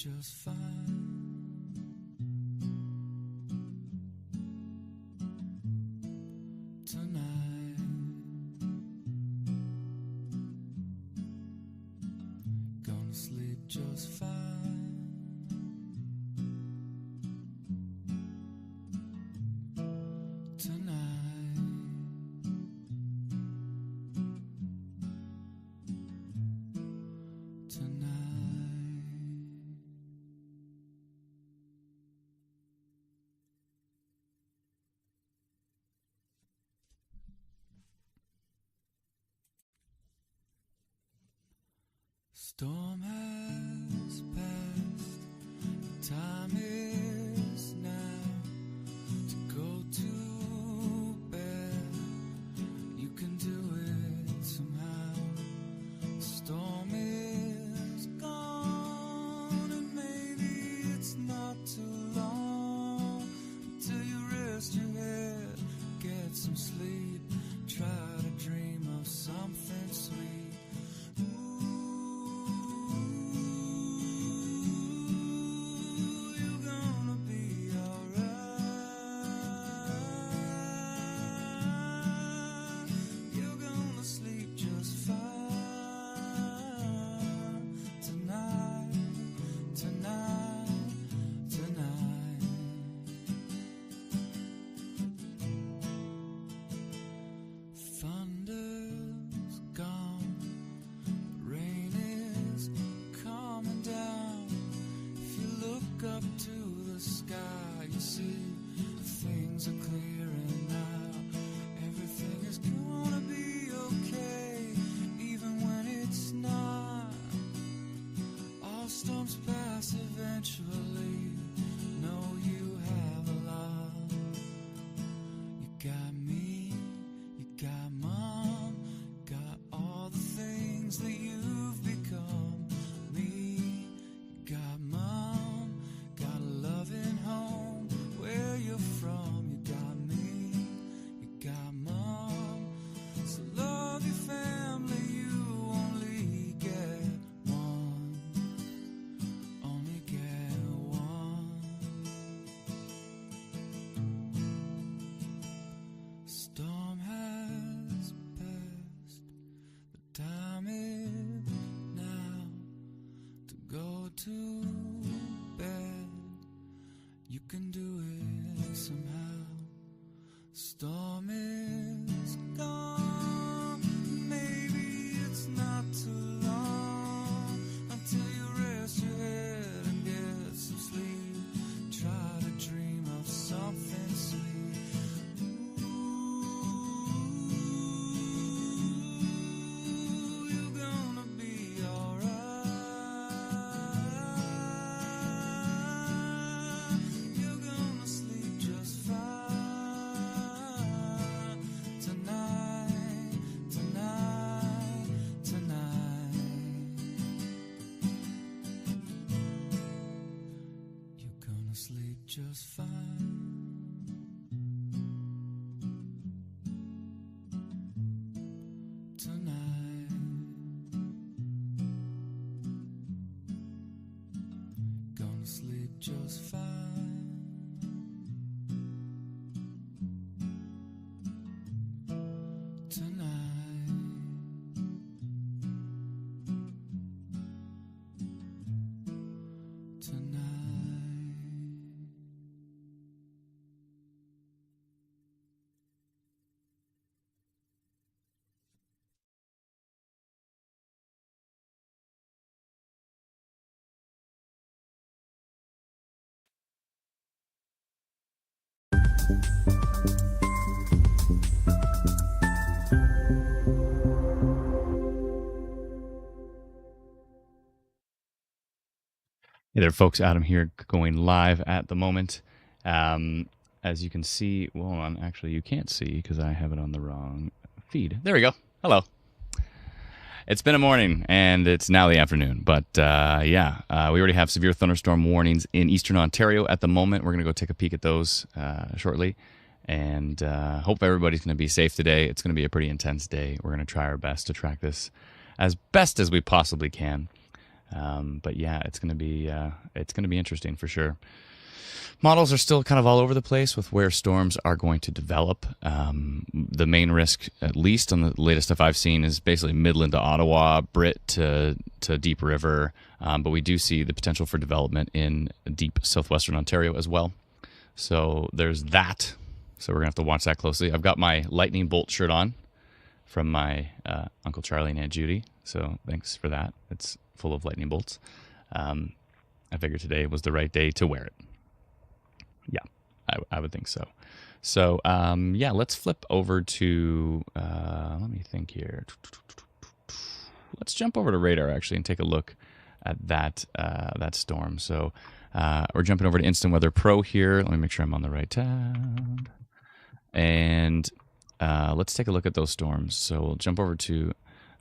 just fine. Tonight, gonna sleep just fine. Tonight, storm has passed, the time is now to go to bed. You can do it somehow. The storm is gone, and maybe it's not too long until you rest your head, get some sleep, try to dream of something sweet. Thunder's gone, the rain is coming down. If you look up to the sky, you see things are clearing now. Everything is gonna be okay, even when it's not. All storms pass eventually. Know you have a lot. You got me, you got mom, got all the things that you've become. Me, you got mom, got a loving home where you're from. You got me, you got mom, so love your family. You only get one, only get one. Storm has passed, the time is now to go to bed. You can do it somehow. Storm is gone, maybe it's not too long until you rest your head and get some sleep. Try to dream of something sweet. Sleep just fine. Tonight, gonna sleep just fine. Tonight, tonight. Hey there, folks. Adam here, going live at the moment. As you can see, well, actually, you can't see because I have it on the wrong feed. There we go. Hello. It's been a morning, and it's now the afternoon. But, we already have severe thunderstorm warnings in eastern Ontario at the moment. We're going to go take a peek at those shortly. And hope everybody's going to be safe today. It's going to be a pretty intense day. We're going to try our best to track this as best as we possibly can. But yeah, it's gonna be interesting for sure. Models are still kind of all over the place with where storms are going to develop. The main risk, at least on the latest stuff I've seen, is basically Midland to Ottawa, Brit to Deep River. But we do see the potential for development in deep southwestern Ontario as well. So there's that. So we're going to have to watch that closely. I've got my lightning bolt shirt on from my Uncle Charlie and Aunt Judy. So thanks for that. It's full of lightning bolts. I figured today was the right day to wear it. Yeah, I would think so. So, yeah, let's flip over to, let me think here. Let's jump over to radar, actually, and take a look at that storm. So we're jumping over to Instant Weather Pro here. Let me make sure I'm on the right tab. And let's take a look at those storms. So we'll jump over to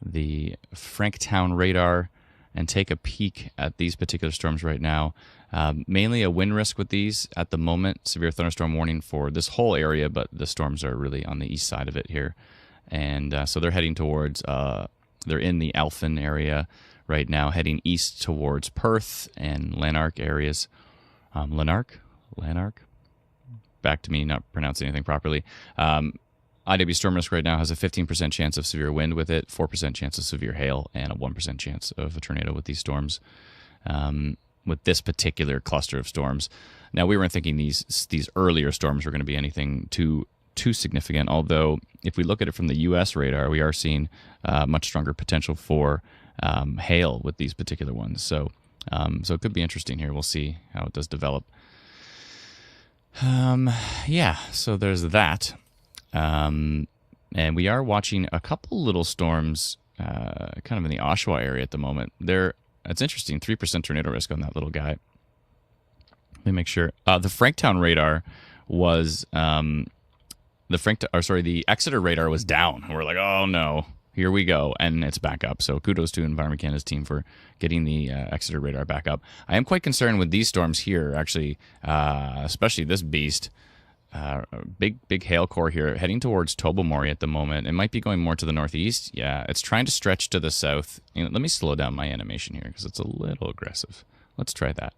the Franktown radar and take a peek at these particular storms right now. Mainly a wind risk with these at the moment. Severe thunderstorm warning for this whole area, but the storms are really on the east side of it here. And so they're heading towards, they're in the Alphen area right now, heading east towards Perth and Lanark areas. Lanark? Back to me not pronouncing anything properly. IW storm risk right now has a 15% chance of severe wind with it, 4% chance of severe hail, and a 1% chance of a tornado with these storms. With this particular cluster of storms. Now, we weren't thinking these earlier storms were going to be anything too significant, although if we look at it from the U.S. radar, we are seeing much stronger potential for hail with these particular ones. So it could be interesting here. We'll see how it does develop. Yeah, so there's that. And we are watching a couple little storms kind of in the Oshawa area at the moment. It's interesting, 3% tornado risk on that little guy. Let me make sure. The Franktown radar was the Exeter radar was down. We're like, oh no, here we go, and it's back up. So kudos to Environment Canada's team for getting the Exeter radar back up. I am quite concerned with these storms here, actually, especially this beast. Big hail core here heading towards Tobermory at the moment. It might be going more to the northeast. Yeah, it's trying to stretch to the south. Let me slow down my animation here because it's a little aggressive. Let's try that.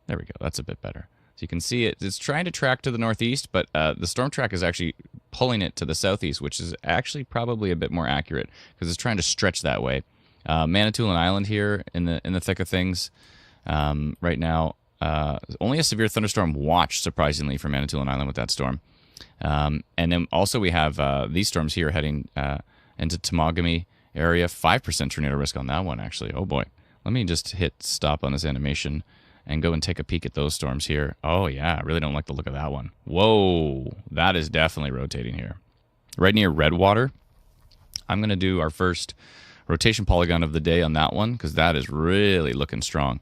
There we go. That's a bit better. So you can see it's trying to track to the northeast, but the storm track is actually pulling it to the southeast, which is actually probably a bit more accurate because it's trying to stretch that way. Manitoulin Island here in the thick of things right now. Only a severe thunderstorm watch, surprisingly, for Manitoulin Island with that storm. And then also we have these storms here heading into Temagami area. 5% tornado risk on that one, actually. Oh, boy. Let me just hit stop on this animation and go and take a peek at those storms here. Oh, yeah. I really don't like the look of that one. Whoa. That is definitely rotating here. Right near Redwater. I'm going to do our first rotation polygon of the day on that one because that is really looking strong.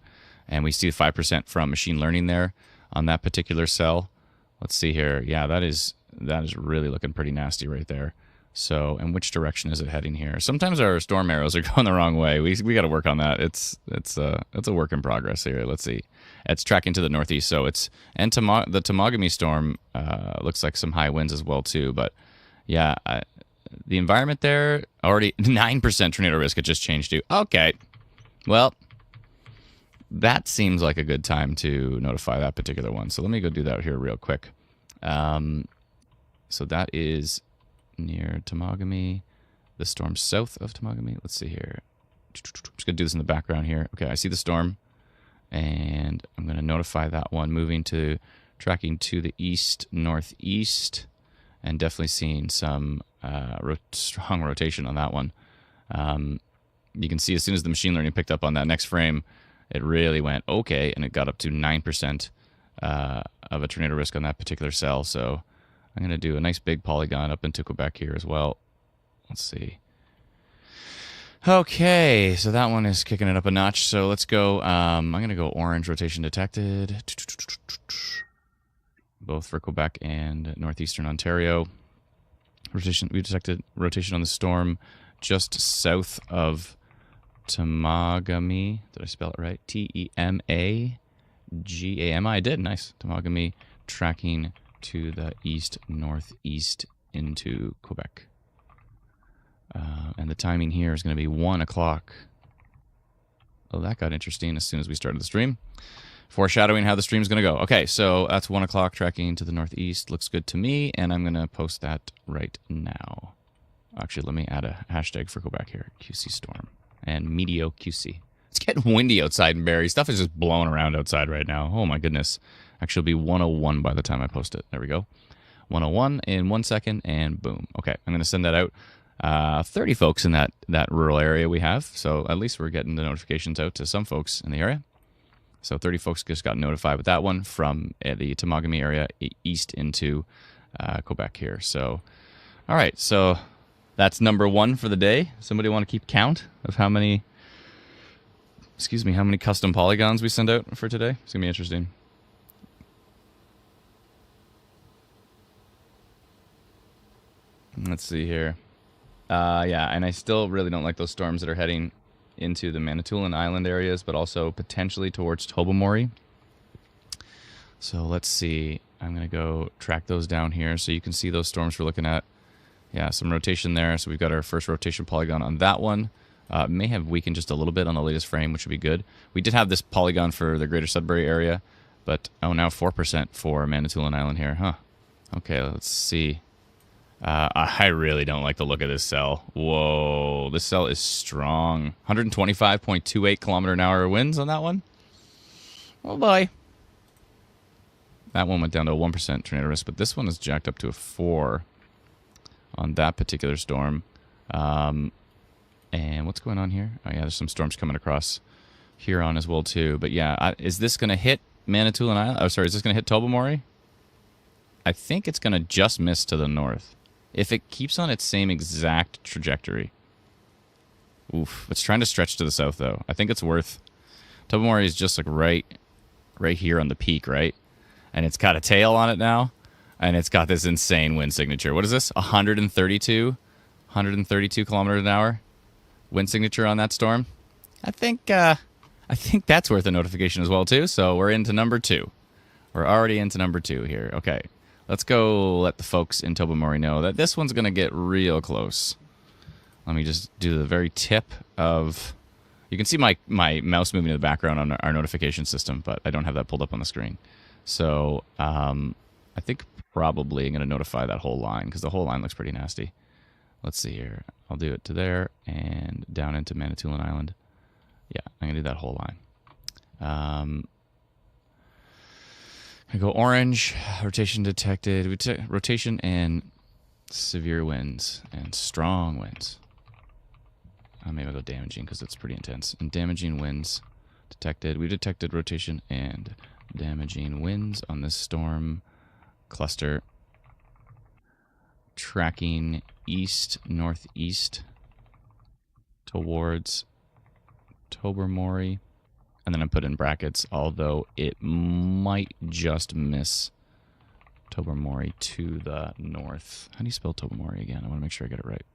And we see 5% from machine learning there on that particular cell. Let's see here. Yeah, that is really looking pretty nasty right there. So, and which direction is it heading here? Sometimes our storm arrows are going the wrong way. We got to work on that. It's a work in progress here. Let's see. It's tracking to the northeast. So the Temagami storm looks like some high winds as well too. But yeah, the environment there already 9% tornado risk. It just changed to okay. Well. That seems like a good time to notify that particular one. So let me go do that here real quick. So that is near Temagami, the storm south of Temagami. Let's see here. Just going to do this in the background here. Okay, I see the storm, and I'm going to notify that one moving to tracking to the east-northeast, and definitely seeing some strong rotation on that one. You can see as soon as the machine learning picked up on that next frame, it really went okay, and it got up to 9% of a tornado risk on that particular cell. So I'm going to do a nice big polygon up into Quebec here as well. Let's see. Okay, so that one is kicking it up a notch. So let's go. I'm going to go orange rotation detected. Both for Quebec and northeastern Ontario. We detected rotation on the storm just south of Temagami. Did I spell it right? Temagami. I did. Nice. Temagami tracking to the east-northeast into Quebec. And the timing here is going to be 1 o'clock Oh, that got interesting as soon as we started the stream. Foreshadowing how the stream's going to go. Okay, so that's 1 o'clock tracking to the northeast. Looks good to me, and I'm going to post that right now. Actually, let me add a hashtag for go back here. QC Storm and Meteo QC. It's getting windy outside in Barrie. Stuff is just blowing around outside right now. Oh, my goodness. Actually, it'll be 101 by the time I post it. There we go. 101 in 1 second, and boom. Okay, I'm going to send that out. 30 folks in that rural area we have, so at least we're getting the notifications out to some folks in the area. So 30 folks just got notified with that one from the Temagami area east into Quebec here. So, all right, so that's number 1 for the day. Somebody want to keep count of how many custom polygons we send out for today? It's going to be interesting. Let's see here. Yeah, and I still really don't like those storms that are heading into the Manitoulin Island areas, but also potentially towards Tobermory. So let's see. I'm going to go track those down here so you can see those storms we're looking at. Yeah, some rotation there. So we've got our first rotation polygon on that one. May have weakened just a little bit on the latest frame, which would be good. We did have this polygon for the greater Sudbury area, but now 4% for Manitoulin Island here. Huh. Okay, let's see. I really don't like the look of this cell. Whoa, this cell is strong. 125.28 kilometer an hour winds on that one. Oh boy. That one went down to a 1% tornado risk, but this one is jacked up to a 4 on that particular storm. And what's going on here? Oh yeah, there's some storms coming across Huron as well too. But yeah, is this going to hit Manitoulin Island? Oh, sorry, is this going to hit Tobermory? I think it's going to just miss to the north. If it keeps on its same exact trajectory. Oof. It's trying to stretch to the south, though. I think it's worth... Tobermory is just like right here on the peak, right? And it's got a tail on it now. And it's got this insane wind signature. What is this? 132 kilometers an hour wind signature on that storm. I think that's worth a notification as well, too. So we're into number 2. We're already into number 2 here. Okay. Let's go let the folks in Tobermory know that this one's going to get real close. Let me just do the very tip of... You can see my mouse moving in the background on our notification system, but I don't have that pulled up on the screen. So I think probably I'm going to notify that whole line because the whole line looks pretty nasty. Let's see here. I'll do it to there and down into Manitoulin Island. Yeah, I'm going to do that whole line. I go orange, rotation detected, rotation and severe winds and strong winds. Maybe I'll go damaging because it's pretty intense. And damaging winds detected. We detected rotation and damaging winds on this storm cluster. Tracking east-northeast towards Tobermory. And then I put in brackets, although it might just miss Tobermory to the north. How do you spell Tobermory again? I want to make sure I get it right.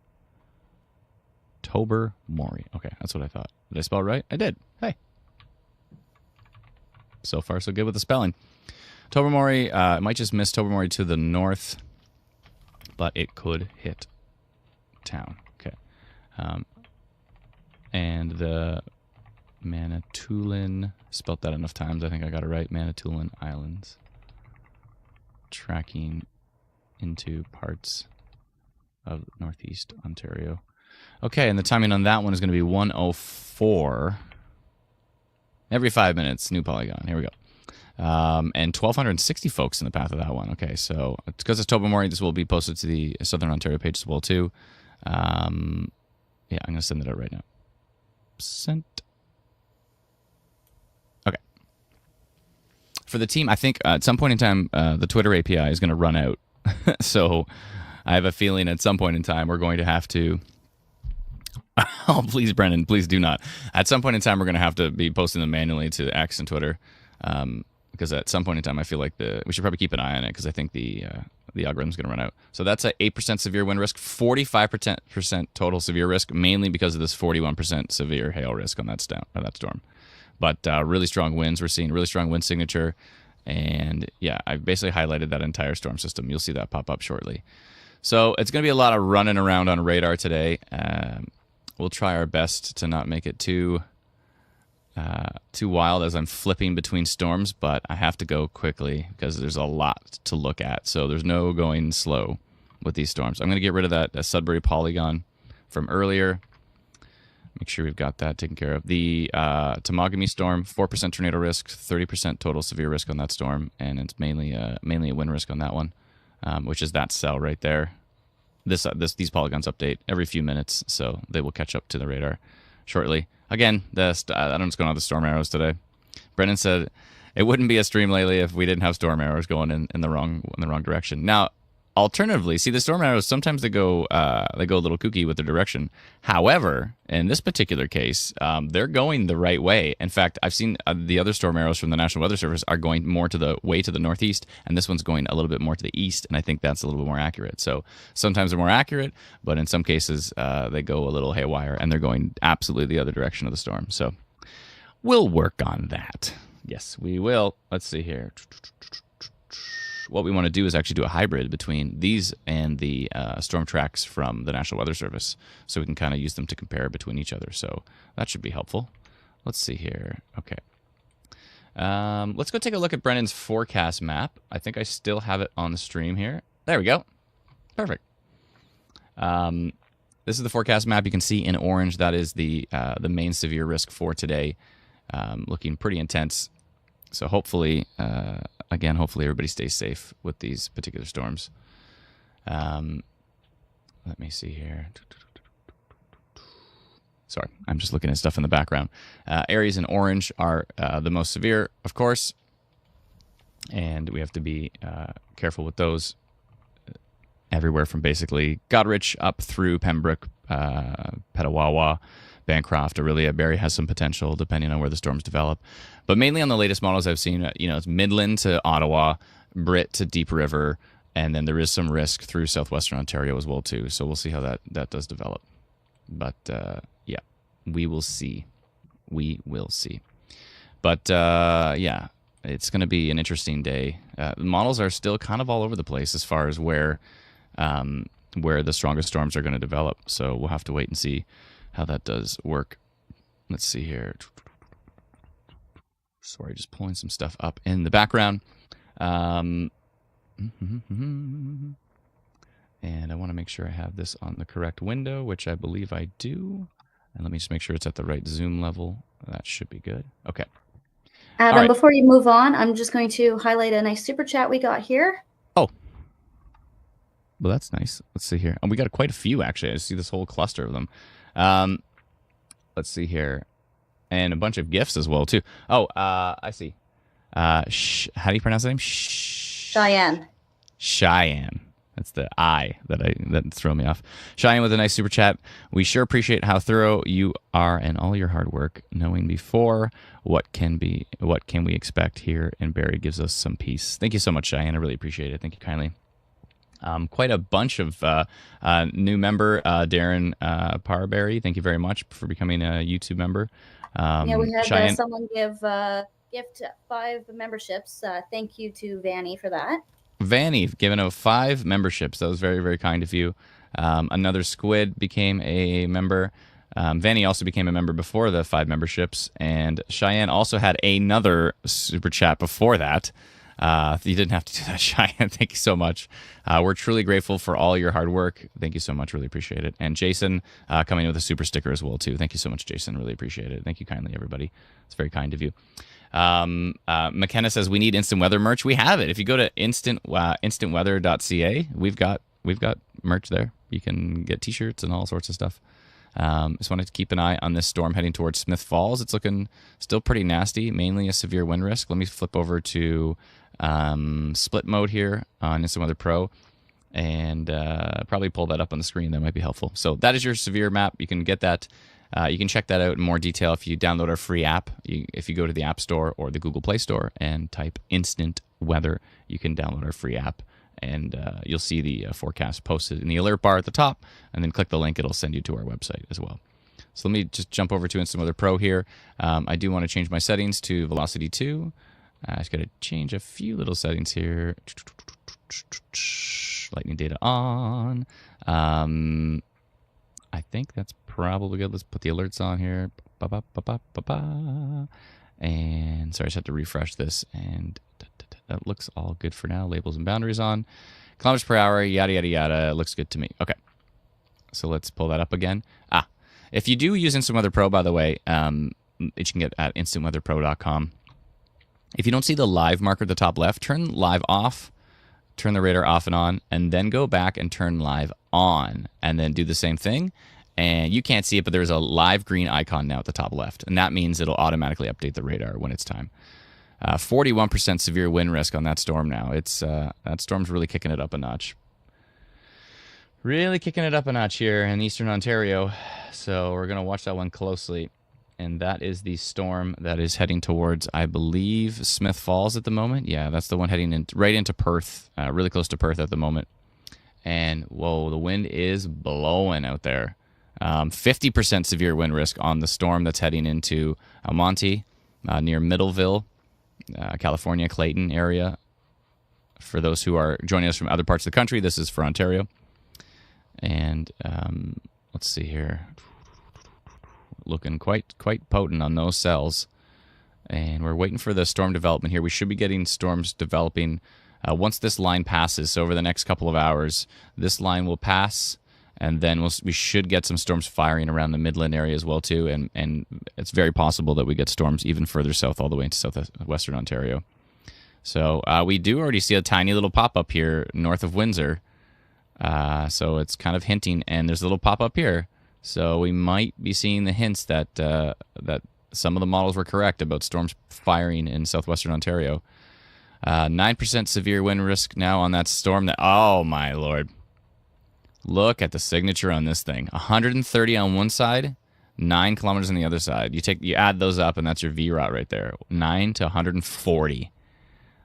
Tobermory. Okay, that's what I thought. Did I spell it right? I did. Hey. So far, so good with the spelling. Tobermory, it might just miss Tobermory to the north, but it could hit town. Okay. And the Manitoulin, spelt that enough times, I think I got it right. Manitoulin Islands. Tracking into parts of northeast Ontario. Okay, and the timing on that one is going to be 1:04. Every 5 minutes, new polygon. Here we go. And 1,260 folks in the path of that one. Okay, so because it's Tobermory, this will be posted to the Southern Ontario page as well, too. Yeah, I'm going to send it out right now. Sent. Okay. For the team, I think at some point in time, the Twitter API is going to run out. So I have a feeling at some point in time, we're going to have to... Oh, please, Brendan, please do not. At some point in time, we're going to have to be posting them manually to X and Twitter. Because at some point in time, I feel like we should probably keep an eye on it because I think the algorithm's going to run out. So that's a 8% severe wind risk, 45% total severe risk, mainly because of this 41% severe hail risk on that storm. But really strong winds. We're seeing really strong wind signature. And yeah, I've basically highlighted that entire storm system. You'll see that pop up shortly. So it's going to be a lot of running around on radar today. We'll try our best to not make it too too wild as I'm flipping between storms, but I have to go quickly because there's a lot to look at. So there's no going slow with these storms. I'm going to get rid of that Sudbury polygon from earlier. Make sure we've got that taken care of. The Temagami storm, 4% tornado risk, 30% total severe risk on that storm, and it's mainly a wind risk on that one, which is that cell right there. These polygons update every few minutes, so they will catch up to the radar shortly. Again, I don't know what's going on with the storm arrows today. Brennan said it wouldn't be a stream lately if we didn't have storm arrows going in the wrong direction. Now, alternatively, see the storm arrows sometimes they go a little kooky with their direction. However, in this particular case, they're going the right way. In fact, I've seen the other storm arrows from the National Weather Service are going more to the northeast, and this one's going a little bit more to the east, and I think that's a little bit more accurate. So sometimes they're more accurate, but in some cases they go a little haywire, and they're going absolutely the other direction of the storm. So we'll work on that. Yes, we will. Let's see here. What we want to do is actually do a hybrid between these and the storm tracks from the National Weather Service, so we can kind of use them to compare between each other. So that should be helpful. Let's see here. Okay. Let's go take a look at Brennan's forecast map. I think I still have it on the stream here. There we go. Perfect. This is the forecast map. You can see in orange that is the main severe risk for today, looking pretty intense. So hopefully, hopefully everybody stays safe with these particular storms. Let me see here. Sorry, I'm just looking at stuff in the background. Areas in orange are the most severe, of course, and we have to be careful with those. Everywhere from basically Goderich up through Pembroke, Petawawa, Bancroft, Aurelia, Barrie has some potential depending on where the storms develop. But mainly on the latest models I've seen, it's Midland to Ottawa, Britt to Deep River, and then there is some risk through southwestern Ontario as well too. So we'll see how that does develop. But yeah, we will see. We will see. But yeah, it's going to be an interesting day. The models are still kind of all over the place as far as where the strongest storms are going to develop. So we'll have to wait and see how that does work. Let's see here. Sorry, just pulling some stuff up in the background. And I want to make sure I have this on the correct window, which I believe I do. And let me just make sure it's at the right zoom level. That should be good. Okay. Adam, right. Before you move on, I'm just going to highlight a nice super chat we got here. Oh. Well, that's nice. Let's see here. And we got quite a few, actually. I see this whole cluster of them. Let's see here. And a bunch of gifts as well, too. Oh, I see. How do you pronounce the name? Cheyenne. Cheyenne. That's the I that threw me off. Cheyenne with a nice super chat. We sure appreciate how thorough you are and all your hard work. Knowing before what can we expect here in Barrie gives us some peace. Thank you so much, Cheyenne. I really appreciate it. Thank you kindly. Quite a bunch of new member, Darren Parberry. Thank you very much for becoming a YouTube member. Yeah, we had Cheyenne, someone gift 5 memberships. Thank you to Vanny for that. Vanny giving out 5 memberships. That was very, very kind of you. Another Squid became a member. Vanny also became a member before the 5 memberships. And Cheyenne also had another super chat before that. You didn't have to do that, Cheyenne. Thank you so much. We're truly grateful for all your hard work. Thank you so much. Really appreciate it. And Jason coming with a super sticker as well, too. Thank you so much, Jason. Really appreciate it. Thank you kindly, everybody. It's very kind of you. McKenna says we need instant weather merch. We have it. If you go to instantweather.ca, we've got merch there. You can get t-shirts and all sorts of stuff. Just wanted to keep an eye on this storm heading towards Smith Falls. It's looking still pretty nasty, mainly a severe wind risk. Let me flip over to split mode here on Instant Weather Pro and probably pull that up on the screen. That might be helpful. So that is your severe map. You can get that. You can check that out in more detail if you download our free app. If you go to the App Store or the Google Play Store and type Instant Weather, you can download our free app. And you'll see the forecast posted in the alert bar at the top, and then click the link. It'll send you to our website as well. So let me just jump over to Instant Weather Pro here. I do want to change my settings to Velocity 2. I just got to change a few little settings here. Lightning data on. I think that's probably good. Let's put the alerts on here. And sorry, I just have to refresh this. And that looks all good for now. Labels and boundaries on. Kilometers per hour, yada, yada, yada. Looks good to me. Okay. So let's pull that up again. If you do use Instant Weather Pro, by the way, you can get at instantweatherpro.com. If you don't see the live marker at the top left, turn live off, turn the radar off and on, and then go back and turn live on, and then do the same thing. And you can't see it, but there's a live green icon now at the top left, and that means it'll automatically update the radar when it's time. 41% severe wind risk on that storm now. It's that storm's really kicking it up a notch. Really kicking it up a notch here in eastern Ontario. So we're going to watch that one closely. And that is the storm that is heading towards, I believe, Smith Falls at the moment. Yeah, that's the one heading right into Perth, really close to Perth at the moment. And, whoa, the wind is blowing out there. 50% severe wind risk on the storm that's heading into Almonte, near Middleville, California, Clayton area. For those who are joining us from other parts of the country, this is for Ontario. And let's see here. Looking quite potent on those cells. And we're waiting for the storm development here. We should be getting storms developing once this line passes. So over the next couple of hours, this line will pass, and then we should get some storms firing around the Midland area as well too. And it's very possible that we get storms even further south, all the way into southwestern Ontario. So we do already see a tiny little pop-up here north of Windsor. So it's kind of hinting, and there's a little pop-up here. So we might be seeing the hints that that some of the models were correct about storms firing in southwestern Ontario. 9% severe wind risk now on that storm. Oh, my Lord. Look at the signature on this thing. 130 on one side, 9 kilometers on the other side. You add those up, and that's your VROT right there. 9 to 140.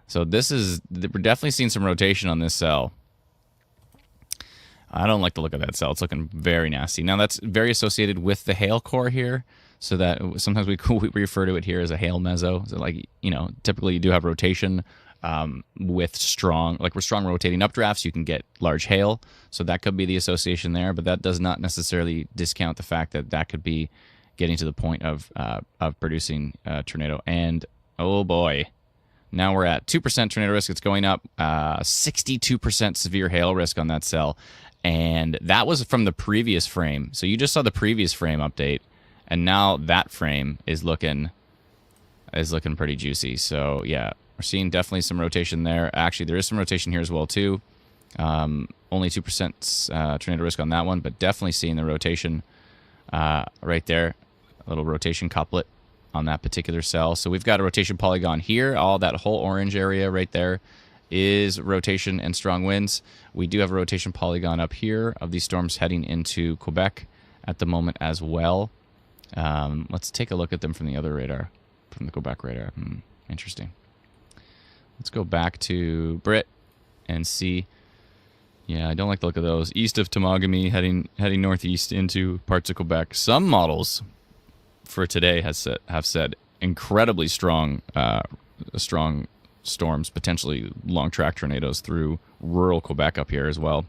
So we're definitely seeing some rotation on this cell. I don't like the look of that cell. It's looking very nasty. Now, that's very associated with the hail core here, so that sometimes we refer to it here as a hail meso. So, typically you do have rotation with strong rotating updrafts. You can get large hail, so that could be the association there, but that does not necessarily discount the fact that could be getting to the point of producing a tornado. And, oh boy, now we're at 2% tornado risk. It's going up. 62% severe hail risk on that cell. And that was from the previous frame. So you just saw the previous frame update, and now that frame is looking pretty juicy. So yeah, we're seeing definitely some rotation there. Actually, there is some rotation here as well too. Only 2% tornado risk on that one, but definitely seeing the rotation right there. A little rotation couplet on that particular cell. So we've got a rotation polygon here. All that whole orange area right there is rotation and strong winds. We do have a rotation polygon up here of these storms heading into Quebec at the moment as well. Let's take a look at them from the other radar, from the Quebec radar. Interesting. Let's go back to Brit and see. Yeah, I don't like the look of those. East of Temagami, heading northeast into parts of Quebec. Some models for today have said incredibly strong storms, potentially long track tornadoes through rural Quebec up here as well.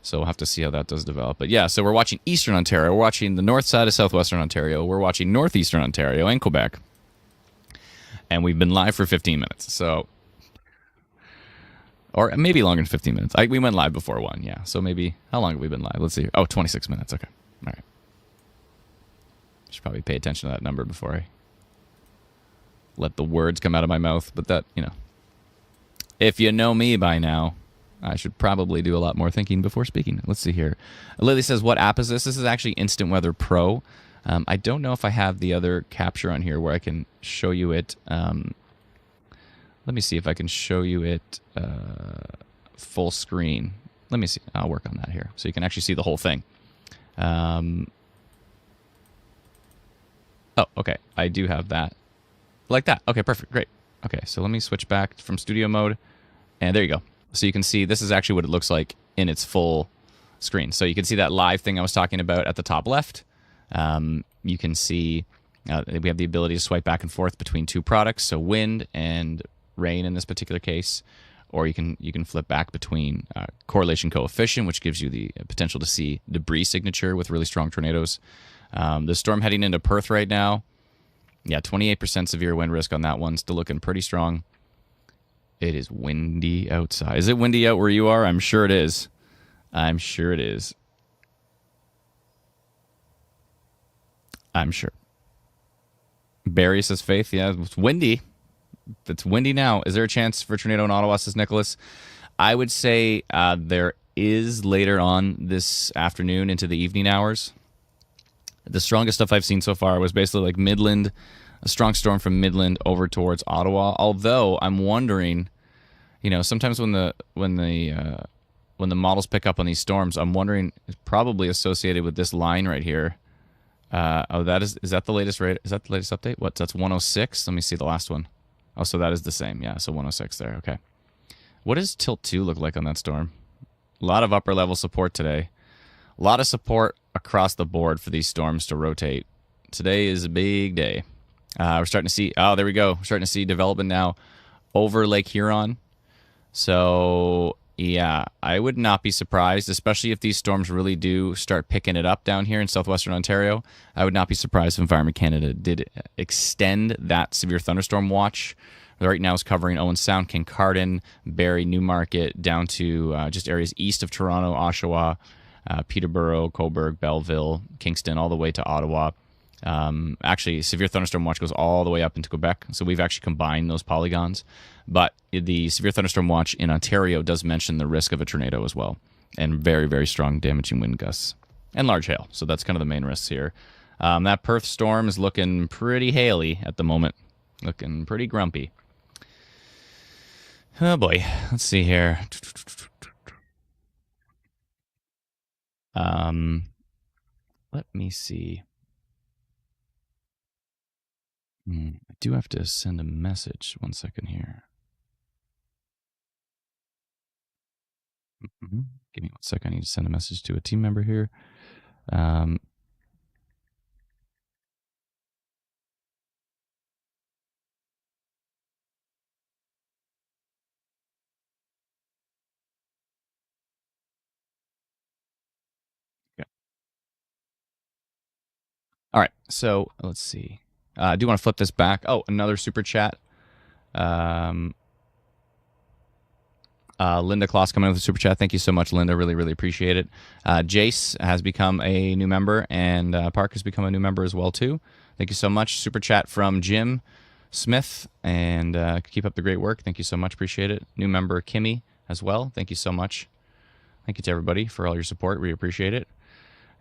So we'll have to see how that does develop. But yeah, so we're watching eastern Ontario. We're watching the north side of southwestern Ontario. We're watching northeastern Ontario and Quebec. And we've been live for 15 minutes. So, or maybe longer than 15 minutes. We went live before 1, yeah. So maybe, how long have we been live? Let's see. 26 minutes. Okay. All right. Should probably pay attention to that number before I let the words come out of my mouth. But that, if you know me by now, I should probably do a lot more thinking before speaking. Let's see here. Lily says, what app is this? This is actually Instant Weather Pro. I don't know if I have the other capture on here where I can show you it. Let me see if I can show you it full screen. Let me see. I'll work on that here so you can actually see the whole thing. Oh, okay. I do have that. Like that. Okay, perfect. Great. Okay, so let me switch back from studio mode. And there you go. So you can see this is actually what it looks like in its full screen. So you can see that live thing I was talking about at the top left. You can see we have the ability to swipe back and forth between two products, so wind and rain in this particular case. Or you can flip back between correlation coefficient, which gives you the potential to see debris signature with really strong tornadoes. The storm heading into Perth right now. Yeah, 28% severe wind risk on that one. Still looking pretty strong. It is windy outside. Is it windy out where you are? I'm sure it is. I'm sure it is. I'm sure. Barry says Faith. Yeah, it's windy. It's windy now. Is there a chance for tornado in Ottawa, says Nicholas? I would say there is later on this afternoon into the evening hours. The strongest stuff I've seen so far was basically like Midland, a strong storm from Midland over towards Ottawa. Although I'm wondering, sometimes when the models pick up on these storms, I'm wondering it's probably associated with this line right here. Is that the latest rate? Is that the latest update? That's 106. Let me see the last one. Oh, so that is the same. Yeah, so 106 there. Okay. What does Tilt 2 look like on that storm? A lot of upper level support today. A lot of support across the board for these storms to rotate. Today is a big day. We're starting to see, there we go. We're starting to see development now over Lake Huron. So, yeah, I would not be surprised, especially if these storms really do start picking it up down here in southwestern Ontario. I would not be surprised if Environment Canada did extend that severe thunderstorm watch. Right now is covering Owen Sound, Kincardine, Barrie, Newmarket, down to just areas east of Toronto, Oshawa, Peterborough, Cobourg, Belleville, Kingston, all the way to Ottawa. Actually, severe thunderstorm watch goes all the way up into Quebec, so we've actually combined those polygons. But the severe thunderstorm watch in Ontario does mention the risk of a tornado as well, and very, very strong damaging wind gusts and large hail. So that's kind of the main risks here. That Perth storm is looking pretty haily at the moment, looking pretty grumpy. Oh boy, let's see here. Let me see. I do have to send a message. 1 second here. Give me 1 second. I need to send a message to a team member here. All right, so let's see. I do want to flip this back. Oh, another super chat. Linda Kloss coming in with a super chat. Thank you so much, Linda. Really, really appreciate it. Jace has become a new member, and Park has become a new member as well, too. Thank you so much. Super chat from Jim Smith, and keep up the great work. Thank you so much. Appreciate it. New member Kimmy as well. Thank you so much. Thank you to everybody for all your support. We appreciate it.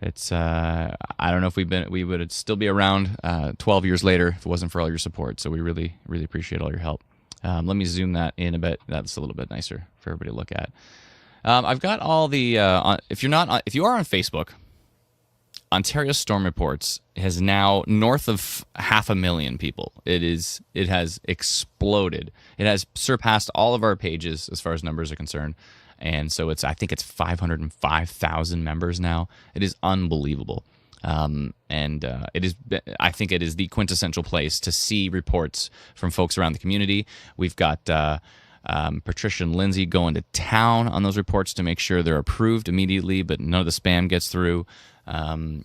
It's I don't know if we would still be around 12 years later if it wasn't for all your support. So we really, really appreciate all your help. Let me zoom that in a bit. That's a little bit nicer for everybody to look at. I've got all the if you are on Facebook, Ontario Storm Reports has now north of 500,000 people. It has exploded. It has surpassed all of our pages as far as numbers are concerned. And so I think it's 505,000 members now. It is unbelievable. I think it is the quintessential place to see reports from folks around the community. We've got Patricia and Lindsay going to town on those reports to make sure they're approved immediately, but none of the spam gets through. Absolutely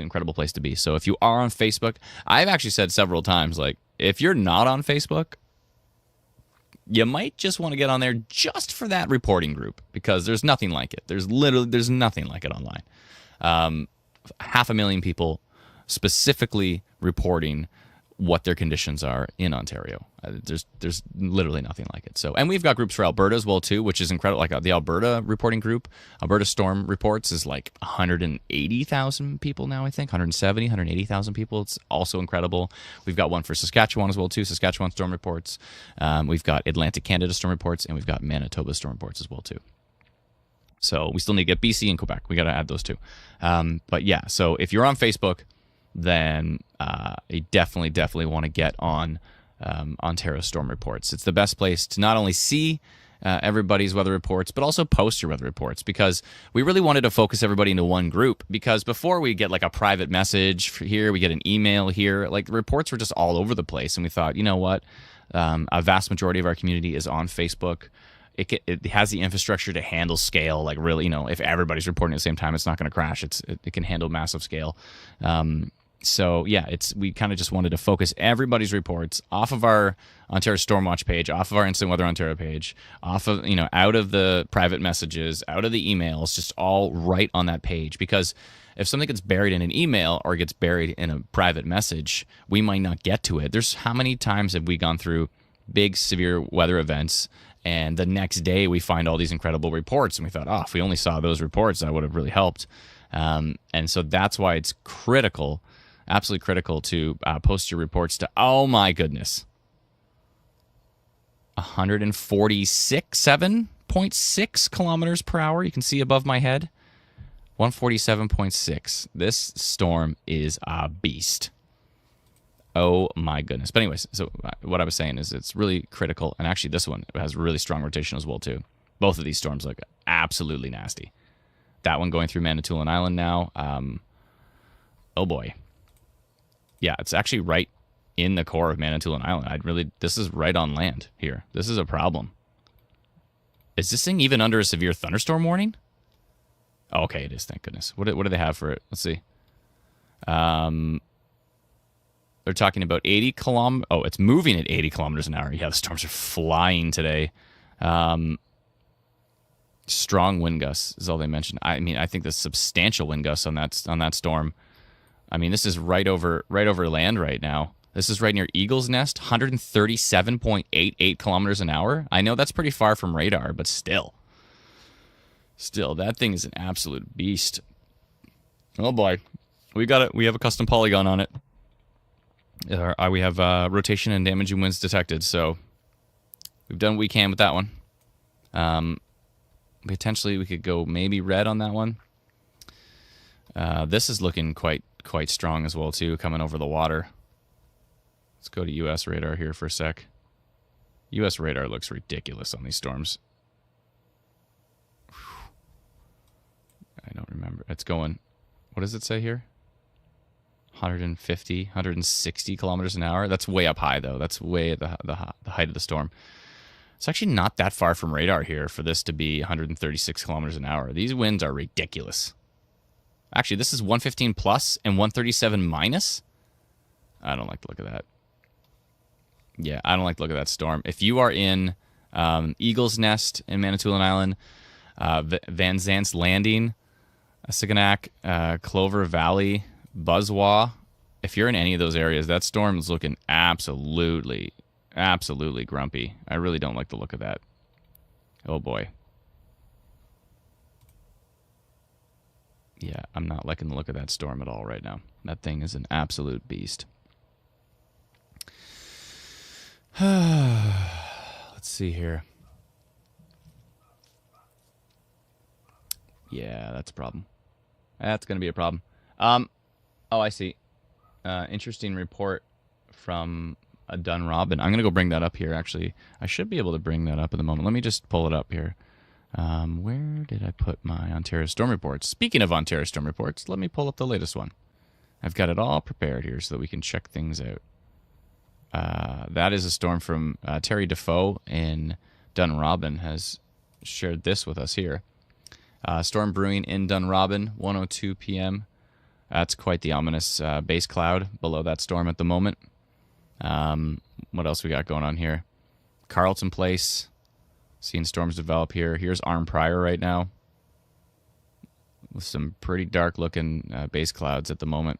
incredible place to be. So if you are on Facebook, I've actually said several times, like, if you're not on Facebook, you might just want to get on there just for that reporting group, because there's nothing like it. There's nothing like it online. 500,000 people specifically reporting what their conditions are in Ontario. There's literally nothing like it. So, and we've got groups for Alberta as well too, which is incredible. Like the Alberta reporting group, Alberta Storm Reports, is like 180,000 people now. I think 170, 180,000 people. It's also incredible. We've got one for Saskatchewan as well too. Saskatchewan Storm Reports. We've got Atlantic Canada Storm Reports, and we've got Manitoba Storm Reports as well too. So we still need to get BC and Quebec. We got to add those two. But yeah, so if you're on Facebook, then you definitely want to get on Ontario Storm Reports. It's the best place to not only see everybody's weather reports, but also post your weather reports, because we really wanted to focus everybody into one group. Because before, we get like a private message here, we get an email here, like the reports were just all over the place. And we thought, you know what? A vast majority of our community is on Facebook. it has the infrastructure to handle scale, like really, if everybody's reporting at the same time, it's not going to crash. It can handle massive scale. So yeah, we kind of just wanted to focus everybody's reports off of our Ontario Stormwatch page, off of our Instant Weather Ontario page, off of, out of the private messages, out of the emails, just all right on that page. Because if something gets buried in an email or gets buried in a private message, we might not get to it. There's how many times have we gone through big severe weather events, and the next day we find all these incredible reports, and we thought, if we only saw those reports, that would have really helped. And so that's why it's critical, absolutely critical, to post your reports to, oh my goodness, 147.6 kilometers per hour. You can see above my head, 147.6. This storm is a beast. Oh my goodness. But anyways, so what I was saying is it's really critical. And actually this one has really strong rotation as well too. Both of these storms look absolutely nasty. That one going through Manitoulin Island now. Oh boy. Yeah, it's actually right in the core of Manitoulin Island. This is right on land here. This is a problem. Is this thing even under a severe thunderstorm warning? Oh, okay, it is, thank goodness. What do they have for it? Let's see. They're talking about 80 kilometers. Oh, it's moving at 80 kilometers an hour. Yeah, the storms are flying today. Strong wind gusts is all they mentioned. I mean, I think the substantial wind gusts on that storm. I mean, this is right over land right now. This is right near Eagle's Nest, 137.88 kilometers an hour. I know that's pretty far from radar, but still, that thing is an absolute beast. Oh boy, we got it. We have a custom polygon on it. We have rotation and damaging winds detected, so we've done what we can with that one. Potentially, we could go maybe red on that one. This is looking quite strong as well too, coming over the water. Let's go to U.S. radar here for a sec. U.S. radar looks ridiculous on these storms. I don't remember. It's going. What does it say here? 150, 160 kilometers an hour. That's way up high, though. That's way at the height of the storm. It's actually not that far from radar here for this to be 136 kilometers an hour. These winds are ridiculous. Actually, this is 115 plus and 137 minus. I don't like the look of that. Yeah, I don't like the look of that storm. If you are in Eagle's Nest in Manitoulin Island, Van Zant's Landing, Siganak, Clover Valley, Buzzwa, if you're in any of those areas, that storm is looking absolutely grumpy. I really don't like the look of that. Oh boy. Yeah, I'm not liking the look of that storm at all right now. That thing is an absolute beast. Let's see here. Yeah, that's a problem. That's going to be a problem. Oh, I see. Interesting report from Dunrobin. I'm going to go bring that up here, actually. I should be able to bring that up in the moment. Let me just pull it up here. Where did I put my Ontario Storm Reports? Speaking of Ontario Storm Reports, let me pull up the latest one. I've got it all prepared here so that we can check things out. That is a storm from Terry Defoe in Dunrobin has shared this with us here. Storm brewing in Dunrobin, 1:02 p.m. That's quite the ominous base cloud below that storm at the moment. What else we got going on here? Carleton Place, seeing storms develop here. Here's Arm Pryor right now with some pretty dark-looking base clouds at the moment.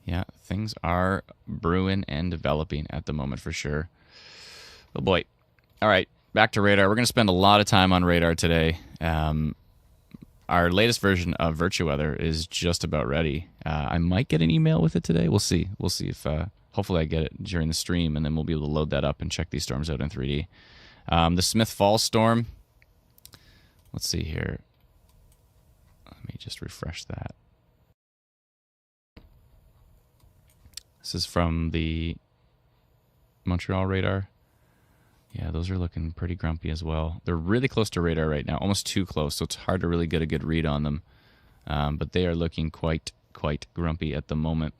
Yeah, things are brewing and developing at the moment for sure. Oh boy. All right, back to radar. We're going to spend a lot of time on radar today. Our latest version of VirtuWeather is just about ready. I might get an email with it today. We'll see. We'll see if hopefully I get it during the stream, and then we'll be able to load that up and check these storms out in 3D. The Smith Falls storm. Let's see here. Let me just refresh that. This is from the Montreal radar. Yeah, those are looking pretty grumpy as well. They're really close to radar right now, almost too close, so it's hard to really get a good read on them. But they are looking quite grumpy at the moment.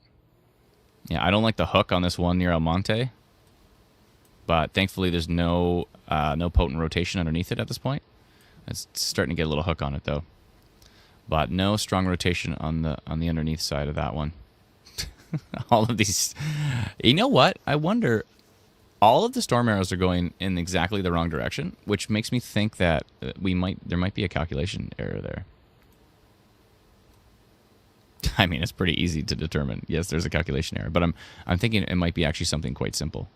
Yeah, I don't like the hook on this one near El Monte, but thankfully there's no potent rotation underneath it at this point. It's starting to get a little hook on it though, but no strong rotation on the underneath side of that one. All of these, you know what? I wonder. All of the storm arrows are going in exactly the wrong direction, which makes me think that there might be a calculation error there. I mean, it's pretty easy to determine. Yes, there's a calculation error, but I'm thinking it might be actually something quite simple.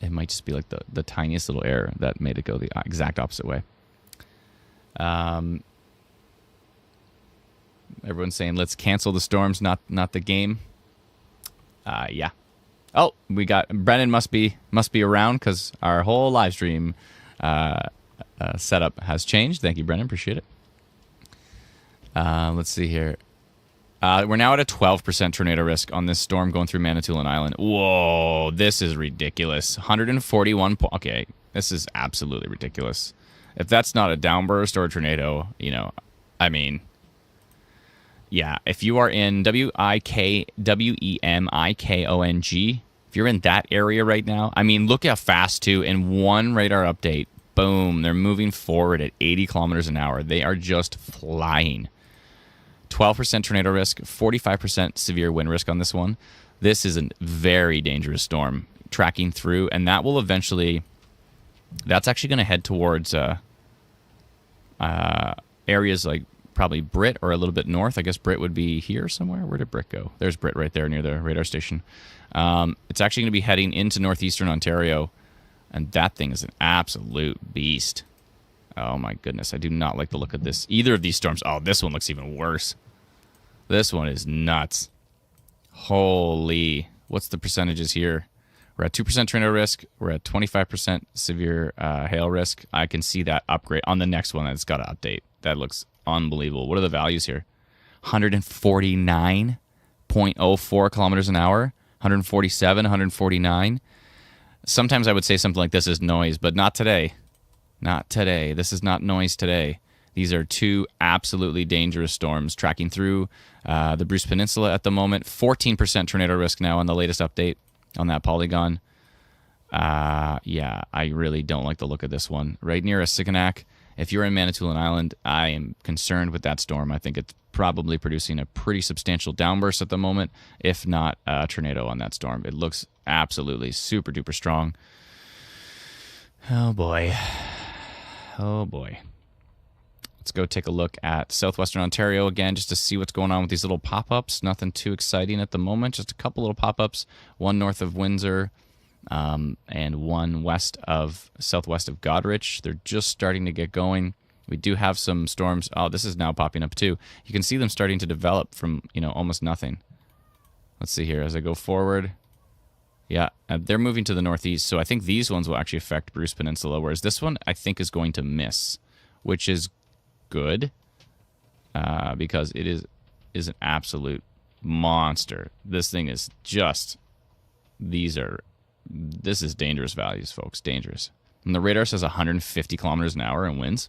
It might just be like the tiniest little error that made it go the exact opposite way. Everyone's saying let's cancel the storms, not the game. Yeah. Oh, we got Brennan must be around because our whole live stream setup has changed. Thank you, Brennan. Appreciate it. Let's see here. We're now at a 12% tornado risk on this storm going through Manitoulin Island. Whoa, this is ridiculous. 141. Okay, this is absolutely ridiculous. If that's not a downburst or a tornado, you know, I mean, yeah. If you are in WEMIKONG, if you're in that area right now, I mean, look how fast too. In one radar update, boom, they're moving forward at 80 kilometers an hour. They are just flying. 12% tornado risk, 45% severe wind risk on this one. This is a very dangerous storm tracking through, and that will eventually, that's actually going to head towards areas like probably Britt or a little bit north. I guess Britt would be here somewhere. Where did Britt go? There's Britt right there near the radar station. It's actually going to be heading into northeastern Ontario, and that thing is an absolute beast. Oh my goodness, I do not like the look of this. Either of these storms. Oh, this one looks even worse. This one is nuts. Holy. What's the percentages here? We're at 2% tornado risk. We're at 25% severe hail risk. I can see that upgrade on the next one. That's got to update. That looks unbelievable. What are the values here? 149.04 kilometers an hour. 147, 149. Sometimes I would say something like this is noise, but not today. Not today. This is not noise today. These are two absolutely dangerous storms tracking through the Bruce Peninsula at the moment. 14% tornado risk now on the latest update on that polygon. Yeah, I really don't like the look of this one. Right near Asikanac. If you're in Manitoulin Island, I am concerned with that storm. I think it's probably producing a pretty substantial downburst at the moment, if not a tornado on that storm. It looks absolutely super duper strong. Oh boy. Oh boy. Let's go take a look at southwestern Ontario again just to see what's going on with these little pop-ups. Nothing too exciting at the moment. Just a couple little pop-ups. One north of Windsor and one southwest of Goderich. They're just starting to get going. We do have some storms. Oh, this is now popping up too. You can see them starting to develop from, almost nothing. Let's see here as I go forward. Yeah, they're moving to the northeast, so I think these ones will actually affect Bruce Peninsula, whereas this one I think is going to miss, which is good because it is an absolute monster. This thing is just, this is dangerous values, folks, dangerous. And the radar says 150 kilometers an hour in winds.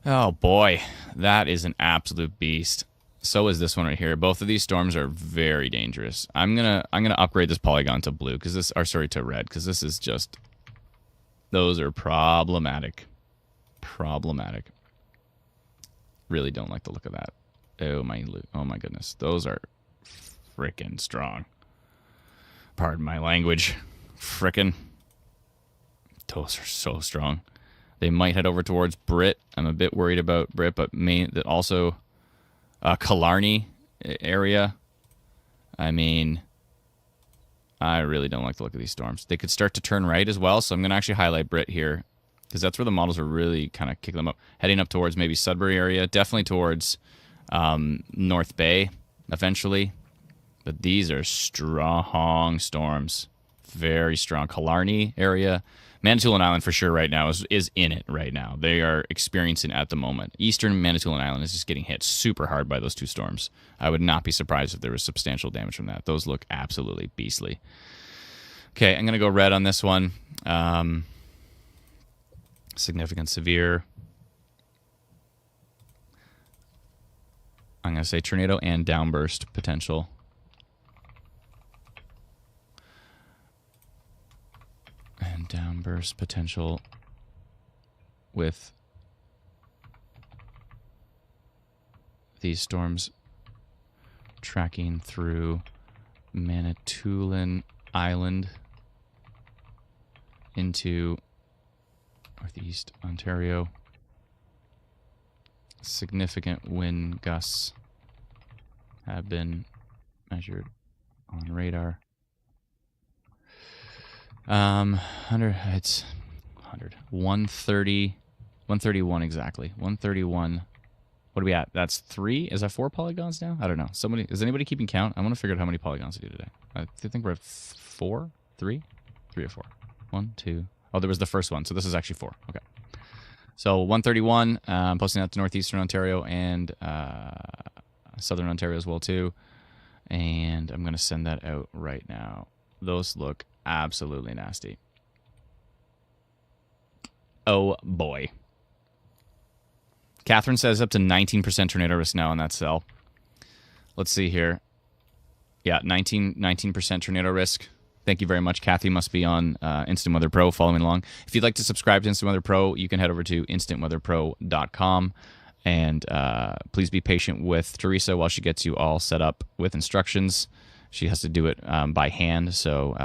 Oh boy, that is an absolute beast. So is this one right here. Both of these storms are very dangerous. I'm gonna upgrade this polygon to blue to red because this is just, those are problematic. Problematic. Really don't like the look of that. Oh my goodness, those are frickin' strong. Pardon my language. Frickin'. Those are so strong. They might head over towards Britt. I'm a bit worried about Britt, but also Killarney area. I mean, I really don't like the look of these storms. They could start to turn right as well, so I'm going to actually highlight Britt here because that's where the models are really kind of kicking them up. Heading up towards maybe Sudbury area, definitely towards North Bay eventually. But these are strong storms. Very strong. Killarney area. Manitoulin Island for sure right now is in it right now. They are experiencing at the moment. Eastern Manitoulin Island is just getting hit super hard by those two storms. I would not be surprised if there was substantial damage from that. Those look absolutely beastly. Okay, I'm going to go red on this one. Significant severe. I'm going to say tornado and downburst potential. downburst potential with these storms tracking through Manitoulin Island into northeast Ontario. Significant wind gusts have been measured on radar. 130, 131 exactly. 131. What are we at? That's 3? Is that 4 polygons now? I don't know. Is anybody keeping count? I want to figure out how many polygons I do today. I think we're at 4, 3 or 4. 1, 2. Oh, there was the first one, so this is actually 4. Okay. So 131. I'm posting that to northeastern Ontario and southern Ontario as well too. And I'm going to send that out right now. Those look absolutely nasty. Oh boy. Catherine says up to 19% tornado risk now on that cell. Let's see here. Yeah, 19% tornado risk. Thank you very much. Kathy must be on Instant Weather Pro following along. If you'd like to subscribe to Instant Weather Pro, you can head over to instantweatherpro.com. And please be patient with Teresa while she gets you all set up with instructions. She has to do it by hand, so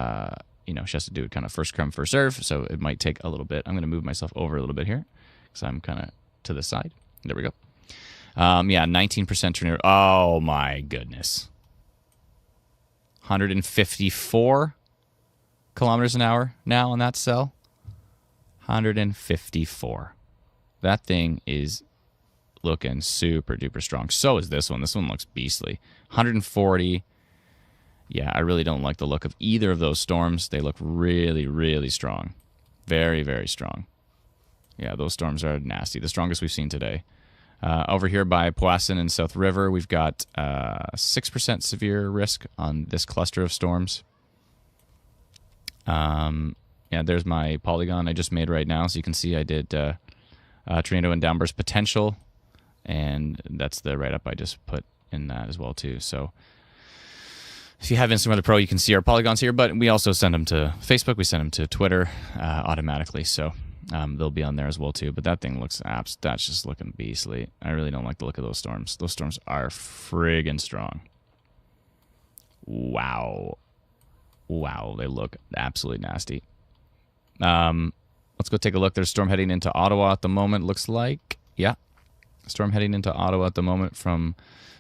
she has to do it kind of first come, first serve, so it might take a little bit. I'm going to move myself over a little bit here because I'm kind of to the side. There we go. 19% tornado. Oh, my goodness. 154 kilometers an hour now on that cell. 154. That thing is looking super duper strong. So is this one. This one looks beastly. 140. Yeah, I really don't like the look of either of those storms. They look really, really strong. Very, very strong. Yeah, those storms are nasty. The strongest we've seen today. Over here by Poisson and South River, we've got 6% severe risk on this cluster of storms. There's my polygon I just made right now. So you can see I did tornado and downburst potential. And that's the write-up I just put in that as well, too. So if you have Instant Weather Pro, you can see our polygons here. But we also send them to Facebook. We send them to Twitter automatically. So they'll be on there as well, too. But that thing looks that's just looking beastly. I really don't like the look of those storms. Those storms are friggin' strong. Wow. Wow, they look absolutely nasty. Let's go take a look. There's a storm heading into Ottawa at the moment, looks like. Yeah. Storm heading into Ottawa at the moment from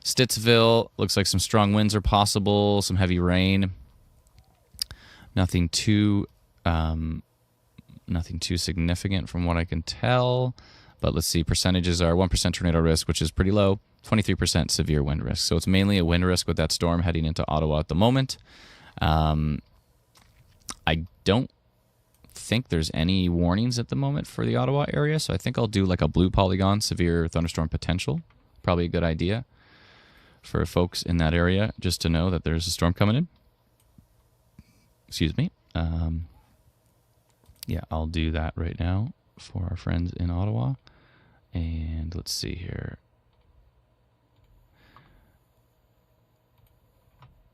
Stittsville. Looks like some strong winds are possible, some heavy rain. Nothing too significant from what I can tell. But let's see, percentages are 1% tornado risk, which is pretty low, 23% severe wind risk. So it's mainly a wind risk with that storm heading into Ottawa at the moment. I don't think there's any warnings at the moment for the Ottawa area, so I think I'll do like a blue polygon, severe thunderstorm potential. Probably a good idea for folks in that area just to know that there's a storm coming in. Excuse me. I'll do that right now for our friends in Ottawa. And let's see here.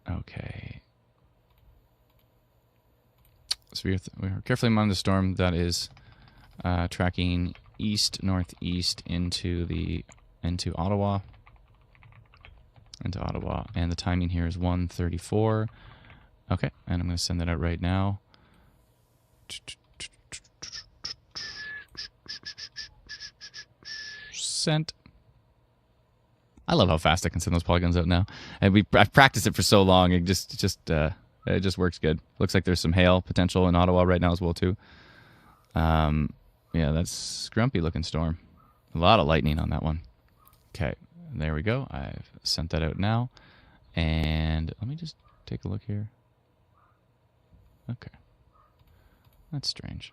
Okay. So we're carefully monitoring the storm that is tracking east-northeast into Ottawa. And the timing here is 1:34. Okay, and I'm going to send that out right now. Sent. I love how fast I can send those polygons out now. And I've practiced it for so long. It just works good. Looks like there's some hail potential in Ottawa right now as well too. That's grumpy looking storm. A lot of lightning on that one. Okay, there we go. I've sent that out now. And let me just take a look here. Okay. That's strange.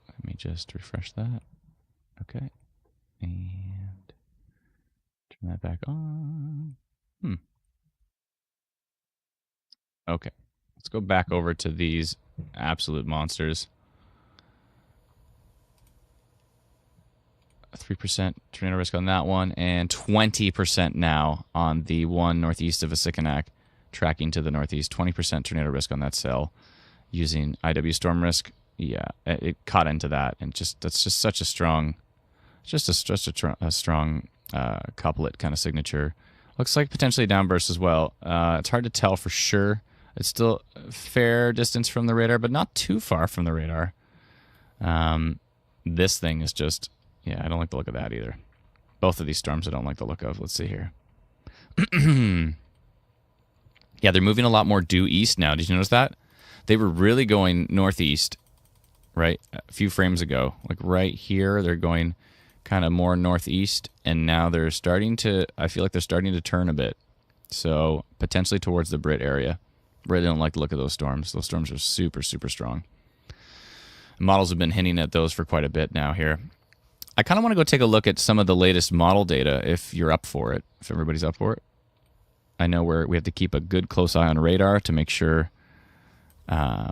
Let me just refresh that. Okay. And turn that back on. Okay. Let's go back over to these absolute monsters. 3% tornado risk on that one, and 20% now on the one northeast of Asikanak, tracking to the northeast. 20% tornado risk on that cell using IW storm risk. yeah, it caught into that, and that's just such a strong, a strong couplet kind of signature. Looks like potentially downburst as well. It's hard to tell for sure. It's still a fair distance from the radar, but not too far from the radar. This thing is just, yeah, I don't like the look of that either. Both of these storms I don't like the look of. Let's see here. Yeah, they're moving a lot more due east now. Did you notice that? They were really going northeast, right, a few frames ago. Like right here, they're going kind of more northeast, and now they're starting to, I feel like they're starting to turn a bit. So potentially towards the Brit area. Really don't like the look of those storms. Those storms are super, super strong. Models have been hinting at those for quite a bit now here. I kind of want to go take a look at some of the latest model data if you're up for it, if everybody's up for it. I know we have to keep a good close eye on radar to make sure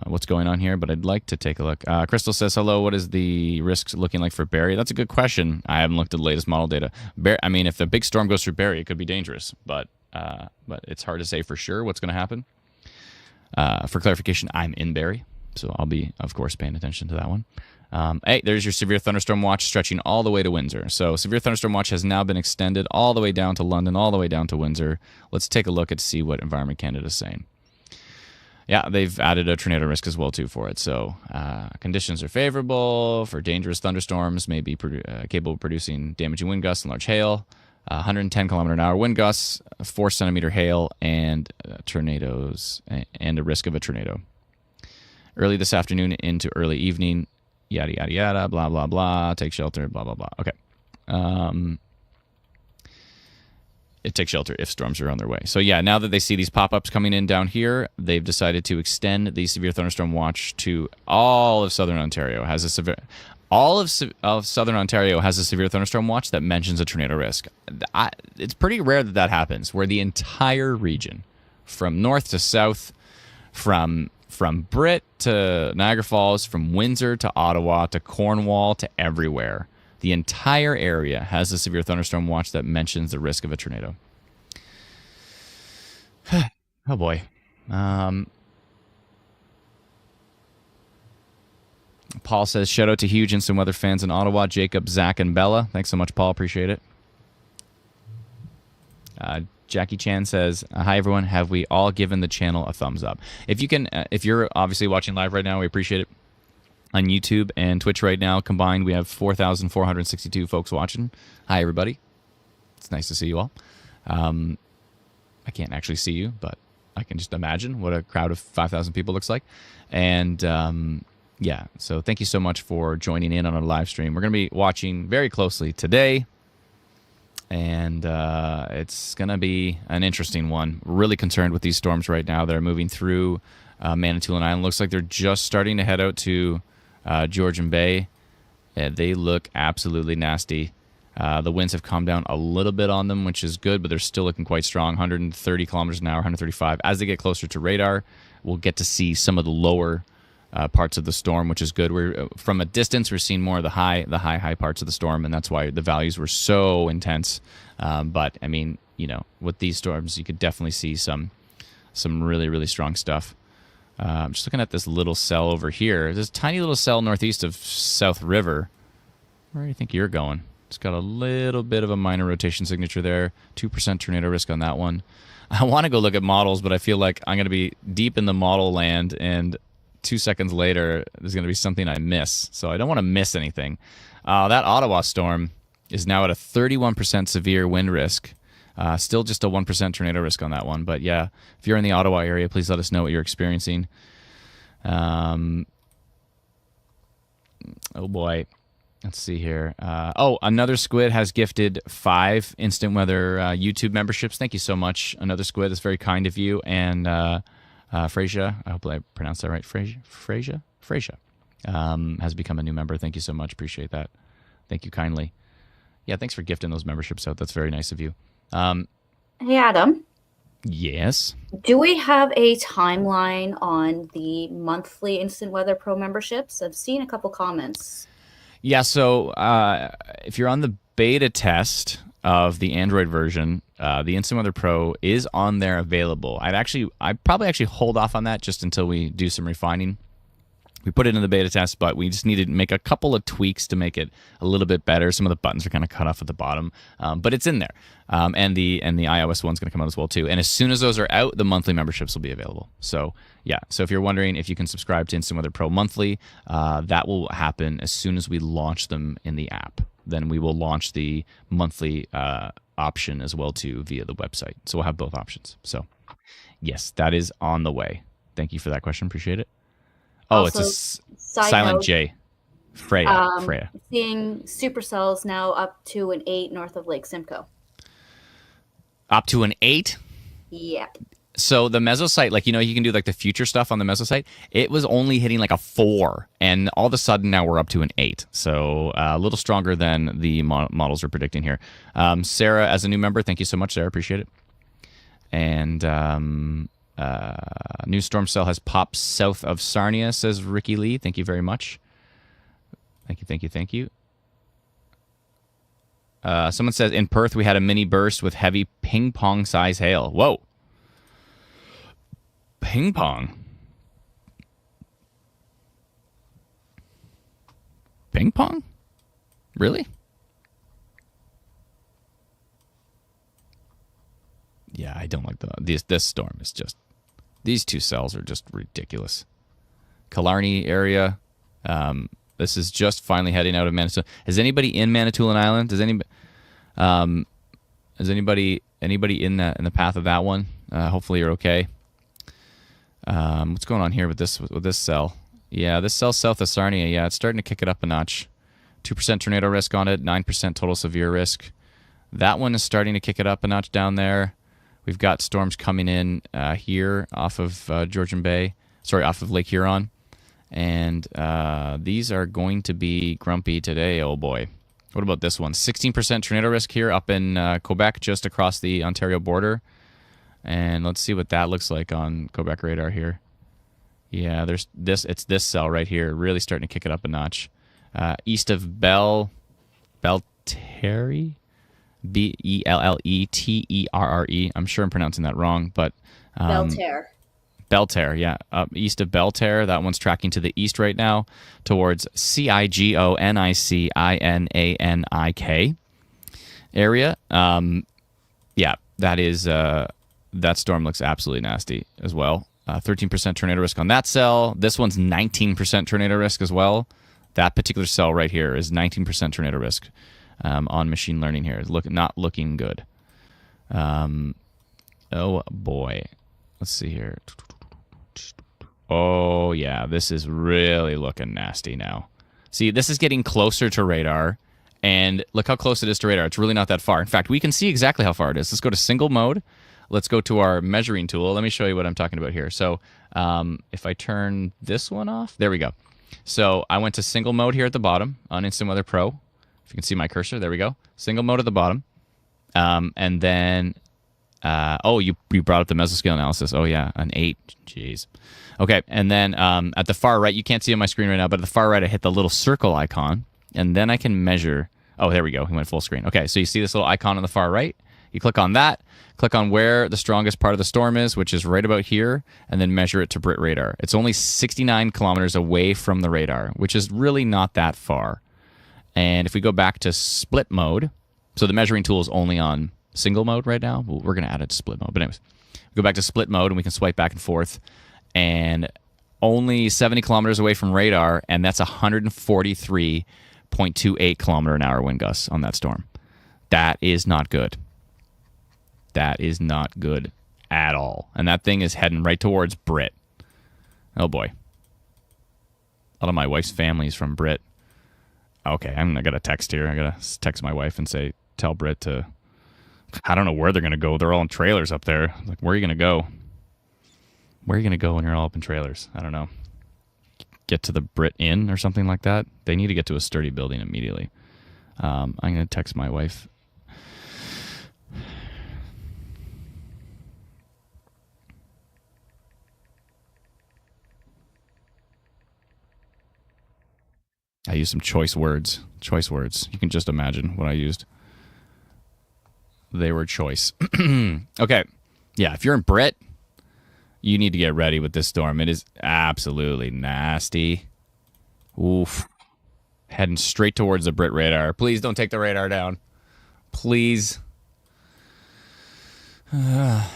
what's going on here, but I'd like to take a look. Crystal says, hello, what is the risks looking like for Barry? That's a good question. I haven't looked at the latest model data. I mean, if the big storm goes through Barry, it could be dangerous, but it's hard to say for sure what's going to happen. For clarification, I'm in Barry, so I'll be, of course, paying attention to that one. Hey, there's your severe thunderstorm watch stretching all the way to Windsor. So severe thunderstorm watch has now been extended all the way down to London, all the way down to Windsor. Let's take a look and see what Environment Canada is saying. Yeah, they've added a tornado risk as well, too, for it. So conditions are favorable for dangerous thunderstorms, may be capable of producing damaging wind gusts and large hail, 110 kilometer an hour wind gusts, 4 centimeter hail, and tornadoes, and a risk of a tornado. Early this afternoon into early evening, yada, yada, yada, blah, blah, blah, take shelter, blah, blah, blah. Okay. It takes shelter if storms are on their way. So, yeah, now that they see these pop-ups coming in down here, they've decided to extend the severe thunderstorm watch to all of southern Ontario. All of southern Ontario has a severe thunderstorm watch that mentions a tornado risk. It's pretty rare that happens, where the entire region, from north to south, from Brit to Niagara Falls, from Windsor to Ottawa to Cornwall to everywhere, the entire area has a severe thunderstorm watch that mentions the risk of a tornado. Oh boy. Paul says, shout out to huge instant weather fans in Ottawa, Jacob, Zach, and Bella. Thanks so much, Paul. Appreciate it. Jackie Chan says, hi, everyone. Have we all given the channel a thumbs up? If you can, if you're obviously watching live right now, we appreciate it. On YouTube and Twitch right now, combined, we have 4,462 folks watching. Hi, everybody. It's nice to see you all. I can't actually see you, but I can just imagine what a crowd of 5,000 people looks like. And yeah, so thank you so much for joining in on our live stream. We're going to be watching very closely today, and it's going to be an interesting one. We're really concerned with these storms right now that are moving through Manitoulin Island. Looks like they're just starting to head out to Georgian Bay. They look absolutely nasty. The winds have calmed down a little bit on them, which is good, but they're still looking quite strong, 130 kilometers an hour, 135. As they get closer to radar, we'll get to see some of the lower parts of the storm, which is good. We're from a distance, we're seeing more of the high parts of the storm, and that's why the values were so intense. But I mean, you know, with these storms, you could definitely see some really, really strong stuff. I'm just looking at this little cell over here. This tiny little cell northeast of South River. Where do you think you're going? It's got a little bit of a minor rotation signature there. 2% tornado risk on that one. I want to go look at models, but I feel like I'm going to be deep in the model land, and 2 seconds later, there's going to be something I miss. So I don't want to miss anything. That Ottawa storm is now at a 31% severe wind risk. Still just a 1% tornado risk on that one. But yeah, if you're in the Ottawa area, please let us know what you're experiencing. Oh boy. Let's see here. Another Squid has gifted 5 instant weather YouTube memberships. Thank you so much. Another Squid. That's very kind of you. And Freysia, I hope I pronounced that right. Freysia has become a new member. Thank you so much. Appreciate that. Thank you kindly. Yeah, thanks for gifting those memberships out. That's very nice of you. Hey, Adam. Yes. Do we have a timeline on the monthly Instant Weather Pro memberships? I've seen a couple comments. Yeah, so if you're on the beta test of the Android version, the Instant Weather Pro is on there available. I'd probably hold off on that just until we do some refining. We put it in the beta test, but we just needed to make a couple of tweaks to make it a little bit better. Some of the buttons are kind of cut off at the bottom, but it's in there. And the iOS one's going to come out as well too. And as soon as those are out, the monthly memberships will be available. So yeah, so if you're wondering if you can subscribe to Instant Weather Pro monthly, that will happen as soon as we launch them in the app. Then we will launch the monthly option as well too via the website. So we'll have both options. So yes, that is on the way. Thank you for that question. Appreciate it. Oh, Also, it's a side silent note, J. Freya. Seeing supercells now up to an 8 north of Lake Simcoe. Up to an 8? Yep. So the mesosite, like, you can do like the future stuff on the mesosite. It was only hitting like a 4, and all of a sudden now we're up to an 8. So a little stronger than the models are predicting here. Sarah, as a new member, thank you so much, Sarah. Appreciate it. And new storm cell has popped south of Sarnia, says Ricky Lee. Thank you very much. Thank you. Someone says, in Perth, we had a mini burst with heavy ping-pong size hail. Whoa. Ping-pong? Ping-pong? Really? Yeah, I don't like this storm. Is just... These two cells are just ridiculous. Killarney area. This is just finally heading out of Manitoulin. Is anybody in Manitoulin Island? Is anybody in the path of that one? Hopefully you're okay. What's going on here with this cell? Yeah, this cell south of Sarnia. Yeah, it's starting to kick it up a notch. 2% tornado risk on it. 9% total severe risk. That one is starting to kick it up a notch down there. We've got storms coming in here off of Georgian Bay. Sorry, off of Lake Huron. And these are going to be grumpy today, oh boy. What about this one? 16% tornado risk here up in Quebec, just across the Ontario border. And let's see what that looks like on Quebec radar here. Yeah, it's this cell right here, really starting to kick it up a notch. East of Belterre? Belletterre. I'm sure I'm pronouncing that wrong, but Belterre, yeah. Up east of Belterre, that one's tracking to the east right now towards Cigoniscianik area. Yeah, that storm looks absolutely nasty as well. 13% tornado risk on that cell. This one's 19% tornado risk as well. That particular cell right here is 19% tornado risk. On machine learning here. Not looking good. Oh, boy. Let's see here. Oh, yeah. This is really looking nasty now. See, this is getting closer to radar, and look how close it is to radar. It's really not that far. In fact, we can see exactly how far it is. Let's go to single mode. Let's go to our measuring tool. Let me show you what I'm talking about here. So if I turn this one off, there we go. So I went to single mode here at the bottom on Instant Weather Pro. If you can see my cursor, there we go. Single mode at the bottom. And then, you brought up the mesoscale analysis. Oh, yeah, an 8. Jeez. Okay, and then at the far right, you can't see on my screen right now, but at the far right, I hit the little circle icon, and then I can measure. Oh, there we go. He went full screen. Okay, so you see this little icon on the far right? You click on that, click on where the strongest part of the storm is, which is right about here, and then measure it to Brit radar. It's only 69 kilometers away from the radar, which is really not that far. And if we go back to split mode, so the measuring tool is only on single mode right now. We're going to add it to split mode. But anyways, we go back to split mode and we can swipe back and forth. And only 70 kilometers away from radar, and that's 143.28 kilometer an hour wind gusts on that storm. That is not good. That is not good at all. And that thing is heading right towards Brit. Oh, boy. A lot of my wife's family is from Brit. Okay, I got a text here. I got to text my wife and say, tell Brit to... I don't know where they're going to go. They're all in trailers up there. Like, where are you going to go? Where are you going to go when you're all up in trailers? I don't know. Get to the Brit Inn or something like that? They need to get to a sturdy building immediately. I'm going to text my wife. I used some choice words. Choice words. You can just imagine what I used. They were choice. Okay. Yeah, if you're in Brit You need to get ready with this storm. It is absolutely nasty. Oof. Heading straight towards the Brit radar. Please don't take the radar down. Please. I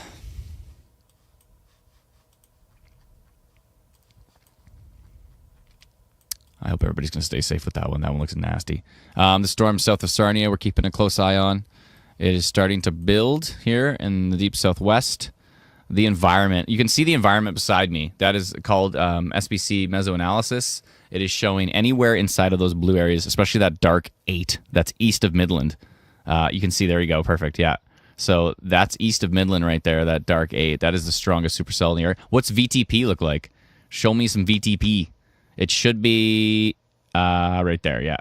hope everybody's going to stay safe with that one. That one looks nasty. The storm south of Sarnia, we're keeping a close eye on. It is starting to build here in the deep southwest. The environment, you can see the environment beside me. That is called SBC mesoanalysis. It is showing anywhere inside of those blue areas, especially that dark 8 that's east of Midland. You can see, there you go, perfect, yeah. So that's east of Midland right there, that dark 8. That is the strongest supercell in the area. What's VTP look like? Show me some VTP. It should be right there, yeah.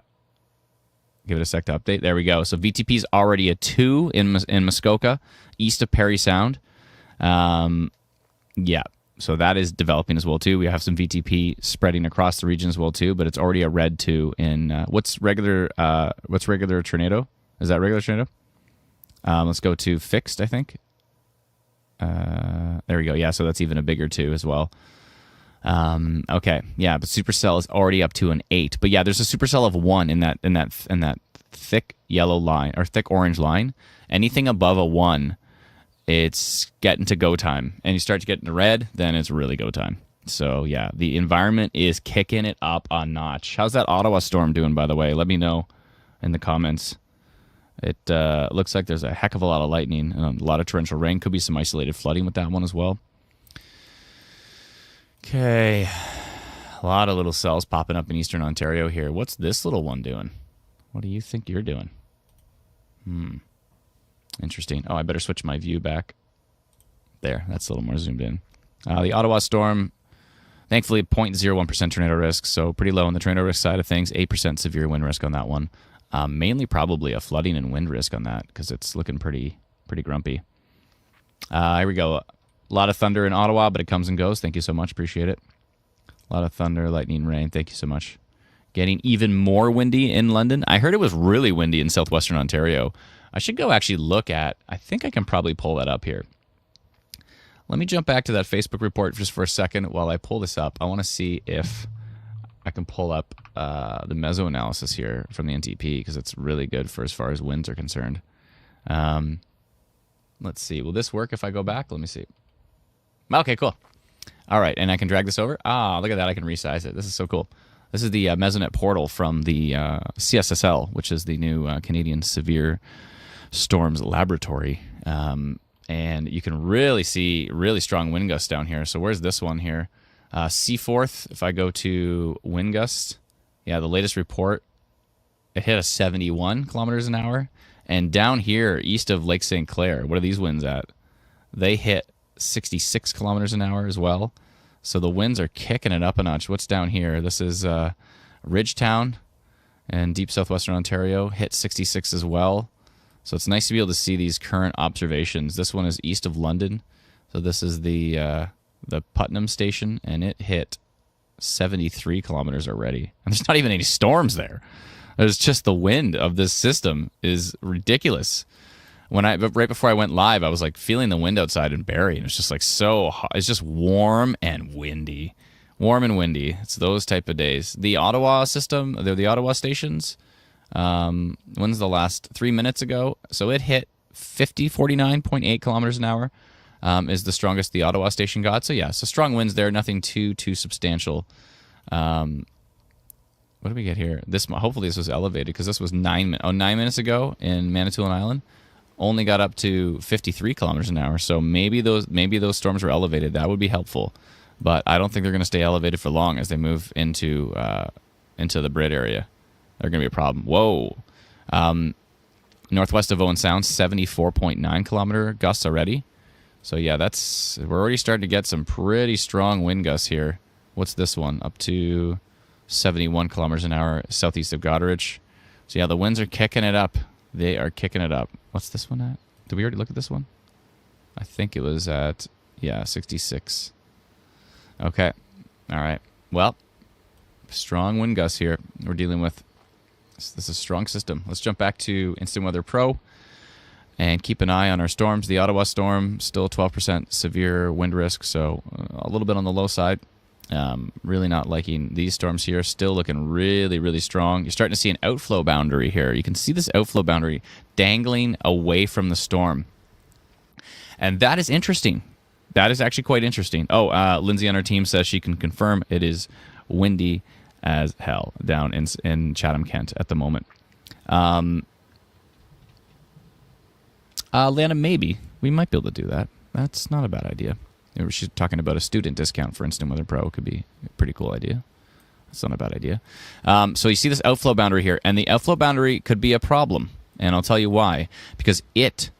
Give it a sec to update. There we go. So VTP is already a 2 in Muskoka, east of Perry Sound. Yeah, so that is developing as well, too. We have some VTP spreading across the region as well, too, but it's already a red 2 in... what's regular tornado? Is that regular tornado? Let's go to fixed, I think. There we go. Yeah, so that's even a bigger 2 as well. Okay, yeah, but supercell is already up to an 8. But yeah, there's a supercell of 1 in that thick yellow line or thick orange line. Anything above a 1, it's getting to go time. And you start to get into red, then it's really go time. So yeah, the environment is kicking it up a notch. How's that Ottawa storm doing, by the way? Let me know in the comments. It looks like there's a heck of a lot of lightning and a lot of torrential rain. Could be some isolated flooding with that one as well. Okay, a lot of little cells popping up in eastern Ontario here. What's this little one doing? What do you think you're doing? Interesting. Oh, I better switch my view back. There, that's a little more zoomed in. The Ottawa storm, thankfully 0.01% tornado risk, so pretty low on the tornado risk side of things. 8% severe wind risk on that one. Mainly probably a flooding and wind risk on that because it's looking pretty grumpy. Here we go. A lot of thunder in Ottawa, but it comes and goes. Thank you so much. Appreciate it. A lot of thunder, lightning, rain. Thank you so much. Getting even more windy in London. I heard it was really windy in southwestern Ontario. I should go actually look at... I think I can probably pull that up here. Let me jump back to that Facebook report just for a second while I pull this up. I want to see if I can pull up the mesoanalysis here from the NTP because it's really good for as far as winds are concerned. Let's see. Will this work if I go back? Let me see. Okay, cool. All right, and I can drag this over. Ah, look at that. I can resize it. This is so cool. This is the Mesonet portal from the CSSL, which is the new Canadian Severe Storms Laboratory. And you can really see really strong wind gusts down here. So where's this one here? Seaforth, if I go to wind gusts, yeah, the latest report, it hit a 71 kilometers an hour. And down here, east of Lake St. Clair, what are these winds at? They hit 66 kilometers an hour as well. So the winds are kicking it up a notch. What's down here? This is Ridgetown and deep southwestern Ontario hit 66 as well. So it's nice to be able to see these current observations. This one is east of London. So this is the Putnam station, and it hit 73 kilometers already. And there's not even any storms there. There's just the wind of this system is ridiculous. Right before I went live, I was like feeling the wind outside in Barrie, and it's just like so hot. It's just warm and windy. Warm and windy. It's those type of days. The Ottawa system, the Ottawa stations, when's the last 3 minutes ago? So it hit 49.8 kilometers an hour is the strongest the Ottawa station got. So yeah, so strong winds there, nothing too substantial. What did we get here? Hopefully this was elevated because this was 9 minutes ago in Manitoulin Island. Only got up to 53 kilometers an hour. So maybe those storms were elevated. That would be helpful. But I don't think they're going to stay elevated for long as they move into the Brit area. They're going to be a problem. Whoa. Northwest of Owen Sound, 74.9 kilometer gusts already. So yeah, we're already starting to get some pretty strong wind gusts here. What's this one? Up to 71 kilometers an hour southeast of Goderich. So yeah, the winds are kicking it up. They are kicking it up. What's this one at? Did we already look at this one? I think it was at, 66. Okay. All right. Well, strong wind gusts here we're dealing with. This is a strong system. Let's jump back to Instant Weather Pro. And keep an eye on our storms. The Ottawa storm, still 12% severe wind risk, so a little bit on the low side. Really not liking these storms here. Still looking really, really strong. You're starting to see an outflow boundary here. You can see this outflow boundary dangling away from the storm. And that is interesting. That is actually quite interesting. Oh, Lindsay on our team says she can confirm it is windy as hell down in Chatham, Kent at the moment. Lana, maybe. We might be able to do that. That's not a bad idea. She's talking about a student discount for Instant Weather Pro. Could be a pretty cool idea. That's not a bad idea. So you see this outflow boundary here, and the outflow boundary could be a problem, and I'll tell you why. Because it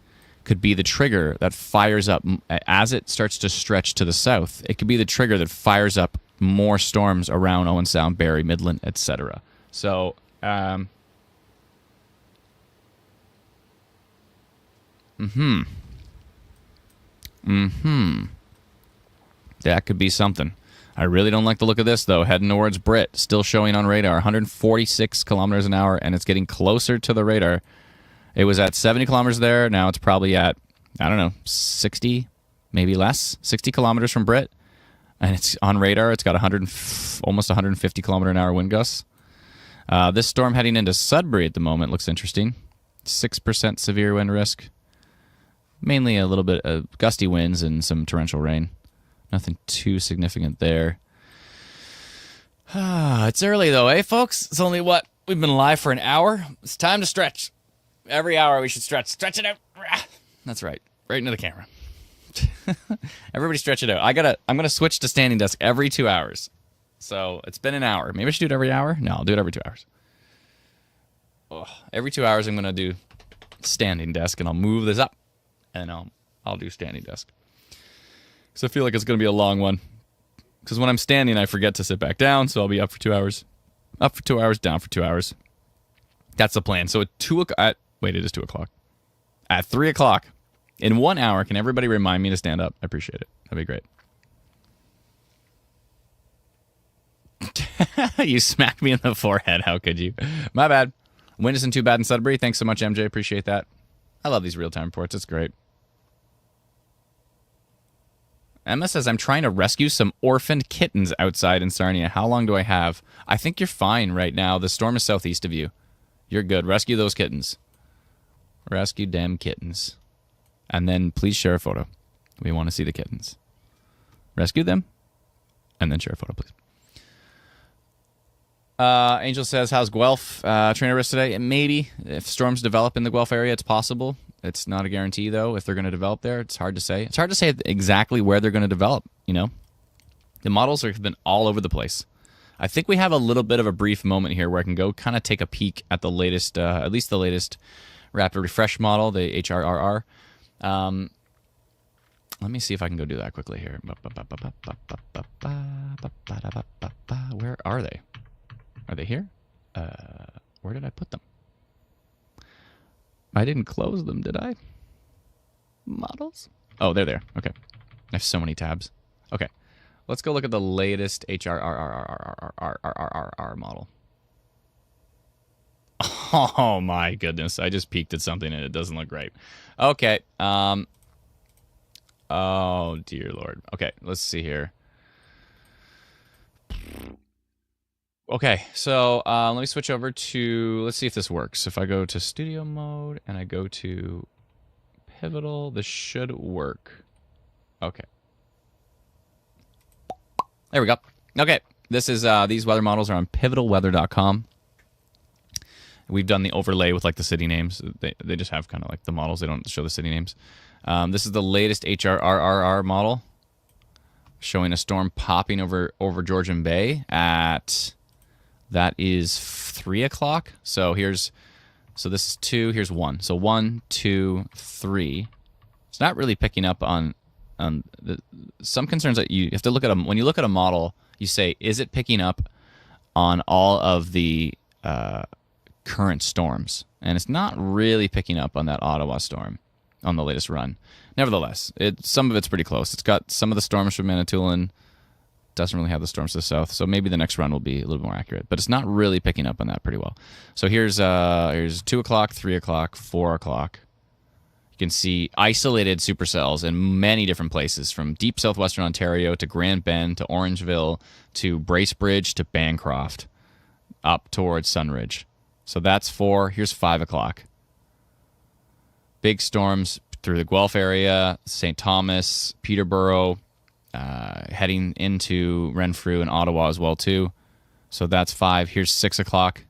could be the trigger that fires up, as it starts to stretch to the south, it could be the trigger that fires up more storms around Owen Sound, Barrie, Midland, etc. So, that could be something. I really don't like the look of this, though. Heading towards Brit, still showing on radar, 146 kilometers an hour, and it's getting closer to the radar. It was at 70 kilometers there. Now it's probably at, I don't know, 60, maybe less, 60 kilometers from Brit. And it's on radar. It's got almost 150 kilometer an hour wind gusts. This storm heading into Sudbury at the moment looks interesting. 6% severe wind risk. Mainly a little bit of gusty winds and some torrential rain. Nothing too significant there. It's early though, eh, folks? It's only what? We've been live for an hour. It's time to stretch. Every hour we should stretch. Stretch it out. That's right. Right into the camera. Everybody stretch it out. I'm gonna switch to standing desk every 2 hours. So it's been an hour. Maybe I should do it every hour? No, I'll do it every 2 hours. Every 2 hours I'm gonna do standing desk, and I'll move this up. And I'll do standing desk. Because I feel like it's going to be a long one. Because when I'm standing, I forget to sit back down, so I'll be up for 2 hours. Up for 2 hours, down for 2 hours. That's the plan. So at 2 o'clock... Wait, it is 2 o'clock. At 3 o'clock, in 1 hour, can everybody remind me to stand up? I appreciate it. That'd be great. You smacked me in the forehead. How could you? My bad. Wind isn't too bad in Sudbury. Thanks so much, MJ. Appreciate that. I love these real-time reports. It's great. Emma says, I'm trying to rescue some orphaned kittens outside in Sarnia. How long do I have? I think you're fine right now. The storm is southeast of you. You're good. Rescue those kittens. Rescue damn kittens. And then please share a photo. We want to see the kittens. Rescue them. And then share a photo, please. Angel says, how's Guelph trainer risk today? Maybe. If storms develop in the Guelph area, it's possible. It's not a guarantee, though, if they're going to develop there. It's hard to say. It's hard to say exactly where they're going to develop, you know? The models have been all over the place. I think we have a little bit of a brief moment here where I can go kind of take a peek at the latest, at least the latest rapid refresh model, the HRRR. Let me see if I can go do that quickly here. Where are they? Are they here? Where did I put them? I didn't close them, did I? Models? Oh, they're there. Okay. I have so many tabs. Okay. Let's go look at the latest HRRR model. Oh my goodness. I just peeked at something and it doesn't look great. Okay. Oh dear Lord. Okay, let's see here. Okay, so let me switch over to, let's see if this works. If I go to studio mode and I go to pivotal, this should work. Okay. There we go. Okay, this is, these weather models are on pivotalweather.com. We've done the overlay with like the city names. They just have kind of like the models. They don't show the city names. This is the latest HRRR model showing a storm popping over Georgian Bay at... That is 3 o'clock. So this is 2. Here's 1. So 1, 2, 3. It's not really picking up on some concerns that you have to look at. When you look at a model, you say, is it picking up on all of the current storms? And it's not really picking up on that Ottawa storm on the latest run. Nevertheless, some of it's pretty close. It's got some of the storms from Manitoulin. Doesn't really have the storms to the south, so maybe the next run will be a little more accurate. But it's not really picking up on that pretty well. So here's 2 o'clock, 3 o'clock, 4 o'clock. You can see isolated supercells in many different places, from deep southwestern Ontario to Grand Bend to Orangeville to Bracebridge to Bancroft, up towards Sunridge. So that's 4. Here's 5 o'clock. Big storms through the Guelph area, St. Thomas, Peterborough, heading into Renfrew and Ottawa as well too. So that's 5. Here's 6 o'clock.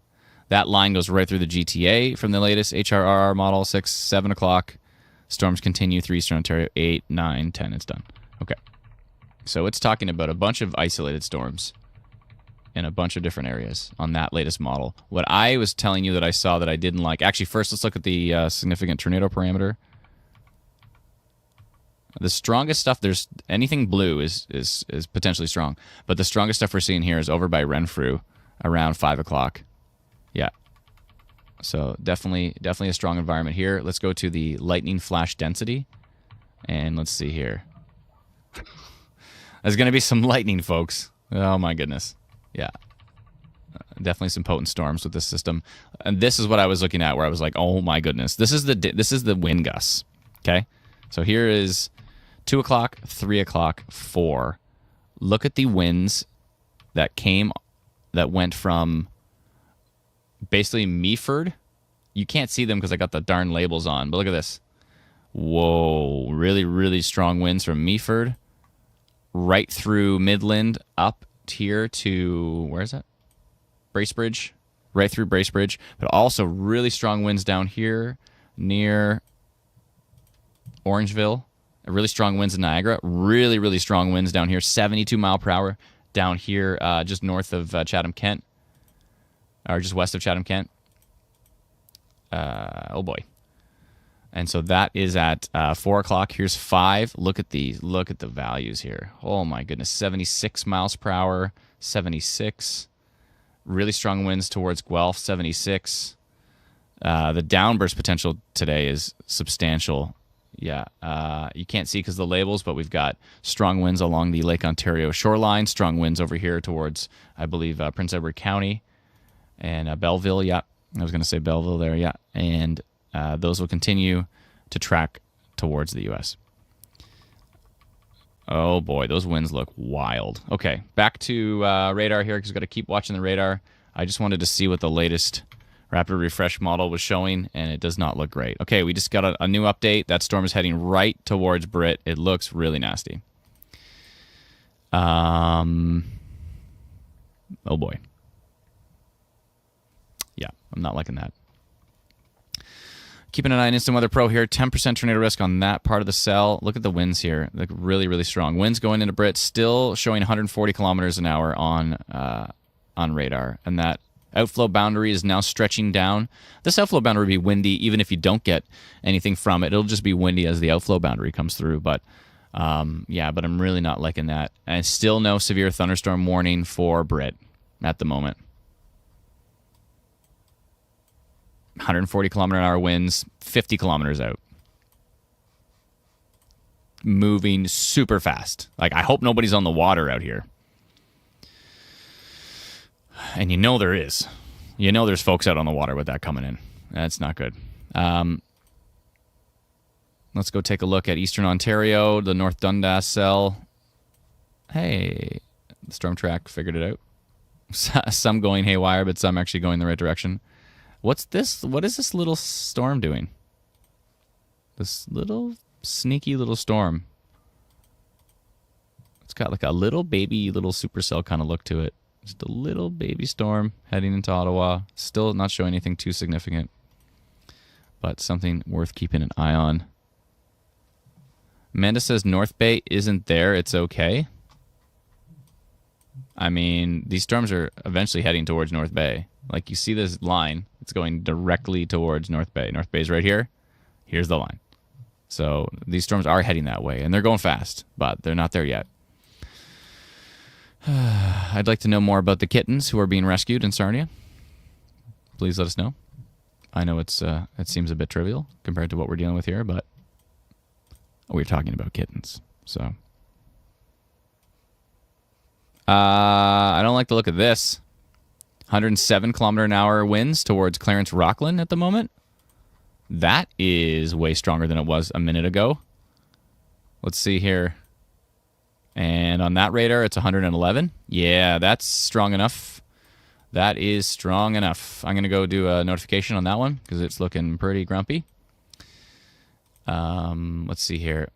That line goes right through the GTA from the latest HRR model. 6, 7 o'clock. Storms continue through Eastern Ontario. 8, 9, 10. It's done. Okay. So it's talking about a bunch of isolated storms in a bunch of different areas on that latest model. What I was telling you that I saw that I didn't like... Actually, first let's look at the significant tornado parameter. The strongest stuff, there's anything blue is potentially strong, but the strongest stuff we're seeing here is over by Renfrew around 5 o'clock. Yeah. So definitely a strong environment here. Let's go to the lightning flash density, and let's see here. There's going to be some lightning, folks. Oh my goodness. Yeah. Definitely some potent storms with this system. And this is what I was looking at where I was like, "Oh my goodness. This is the wind gusts." Okay? So here is 2 o'clock, 3 o'clock, 4. Look at the winds that went from basically Meaford. You can't see them because I got the darn labels on, but look at this. Whoa, really, really strong winds from Meaford right through Midland up here to, where is that? Bracebridge, right through Bracebridge, but also really strong winds down here near Orangeville. Really strong winds in Niagara. Really, really strong winds down here. 72 mile per hour down here just north of Chatham-Kent. Or just west of Chatham-Kent. Oh boy. And so that is at 4 o'clock. Here's 5. Look at the values here. Oh my goodness. 76 miles per hour. 76. Really strong winds towards Guelph. 76. The downburst potential today is substantial. Yeah, you can't see because of the labels, but we've got strong winds along the Lake Ontario shoreline, strong winds over here towards, I believe, Prince Edward County and Belleville. Yeah, I was going to say Belleville there. Yeah, and those will continue to track towards the U.S. Oh boy, those winds look wild. Okay, back to radar here because we've got to keep watching the radar. I just wanted to see what the latest rapid refresh model was showing, and it does not look great. Okay, we just got a new update. That storm is heading right towards Brit. It looks really nasty. Oh boy. Yeah, I'm not liking that. Keeping an eye on Instant Weather Pro here. 10% tornado risk on that part of the cell. Look at the winds here. Look really, really strong. Winds going into Brit, still showing 140 kilometers an hour on radar, and that outflow boundary is now stretching down. This outflow boundary will be windy even if you don't get anything from it. It'll just be windy as the outflow boundary comes through. But yeah, but I'm really not liking that. And still no severe thunderstorm warning for Brit at the moment. 140 kilometer an hour winds, 50 kilometers out. Moving super fast. Like, I hope nobody's on the water out here. And you know there is. You know there's folks out on the water with that coming in. That's not good. Let's go take a look at Eastern Ontario, the North Dundas cell. Hey, the storm track figured it out. Some going haywire, but some actually going the right direction. What's this? What is this little storm doing? This little sneaky little storm. It's got like a little baby little supercell kind of look to it. Just a little baby storm heading into Ottawa. Still not showing anything too significant, but something worth keeping an eye on. Amanda says North Bay isn't there. It's okay. I mean, these storms are eventually heading towards North Bay. Like, you see this line. It's going directly towards North Bay. North Bay's right here. Here's the line. So these storms are heading that way, and they're going fast, but they're not there yet. I'd like to know more about the kittens who are being rescued in Sarnia. Please let us know. I know it seems a bit trivial compared to what we're dealing with here, but we're talking about kittens. So I don't like the look of this. 107 kilometer an hour winds towards Clarence Rockland at the moment. That is way stronger than it was a minute ago. Let's see here. And on that radar, it's 111. Yeah, that's strong enough. That is strong enough. I'm going to go do a notification on that one because it's looking pretty grumpy. Let's see here.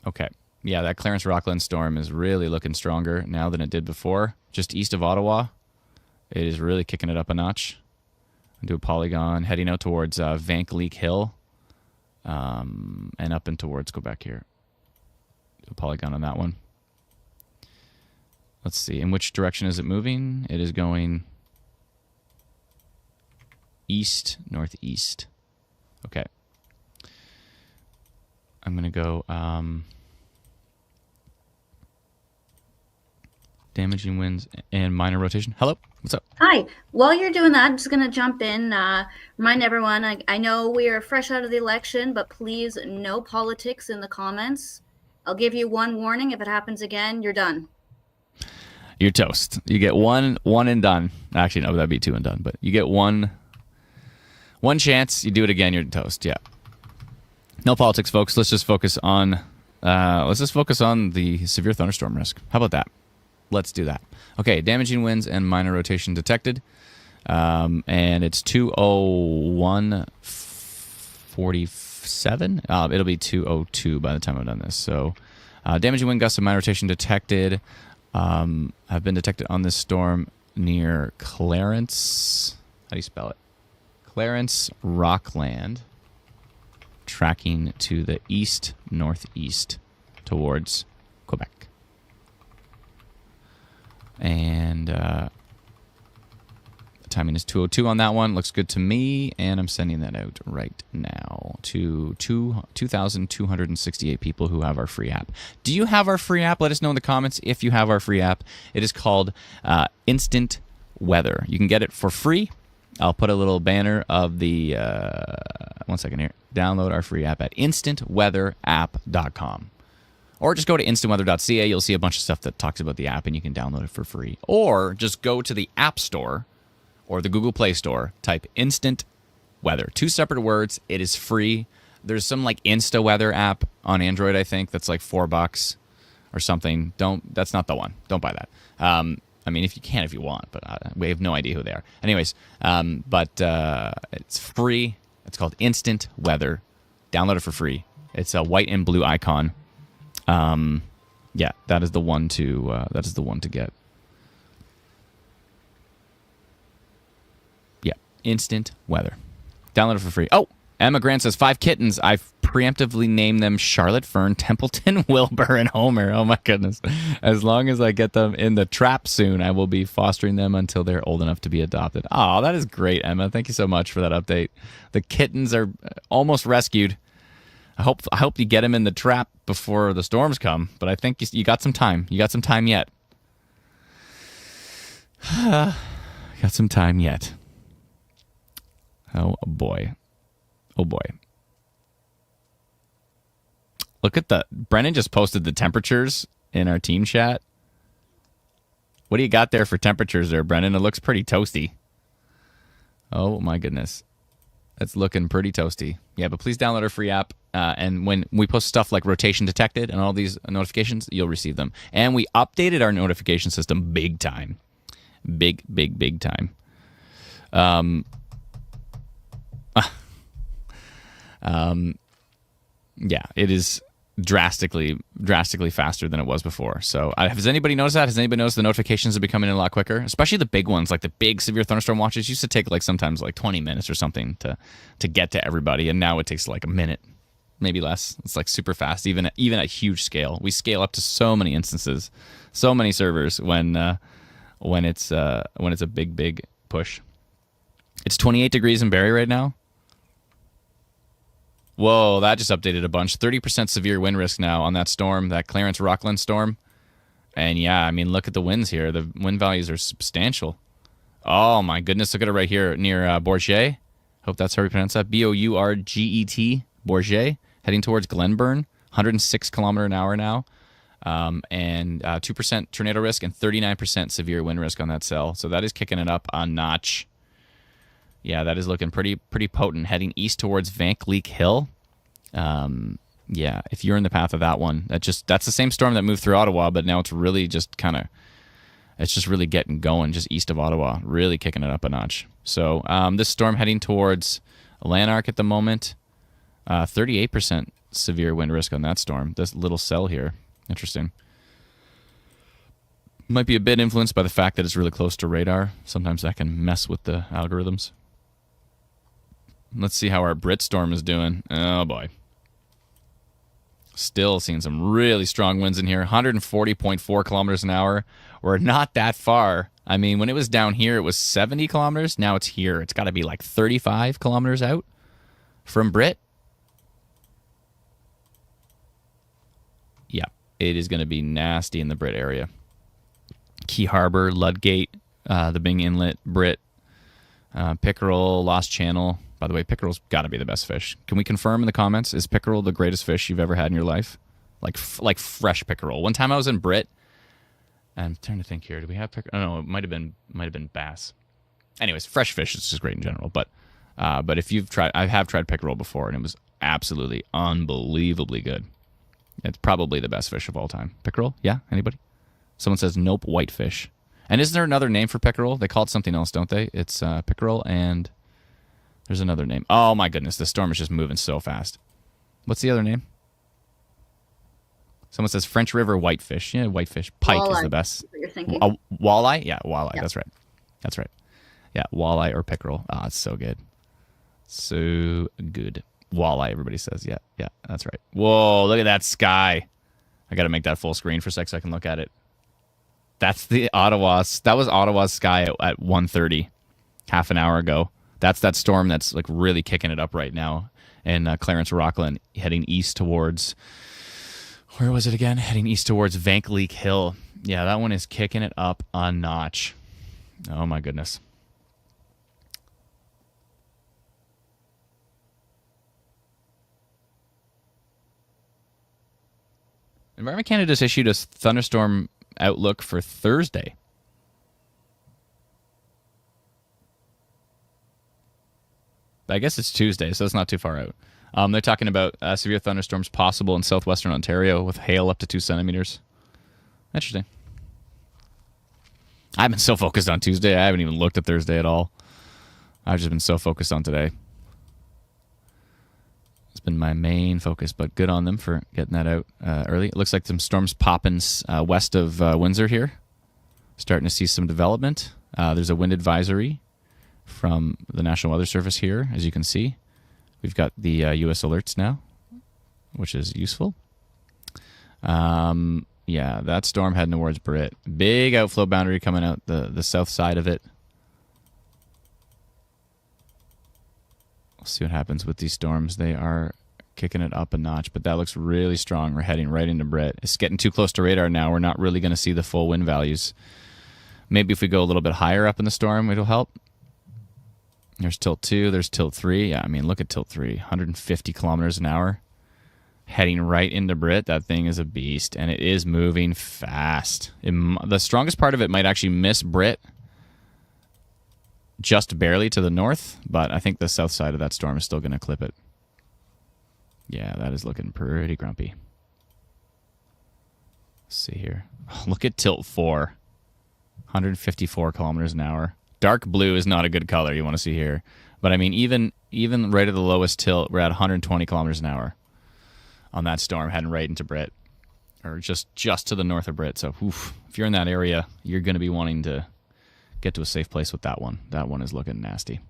Okay. Yeah, that Clarence Rockland storm is really looking stronger now than it did before. Just east of Ottawa, it is really kicking it up a notch. Do a polygon heading out towards Van Cleek Hill and up and towards Quebec here. Do a polygon on that one. Let's see. In which direction is it moving? It is going east, northeast. Okay. I'm going to go damaging winds and minor rotation. Hello? What's up? Hi. While you're doing that, I'm just going to jump in. Remind everyone, I know we are fresh out of the election, but please, no politics in the comments. I'll give you one warning. If it happens again, you're done. You're toast. You get one and done. Actually, no, that'd be two and done. But you get one chance. You do it again, you're toast. Yeah. No politics, folks. Let's just focus on the severe thunderstorm risk. How about that? Let's do that. Okay, damaging winds and minor rotation detected. And it's 2:01:47. It'll be 2:02 by the time I'm done this. So damaging wind gusts and minor rotation detected have been detected on this storm near Clarence. How do you spell it? Clarence Rockland. Tracking to the east-northeast towards Quebec. And the timing is 2:02 on that one. Looks good to me, and I'm sending that out right now to 2,268 people who have our free app. Do you have our free app? Let us know in the comments if you have our free app. It is called Instant Weather. You can get it for free. I'll put a little banner of the, one second here. Download our free app at instantweatherapp.com. Or just go to instantweather.ca. You'll see a bunch of stuff that talks about the app, and you can download it for free. Or just go to the App Store or the Google Play Store. Type Instant Weather. 2 separate words. It is free. There's some like Insta Weather app on Android, I think, that's like $4 or something. That's not the one. Don't buy that. I mean, if you can, if you want, but we have no idea who they are. Anyways, it's free. It's called Instant Weather. Download it for free. It's a white and blue icon. Yeah, that is the one to get. Yeah, Instant Weather. Download it for free. Oh, Emma Grant says 5 kittens. I've preemptively named them Charlotte, Fern, Templeton, Wilbur, and Homer. Oh my goodness. As long as I get them in the trap soon, I will be fostering them until they're old enough to be adopted. Oh, that is great, Emma. Thank you so much for that update. The kittens are almost rescued. I hope you get them in the trap before the storms come, but I think you got some time. You got some time yet. Got some time yet. Oh boy. Oh boy. Look at Brennan just posted the temperatures in our team chat. What do you got there for temperatures there, Brennan? It looks pretty toasty. Oh my goodness. That's looking pretty toasty. Yeah, but please download our free app. And when we post stuff like rotation detected and all these notifications, you'll receive them. And we updated our notification system big time. Big time. Yeah, it is drastically faster than it was before. So has anybody noticed that? Has anybody noticed the notifications are becoming a lot quicker? Especially the big ones, like the big severe thunderstorm watches used to take like sometimes like 20 minutes or something to get to everybody. And now it takes like a minute, maybe less. It's like super fast, even at huge scale. We scale up to so many instances, so many servers when it's a big push. It's 28 degrees in Barrie right now. Whoa, that just updated a bunch. 30% severe wind risk now on that storm, that Clarence Rockland storm. And yeah, I mean, look at the winds here. The wind values are substantial. Oh my goodness, look at it right here near Bourget. Hope that's how we pronounce that. Bourget, Bourget, heading towards Glenburn. 106 kilometer an hour now. And 2% tornado risk and 39% severe wind risk on that cell. So that is kicking it up a notch. Yeah, that is looking pretty potent, heading east towards Van Cleek Hill. Yeah, if you're in the path of that one, that's the same storm that moved through Ottawa, but now it's really just it's just really getting going just east of Ottawa, really kicking it up a notch. So this storm heading towards Lanark at the moment, 38% severe wind risk on that storm. This little cell here, interesting. Might be a bit influenced by the fact that it's really close to radar. Sometimes that can mess with the algorithms. Let's see how our Brit storm is doing. Oh boy. Still seeing some really strong winds in here. 140.4 kilometers an hour. We're not that far. I mean, when it was down here, it was 70 kilometers. Now it's here. It's got to be like 35 kilometers out from Brit. Yeah, it is going to be nasty in the Brit area. Key Harbor, Ludgate, the Bing Inlet, Brit, Pickerel, Lost Channel. By the way, pickerel's got to be the best fish. Can we confirm in the comments, is pickerel the greatest fish you've ever had in your life? Like fresh pickerel. One time I was in Brit, and I'm trying to think here. Do we have pickerel? Oh, no, it might have been bass. Anyways, fresh fish is just great in general. But if you've tried, I have tried pickerel before, and it was absolutely unbelievably good. It's probably the best fish of all time. Pickerel? Yeah? Anybody? Someone says nope, whitefish. And isn't there another name for pickerel? They call it something else, don't they? It's pickerel and there's another name. Oh my goodness, the storm is just moving so fast. What's the other name? Someone says French River whitefish. Yeah, whitefish. Pike walleye is the best. What you're thinking. Walleye? Yeah, walleye. Yep. That's right. That's right. Yeah, walleye or pickerel. Ah, it's so good. So good. Walleye, everybody says. Yeah, that's right. Whoa, look at that sky. I got to make that full screen for a sec so I can look at it. That's the Ottawa. That was Ottawa's sky at 1:30, half an hour ago. That's that storm that's like really kicking it up right now. And Clarence Rockland heading east towards, where was it again? Heading east towards Van Cleek Hill. Yeah, that one is kicking it up a notch. Oh my goodness. Environment Canada just issued a thunderstorm outlook for Thursday. I guess it's Tuesday, so it's not too far out. They're talking about severe thunderstorms possible in southwestern Ontario with hail up to 2 centimeters. Interesting. I've been so focused on Tuesday, I haven't even looked at Thursday at all. I've just been so focused on today. It's been my main focus, but good on them for getting that out early. It looks like some storms popping west of Windsor here. Starting to see some development. There's a wind advisory from the National Weather Service here, as you can see. We've got the U.S. alerts now, which is useful. Yeah, that storm heading towards Brit. Big outflow boundary coming out the south side of it. We'll see what happens with these storms. They are kicking it up a notch, but that looks really strong. We're heading right into Brit. It's getting too close to radar now. We're not really going to see the full wind values. Maybe if we go a little bit higher up in the storm, it'll help. There's tilt 2, there's tilt 3. Yeah, I mean, look at tilt 3. 150 kilometers an hour. Heading right into Brit. That thing is a beast, and it is moving fast. The strongest part of it might actually miss Brit just barely to the north, but I think the south side of that storm is still going to clip it. Yeah, that is looking pretty grumpy. Let's see here. Oh, look at tilt 4. 154 kilometers an hour. Dark blue is not a good color you want to see here. But I mean, even right at the lowest tilt, we're at 120 kilometers an hour on that storm heading right into Brit, or just to the north of Brit. So oof, if you're in that area, you're going to be wanting to get to a safe place with that one. That one is looking nasty.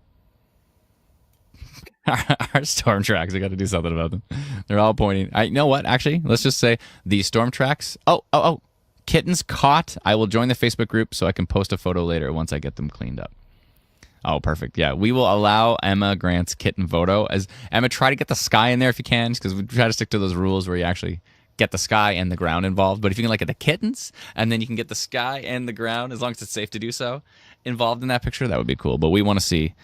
Our storm tracks, I got to do something about them. They're all pointing. You know what? Actually, let's just say these storm tracks. Oh. Kittens caught. I will join the Facebook group so I can post a photo later once I get them cleaned up. Oh, perfect. Yeah, we will allow Emma Grant's kitten photo. As Emma, try to get the sky in there if you can, because we try to stick to those rules where you actually get the sky and the ground involved. But if you can get the kittens, and then you can get the sky and the ground, as long as it's safe to do so, involved in that picture, that would be cool. But we want to see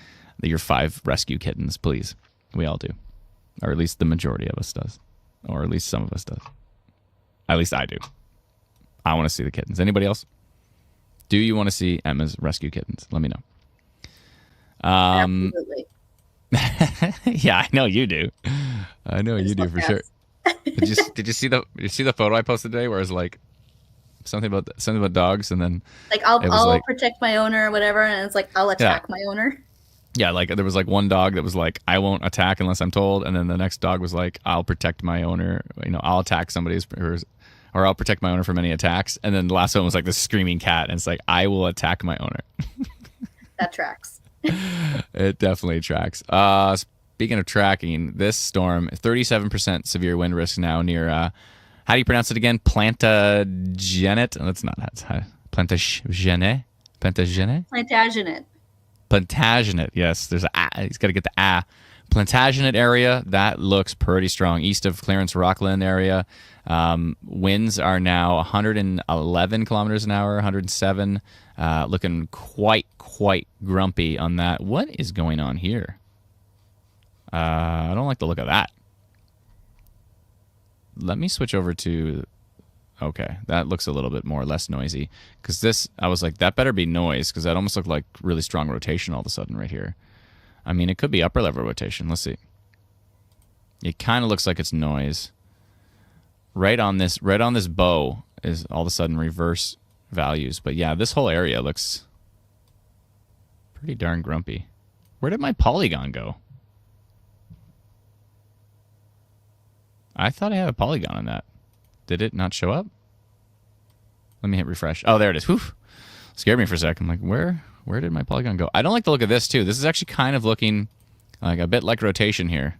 your 5 rescue kittens, please. We all do. Or at least the majority of us does. Or at least some of us does. At least I do. I want to see the kittens. Anybody else? Do you want to see Emma's rescue kittens? Let me know. Absolutely. Yeah, I know you do. I know you do for sure. Did you see the photo I posted today where it was like something about dogs, and then Like it was I'll like, protect my owner or whatever, and it's like I'll yeah, attack my owner. yeah, like there was like one dog that was like, I won't attack unless I'm told, and then the next dog was like, I'll protect my owner, I'll attack somebody's, or I'll protect my owner from any attacks, and then the last one was like this screaming cat, and it's like, I will attack my owner. That tracks. It definitely tracks. Speaking of tracking, this storm, 37% severe wind risk now near, how do you pronounce it again? Plantagenet? That's not how. Plantagenet? Plantagenet? Plantagenet. Plantagenet, yes. There's he's got to get the A. Plantagenet area, that looks pretty strong. East of Clarence Rockland area. Winds are now 111 kilometers an hour, 107. Looking quite grumpy on that. What is going on here? I don't like the look of that. Let me switch over to... Okay, that looks a little bit less noisy. Because this, I was like, that better be noise, because that almost looked like really strong rotation all of a sudden right here. I mean, it could be upper level rotation. Let's see. It kind of looks like it's noise. Right on this bow is all of a sudden reverse values. But yeah, this whole area looks pretty darn grumpy. Where did my polygon go? I thought I had a polygon on that. Did it not show up? Let me hit refresh. Oh, there it is. Whew. Scared me for a sec. I'm like, where did my polygon go? I don't like the look of this, too. This is actually kind of looking like a bit like rotation here.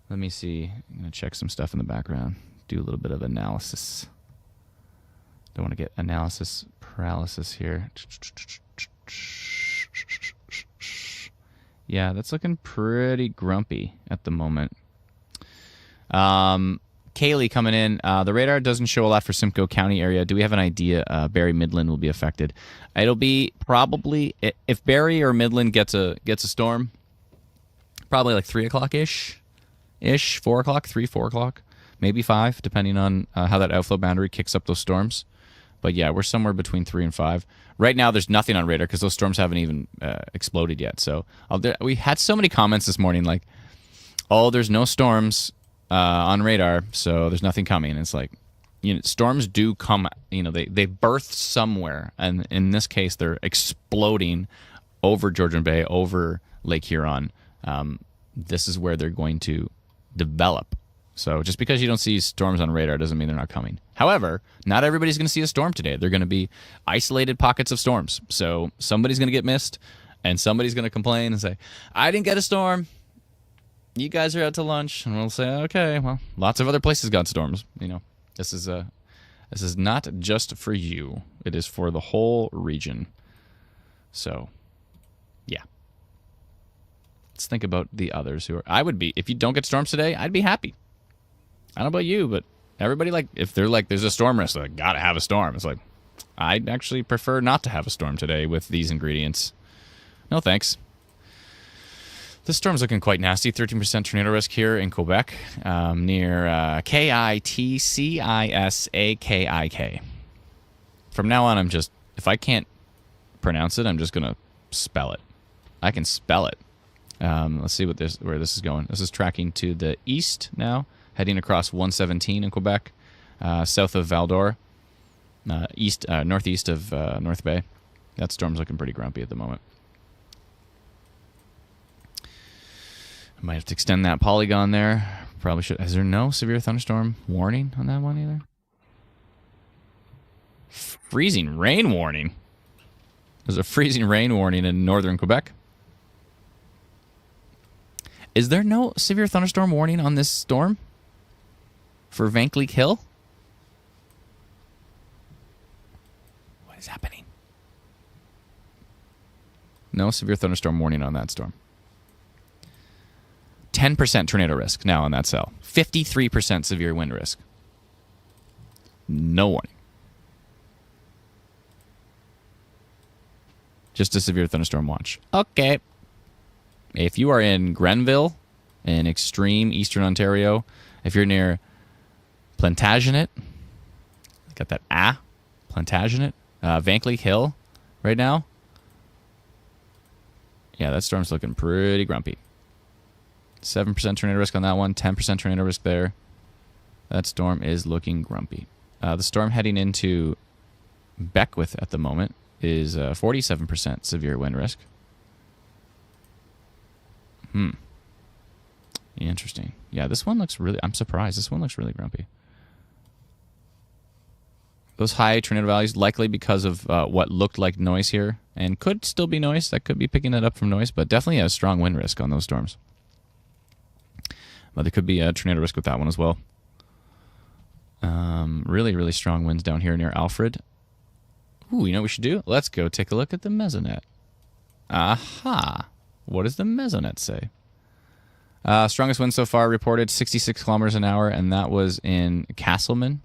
Let me see. I'm going to check some stuff in the background. Do a little bit of analysis. Don't want to get analysis paralysis here. Yeah, that's looking pretty grumpy at the moment. Kaylee coming in. The radar doesn't show a lot for Simcoe County area. Do we have an idea Barrie Midland will be affected? It'll be probably, if Barrie or Midland gets a storm, probably like 3 o'clock ish, 4 o'clock, 3, 4 o'clock, maybe 5, depending on how that outflow boundary kicks up those storms. But yeah, we're somewhere between 3 and 5. Right now, there's nothing on radar because those storms haven't even exploded yet. So we had so many comments this morning like, oh, there's no storms on radar, so there's nothing coming. It's like, storms do come, they birth somewhere. And in this case, they're exploding over Georgian Bay, over Lake Huron. This is where they're going to develop. So just because you don't see storms on radar doesn't mean they're not coming. However, not everybody's going to see a storm today. They're going to be isolated pockets of storms. So somebody's going to get missed, and somebody's going to complain and say, I didn't get a storm. You guys are out to lunch. And we'll say, okay, well, lots of other places got storms. This is not just for you. It is for the whole region. So, yeah. Let's think about the others who are... I would be... If you don't get storms today, I'd be happy. I don't know about you, but everybody, if they're like, there's a storm risk, they gotta have a storm. It's like, I'd actually prefer not to have a storm today with these ingredients. No thanks. This storm's looking quite nasty. 13% tornado risk here in Quebec, near Kitcisakik. From now on, if I can't pronounce it, I'm just gonna spell it. I can spell it. Let's see where this is going. This is tracking to the east now, heading across 117 in Quebec, south of Val-d'Or, northeast of North Bay. That storm's looking pretty grumpy at the moment. I might have to extend that polygon there. Probably should. Is there no severe thunderstorm warning on that one either? Freezing rain warning. There's a freezing rain warning in northern Quebec. Is there no severe thunderstorm warning on this storm for Vankleek Hill? What is happening? No severe thunderstorm warning on that storm. 10% tornado risk now on that cell. 53% severe wind risk. No warning. Just a severe thunderstorm watch. Okay. If you are in Grenville, in extreme eastern Ontario, if you're near Plantagenet, got that Plantagenet, Vankleek Hill right now, Yeah, that storm's looking pretty grumpy. 7% tornado risk on that one, 10% tornado risk there. That storm is looking grumpy. The storm heading into Beckwith at the moment is 47% severe wind risk. Interesting. Yeah, this one looks really... I'm surprised. This one looks really grumpy. Those high tornado values, likely because of what looked like noise here, and could still be noise. That could be picking that up from noise, but definitely a strong wind risk on those storms. But there could be a tornado risk with that one as well. Really, really strong winds down here near Alfred. Ooh, you know what we should do? Let's go take a look at the mesonet. Aha! What does the mesonet say? Strongest wind so far reported 66 kilometers an hour, and that was in Castleman.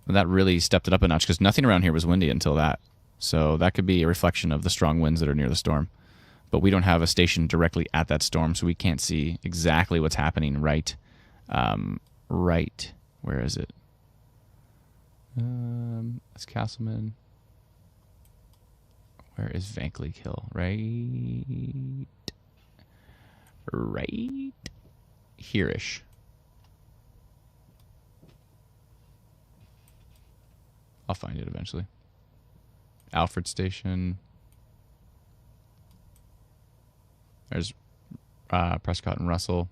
That really stepped it up a notch because nothing around here was windy until that. So that could be a reflection of the strong winds that are near the storm. But we don't have a station directly at that storm, so we can't see exactly what's happening right. Where is it? It's Castleman. Where is Vankleek Hill? Right here-ish. I'll find it eventually. Alfred Station. There's Prescott and Russell.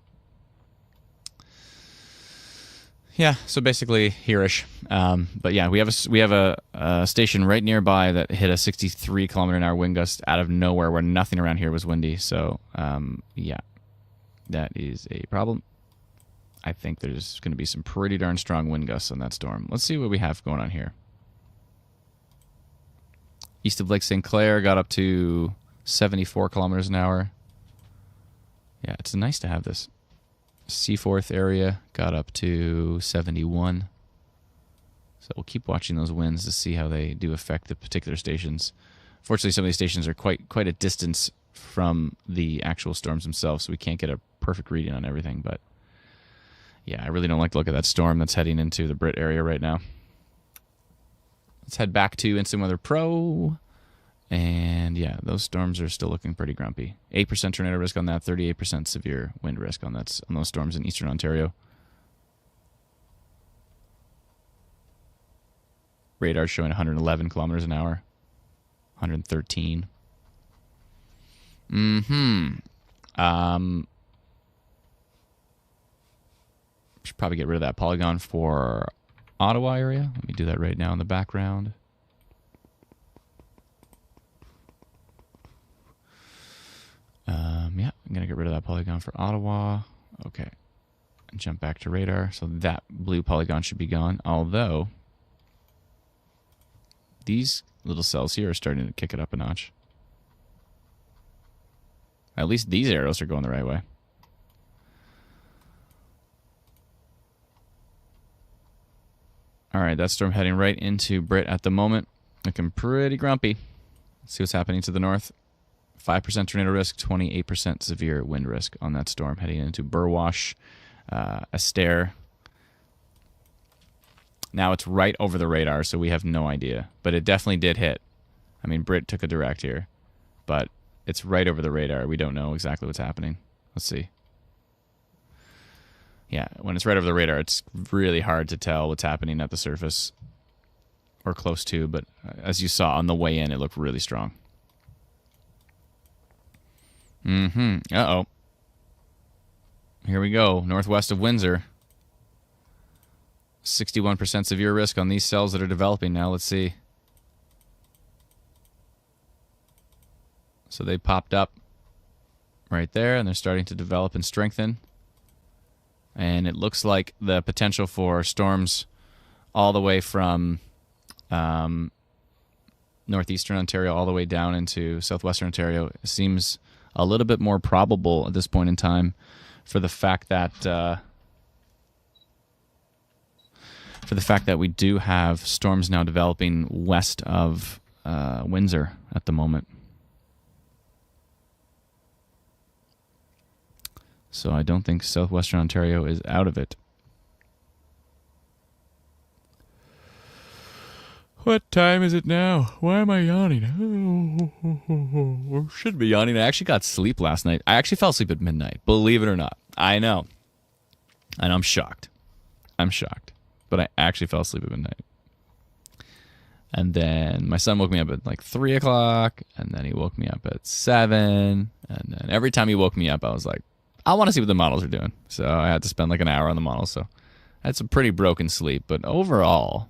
Yeah, so basically here-ish. But yeah, we have a station right nearby that hit a 63 kilometer an hour wind gust out of nowhere where nothing around here was windy. So yeah, that is a problem. I think there's going to be some pretty darn strong wind gusts on that storm. Let's see what we have going on here. East of Lake St. Clair got up to 74 kilometers an hour. Yeah, it's nice to have this. Seaforth area got up to 71. So we'll keep watching those winds to see how they do affect the particular stations. Fortunately, some of these stations are quite a distance from the actual storms themselves, so we can't get a perfect reading on everything. But yeah, I really don't like to look at that storm that's heading into the Brit area right now. Let's head back to Instant Weather Pro. And yeah, those storms are still looking pretty grumpy. 8% tornado risk on that, 38% severe wind risk on those storms in eastern Ontario. Radar showing 111 kilometers an hour. 113. Should probably get rid of that polygon for Ottawa area. Let me do that right now in the background. Yeah, I'm going to get rid of that polygon for Ottawa. Okay. And jump back to radar. So that blue polygon should be gone. Although, these little cells here are starting to kick it up a notch. At least these arrows are going the right way. All right, that storm heading right into Brit at the moment. Looking pretty grumpy. Let's see what's happening to the north. 5% tornado risk, 28% severe wind risk on that storm heading into Burwash, Astaire. Now it's right over the radar, so we have no idea. But it definitely did hit. I mean, Brit took a direct here. But it's right over the radar. We don't know exactly what's happening. Let's see. Yeah, when it's right over the radar, it's really hard to tell what's happening at the surface. Or close to, but as you saw on the way in, it looked really strong. Uh-oh. Here we go. Northwest of Windsor. 61% severe risk on these cells that are developing now. Let's see. So they popped up right there, and they're starting to develop and strengthen. And it looks like the potential for storms all the way from northeastern Ontario all the way down into southwestern Ontario seems a little bit more probable at this point in time for the fact that we do have storms now developing west of Windsor at the moment. So I don't think southwestern Ontario is out of it. What time is it now? Why am I yawning? Should be yawning. I actually got sleep last night. I actually fell asleep at midnight. Believe it or not. I know. And I'm shocked. But I actually fell asleep at midnight. And then my son woke me up at like 3 o'clock. And then he woke me up at 7. And then every time he woke me up, I was like, I want to see what the models are doing. So I had to spend like an hour on the models. So I had some pretty broken sleep. But overall,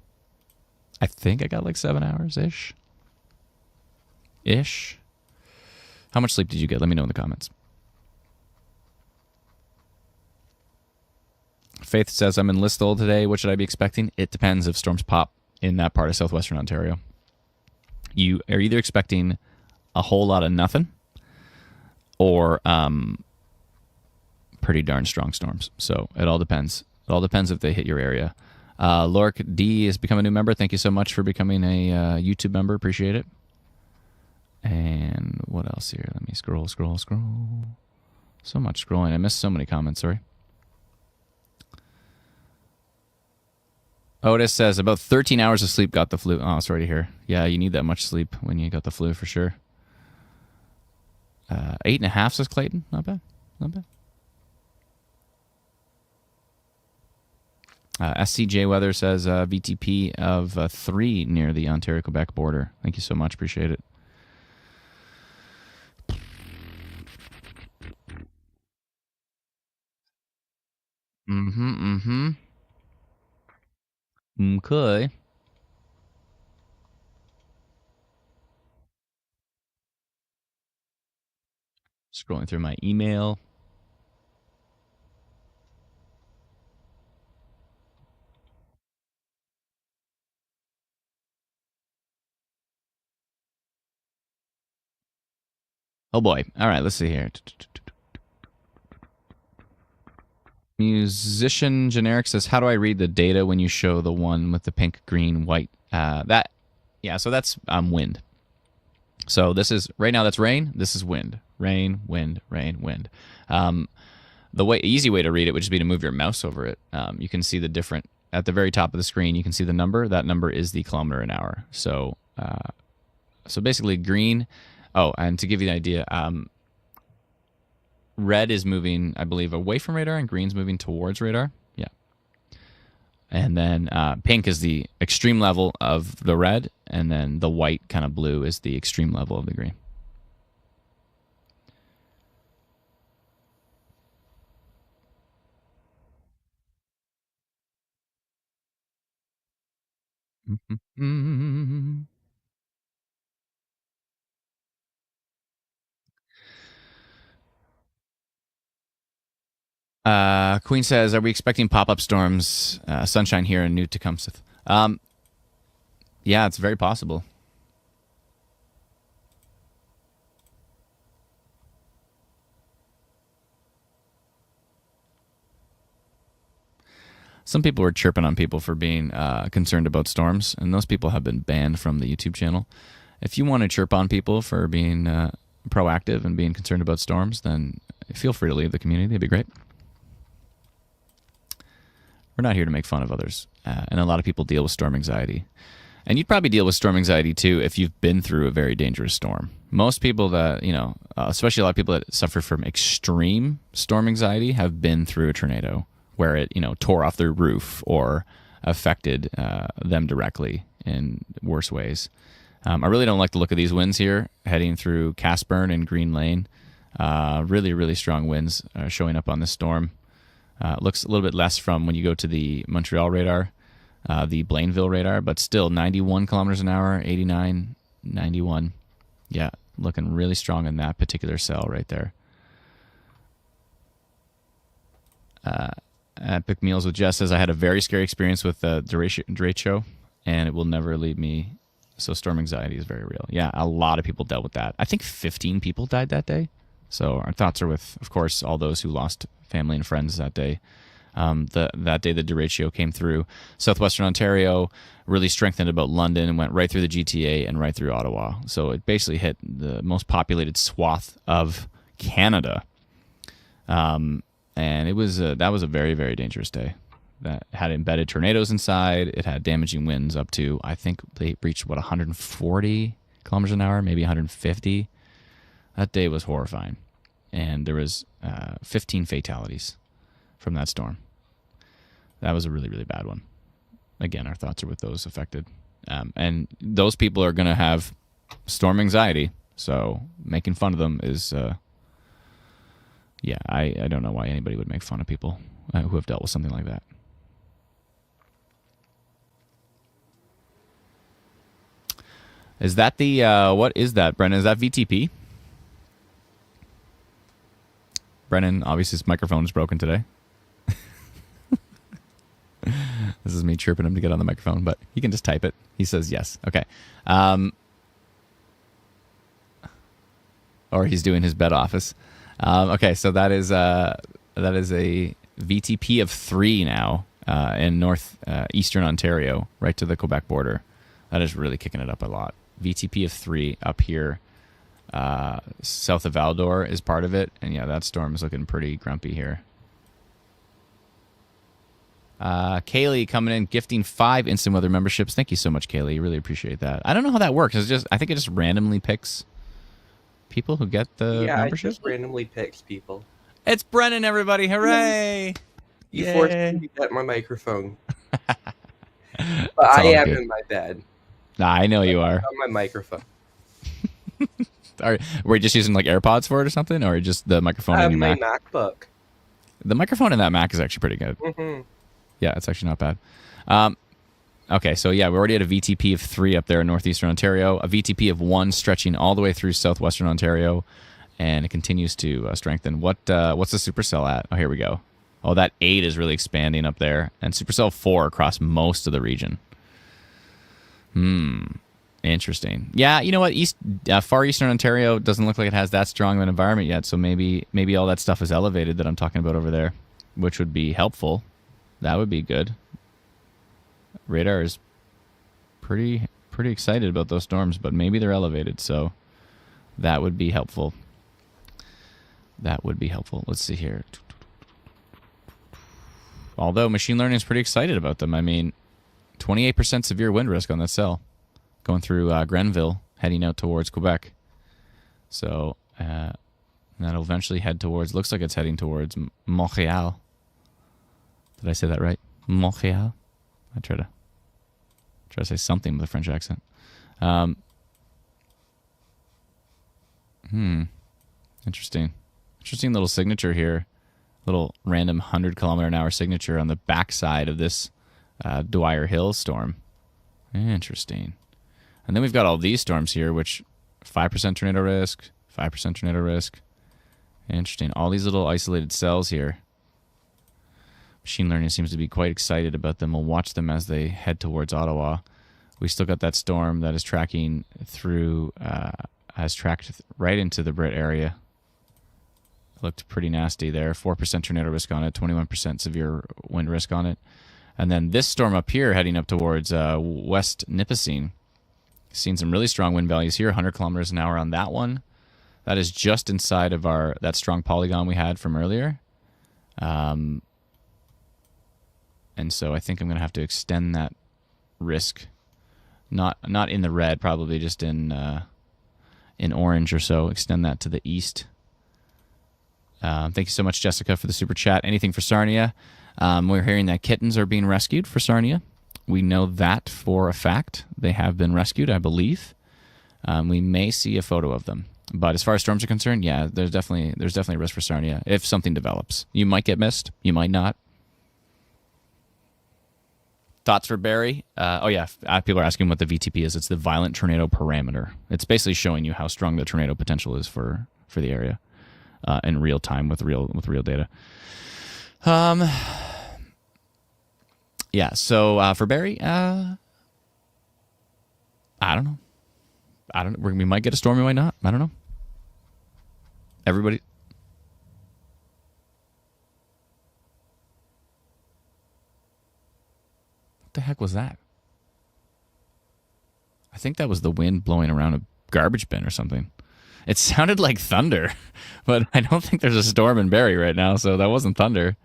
I think I got like 7 hours-ish. How much sleep did you get? Let me know in the comments. Faith says, I'm in Listowel today. What should I be expecting? It depends if storms pop in that part of southwestern Ontario. You are either expecting a whole lot of nothing or pretty darn strong storms. So it all depends. It all depends if they hit your area. Lork D has become a new member. Thank you so much for becoming a YouTube member. Appreciate it. And what else here? Let me scroll. So much scrolling. I missed so many comments. Sorry. Otis says, about 13 hours of sleep got the flu. Oh, sorry to hear. Yeah, you need that much sleep when you got the flu for sure. 8.5 says Clayton. Not bad. SCJ Weather says VTP of 3 near the Ontario-Quebec border. Thank you so much. Appreciate it. Okay. Scrolling through my email. Oh boy. All right, let's see here. Musician Generic says, how do I read the data when you show the one with the pink, green, white? So that's wind. So this is, right now that's rain. This is wind. Rain, wind, rain, wind. The easy way to read it would just be to move your mouse over it. You can see the different, at the very top of the screen, you can see the number. That number is the kilometer an hour. So basically green. Oh, and to give you an idea, red is moving, I believe, away from radar, and green's moving towards radar. Yeah. And then pink is the extreme level of the red, and then the white kind of blue is the extreme level of the green. Queen says, are we expecting pop-up storms, sunshine here in New Tecumseth? Yeah, it's very possible. Some people were chirping on people for being concerned about storms, and those people have been banned from the YouTube channel. If you want to chirp on people for being proactive and being concerned about storms, then feel free to leave the community. It'd be great. We're not here to make fun of others, and a lot of people deal with storm anxiety. And you'd probably deal with storm anxiety, too, if you've been through a very dangerous storm. Most people that, especially a lot of people that suffer from extreme storm anxiety have been through a tornado where it, tore off their roof or affected them directly in worse ways. I really don't like the look of these winds here, heading through Casburn and Green Lane. Really, really strong winds showing up on this storm. Looks a little bit less from when you go to the Montreal radar, the Blainville radar, but still 91 kilometers an hour, 89, 91. Yeah, looking really strong in that particular cell right there. Epic Meals with Jess says, I had a very scary experience with the derecho, and it will never leave me. So storm anxiety is very real. Yeah, a lot of people dealt with that. I think 15 people died that day. So our thoughts are with, of course, all those who lost family and friends that day. That day the derecho came through southwestern Ontario, really strengthened about London and went right through the GTA and right through Ottawa. So it basically hit the most populated swath of Canada. And that was a very, very dangerous day. that had embedded tornadoes inside. It had damaging winds up to, I think they reached, 140 kilometers an hour, maybe 150. That day was horrifying. And there was 15 fatalities from that storm. That was a really, really bad one. Again, our thoughts are with those affected. And those people are going to have storm anxiety. So making fun of them is, I don't know why anybody would make fun of people who have dealt with something like that. Is that the, what is that, Brennan? Is that VTP? Brennan, obviously his microphone is broken today. This is me chirping him to get on the microphone, but he can just type it. He says yes. Okay. Or he's doing his bed office. Okay, so that is a VTP of 3 now in northeastern Ontario, right to the Quebec border. That is really kicking it up a lot. VTP of 3 up here, south of Val-d'Or is part of it, and yeah, that storm is looking pretty grumpy here. Kaylee coming in, gifting 5 instant weather memberships. Thank you so much, Kaylee. Really appreciate that. I don't know how that works. I think it just randomly picks people who get the membership. Yeah, it just randomly picks people. It's Brennan, everybody! Hooray! You forced me to get my microphone. But I am in my bed. Nah, I know you are. On my microphone. Were you just using like AirPods for it or something, or just the microphone in your my Mac? MacBook. The microphone in that Mac is actually pretty good. Mm-hmm. Yeah, it's actually not bad. Okay, so yeah, we already had a VTP of 3 up there in northeastern Ontario, a VTP of 1 stretching all the way through southwestern Ontario, and it continues to strengthen. What's the supercell at? Oh, here we go. Oh, that 8 is really expanding up there, and supercell 4 across most of the region. Interesting. Yeah, you know what? Far eastern Ontario doesn't look like it has that strong of an environment yet, so maybe all that stuff is elevated that I'm talking about over there, which would be helpful. That would be good. Radar is pretty excited about those storms, but maybe they're elevated, so that would be helpful. Let's see here. Although machine learning is pretty excited about them. I mean, 28% severe wind risk on that cell going through Grenville, heading out towards Quebec. So that'll eventually head towards, looks like it's heading towards Montreal. Did I say that right? Montreal? I try to say something with a French accent. Interesting little signature here. Little random 100-kilometer-an-hour signature on the backside of this Dwyer Hill storm. Interesting. And then we've got all these storms here, which 5% tornado risk, 5% tornado risk. Interesting. All these little isolated cells here. Machine learning seems to be quite excited about them. We'll watch them as they head towards Ottawa. We still got that storm that is tracking through, has tracked right into the Brit area. Looked pretty nasty there. 4% tornado risk on it, 21% severe wind risk on it. And then this storm up here heading up towards West Nipissing. Seen some really strong wind values here, 100 kilometers an hour on that one. That is just inside of that strong polygon we had from earlier. And so I think I'm going to have to extend that risk. Not in the red, probably just in orange or so. Extend that to the east. Thank you so much, Jessica, for the super chat. Anything for Sarnia? We're hearing that kittens are being rescued for Sarnia. We know that for a fact. They have been rescued, I believe. We may see a photo of them. But as far as storms are concerned, yeah, there's definitely a risk for Sarnia if something develops. You might get missed. You might not. Thoughts for Barry? People are asking what the VTP is. It's the violent tornado parameter. It's basically showing you how strong the tornado potential is for the area in real time with real data. So for Barry, I don't know. We might get a storm, we might not. I don't know. Everybody. What the heck was that? I think that was the wind blowing around a garbage bin or something. It sounded like thunder, but I don't think there's a storm in Barrie right now, so that wasn't thunder.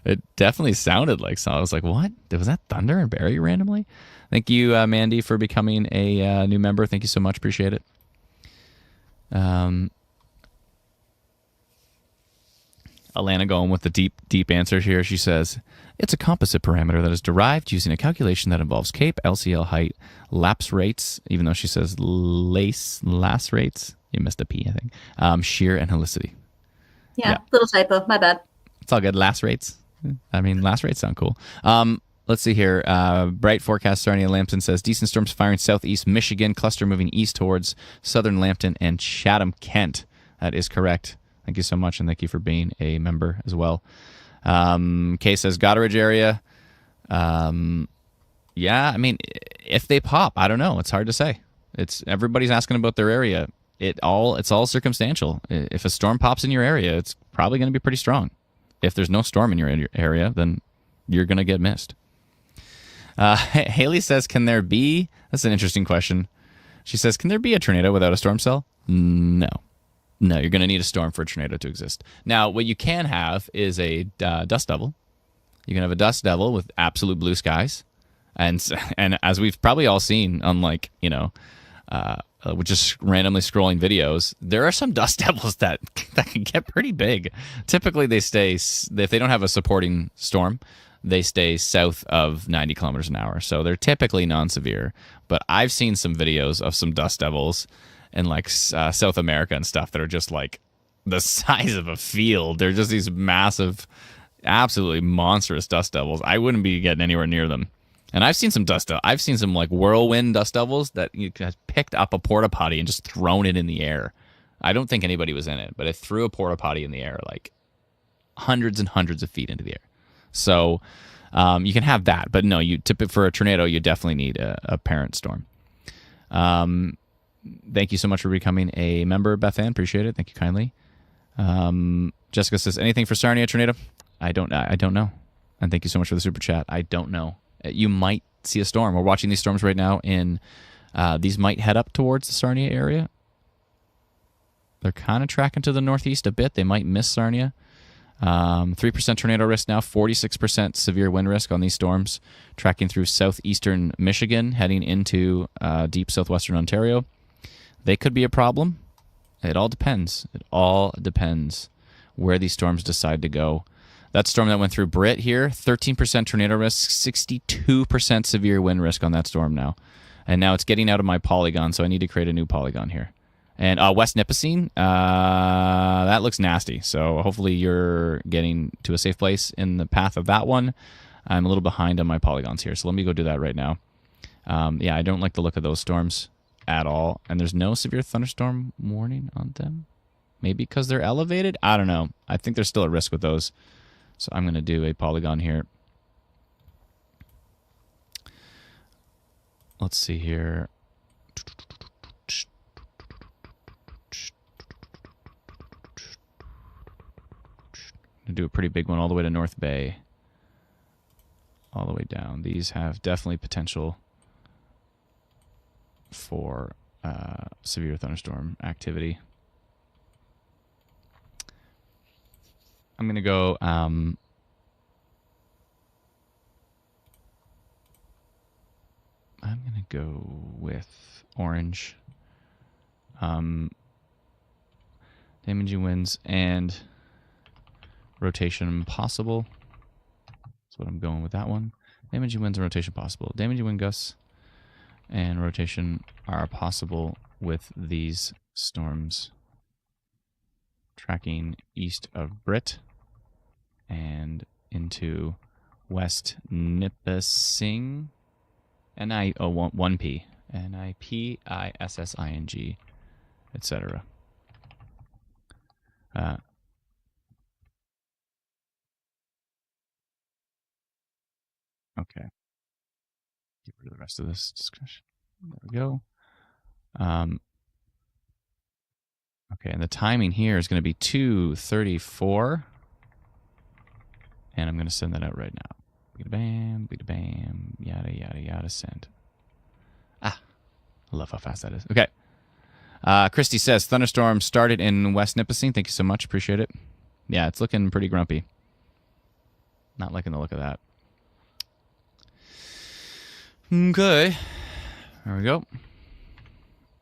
It definitely sounded like so. I was like, what? Was that thunder and Barry randomly? Thank you, Mandy, for becoming a new member. Thank you so much. Appreciate it. Alana going with the deep answer here. She says, it's a composite parameter that is derived using a calculation that involves CAPE, LCL height, lapse rates, even though she says lass rates. You missed a P, I think. Shear and helicity. Yeah, little typo. My bad. It's all good. Lass rates. I mean, lass rates sound cool. Let's see here. Bright forecast Sarnia Lambton says, decent storms firing southeast Michigan, cluster moving east towards southern Lambton and Chatham, Kent. That is correct. Thank you so much, and thank you for being a member as well. Kay says, Goderich area. Yeah, I mean, if they pop, I don't know. It's hard to say. Everybody's asking about their area. It's all circumstantial. If a storm pops in your area, it's probably going to be pretty strong. If there's no storm in your area, then you're going to get missed. Haley says, can there be... That's an interesting question. She says, can there be a tornado without a storm cell? No. No, you're going to need a storm for a tornado to exist. Now, what you can have is a dust devil. You can have a dust devil with absolute blue skies. And as we've probably all seen on, like, just randomly scrolling videos, there are some dust devils that can get pretty big. Typically, they stay, if they don't have a supporting storm, they stay south of 90 kilometers an hour. So they're typically non-severe. But I've seen some videos of some dust devils in like South America and stuff that are just like the size of a field. They're just these massive, absolutely monstrous dust devils. I wouldn't be getting anywhere near them. And I've seen some I've seen some like whirlwind dust devils that you have picked up a porta potty and just thrown it in the air. I don't think anybody was in it, but it threw a porta potty in the air like hundreds and hundreds of feet into the air. So you can have that, but no, for a tornado, you definitely need a parent storm. Thank you so much for becoming a member, Beth Ann. Appreciate it. Thank you kindly. Jessica says, anything for Sarnia tornado? I don't know. And thank you so much for the super chat. I don't know. You might see a storm. We're watching these storms right now, and these might head up towards the Sarnia area. They're kind of tracking to the northeast a bit. They might miss Sarnia. 3% tornado risk now, 46% severe wind risk on these storms, tracking through southeastern Michigan, heading into deep southwestern Ontario. They could be a problem. It all depends. It all depends where these storms decide to go. That storm that went through Britt here, 13% tornado risk, 62% severe wind risk on that storm now. And now it's getting out of my polygon, so I need to create a new polygon here. And West Nipissing, that looks nasty. So hopefully you're getting to a safe place in the path of that one. I'm a little behind on my polygons here, so let me go do that right now. Yeah, I don't like the look of those storms at all. And there's no severe thunderstorm warning on them. Maybe because they're elevated? I don't know. I think there's still a risk with those. So I'm going to do a polygon here. Let's see here. I'm going to do a pretty big one all the way to North Bay. All the way down. These have definitely potential for severe thunderstorm activity. I'm going to go... I'm going to go with orange. Damaging winds and rotation possible. That's what I'm going with that one. Damaging winds and rotation possible. Damaging wind gusts and rotation are possible with these storms. Tracking east of Britt and into West Nipissing. N-I-O-1-P. N-I-P-I-S-S-I-N-G, etc. Okay. Get rid of the rest of this discussion. There we go. Okay, and the timing here is going to be 2:34. And I'm going to send that out right now. Bida bam, bida bam, yada, yada, yada, send. I love how fast that is. Okay. Christy says, thunderstorm started in West Nipissing. Thank you so much. Appreciate it. Yeah, it's looking pretty grumpy. Not liking the look of that. Okay. There we go.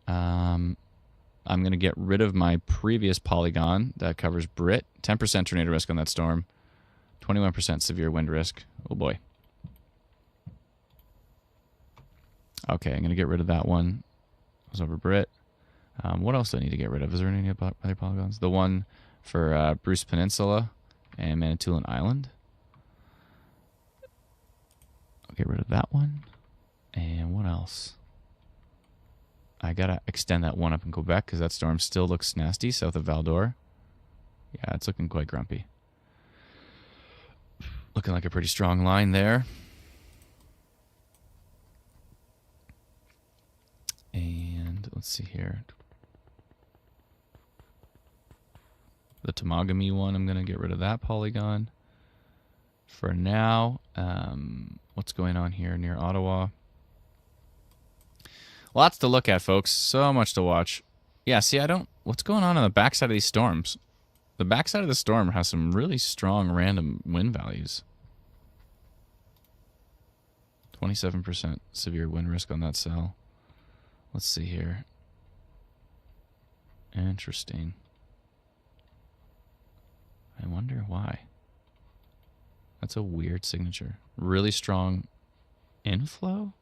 I'm going to get rid of my previous polygon that covers Brit. 10% tornado risk on that storm. 21% severe wind risk. Oh boy. Okay, I'm going to get rid of that one. It was over Brit. What else do I need to get rid of? Is there any other polygons? The one for Bruce Peninsula and Manitoulin Island. I'll get rid of that one. And what else? I got to extend that one up in Quebec because that storm still looks nasty south of Val d'Or. Yeah, it's looking quite grumpy. Looking like a pretty strong line there. And let's see here. The Temagami one, I'm going to get rid of that polygon. For now, what's going on here near Ottawa? Lots to look at, folks. So much to watch. Yeah, see, what's going on the backside of these storms? The backside of the storm has some really strong random wind values. 27% severe wind risk on that cell. Let's see here. Interesting. I wonder why. That's a weird signature. Really strong inflow?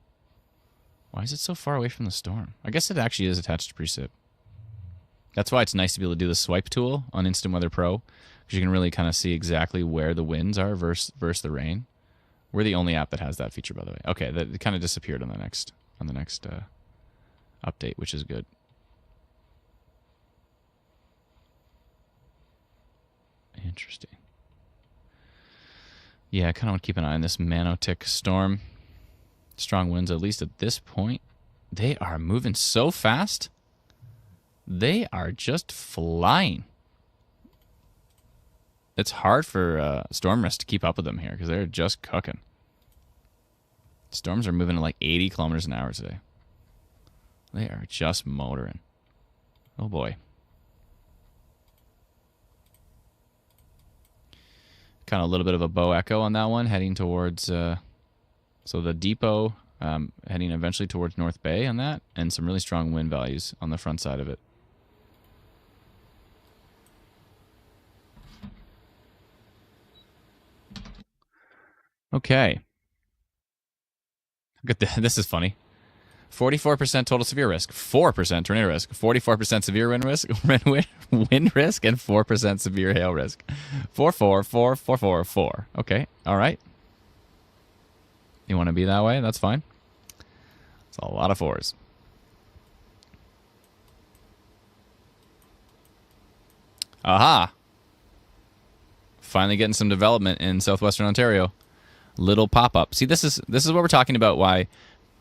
Why is it so far away from the storm? I guess it actually is attached to precip. That's why it's nice to be able to do the swipe tool on Instant Weather Pro, because you can really kind of see exactly where the winds are versus the rain. We're the only app that has that feature, by the way. Okay, that kind of disappeared on the next update, which is good. Interesting. Yeah, I kind of want to keep an eye on this Manotick storm. Strong winds, at least at this point. They are moving so fast. They are just flying. It's hard for storm risk to keep up with them here because they're just cooking. Storms are moving at like 80 kilometers an hour today. They are just motoring. Oh boy. Kind of a little bit of a bow echo on that one, heading towards, so the depot, heading eventually towards North Bay on that, and some really strong wind values on the front side of it. Okay. Look at this is funny. 44% total severe risk, 4% tornado risk, 44% severe wind risk, wind risk, and 4% severe hail risk. 4, 4, 4, 4, 4, 4. Okay, all right. You want to be that way? That's fine. It's a lot of fours. Aha! Finally getting some development in southwestern Ontario. Little pop-up. See, this is what we're talking about. Why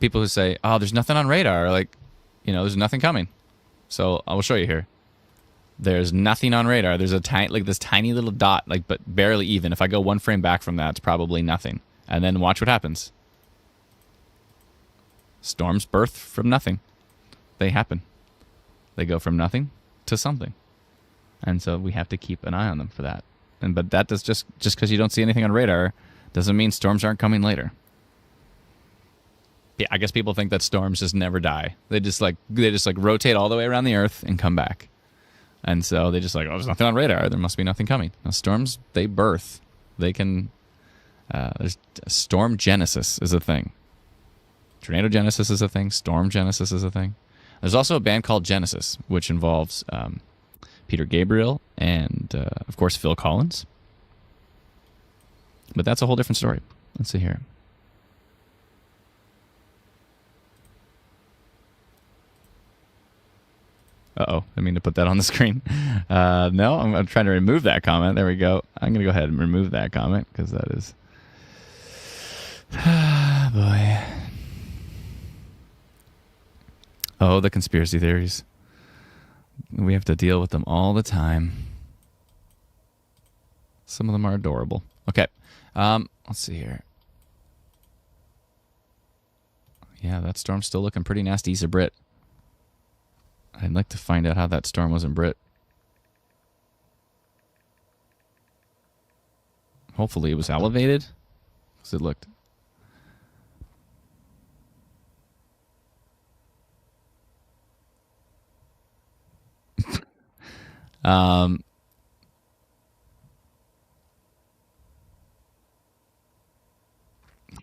people who say, "Oh, there's nothing on radar," like, there's nothing coming. So I will show you here. There's nothing on radar. There's this tiny little dot, but barely even. If I go one frame back from that, it's probably nothing. And then watch what happens. Storms birth from nothing. They happen. They go from nothing to something. And so we have to keep an eye on them for that. But that does just because you don't see anything on radar doesn't mean storms aren't coming later. Yeah, I guess people think that storms just never die. They just rotate all the way around the earth and come back. And so they just oh, there's nothing on radar. There must be nothing coming. Now, storms, they birth. They can. There's storm genesis is a thing. Tornado genesis is a thing. Storm genesis is a thing. There's also a band called Genesis, which involves Peter Gabriel and, of course, Phil Collins. But that's a whole different story. Let's see here. Uh-oh, I mean to put that on the screen. No, I'm trying to remove that comment. There we go. I'm going to go ahead and remove that comment because that is... boy. Oh, the conspiracy theories. We have to deal with them all the time. Some of them are adorable. Okay, let's see here. Yeah, that storm's still looking pretty nasty east of Brit. I'd like to find out how that storm was in Brit. Hopefully it was elevated. Because it looked...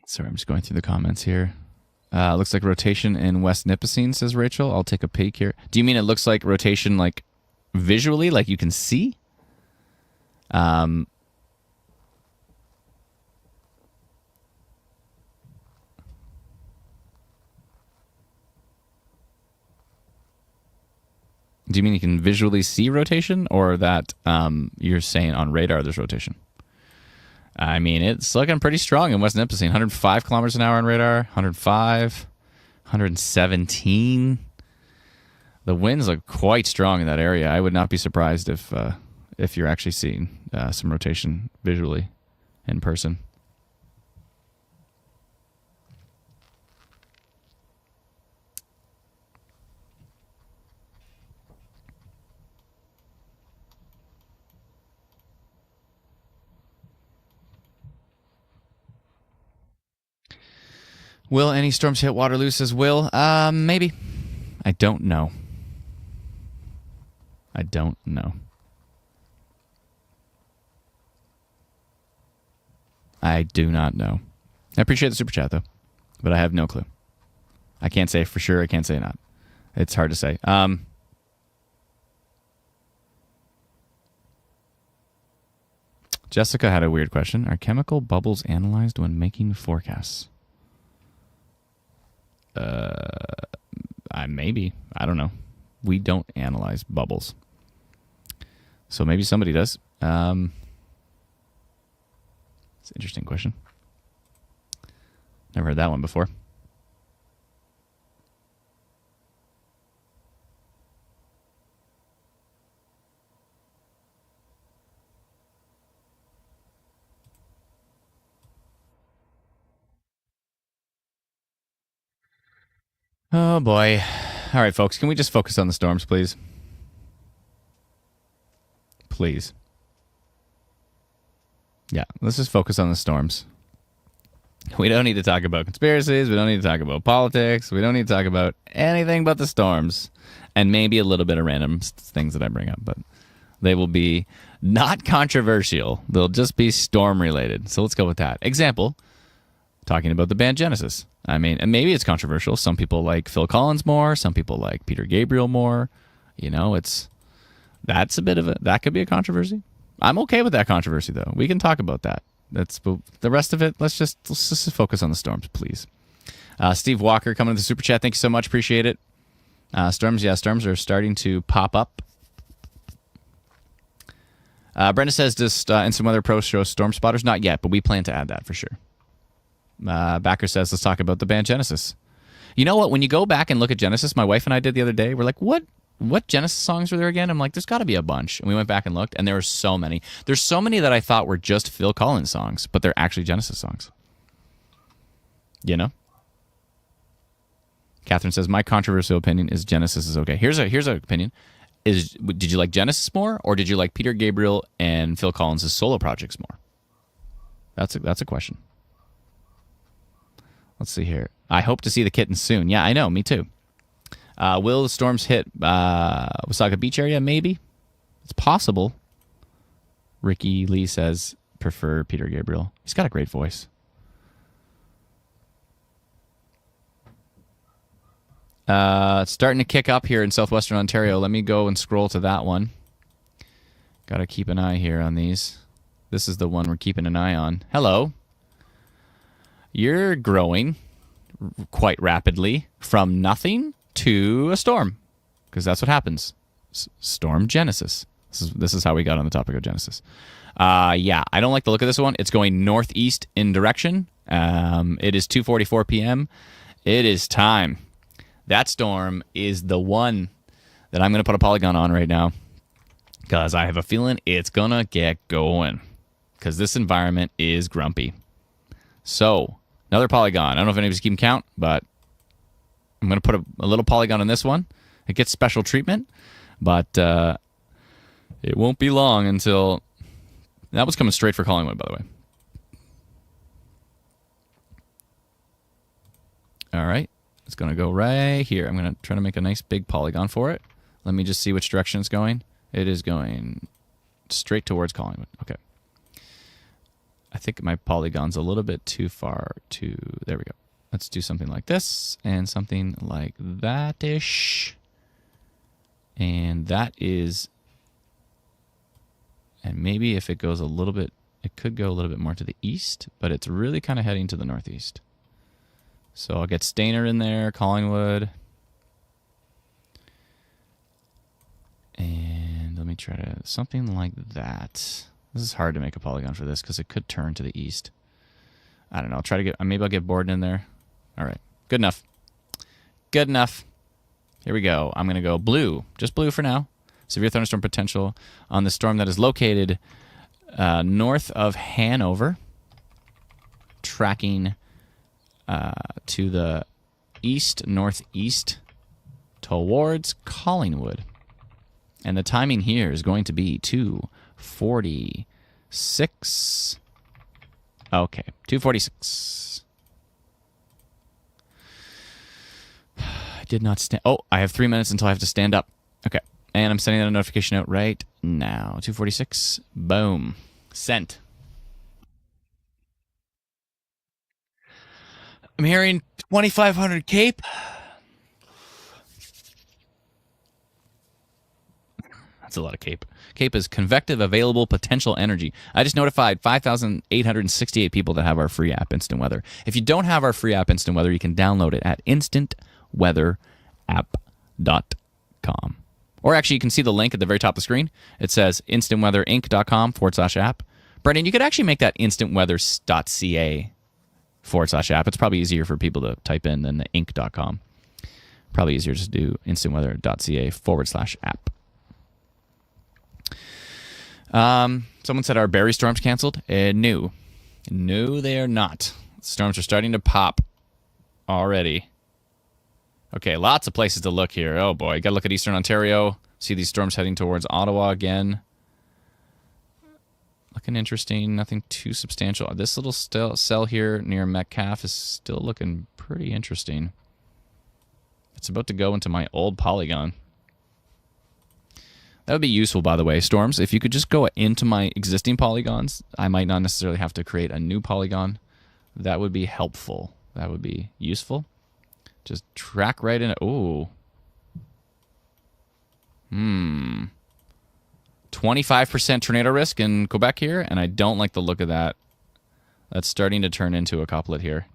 Sorry, I'm just going through the comments here. Looks like rotation in West Nipissing, says Rachel. I'll take a peek here. Do you mean it looks like rotation, like visually, like you can see? Do you mean you can visually see rotation, or that you're saying on radar there's rotation? I mean, it's looking pretty strong in West Nipissing. 105 kilometers an hour on radar, 105, 117. The winds look quite strong in that area. I would not be surprised if you're actually seeing some rotation visually in person. Will any storms hit Waterloo, says Will? Maybe. I don't know. I don't know. I do not know. I appreciate the super chat, though. But I have no clue. I can't say for sure. I can't say not. It's hard to say. Jessica had a weird question. Are chemical bubbles analyzed when making forecasts? Maybe. I don't know. We don't analyze bubbles. So maybe somebody does. It's an interesting question. Never heard that one before. Oh, boy. All right, folks. Can we just focus on the storms, please? Please. Yeah, let's just focus on the storms. We don't need to talk about conspiracies. We don't need to talk about politics. We don't need to talk about anything but the storms. And maybe a little bit of random things that I bring up. But they will be not controversial. They'll just be storm-related. So let's go with that. Example, talking about the band Genesis. I mean, and maybe it's controversial. Some people like Phil Collins more. Some people like Peter Gabriel more. You know, that could be a controversy. I'm okay with that controversy, though. We can talk about that. But the rest of it, let's just focus on the storms, please. Steve Walker coming to the super chat. Thank you so much. Appreciate it. Storms are starting to pop up. Brenda says, does Instant Weather Pro show storm spotters? Not yet, but we plan to add that for sure. Backer says, let's talk about the band Genesis. You know what? When you go back and look at Genesis, my wife and I did the other day, we're like, what Genesis songs were there again? I'm like, there's got to be a bunch. And we went back and looked, and there were so many. There's so many that I thought were just Phil Collins songs, but they're actually Genesis songs. You know? Catherine says, my controversial opinion is Genesis is okay. Here's an opinion. Did you like Genesis more, or did you like Peter Gabriel and Phil Collins' solo projects more? That's a question. Let's see here. I hope to see the kittens soon. Yeah, I know. Me too. Will the storms hit Wasaga Beach area? Maybe. It's possible. Ricky Lee says, prefer Peter Gabriel. He's got a great voice. It's starting to kick up here in southwestern Ontario. Let me go and scroll to that one. Got to keep an eye here on these. This is the one we're keeping an eye on. Hello. You're growing quite rapidly from nothing to a storm, because that's what happens. Storm Genesis. This is how we got on the topic of Genesis. Yeah, I don't like the look of this one. It's going northeast in direction. It is 2:44 p.m. It is time. That storm is the one that I'm going to put a polygon on right now, because I have a feeling it's going to get going, because this environment is grumpy. So, another polygon. I don't know if anybody's keeping count, but I'm going to put a little polygon on this one. It gets special treatment, but it won't be long until... That was coming straight for Collingwood, by the way. All right. It's going to go right here. I'm going to try to make a nice big polygon for it. Let me just see which direction it's going. It is going straight towards Collingwood. Okay. I think my polygon's a little bit too far to... There we go. Let's do something like this and something like that-ish. And that is... And maybe if it goes a little bit... It could go a little bit more to the east, but it's really kind of heading to the northeast. So I'll get Stainer in there, Collingwood. And let me try to... Something like that. This is hard to make a polygon for this because it could turn to the east. I don't know. I'll try to get... Maybe I'll get Borden in there. All right. Good enough. Good enough. Here we go. I'm going to go blue. Just blue for now. Severe thunderstorm potential on the storm that is located north of Hanover. Tracking to the east-northeast towards Collingwood. And the timing here is going to be 2:46. Okay, 2:46. I did not stand... Oh, I have 3 minutes until I have to stand up. Okay, and I'm sending that notification out right now. 2:46. Boom. Sent. I'm hearing 2,500 Cape. That's a lot of Cape. Cape is convective available potential energy. I just notified 5,868 people that have our free app, Instant Weather. If you don't have our free app, Instant Weather, you can download it at instantweatherapp.com. Or actually, you can see the link at the very top of the screen. It says instantweatherinc.com/app. Brendan, you could actually make that instantweather.ca/app. It's probably easier for people to type in than the inc.com. Probably easier to do instantweather.ca/app. Someone said our Barry storms canceled. No. No, they are not. Storms are starting to pop already. Okay, lots of places to look here. Oh boy, got to look at Eastern Ontario. See these storms heading towards Ottawa again. Looking interesting. Nothing too substantial. This little cell here near Metcalf is still looking pretty interesting. It's about to go into my old polygon. That would be useful, by the way, Storms. If you could just go into my existing polygons, I might not necessarily have to create a new polygon. That would be helpful. That would be useful. Just track right in it. Ooh. 25% tornado risk in Quebec here, and I don't like the look of that. That's starting to turn into a couplet here.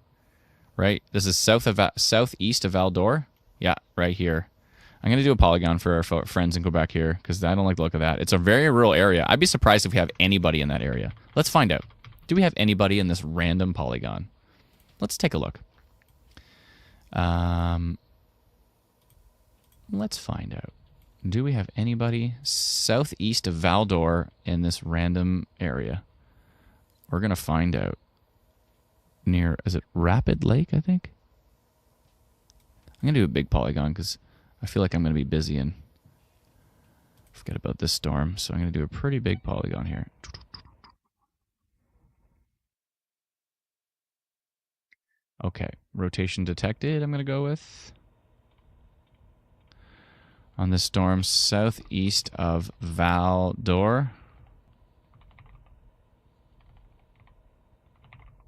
Right? This is southeast of Val d'Or. Yeah, right here. I'm going to do a polygon for our friends in Quebec here because I don't like the look of that. It's a very rural area. I'd be surprised if we have anybody in that area. Let's find out. Do we have anybody in this random polygon? Let's take a look. Let's find out. Do we have anybody southeast of Val d'Or in this random area? We're going to find out. Near, is it Rapid Lake, I think? I'm going to do a big polygon because I feel like I'm going to be busy and forget about this storm. So I'm going to do a pretty big polygon here. Okay, rotation detected, I'm going to go with. On this storm southeast of Val d'Or.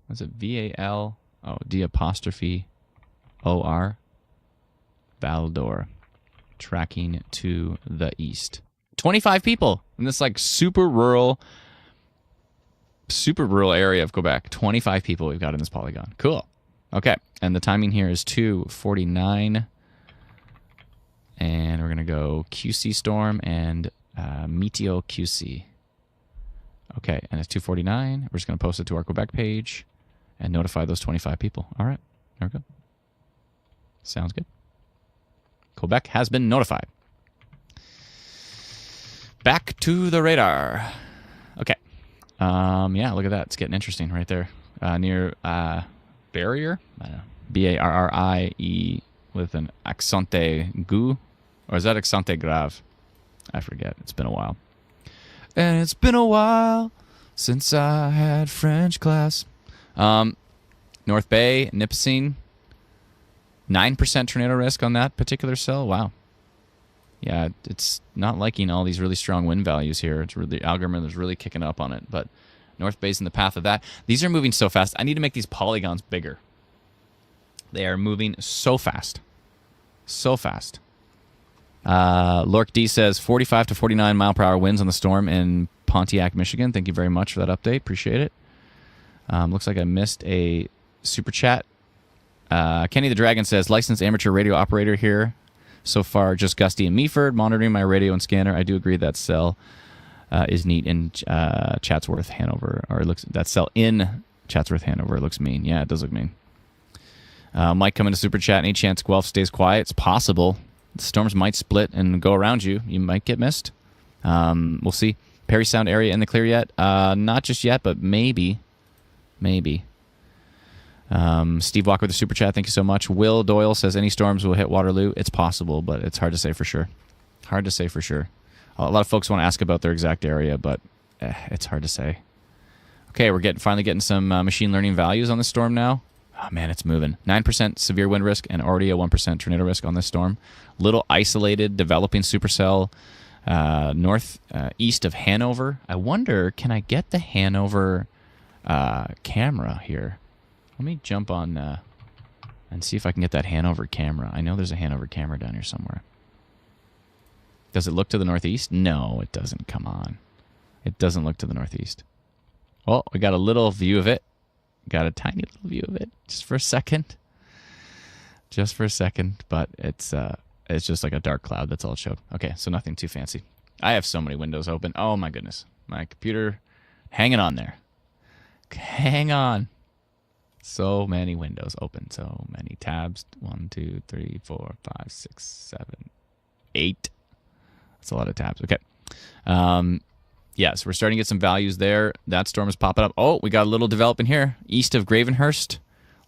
Was it V-A-L? Oh, D''O-R. Val d'Or. Tracking to the east. 25 people in this like super rural area of Quebec. 25 people we've got in this polygon. Cool. Okay, and the timing here is 2:49. And we're going to go QC Storm and Meteo QC. Okay, and it's 2:49. We're just going to post it to our Quebec page and notify those 25 people. All right, there we go. Sounds good. Quebec has been notified. Back to the radar. Okay. Yeah, look at that. It's getting interesting right there. Near Barrier. Barrie with an accent aigu. Or is that accent grave? I forget. It's been a while. And it's been a while since I had French class. North Bay, Nipissing. 9% tornado risk on that particular cell. Wow. Yeah, it's not liking all these really strong wind values here. It's really, the algorithm is really kicking up on it. But North Bay's in the path of that. These are moving so fast. I need to make these polygons bigger. They are moving so fast. So fast. Lork D says 45 to 49 mile per hour winds on the storm in Pontiac, Michigan. Thank you very much for that update. Appreciate it. Looks like I missed a super chat. Kenny the Dragon says, licensed amateur radio operator here. So far, just Gusty and Meaford, monitoring my radio and scanner. I do agree that cell is neat in Chatsworth, Hanover. Or it looks that cell in Chatsworth, Hanover looks mean. Yeah, it does look mean. Mike coming to super chat. Any chance Guelph stays quiet? It's possible. The storms might split and go around you. You might get missed. We'll see. Perry Sound area in the clear yet? Not just yet, but maybe. Maybe. Steve Walker with the super chat. Thank you so much. Will Doyle says any storms will hit Waterloo. It's possible, but it's hard to say for sure. Hard to say for sure. A lot of folks want to ask about their exact area, but it's hard to say. Okay, we're finally getting some machine learning values on the storm now. Oh, man, it's moving. 9% severe wind risk and already a 1% tornado risk on this storm. Little isolated, developing supercell east of Hanover. I wonder, can I get the Hanover camera here? Let me jump on and see if I can get that Hanover camera. I know there's a Hanover camera down here somewhere. Does it look to the northeast? No, it doesn't. Come on. It doesn't look to the northeast. Well, we got a little view of it. Got a tiny little view of it just for a second. Just for a second, but it's just like a dark cloud. That's all it showed. Okay, so nothing too fancy. I have so many windows open. Oh, my goodness. My computer hanging on there. Hang on. So many windows open. So many tabs. 1, 2, 3, 4, 5, 6, 7, 8. That's a lot of tabs. Okay. Yeah, so we're starting to get some values there. That storm is popping up. Oh, we got a little developing here. East of Gravenhurst.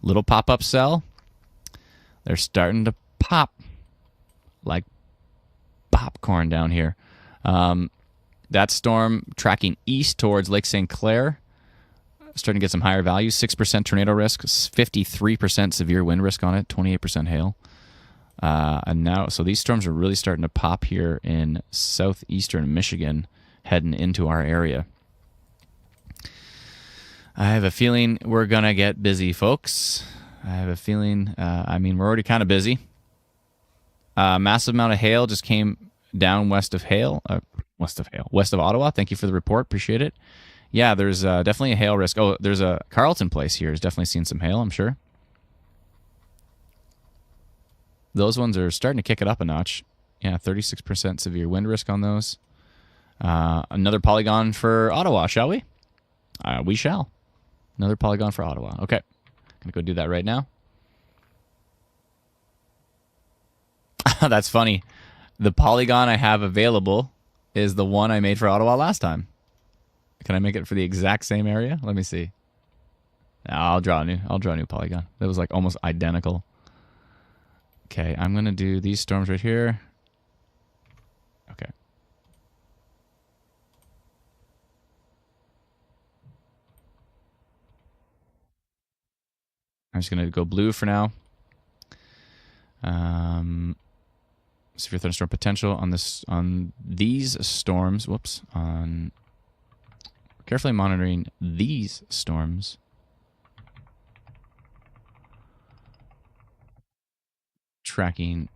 Little pop-up cell. They're starting to pop like popcorn down here. That storm tracking east towards Lake St. Clair. Starting to get some higher values. 6% tornado risk, 53% severe wind risk on it, 28% hail. And now, so these storms are really starting to pop here in southeastern Michigan, heading into our area. I have a feeling we're going to get busy, folks. I have a feeling, we're already kind of busy. Massive amount of hail just came down west of Ottawa. Thank you for the report. Appreciate it. Yeah, there's definitely a hail risk. Oh, there's a Carleton Place here. Has definitely seen some hail, I'm sure. Those ones are starting to kick it up a notch. Yeah, 36% severe wind risk on those. Another polygon for Ottawa, shall we? We shall. Another polygon for Ottawa. Okay. Going to go do that right now. That's funny. The polygon I have available is the one I made for Ottawa last time. Can I make it for the exact same area? Let me see. I'll draw a new polygon. That was like almost identical. Okay, I'm gonna do these storms right here. Okay. I'm just gonna go blue for now. Severe thunderstorm potential on these storms. Whoops. Carefully monitoring these storms. Tracking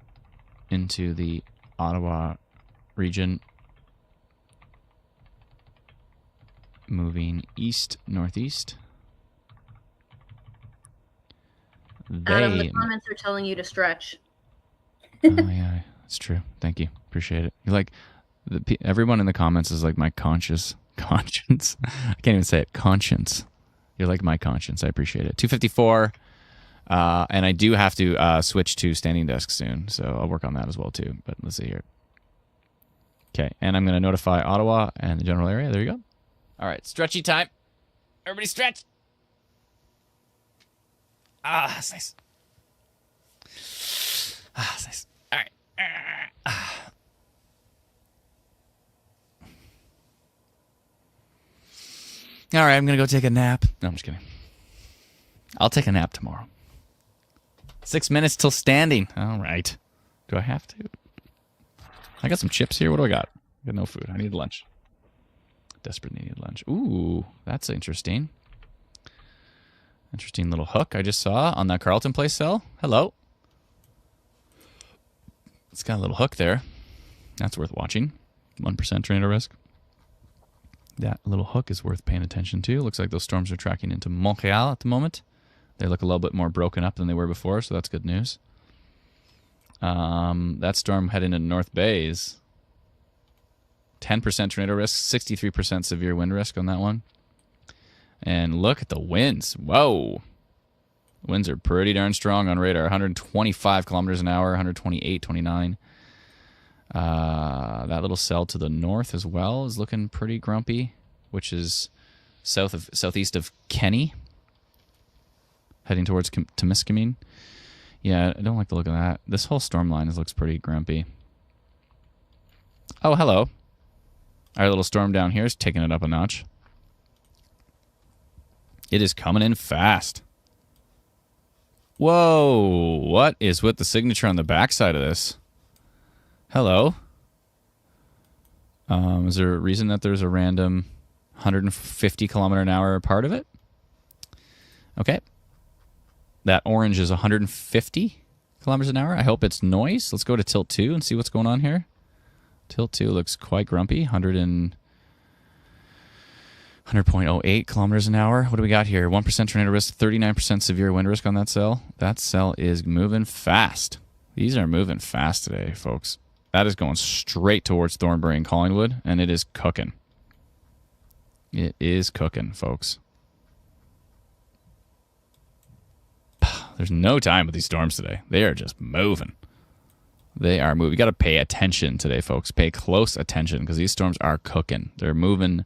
into the Ottawa region. Moving east, northeast. Adam, the comments are telling you to stretch. Oh, yeah, that's true. Thank you. Appreciate it. You're like, everyone in the comments is like my conscience. I can't even say it. Conscience. You're like my conscience. I appreciate it. 254. And I do have to switch to standing desk soon, so I'll work on that as well too. But let's see here. Okay, and I'm going to notify Ottawa and the general area. There you go. All right, stretchy time. Everybody stretch. Ah, that's nice. Ah, that's nice. All right. All right, I'm going to go take a nap. No, I'm just kidding. I'll take a nap tomorrow. 6 minutes till standing. All right. Do I have to? I got some chips here. What do I got? I got no food. I need lunch. Desperately need lunch. Ooh, that's interesting. Interesting little hook I just saw on that Carlton Place cell. Hello. It's got a little hook there. That's worth watching. 1% tornado risk. That little hook is worth paying attention to. Looks like those storms are tracking into Montreal at the moment. They look a little bit more broken up than they were before, so that's good news. That storm heading into North Bay's 10% tornado risk, 63% severe wind risk on that one. And look at the winds. Whoa. Winds are pretty darn strong on radar. 125 kilometers an hour, 128, 29. That little cell to the north as well is looking pretty grumpy, which is southeast of Kenny, heading towards Temiskaming. Yeah, I don't like the look of that. This whole storm line looks pretty grumpy. Oh, hello. Our little storm down here is taking it up a notch. It is coming in fast. Whoa, what is with the signature on the backside of this? Hello. Is there a reason that there's a random 150 kilometer an hour part of it? Okay. That orange is 150 kilometers an hour. I hope it's noise. Let's go to tilt 2 and see what's going on here. Tilt 2 looks quite grumpy. 100.08 kilometers an hour. What do we got here? 1% tornado risk, 39% severe wind risk on that cell. That cell is moving fast. These are moving fast today, folks. That is going straight towards Thornbury and Collingwood, and it is cooking. It is cooking, folks. There's no time with these storms today. They are just moving. They are moving. You got to pay attention today, folks. Pay close attention because these storms are cooking. They're moving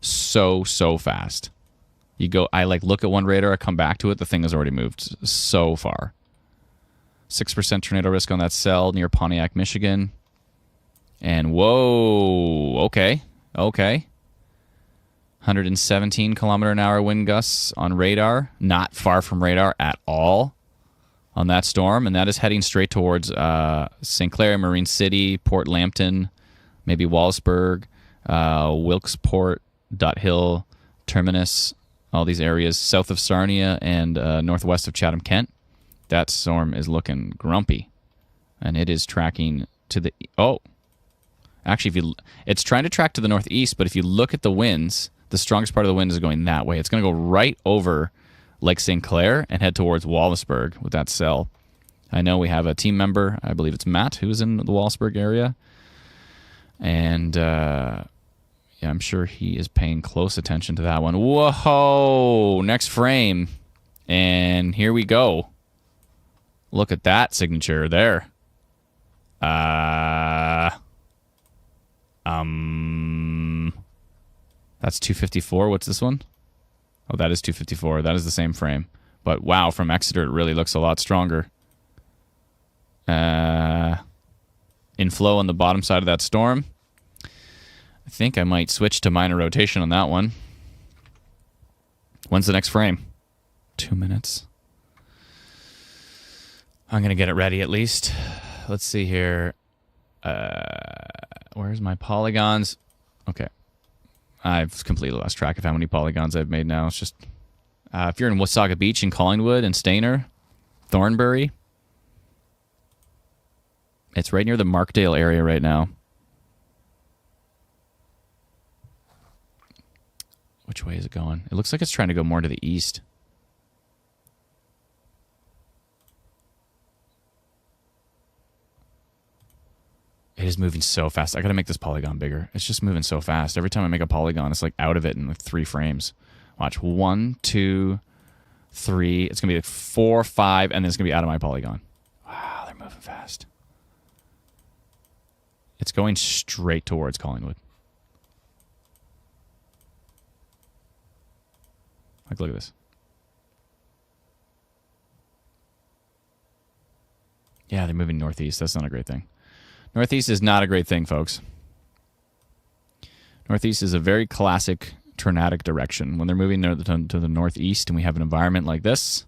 so fast. I look at one radar, I come back to it, the thing has already moved so far. 6% tornado risk on that cell near Pontiac, Michigan. And whoa, okay. 117 kilometer an hour wind gusts on radar, not far from radar at all on that storm, and that is heading straight towards St. Clair, Marine City, Port Lambton, maybe Wallaceburg, Wilkesport, Dot Hill, Terminus, all these areas south of Sarnia and northwest of Chatham, Kent. That storm is looking grumpy, and it is tracking to the actually, it's trying to track to the northeast, but if you look at the winds, the strongest part of the wind is going that way. It's going to go right over Lake St. Clair and head towards Wallaceburg with that cell. I know we have a team member, I believe it's Matt, who's in the Wallaceburg area, and yeah, I'm sure he is paying close attention to that one. Whoa! Next frame, and here we go. Look at that signature there. That's 254. What's this one? Oh, that is 254. That is the same frame. But wow, from Exeter, it really looks a lot stronger. Inflow on the bottom side of that storm. I think I might switch to minor rotation on that one. When's the next frame? 2 minutes. I'm going to get it ready at least. Let's see here. Where's my polygons? Okay. I've completely lost track of how many polygons I've made now. It's just, if you're in Wasaga Beach and Collingwood and Stainer, Thornbury, it's right near the Markdale area right now. Which way is it going? It looks like it's trying to go more to the east. It is moving so fast. I got to make this polygon bigger. It's just moving so fast. Every time I make a polygon, it's like out of it in like 3 frames. Watch. 1, 2, 3. It's going to be like 4, 5, and then it's going to be out of my polygon. Wow, they're moving fast. It's going straight towards Collingwood. Like, look at this. Yeah, they're moving northeast. That's not a great thing. Northeast is not a great thing, folks. Northeast is a very classic tornadic direction. When they're moving to the northeast and we have an environment like this,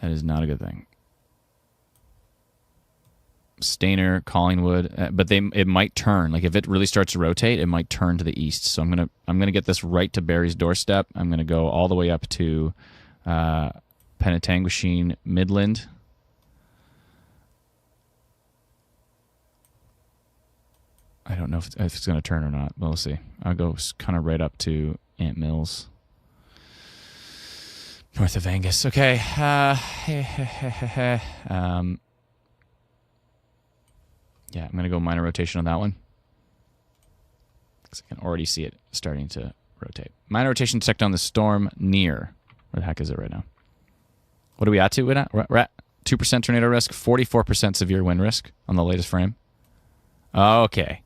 that is not a good thing. Stainer, Collingwood, but it might turn. Like if it really starts to rotate, it might turn to the east. So I'm gonna get this right to Barry's doorstep. I'm gonna go all the way up to Penetanguishene, Midland. I don't know if it's going to turn or not, but we'll see. I'll go kind of right up to Ant Mills, north of Angus. Okay. Yeah, I'm going to go minor rotation on that one, because I can already see it starting to rotate. Minor rotation detect on the storm near. Where the heck is it right now? What are we at to? We're at 2% tornado risk, 44% severe wind risk on the latest frame. Okay.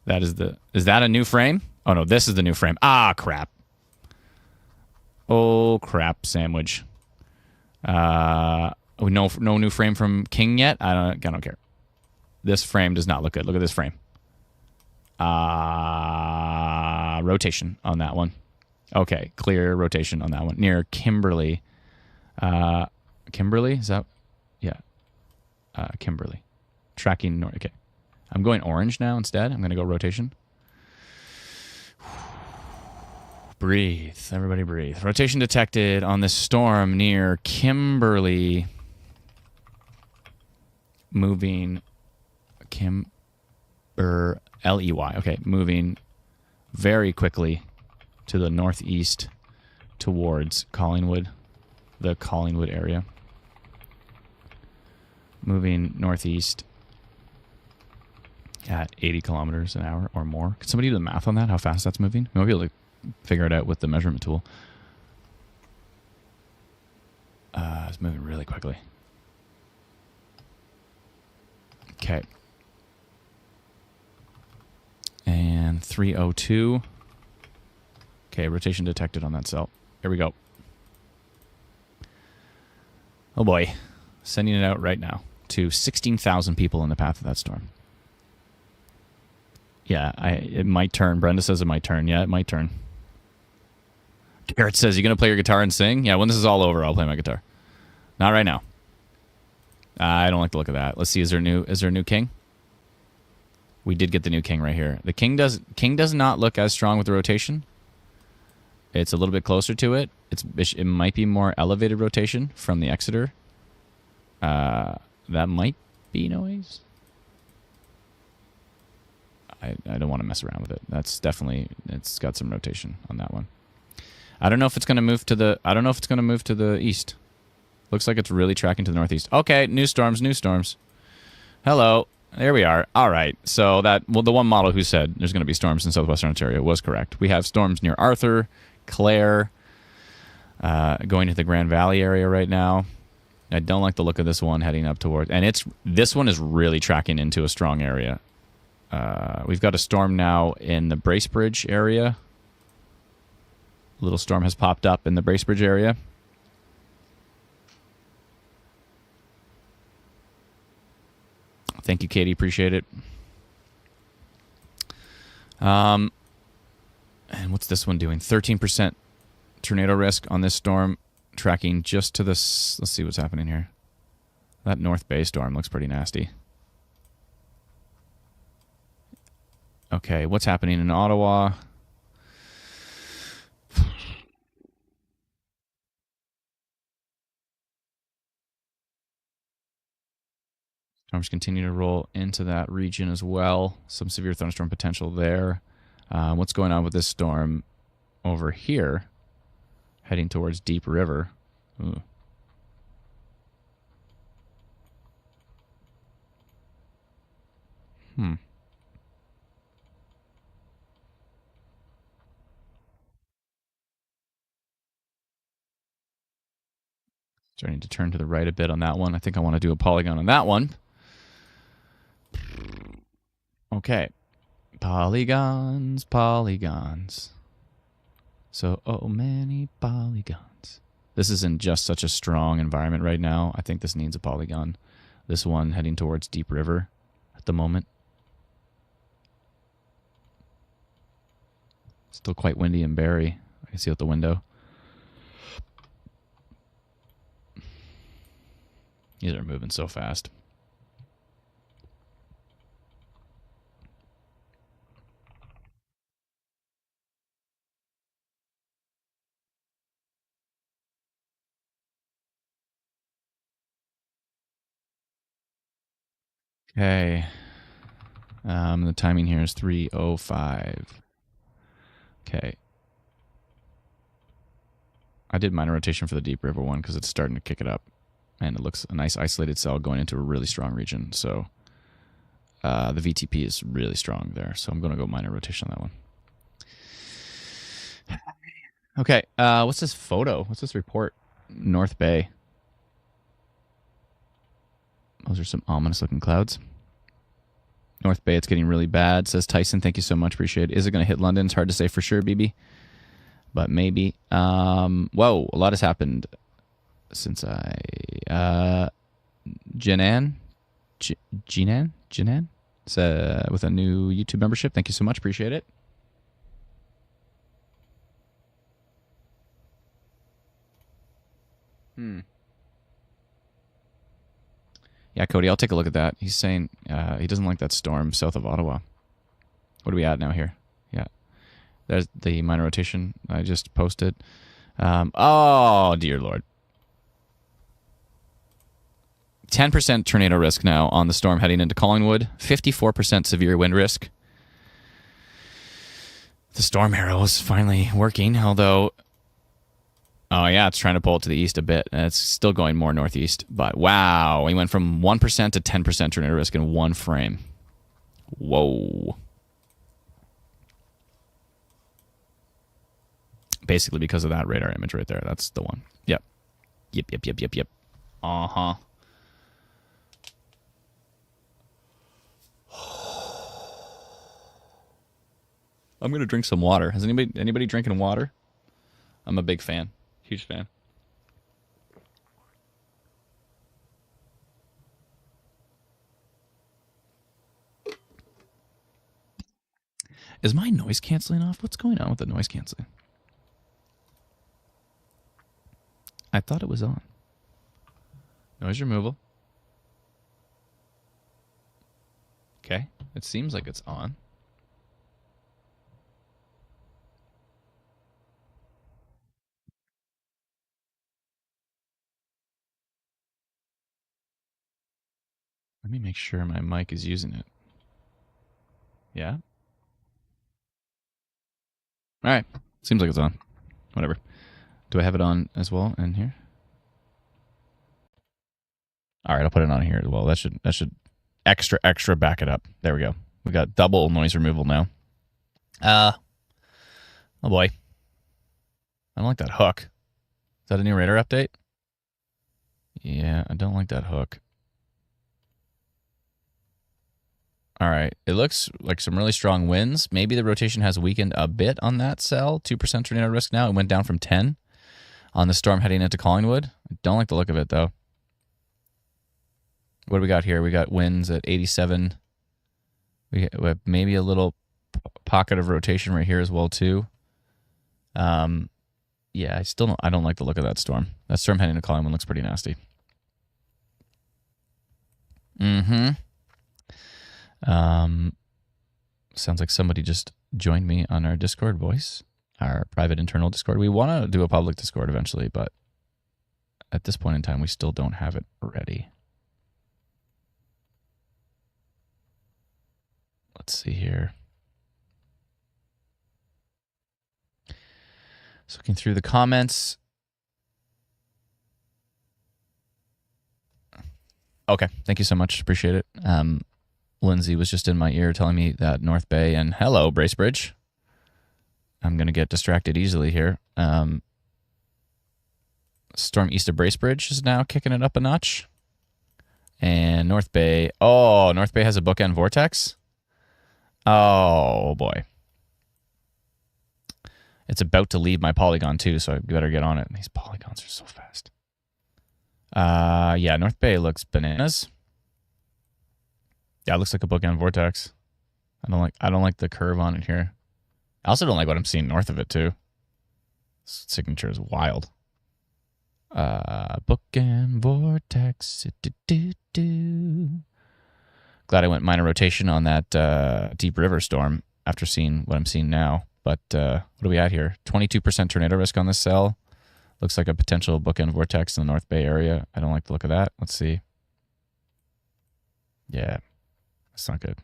Is that a new frame? Oh no, this is the new frame. Ah, crap. Oh, crap, sandwich. No new frame from King yet? I don't care. This frame does not look good. Look at this frame. Rotation on that one. Okay, clear rotation on that one. Near Kimberley. Kimberley? Is that? Yeah. Kimberley. Tracking north. Okay. I'm going orange now instead. I'm going to go rotation. Breathe. Everybody breathe. Rotation detected on this storm near Kimberley. Moving. L-E-Y. Okay. Moving very quickly to the northeast towards Collingwood. The Collingwood area. Moving northeast at 80 kilometers an hour or more. Can somebody do the math on that? How fast that's moving? We'll be able to figure it out with the measurement tool. It's moving really quickly. Okay. And 302. Okay, rotation detected on that cell. Here we go. Oh boy. Sending it out right now to 16,000 people in the path of that storm. Yeah, it might turn. Brenda says it might turn. Yeah, it might turn. Garrett says, you going to play your guitar and sing? Yeah, when this is all over, I'll play my guitar. Not right now. I don't like the look of that. Let's see, is there a new king? We did get the new king right here. The king does not look as strong with the rotation. It's a little bit closer to it. It might be more elevated rotation from the Exeter. That might be noise. I don't want to mess around with it. That's definitely, it's got some rotation on that one. I don't know if it's going to move to the east. Looks like it's really tracking to the northeast. Okay, new storms. Hello. There we are. All right. So the one model who said there's going to be storms in southwestern Ontario was correct. We have storms near Arthur, Clare, going to the Grand Valley area right now. I don't like the look of this one heading up towards, and this one is really tracking into a strong area. We've got a storm now in the Bracebridge area. A little storm has popped up in the Bracebridge area. Thank you, Katie. Appreciate it. And what's this one doing? 13% tornado risk on this storm, tracking just to this. Let's see what's happening here. That North Bay storm looks pretty nasty. Okay, what's happening in Ottawa? Storms continue to roll into that region as well. Some severe thunderstorm potential there. What's going on with this storm over here? Heading towards Deep River. Ooh. Starting to turn to the right a bit on that one. I think I want to do a polygon on that one. Okay. Polygons. So many polygons. This is in just such a strong environment right now. I think this needs a polygon. This one heading towards Deep River at the moment. Still quite windy in Barrie. I can see out the window. These are moving so fast. Okay. The timing here is 3:05. Okay. I did minor rotation for the deep river one because it's starting to kick it up. And it looks a nice isolated cell going into a really strong region. So the VTP is really strong there. So I'm going to go minor rotation on that one. Okay. What's this photo? What's this report? North Bay. Those are some ominous looking clouds. North Bay, it's getting really bad, says Tyson. Thank you so much. Appreciate it. Is it going to hit London? It's hard to say for sure, BB. But maybe. Whoa, a lot has happened since I... Jinan? It's, with a new YouTube membership. Thank you so much. Appreciate it. Yeah, Cody, I'll take a look at that. He's saying he doesn't like that storm south of Ottawa. What are we at now here? Yeah. There's the minor rotation I just posted. Oh, dear Lord. 10% tornado risk now on the storm heading into Collingwood. 54% severe wind risk. The storm arrow is finally working, although... Oh, yeah, it's trying to pull it to the east a bit. It's still going more northeast. But, wow, we went from 1% to 10% tornado risk in one frame. Whoa. Basically because of that radar image right there. That's the one. Yep. Yep. Uh-huh. I'm going to drink some water. Has anybody drinking water? I'm a big fan. Huge fan. Is my noise canceling off? What's going on with the noise canceling? I thought it was on. Noise removal. Okay. It seems like it's on. Let me make sure my mic is using it. Yeah? All right. Seems like it's on. Whatever. Do I have it on as well in here? All right, I'll put it on here as well. That should extra back it up. There we go. We got double noise removal now. Oh boy. I don't like that hook. Is that a new radar update? Yeah, I don't like that hook. All right. It looks like some really strong winds. Maybe the rotation has weakened a bit on that cell. 2% tornado risk now. It went down from 10 on the storm heading into Collingwood. I don't like the look of it, though. What do we got here? We got winds at 87. We have maybe a little pocket of rotation right here as well, too. Yeah, I don't like the look of that storm. That storm heading to Collingwood looks pretty nasty. Sounds like somebody just joined me on our Discord voice, our private internal Discord. We want to do a public Discord eventually, but at this point in time, we still don't have it ready. Let's see here. So looking through the comments. Okay, thank you so much. Appreciate it. Lindsay was just in my ear telling me that North Bay and hello, Bracebridge. I'm going to get distracted easily here. Storm east of Bracebridge is now kicking it up a notch. And North Bay. Oh, North Bay has a bookend vortex. Oh, boy. It's about to leave my polygon, too, so I better get on it. These polygons are so fast. Yeah, North Bay looks bananas. Yeah, it looks like a bookend vortex. I don't like the curve on it here. I also don't like what I'm seeing north of it too. This signature is wild. Bookend vortex. Glad I went minor rotation on that deep river storm after seeing what I'm seeing now. But what do we at here? 22% tornado risk on this cell. Looks like a potential bookend vortex in the North Bay area. I don't like the look of that. Let's see. Yeah. That's not good.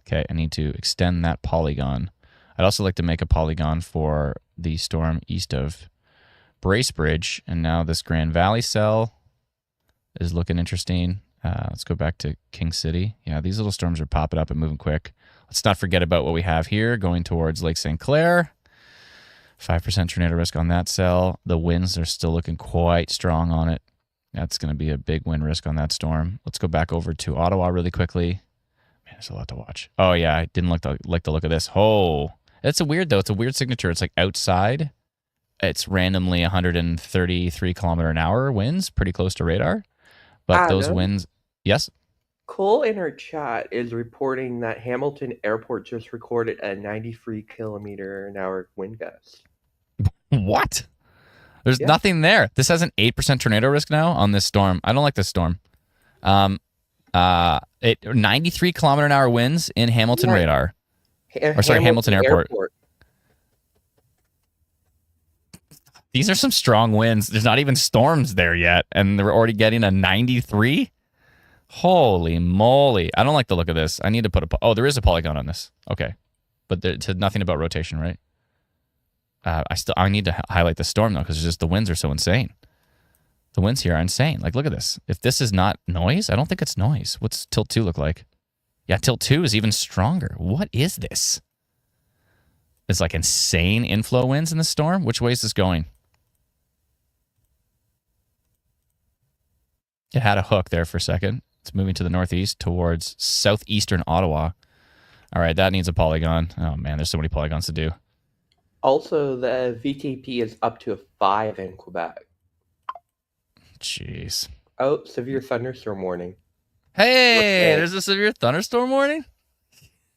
Okay, I need to extend that polygon. I'd also like to make a polygon for the storm east of Bracebridge. And now this Grand Valley cell is looking interesting. Let's go back to King City. Yeah, these little storms are popping up and moving quick. Let's not forget about what we have here going towards Lake St. Clair. 5% tornado risk on that cell. The winds are still looking quite strong on it. That's going to be a big wind risk on that storm. Let's go back over to Ottawa really quickly. Man, there's a lot to watch. Oh, yeah, I didn't like the look of this. Oh, it's a weird, though. It's a weird signature. It's like outside. It's randomly 133 kilometer an hour winds, pretty close to radar. But those winds, yes? Cole in our chat is reporting that Hamilton Airport just recorded a 93 kilometer an hour wind gust. What? There's nothing there. This has an 8% tornado risk now on this storm. I don't like this storm. 93 kilometer an hour winds in Hamilton radar. Hamilton Airport. These are some strong winds. There's not even storms there yet, and they're already getting a 93? Holy moly. I don't like the look of this. I need to put a... Oh, there is a polygon on this. Okay. But it's nothing about rotation, right? I need to highlight the storm, though, because just the winds are so insane. The winds here are insane. Like, look at this. If this is not noise, I don't think it's noise. What's tilt 2 look like? Yeah, tilt 2 is even stronger. What is this? It's like insane inflow winds in the storm. Which way is this going? It had a hook there for a second. It's moving to the northeast towards southeastern Ottawa. All right, that needs a polygon. Oh, man, there's so many polygons to do. Also, the VTP is up to a 5 in Quebec. Jeez. Oh, severe thunderstorm warning. Hey, there's a severe thunderstorm warning?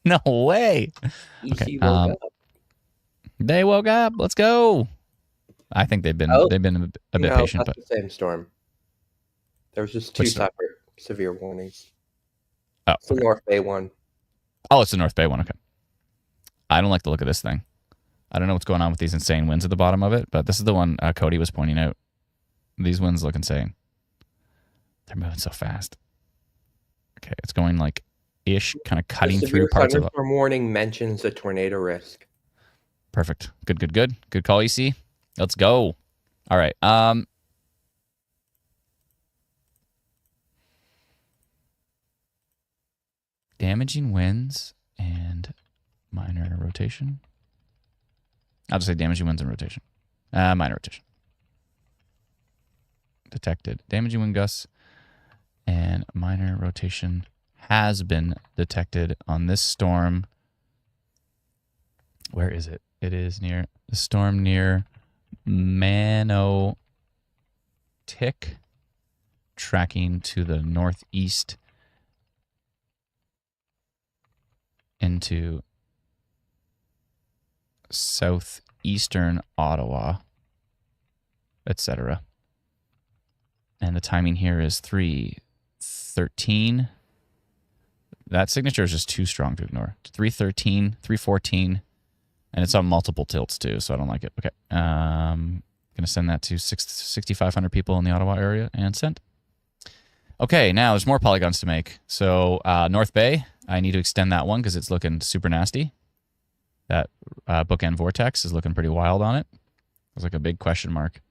No way. EC woke up. They woke up. Let's go. I think they've been a bit patient. That's the same storm. There was just 2 separate severe warnings. Oh, it's the North Bay one. Oh, it's the North Bay one. Okay. I don't like the look of this thing. I don't know what's going on with these insane winds at the bottom of it, but this is the one Cody was pointing out. These winds look insane. They're moving so fast. Okay, it's going like ish, kind of cutting through parts of it. The thunderstorm warning mentions a tornado risk. Perfect. Good. Good call, EC. Let's go. All right. Damaging winds and minor rotation. I'll just say damaging winds and rotation. Minor rotation. Detected. Damaging wind gusts and minor rotation has been detected on this storm. Where is it? It is near the storm near Manotick, tracking to the northeast into southeastern Ottawa, etc. And the timing here is 3:13. That signature is just too strong to ignore. 3:13, 3:14, and it's on multiple tilts too, so I don't like it. Okay, going to send that to 6,500 people in the Ottawa area and send. Okay, now there's more polygons to make. So North Bay, I need to extend that one because it's looking super nasty. That bookend vortex is looking pretty wild on it. There's like a big question mark.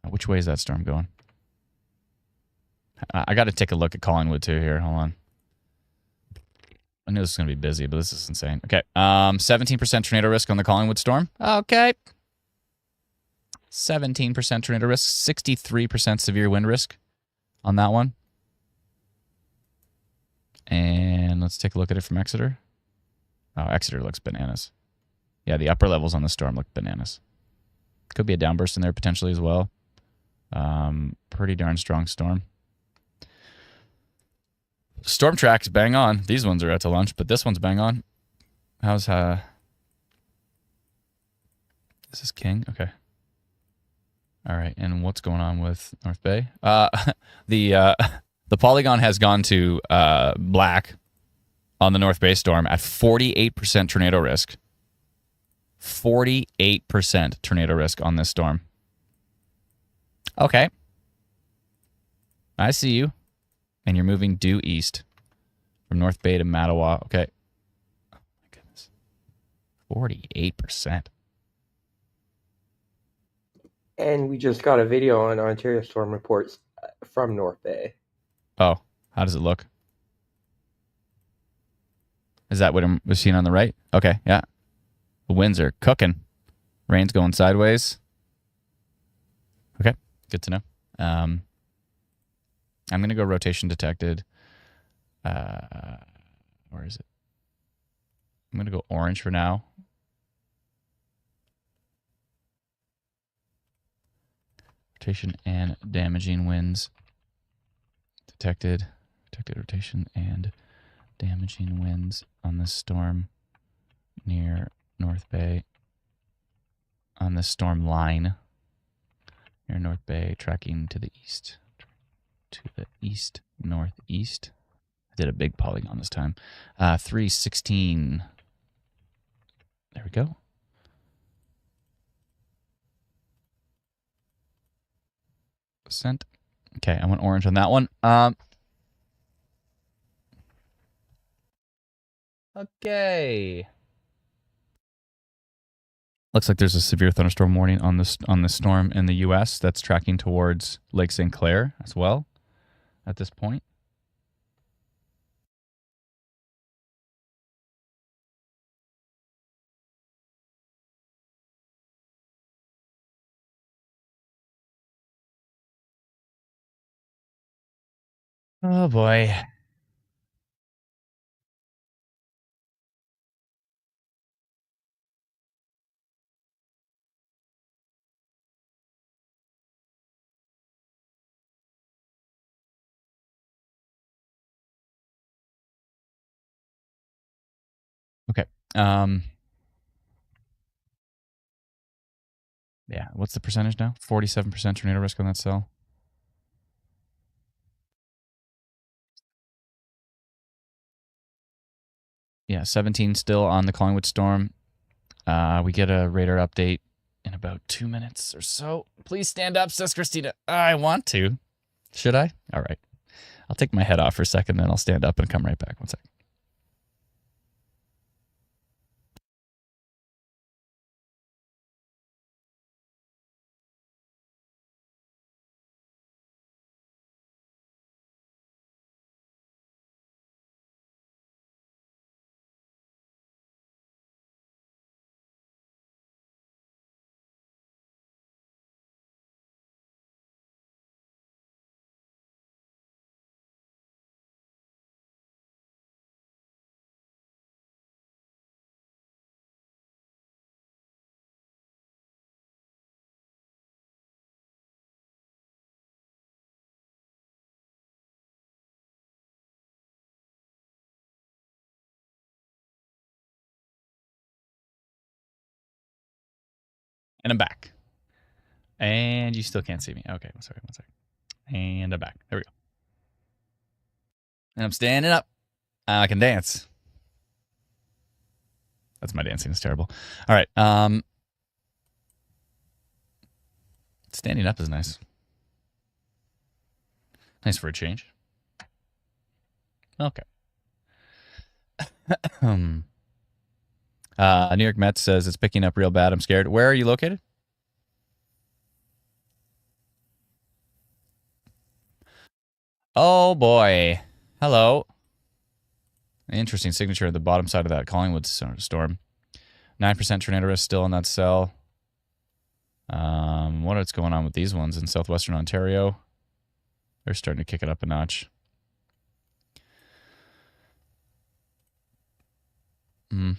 Which way is that storm going? I got to take a look at Collingwood too here. Hold on. I knew this was going to be busy, but this is insane. Okay, 17% tornado risk on the Collingwood storm. Okay. 17% tornado risk, 63% severe wind risk on that one. And let's take a look at it from Exeter. Oh, Exeter looks bananas. Yeah, the upper levels on the storm look bananas. Could be a downburst in there potentially as well. Pretty darn strong storm. Storm tracks bang on. These ones are out to lunch, but this one's bang on. How's this is King? Okay. All right, and what's going on with North Bay? The polygon has gone to black on the North Bay storm at 48% tornado risk. 48% tornado risk on this storm. Okay. I see you. And you're moving due east. from North Bay to Mattawa. Okay. Oh, my goodness. 48%. And we just got a video on Ontario storm reports from North Bay. Oh, how does it look? Is that what we're seeing on the right? Okay, yeah. The winds are cooking. Rain's going sideways. Okay, good to know. I'm going to go rotation detected. Where is it? I'm going to go orange for now. Rotation and damaging winds detected. Detected rotation and damaging winds on this storm near North Bay. On this storm line near North Bay, tracking to the east. To the east, northeast. I did a big polygon this time. 316. There we go. Sent. Okay, I went orange on that one. Okay. Looks like there's a severe thunderstorm warning on this storm in the U.S. that's tracking towards Lake St. Clair as well at this point. Oh boy. Okay. Yeah, what's the percentage now? 47% tornado risk on that cell. Yeah, 17 still on the Collingwood storm. We get a radar update in about 2 minutes or so. Please stand up, says Christina. I want to. Should I? All right. I'll take my head off for a second, then I'll stand up and come right back. 1 second. And I'm back. And you still can't see me. Okay, sorry, 1 second. And I'm back. There we go. And I'm standing up. I can dance. That's my dancing. It's terrible. All right. Standing up is nice. Nice for a change. Okay. New York Mets says it's picking up real bad. I'm scared. Where are you located? Oh boy. Hello. Interesting signature at the bottom side of that Collingwood storm. 9% tornado risk still in that cell. What is going on with these ones in southwestern Ontario? They're starting to kick it up a notch. And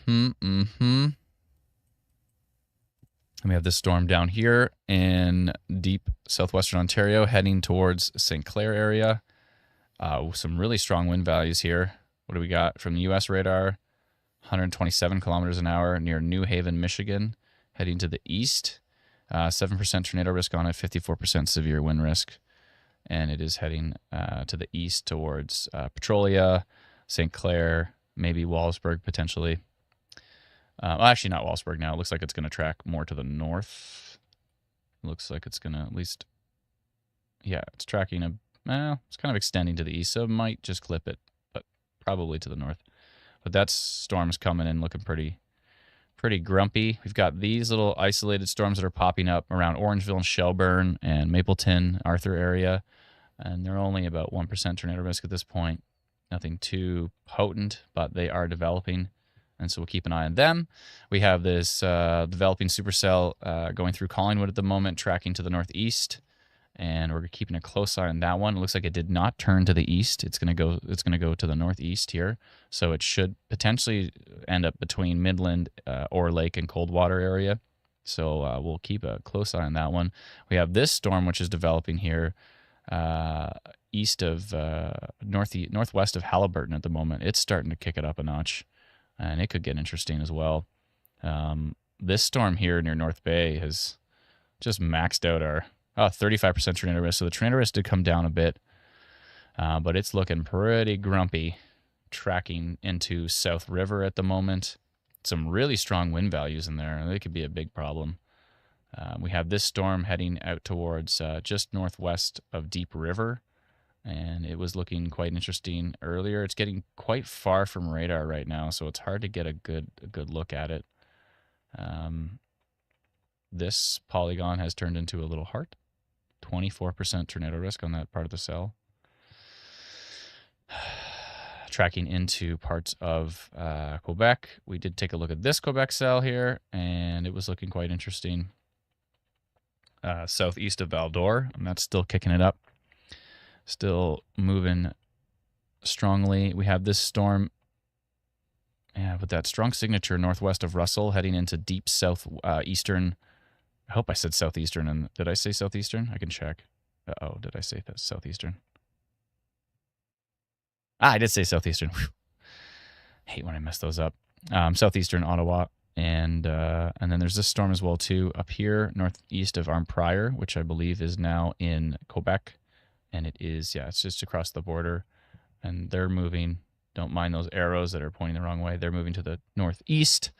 we have this storm down here in deep southwestern Ontario heading towards St. Clair area. Some really strong wind values here. What do we got from the U.S. radar? 127 kilometers an hour near New Haven, Michigan, heading to the east. 7% tornado risk on it, 54% severe wind risk. And it is heading to the east towards Petrolia, St. Clair, maybe Wallsburg potentially. Well, actually, not Wallsburg now. It looks like it's going to track more to the north. It looks like it's going to at least... Yeah, it's tracking it's kind of extending to the east, so it might just clip it, but probably to the north. But that storm's coming in looking pretty grumpy. We've got these little isolated storms that are popping up around Orangeville and Shelburne and Mapleton, Arthur area. And they're only about 1% tornado risk at this point. Nothing too potent, but they are developing. And so we'll keep an eye on them. We have this developing supercell going through Collingwood at the moment, tracking to the northeast. And we're keeping a close eye on that one. It looks like it did not turn to the east. It's gonna go to the northeast here. So it should potentially end up between Midland, Ore Lake, and Coldwater area. So we'll keep a close eye on that one. We have this storm which is developing here east of northwest of Halliburton at the moment. It's starting to kick it up a notch, and it could get interesting as well. This storm here near North Bay has just maxed out our 35% tornado risk. So the tornado risk did come down a bit, but it's looking pretty grumpy, tracking into South River at the moment. Some really strong wind values in there. They could be a big problem. We have this storm heading out towards just northwest of Deep River, and it was looking quite interesting earlier. It's getting quite far from radar right now, so it's hard to get a good look at it. This polygon has turned into a little heart. 24% tornado risk on that part of the cell. Tracking into parts of Quebec. We did take a look at this Quebec cell here, and it was looking quite interesting. Southeast of Val-d'Or, and that's still kicking it up. Still moving strongly. We have this storm with that strong signature northwest of Russell heading into deep southeastern. I hope I said southeastern. And did I say southeastern? I can check. Did I say that southeastern? I did say southeastern. Whew. Hate when I mess those up. Southeastern Ottawa, and then there's this storm as well too up here northeast of Arnprior, which I believe is now in Quebec, and it's just across the border, and they're moving. Don't mind those arrows that are pointing the wrong way. They're moving to the northeast.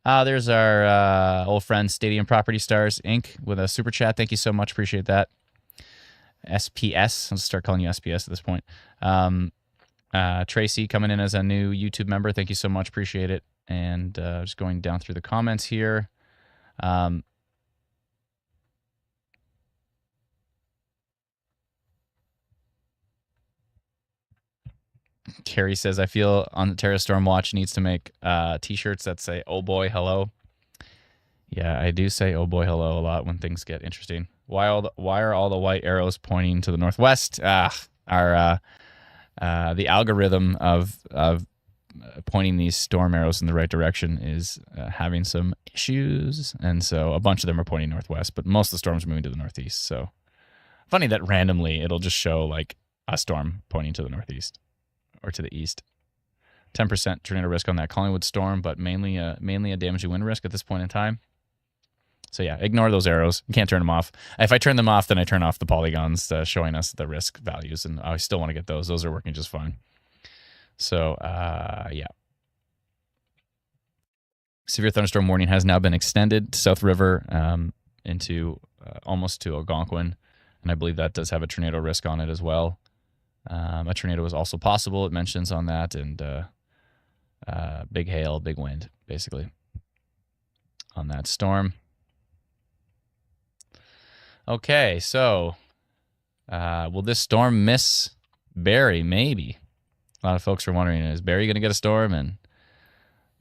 There's our old friend Stadium Property Stars Inc. with a super chat. Thank you so much. Appreciate that. SPS. I'll start calling you SPS at this point. Tracy coming in as a new YouTube member. Thank you so much. Appreciate it. And just going down through the comments here. Carrie says, I feel Ontario Storm Watch needs to make t-shirts that say, oh boy, hello. Yeah, I do say oh boy, hello a lot when things get interesting. Why are all the white arrows pointing to the northwest? The algorithm of pointing these storm arrows in the right direction is having some issues. And so a bunch of them are pointing northwest, but most of the storms are moving to the northeast. So funny that randomly it'll just show like a storm pointing to the northeast or to the east. 10% tornado risk on that Collingwood storm, but mainly a damaging wind risk at this point in time. So yeah, ignore those arrows. You can't turn them off. If I turn them off, then I turn off the polygons showing us the risk values, and I still want to get those. Those are working just fine. So yeah. Severe thunderstorm warning has now been extended to South River into almost to Algonquin, and I believe that does have a tornado risk on it as well. A tornado is also possible, it mentions on that, and big hail, big wind, basically, on that storm. Okay, so will this storm miss Barrie? Maybe. A lot of folks are wondering, is Barrie going to get a storm? And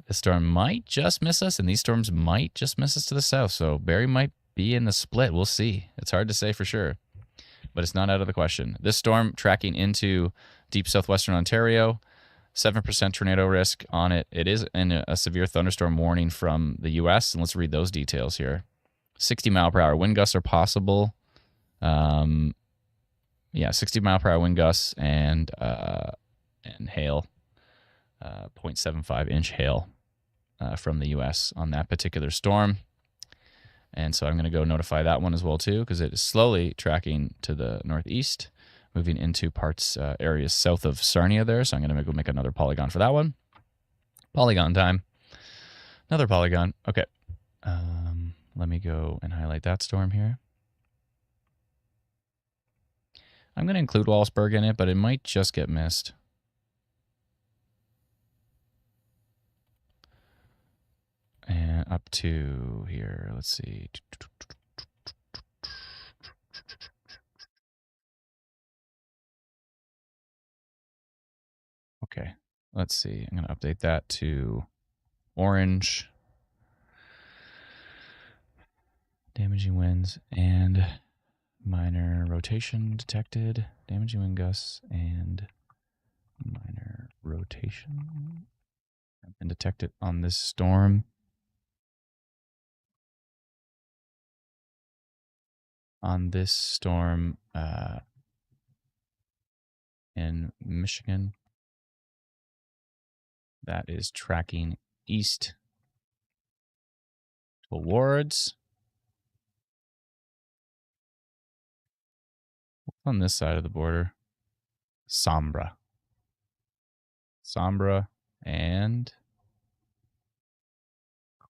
this storm might just miss us, and these storms might just miss us to the south. So Barrie might be in the split. We'll see. It's hard to say for sure, but it's not out of the question. This storm tracking into deep southwestern Ontario, 7% tornado risk on it. It is in a severe thunderstorm warning from the U.S., and let's read those details here. 60-mile-per-hour wind gusts are possible. 60-mile-per-hour wind gusts and hail, 0.75-inch hail from the U.S. on that particular storm. And so I'm going to go notify that one as well, too, because it is slowly tracking to the northeast, moving into areas south of Sarnia there. So I'm going to go make another polygon for that one. Polygon time. Another polygon. Okay. Let me go and highlight that storm here. I'm going to include Wallaceburg in it, but it might just get missed. up to here. Let's see. Okay, let's see. I'm going to update that to orange. Damaging winds and minor rotation detected. Damaging wind gusts and minor rotation have been detected on this storm. In Michigan, that is tracking east towards on this side of the border, Sombra and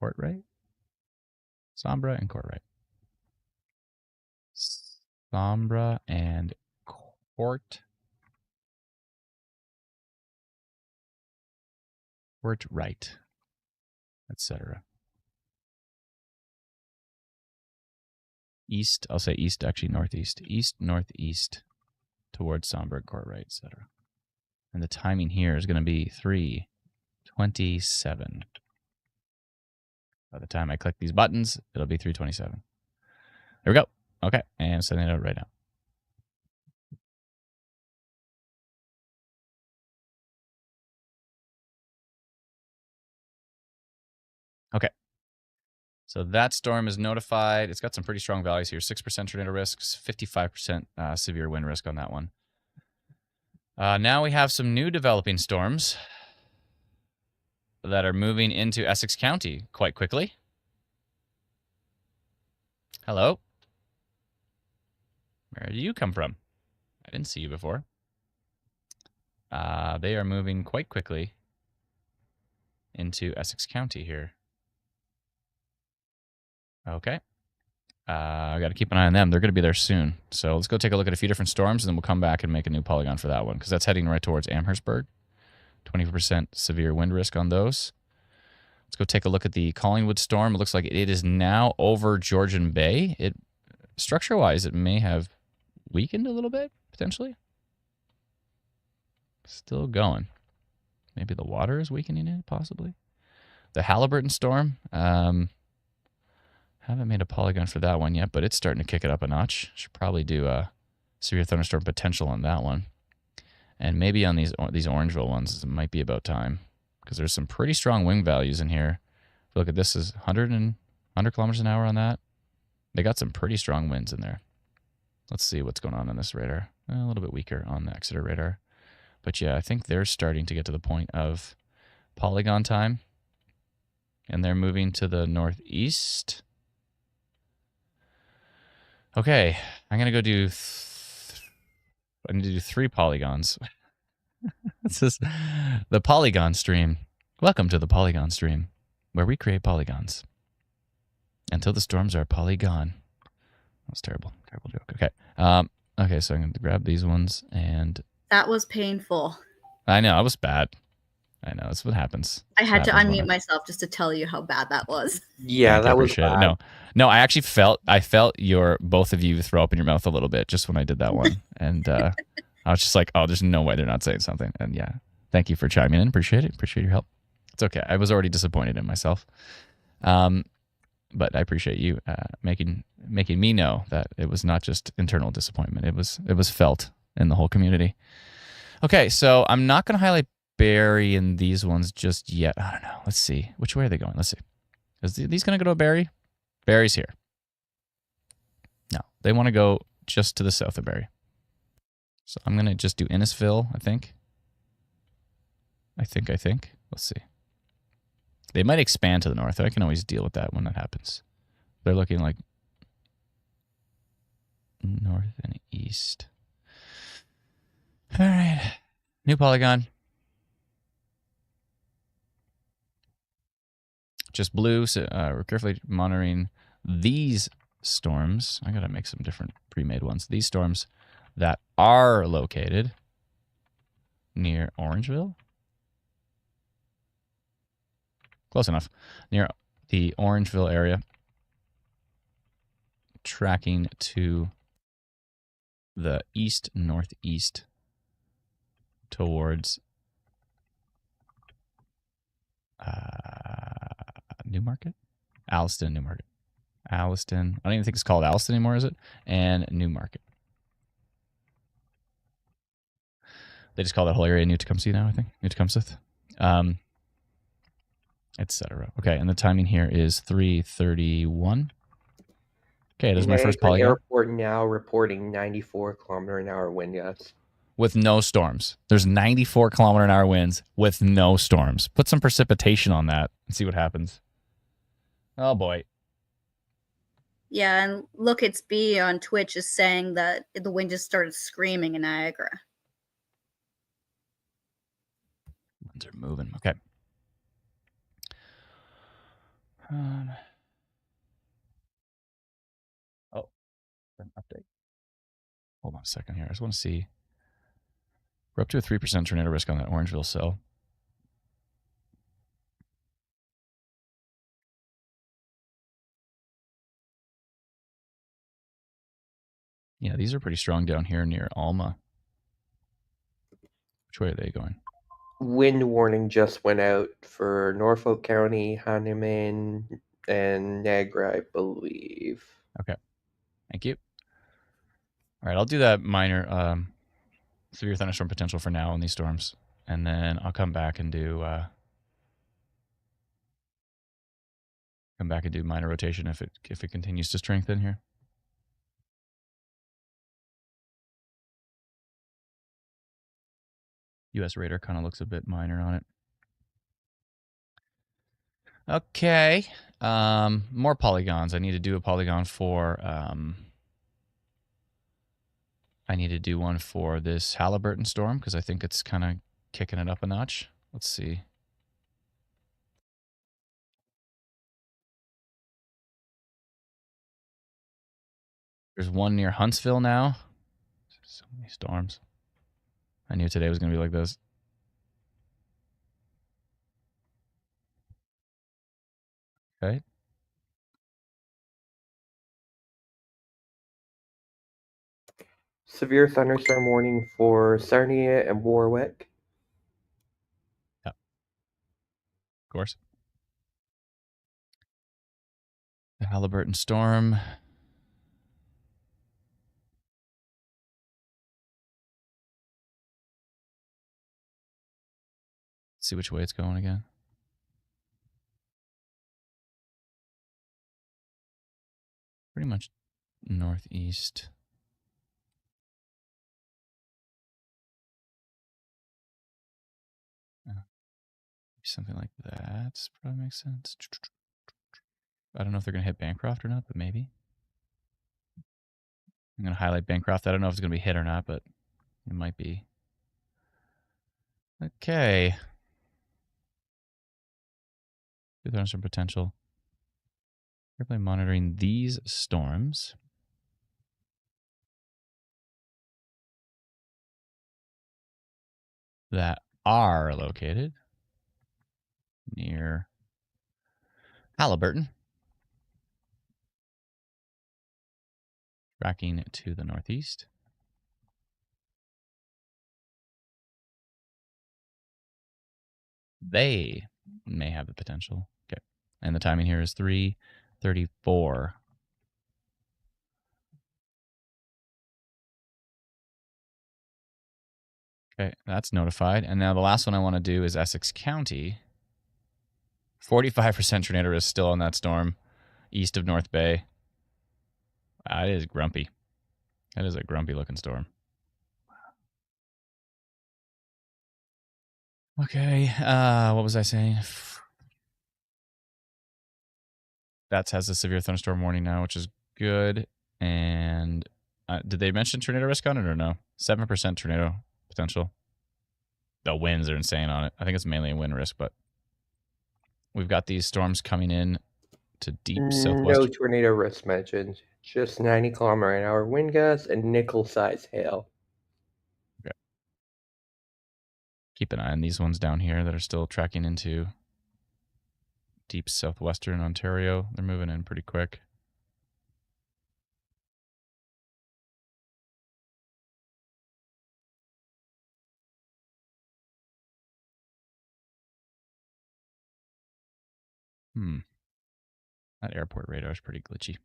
Courtright. Sombra and Courtright. Sombra and Courtright, etc. East, I'll say east, actually northeast. East, northeast towards Sombra, Courtright, etc. And the timing here is going to be 3:27. By the time I click these buttons, it'll be 3:27. There we go. Okay, and sending it out right now. Okay. So that storm is notified. It's got some pretty strong values here. 6% tornado risks, 55% severe wind risk on that one. Now we have some new developing storms that are moving into Essex County quite quickly. Hello. Where did you come from? I didn't see you before. They are moving quite quickly into Essex County here. Okay. I got to keep an eye on them. They're going to be there soon. So let's go take a look at a few different storms, and then we'll come back and make a new polygon for that one, because that's heading right towards Amherstburg. 20% severe wind risk on those. Let's go take a look at the Collingwood storm. It looks like it is now over Georgian Bay. Structure-wise, it may have weakened a little bit, potentially. Still going. Maybe the water is weakening it, possibly. The Halliburton storm. Haven't made a polygon for that one yet, but it's starting to kick it up a notch. Should probably do a severe thunderstorm potential on that one. And maybe on these Orangeville ones, it might be about time, because there's some pretty strong wind values in here. If you look at this, is 100 kilometers an hour on that. They got some pretty strong winds in there. Let's see what's going on this radar. A little bit weaker on the Exeter radar. But yeah, I think they're starting to get to the point of polygon time. And they're moving to the northeast. Okay, I'm going to go do... I need to do 3 polygons. This is the Polygon stream. Welcome to the Polygon stream, where we create polygons. Until the storms are polygon. That was terrible. Terrible joke. Okay. Okay, so I'm going to grab these ones, and... That was painful. I know, I was bad. I know, that's what happens. I had to unmute myself just to tell you how bad that was. Yeah, that was bad. No, I actually felt both of you throw up in your mouth a little bit just when I did that one. And I was just like, oh, there's no way they're not saying something. And yeah, thank you for chiming in. Appreciate it. Appreciate your help. It's okay. I was already disappointed in myself. But I appreciate you making me know that it was not just internal disappointment. It was felt in the whole community. Okay, so I'm not going to highlight Barrie in these ones just yet. I don't know. Let's see. Which way are they going? Let's see. Is these going to go to Barrie? Barrie's here. No, they want to go just to the south of Barrie. So I'm going to just do Innisfil, I think. I think. Let's see. They might expand to the north. I can always deal with that when that happens. They're looking like north and east. All right. New polygon. Just blue. So we're carefully monitoring these storms. I got to make some different pre-made ones. These storms that are located near Orangeville. Close enough. Near the Orangeville area, tracking to the east-northeast towards Newmarket? Alliston, Newmarket. Alliston. I don't even think it's called Alliston anymore, is it? And Newmarket. They just call that whole area New Tecumseh now, I think. New Tecumseh. Etc. Okay, and the timing here is 3:31. Okay, there's my first Niagara polygon. Airport now reporting 94-kilometer-an-hour wind gusts. With no storms. There's 94-kilometer-an-hour winds with no storms. Put some precipitation on that and see what happens. Oh, boy. Yeah, and Look It's B on Twitch is saying that the wind just started screaming in Niagara. Winds are moving. Okay. An update. Hold on a second here. I just want to see. We're up to a 3% tornado risk on that Orangeville cell. Yeah, these are pretty strong down here near Alma. Which way are they going? Wind warning just went out for Norfolk County, Hahnemann, and Niagara, I believe. Okay. Thank you. All right, I'll do that minor severe thunderstorm potential for now on these storms. And then I'll come back and do minor rotation if it continues to strengthen here. US radar kind of looks a bit minor on it. Okay. More polygons. I need to do a polygon for I need to do one for this Halliburton storm because I think it's kind of kicking it up a notch. Let's see. There's one near Huntsville now. So many storms. I knew today was going to be like this. Okay. Severe thunderstorm warning for Sarnia and Warwick. Yep. Of course. The Halliburton storm. Let's see which way it's going again. Pretty much northeast. Something like that probably makes sense. I don't know if they're going to hit Bancroft or not, but maybe. I'm going to highlight Bancroft. I don't know if it's going to be hit or not, but it might be. Okay. Thunderstorm potential. Carefully monitoring these storms. That are located near Halliburton. Tracking to the northeast. They may have the potential. Okay. And the timing here is 3:34. Okay, that's notified. And now the last one I want to do is Essex County. 45% tornado risk still on that storm east of North Bay. It is grumpy. That is a grumpy looking storm. Okay, what was I saying? That has a severe thunderstorm warning now, which is good. And did they mention tornado risk on it or no? 7% tornado potential. The winds are insane on it. I think it's mainly a wind risk, but we've got these storms coming in to deep southwest. No tornado risk mentioned. Just 90-kilometer-an-hour wind gusts and nickel-sized hail. Okay. Keep an eye on these ones down here that are still tracking into deep southwestern Ontario. They're moving in pretty quick. That airport radar is pretty glitchy.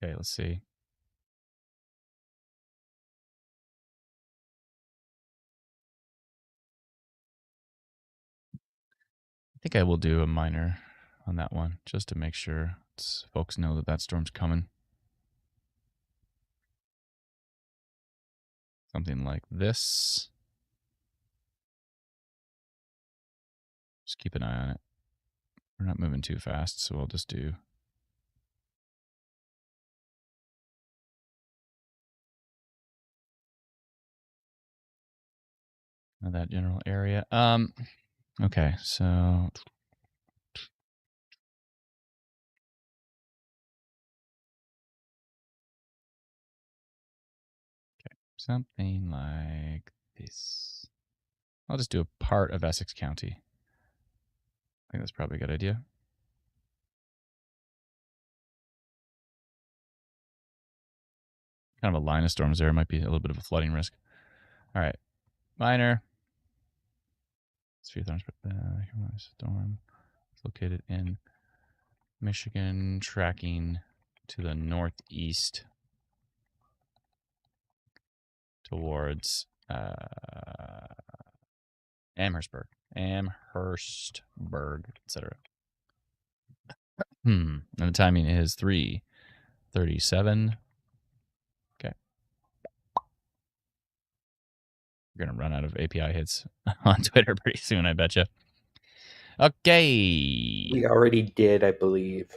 Okay, let's see. I think I will do a minor on that one just to make sure folks know that storm's coming. Something like this. Just keep an eye on it. We're not moving too fast, so I'll just do that general area. Okay, so something like this. I'll just do a part of Essex County. I think that's probably a good idea. Kind of a line of storms there. Might be a little bit of a flooding risk. All right, minor. Storm is located in Michigan, tracking to the northeast towards Amherstburg, etc. And the timing is 3:37. Okay. We're gonna run out of API hits on Twitter pretty soon, I betcha. Okay. We already did, I believe.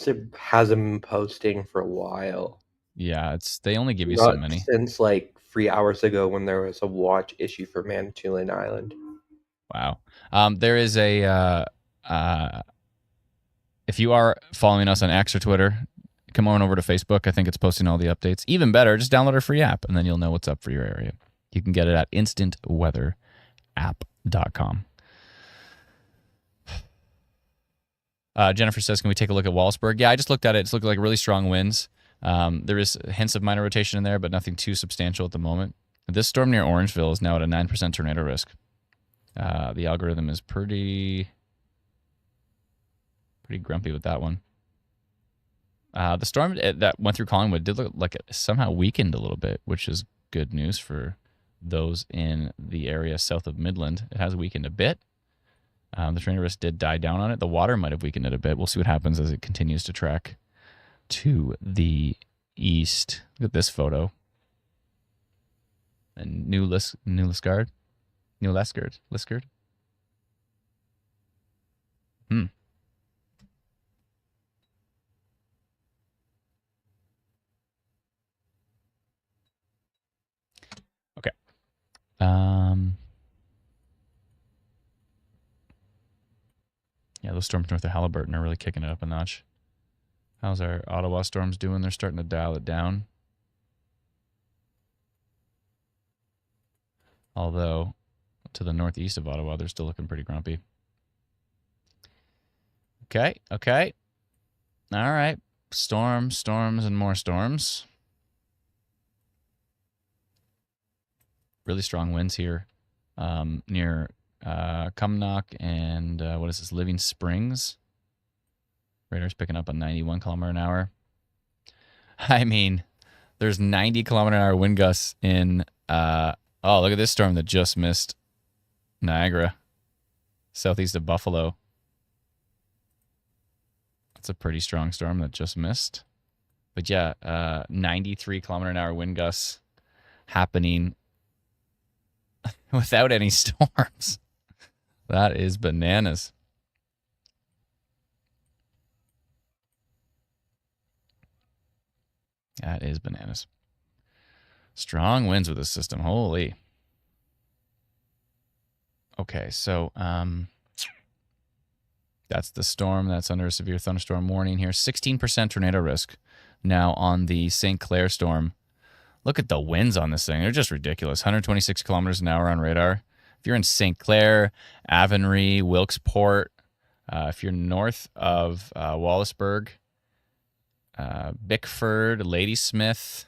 It hasn't been posting for a while. Yeah, they only give you so many. Since like 3 hours ago when there was a watch issue for Manitoulin Island. Wow. There is a if you are following us on X or Twitter, come on over to Facebook. I think it's posting all the updates. Even better, just download our free app, and then you'll know what's up for your area. You can get it at instantweatherapp.com. Jennifer says, can we take a look at Wallaceburg? Yeah, I just looked at it. It's looking like really strong winds. There is hints of minor rotation in there, but nothing too substantial at the moment. This storm near Orangeville is now at a 9% tornado risk. The algorithm is pretty grumpy with that one. The storm that went through Collingwood did look like it somehow weakened a little bit, which is good news for those in the area south of Midland. It has weakened a bit. The tornado risk did die down on it. The water might have weakened it a bit. We'll see what happens as it continues to track to the east. Look at this photo. And New Liskeard. Okay. Yeah, those storms north of Haliburton are really kicking it up a notch. How's our Ottawa storms doing? They're starting to dial it down. Although, to the northeast of Ottawa, they're still looking pretty grumpy. Okay. All right. Storms, and more storms. Really strong winds here near Cumnock and what is this, Living Springs. Radar's picking up a 91 kilometer an hour. I mean, there's 90 kilometer an hour wind gusts in, oh, look at this storm that just missed Niagara, southeast of Buffalo. That's a pretty strong storm that just missed. But yeah, 93 kilometer an hour wind gusts happening without any storms. That is bananas. That is bananas. Strong winds with this system. Holy. Okay, so that's the storm that's under a severe thunderstorm warning here. 16% tornado risk now on the St. Clair storm Look at the winds on this thing. They're just ridiculous. 126 kilometers an hour on radar. If you're in St. Clair, Avonry, Wilkesport, if you're north of Wallaceburg, Bickford, Ladysmith,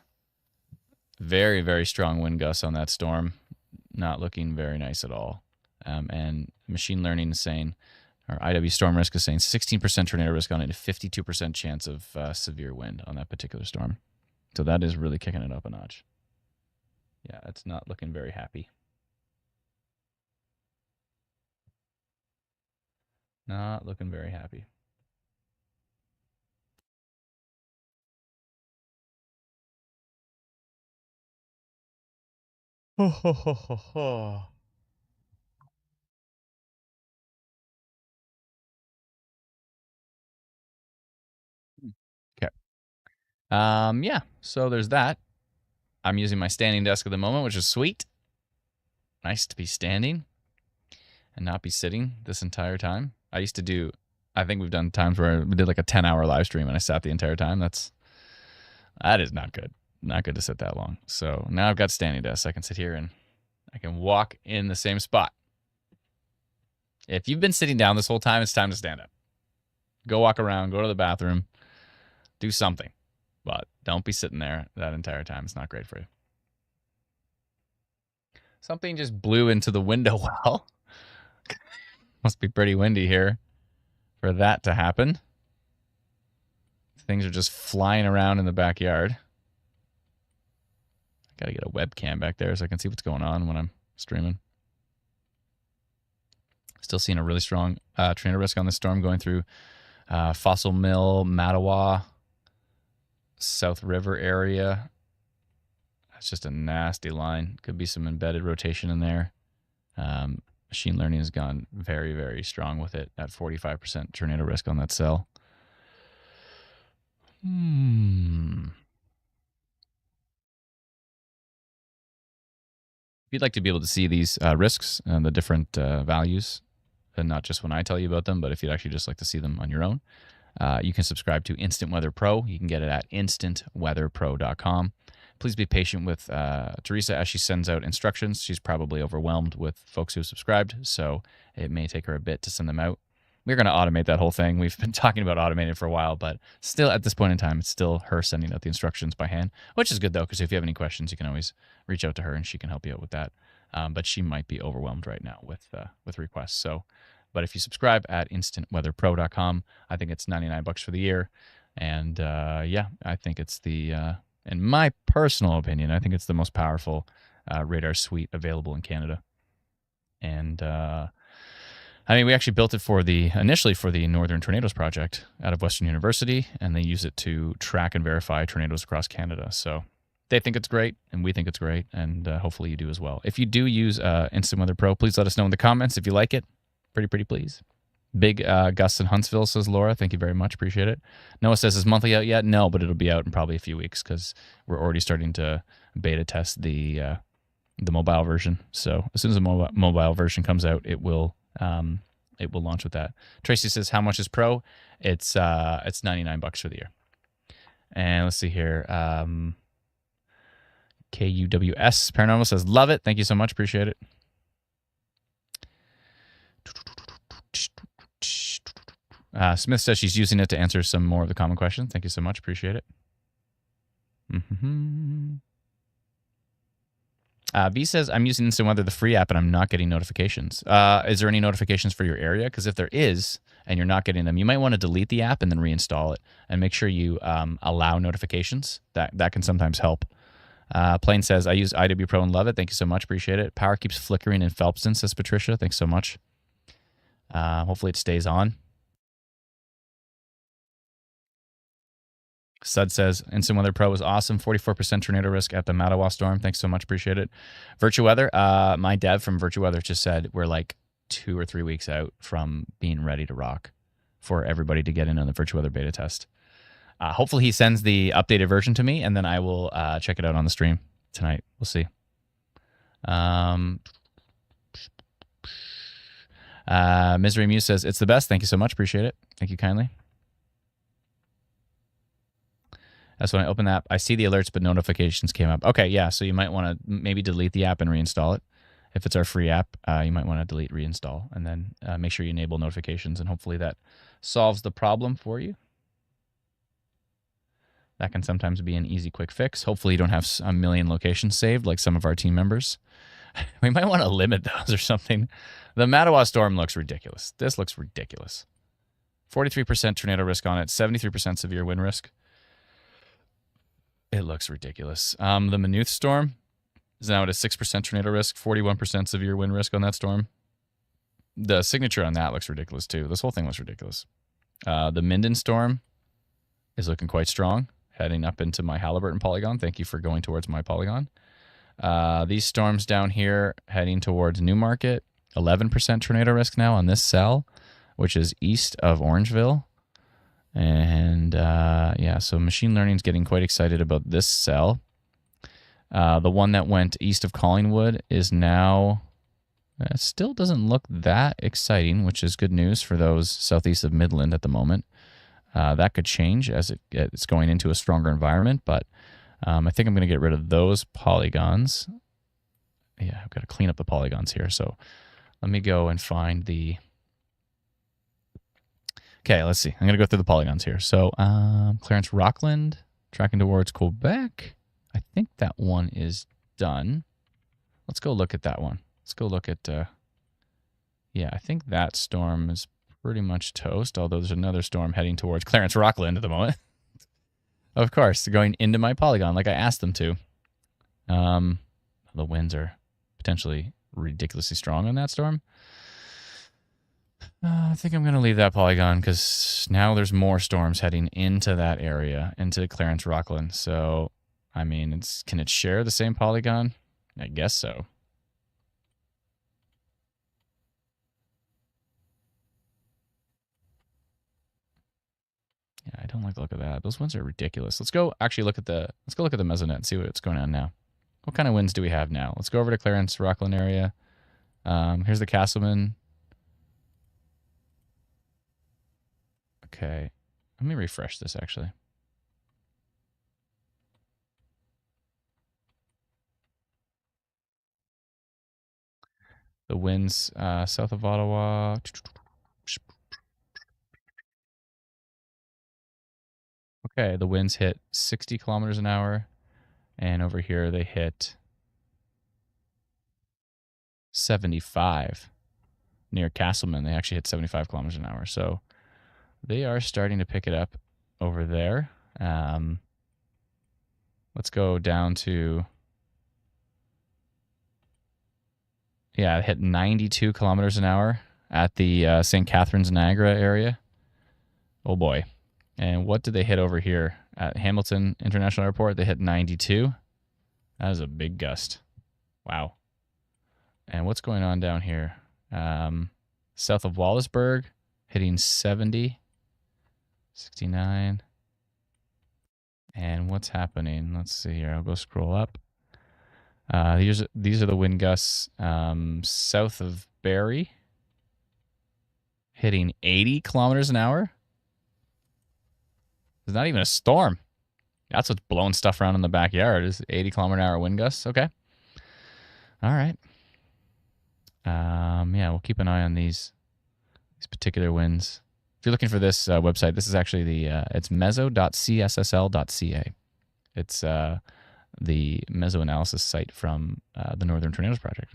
very, very strong wind gusts on that storm. Not looking very nice at all. And machine learning is saying, or IW Storm Risk is saying 16% tornado risk on it, a 52% chance of severe wind on that particular storm. So that is really kicking it up a notch. Yeah, it's not looking very happy. Not looking very happy. Okay. Yeah, so there's that. I'm using my standing desk at the moment, which is sweet. Nice to be standing and not be sitting this entire time. I think we've done times where we did like a 10-hour live stream and I sat the entire time. That is not good. Not good to sit that long. So now I've got standing desks. I can sit here and I can walk in the same spot. If you've been sitting down this whole time, it's time to stand up. Go walk around, go to the bathroom, do something. But don't be sitting there that entire time. It's not great for you. Something just blew into the window well. Must be pretty windy here for that to happen. Things are just flying around in the backyard. I gotta get a webcam back there so I can see what's going on when I'm streaming. Still seeing a really strong tornado risk on this storm going through Fossil Mill, Mattawa, South River area. That's just a nasty line. Could be some embedded rotation in there. Machine learning has gone very, very strong with it at 45% tornado risk on that cell. If you'd like to be able to see these risks and the different values, and not just when I tell you about them, but if you'd actually just like to see them on your own, you can subscribe to Instant Weather Pro. You can get it at instantweatherpro.com. Please be patient with Teresa as she sends out instructions. She's probably overwhelmed with folks who have subscribed, so it may take her a bit to send them out. We're going to automate that whole thing. We've been talking about automating it for a while, but still at this point in time, it's still her sending out the instructions by hand, which is good though, because if you have any questions, you can always reach out to her and she can help you out with that. But she might be overwhelmed right now with requests. So, but if you subscribe at instantweatherpro.com, I think it's $99 for the year. And yeah, I think it's in my personal opinion, I think it's the most powerful radar suite available in Canada. And I mean, we actually built it initially for the Northern Tornadoes Project out of Western University, and they use it to track and verify tornadoes across Canada. So they think it's great, and we think it's great, and hopefully you do as well. If you do use Instant Weather Pro, please let us know in the comments if you like it. Pretty please. Big gusts in Huntsville, says Laura. Thank you very much. Appreciate it. Noah says, is monthly out yet? No, but it'll be out in probably a few weeks because we're already starting to beta test the mobile version. So as soon as the mobile version comes out, it will launch with that. Tracy says, how much is Pro? It's $99 for the year. And let's see here. KUWS Paranormal says, love it. Thank you so much. Appreciate it. Smith says she's using it to answer some more of the common questions. Thank you so much. Appreciate it. V says, I'm using Instant Weather, the free app, and I'm not getting notifications. Is there any notifications for your area? Because if there is, and you're not getting them, you might want to delete the app and then reinstall it and make sure you allow notifications. That can sometimes help. Plain says, I use IW Pro and love it. Thank you so much. Appreciate it. Power keeps flickering in Phelpston, says Patricia. Thanks so much. Hopefully it stays on. Sud says, Instant Weather Pro is awesome. 44% tornado risk at the Mattawa storm. Thanks so much. Appreciate it. Virtue Weather, my dev from Virtue Weather just said we're like 2 or 3 weeks out from being ready to rock for everybody to get in on the Virtue Weather beta test. Hopefully he sends the updated version to me, and then I will check it out on the stream tonight. We'll see. Misery Muse says, it's the best. Thank you so much. Appreciate it. Thank you kindly. That's when I open the app. I see the alerts, but notifications came up. Okay, yeah, so you might want to maybe delete the app and reinstall it. If it's our free app, you might want to delete, reinstall, and then make sure you enable notifications, and hopefully that solves the problem for you. That can sometimes be an easy, quick fix. Hopefully you don't have a million locations saved like some of our team members. We might want to limit those or something. The Mattawa storm looks ridiculous. This looks ridiculous. 43% tornado risk on it, 73% severe wind risk. It looks ridiculous. The Maynooth storm is now at a 6% tornado risk, 41% severe wind risk on that storm. The signature on that looks ridiculous too. This whole thing looks ridiculous. The Minden storm is looking quite strong, heading up into my Halliburton polygon. Thank you for going towards my polygon. These storms down here heading towards Newmarket, 11% tornado risk now on this cell, which is east of Orangeville. And yeah, so machine learning is getting quite excited about this cell. The one that went east of Collingwood is now, it still doesn't look that exciting, which is good news for those southeast of Midland at the moment. That could change as it's going into a stronger environment, but I think I'm going to get rid of those polygons. Yeah, I've got to clean up the polygons here. So let me go and find the... Okay, let's see. I'm going to go through the polygons here. So Clarence Rockland, tracking towards Quebec. I think that one is done. Let's go look at that one. Let's go look at... yeah, I think that storm is pretty much toast, although there's another storm heading towards Clarence Rockland at the moment. Of course, going into my polygon like I asked them to. The winds are potentially ridiculously strong on that storm. I think I'm going to leave that polygon because now there's more storms heading into that area, into Clarence Rockland. So, I mean, can it share the same polygon? I guess so. Yeah, I don't like the look of that. Those winds are ridiculous. Let's go actually look at the mesonet and see what's going on now. What kind of winds do we have now? Let's go over to Clarence Rockland area. Here's the Castleman. Okay, let me refresh this actually. The winds south of Ottawa. Okay, the winds hit 60 kilometers an hour, and over here they hit 75. Near Castleman, they actually hit 75 kilometers an hour. So they are starting to pick it up over there. Let's go down to... Yeah, it hit 92 kilometers an hour at the St. Catharines, Niagara area. Oh boy. And what did they hit over here? At Hamilton International Airport, they hit 92. That is a big gust. Wow. And what's going on down here? South of Wallaceburg, hitting 70, 69. And what's happening? Let's see here. I'll go scroll up. These are the wind gusts south of Barrie, hitting 80 kilometers an hour. It's not even a storm. That's what's blowing stuff around in the backyard is 80 kilometer an hour wind gusts. Okay. All right. Yeah, we'll keep an eye on these particular winds. If you're looking for this website, this is actually it's meso.cssl.ca. It's the meso analysis site from the Northern Tornadoes Project,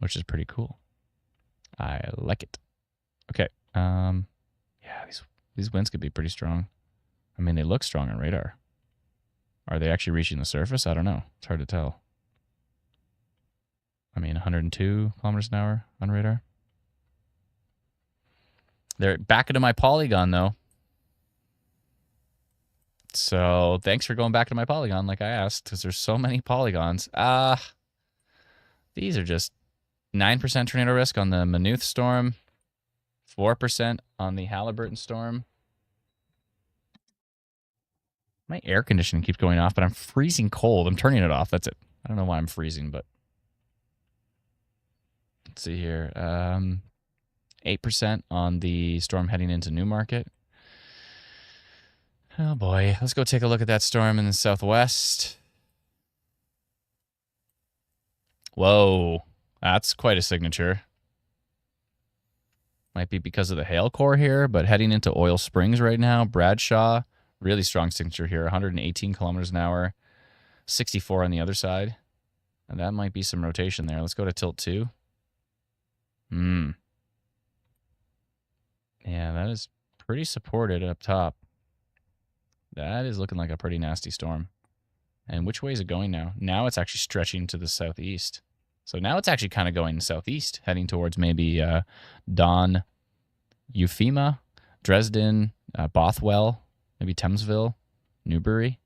which is pretty cool. I like it. Okay. Yeah, these winds could be pretty strong. I mean, they look strong on radar. Are they actually reaching the surface? I don't know. It's hard to tell. I mean, 102 kilometers an hour on radar. They're back into my polygon, though. So thanks for going back to my polygon like I asked, because there's so many polygons. These are just 9% tornado risk on the Maynooth storm, 4% on the Halliburton storm. My air conditioning keeps going off, but I'm freezing cold. I'm turning it off. That's it. I don't know why I'm freezing, but let's see here. 8% on the storm heading into Newmarket. Oh boy, let's go take a look at that storm in the southwest. Whoa, that's quite a signature. Might be because of the hail core here, but heading into Oil Springs right now. Bradshaw, really strong signature here, 118 kilometers an hour, 64 on the other side. And that might be some rotation there. Let's go to tilt 2. Yeah, that is pretty supported up top. That is looking like a pretty nasty storm. And which way is it going now? Now it's actually stretching to the southeast. So now it's actually kind of going southeast, heading towards maybe Don, Euphema, Dresden, Bothwell, maybe Thamesville, Newbury.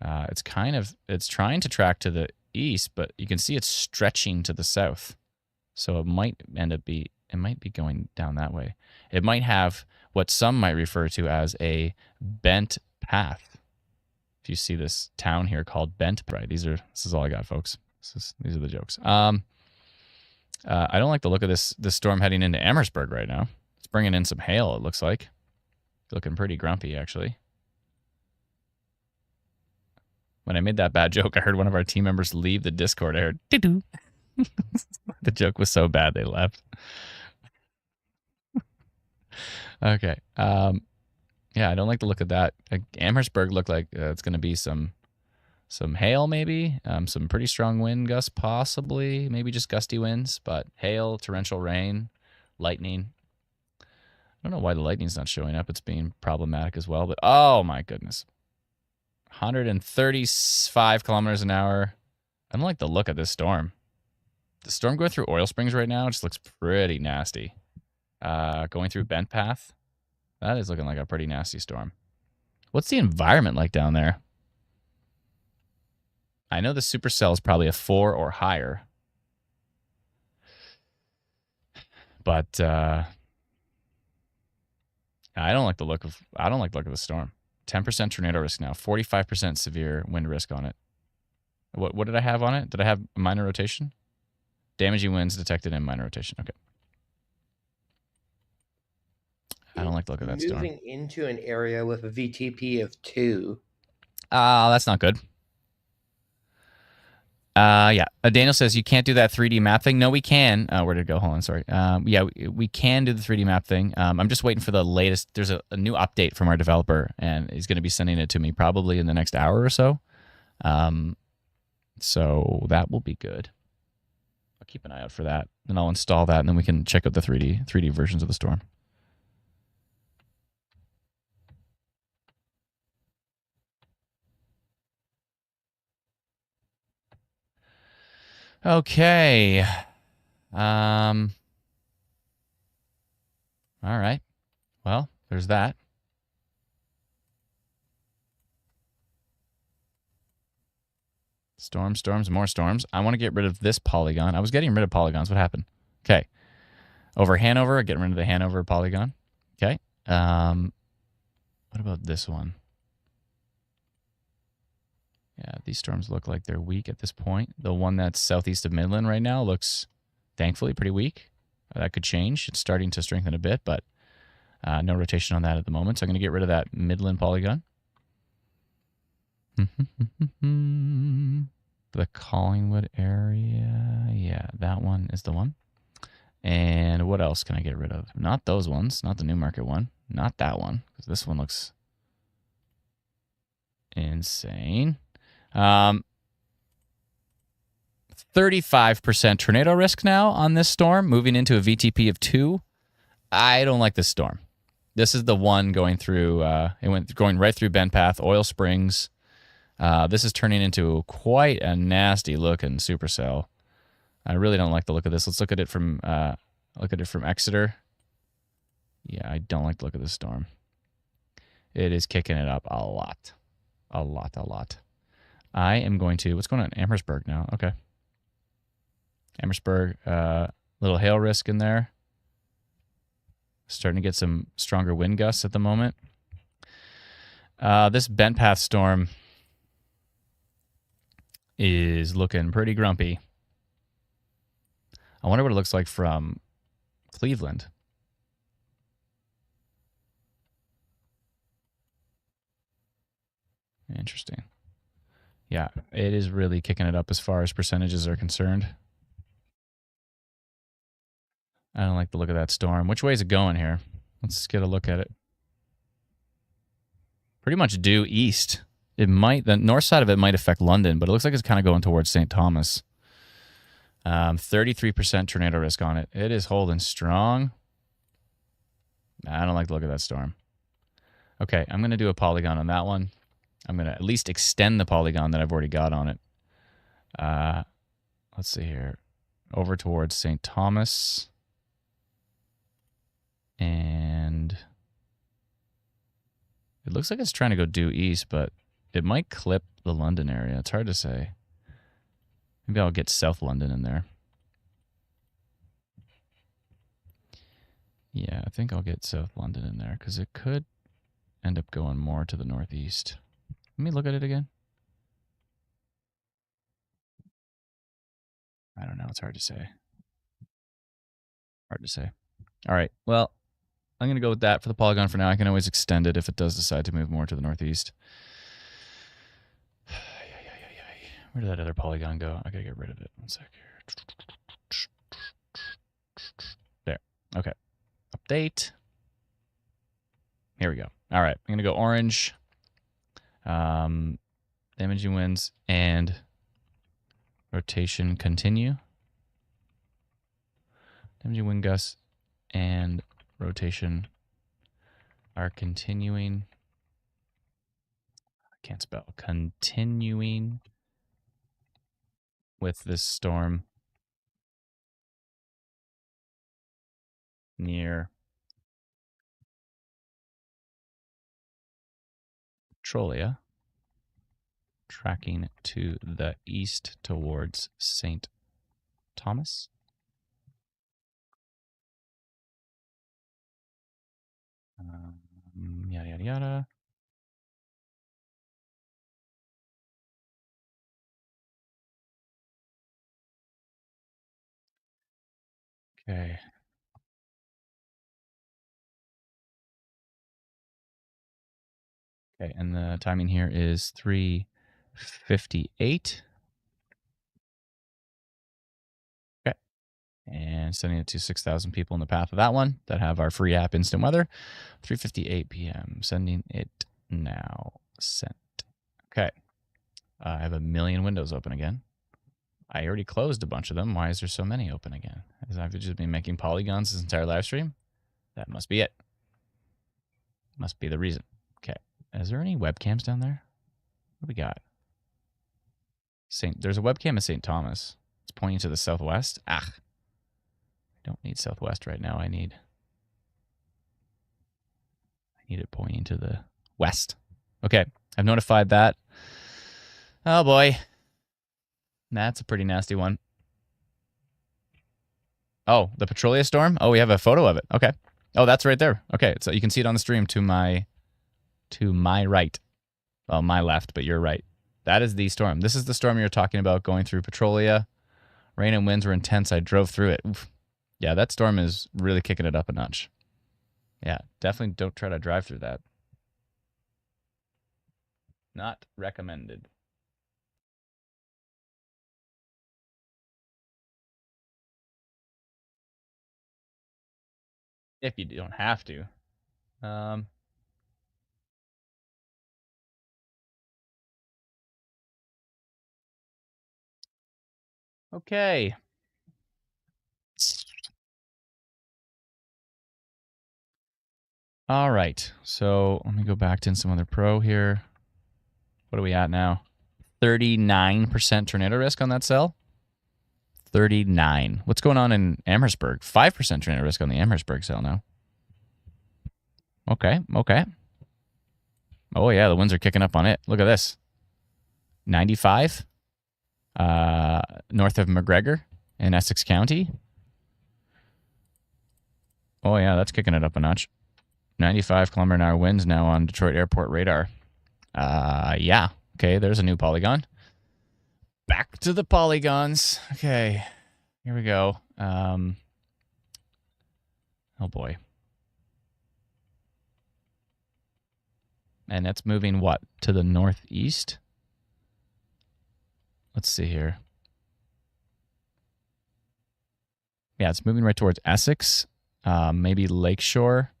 It's trying to track to the east, but you can see it's stretching to the south. So it might be going down that way. It might have what some might refer to as a bent path. If you see this town here called Bent, right? This is all I got, folks. These are the jokes. I don't like the look of this storm heading into Amherstburg right now. It's bringing in some hail, it looks like. It's looking pretty grumpy, actually. When I made that bad joke, I heard one of our team members leave the Discord. I heard, doo-doo. The joke was so bad they left. Okay. Yeah, I don't like the look of that. Amherstburg looked like it's going to be some hail, maybe. Some pretty strong wind gusts, possibly. Maybe just gusty winds, but hail, torrential rain, lightning. I don't know why the lightning's not showing up. It's being problematic as well, but oh my goodness. 135 kilometers an hour. I don't like the look of this storm. The storm going through Oil Springs right now just looks pretty nasty. Going through Bent Path. That is looking like a pretty nasty storm. What's the environment like down there? I know the supercell is probably a 4 or higher. But I don't like the look of the storm. 10% tornado risk now, 45% severe wind risk on it. What did I have on it? Did I have minor rotation? Damaging winds detected in minor rotation. Okay. I don't like the look of that storm. Moving into an area with a VTP of 2. That's not good. Yeah. Daniel says you can't do that 3D map thing. No, we can. Where did it go? Hold on. Sorry. Yeah, we can do the 3D map thing. I'm just waiting for the latest. There's a new update from our developer, and he's going to be sending it to me probably in the next hour or so. So that will be good. I'll keep an eye out for that, and I'll install that, and then we can check out the 3D versions of the storm. Okay. All right. Well, there's that. Storms, more storms. I want to get rid of this polygon. I was getting rid of polygons. What happened? Okay. Over Hanover, getting rid of the Hanover polygon. Okay. What about this one? Yeah, these storms look like they're weak at this point. The one that's southeast of Midland right now looks, thankfully, pretty weak. That could change. It's starting to strengthen a bit, but no rotation on that at the moment. So I'm going to get rid of that Midland polygon. The Collingwood area. Yeah, that one is the one. And what else can I get rid of? Not those ones. Not the Newmarket one. Not that one, because this one looks insane. 35% tornado risk now on this storm, moving into a VTP of 2. I don't like this storm. This is the one going through, going right through Bent Path, Oil Springs. This is turning into quite a nasty looking supercell. I really don't like the look of this. Let's look at it from Exeter. Yeah, I don't like the look of this storm. It is kicking it up a lot. A lot. I am going to, what's going on in Amherstburg now? Okay. Amherstburg, little hail risk in there. Starting to get some stronger wind gusts at the moment. This Bent Path storm is looking pretty grumpy. I wonder what it looks like from Cleveland. Interesting. Yeah, it is really kicking it up as far as percentages are concerned. I don't like the look of that storm. Which way is it going here? Let's get a look at it. Pretty much due east. It might, the north side of it might affect London, but it looks like it's kind of going towards St. Thomas. 33% tornado risk on it. It is holding strong. I don't like the look of that storm. Okay, I'm going to do a polygon on that one. I'm going to at least extend the polygon that I've already got on it. Let's see here. Over towards St. Thomas. And it looks like it's trying to go due east, but it might clip the London area. It's hard to say. Maybe I'll get South London in there. Yeah, I think I'll get South London in there because it could end up going more to the northeast. Let me look at it again. I don't know. It's hard to say. Hard to say. All right. Well, I'm going to go with that for the polygon for now. I can always extend it if it does decide to move more to the northeast. Where did that other polygon go? I got to get rid of it. 1 sec here. There. Okay. Update. Here we go. All right. I'm going to go orange. Damaging winds and rotation continue. Damaging wind gusts and rotation are continuing. I can't spell. Continuing with this storm near Petrolia, tracking to the east towards St. Thomas. Yada, yada, yada. Okay. Okay, and the timing here is 3:58. Okay. And sending it to 6,000 people in the path of that one that have our free app Instant Weather. 3:58 p.m. Sending it now. Sent. Okay. I have a million windows open again. I already closed a bunch of them. Why is there so many open again? As I've just been making polygons this entire live stream? That must be it. Must be the reason. Okay. Is there any webcams down there? What do we got? There's a webcam at St. Thomas. It's pointing to the southwest. I don't need southwest right now. I need it pointing to the west. Okay. I've notified that. Oh boy. That's a pretty nasty one. Oh, the Petrolia storm? Oh, we have a photo of it. Okay. Oh, that's right there. Okay, so you can see it on the stream to my right. Well, my left, but you're right. That is the storm. This is the storm you're talking about going through Petrolia. Rain and winds were intense. I drove through it. Oof. Yeah, that storm is really kicking it up a notch. Yeah, definitely don't try to drive through that. Not recommended. If you don't have to. Okay. All right. So let me go back to Instant Weather Pro here. What are we at now? 39% tornado risk on that cell. 39. What's going on in Amherstburg? 5% tornado risk on the Amherstburg cell now. Okay. Oh, yeah, the winds are kicking up on it. Look at this. 95. North of McGregor in Essex County. Oh, yeah, that's kicking it up a notch. 95 kilometer an hour winds now on Detroit Airport radar. Yeah. Okay, there's a new polygon. Back to the polygons. Okay, here we go. Oh, boy. And that's moving what? To the northeast? Let's see here. Yeah, it's moving right towards Essex, maybe Lakeshore.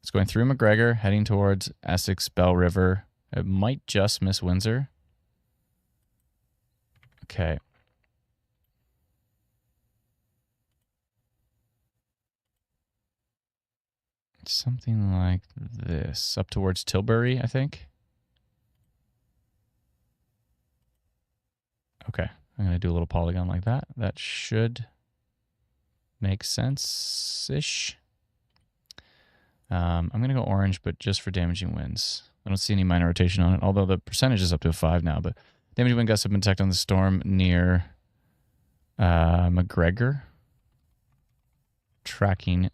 It's going through McGregor, heading towards Essex, Bell River. It might just miss Windsor. Okay. Something like this. Up towards Tilbury, I think. Okay. I'm going to do a little polygon like that. That should make sense-ish. I'm going to go orange, but just for damaging winds. I don't see any minor rotation on it, although the percentage is up to 5 now. But damaging wind gusts have been detected on the storm near McGregor. Tracking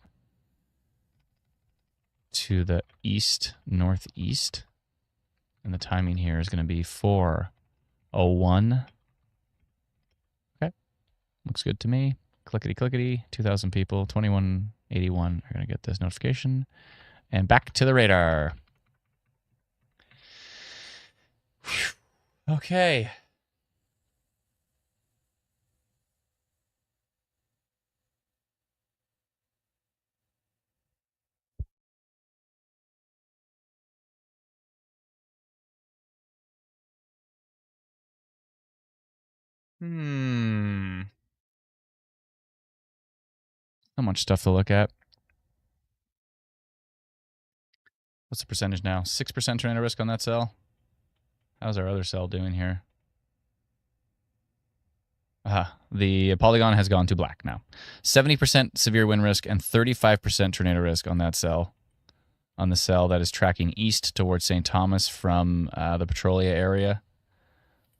to the east-northeast. And the timing here is going to be 4:01. Okay. Looks good to me. Clickety-clickety. 2,000 people. 2181 are going to get this notification. And back to the radar. Whew. Okay. Not much stuff to look at. What's the percentage now? 6% tornado risk on that cell. How's our other cell doing here? The polygon has gone to black now. 70% severe wind risk and 35% tornado risk on that cell. On the cell that is tracking east towards St. Thomas from the Petrolia area.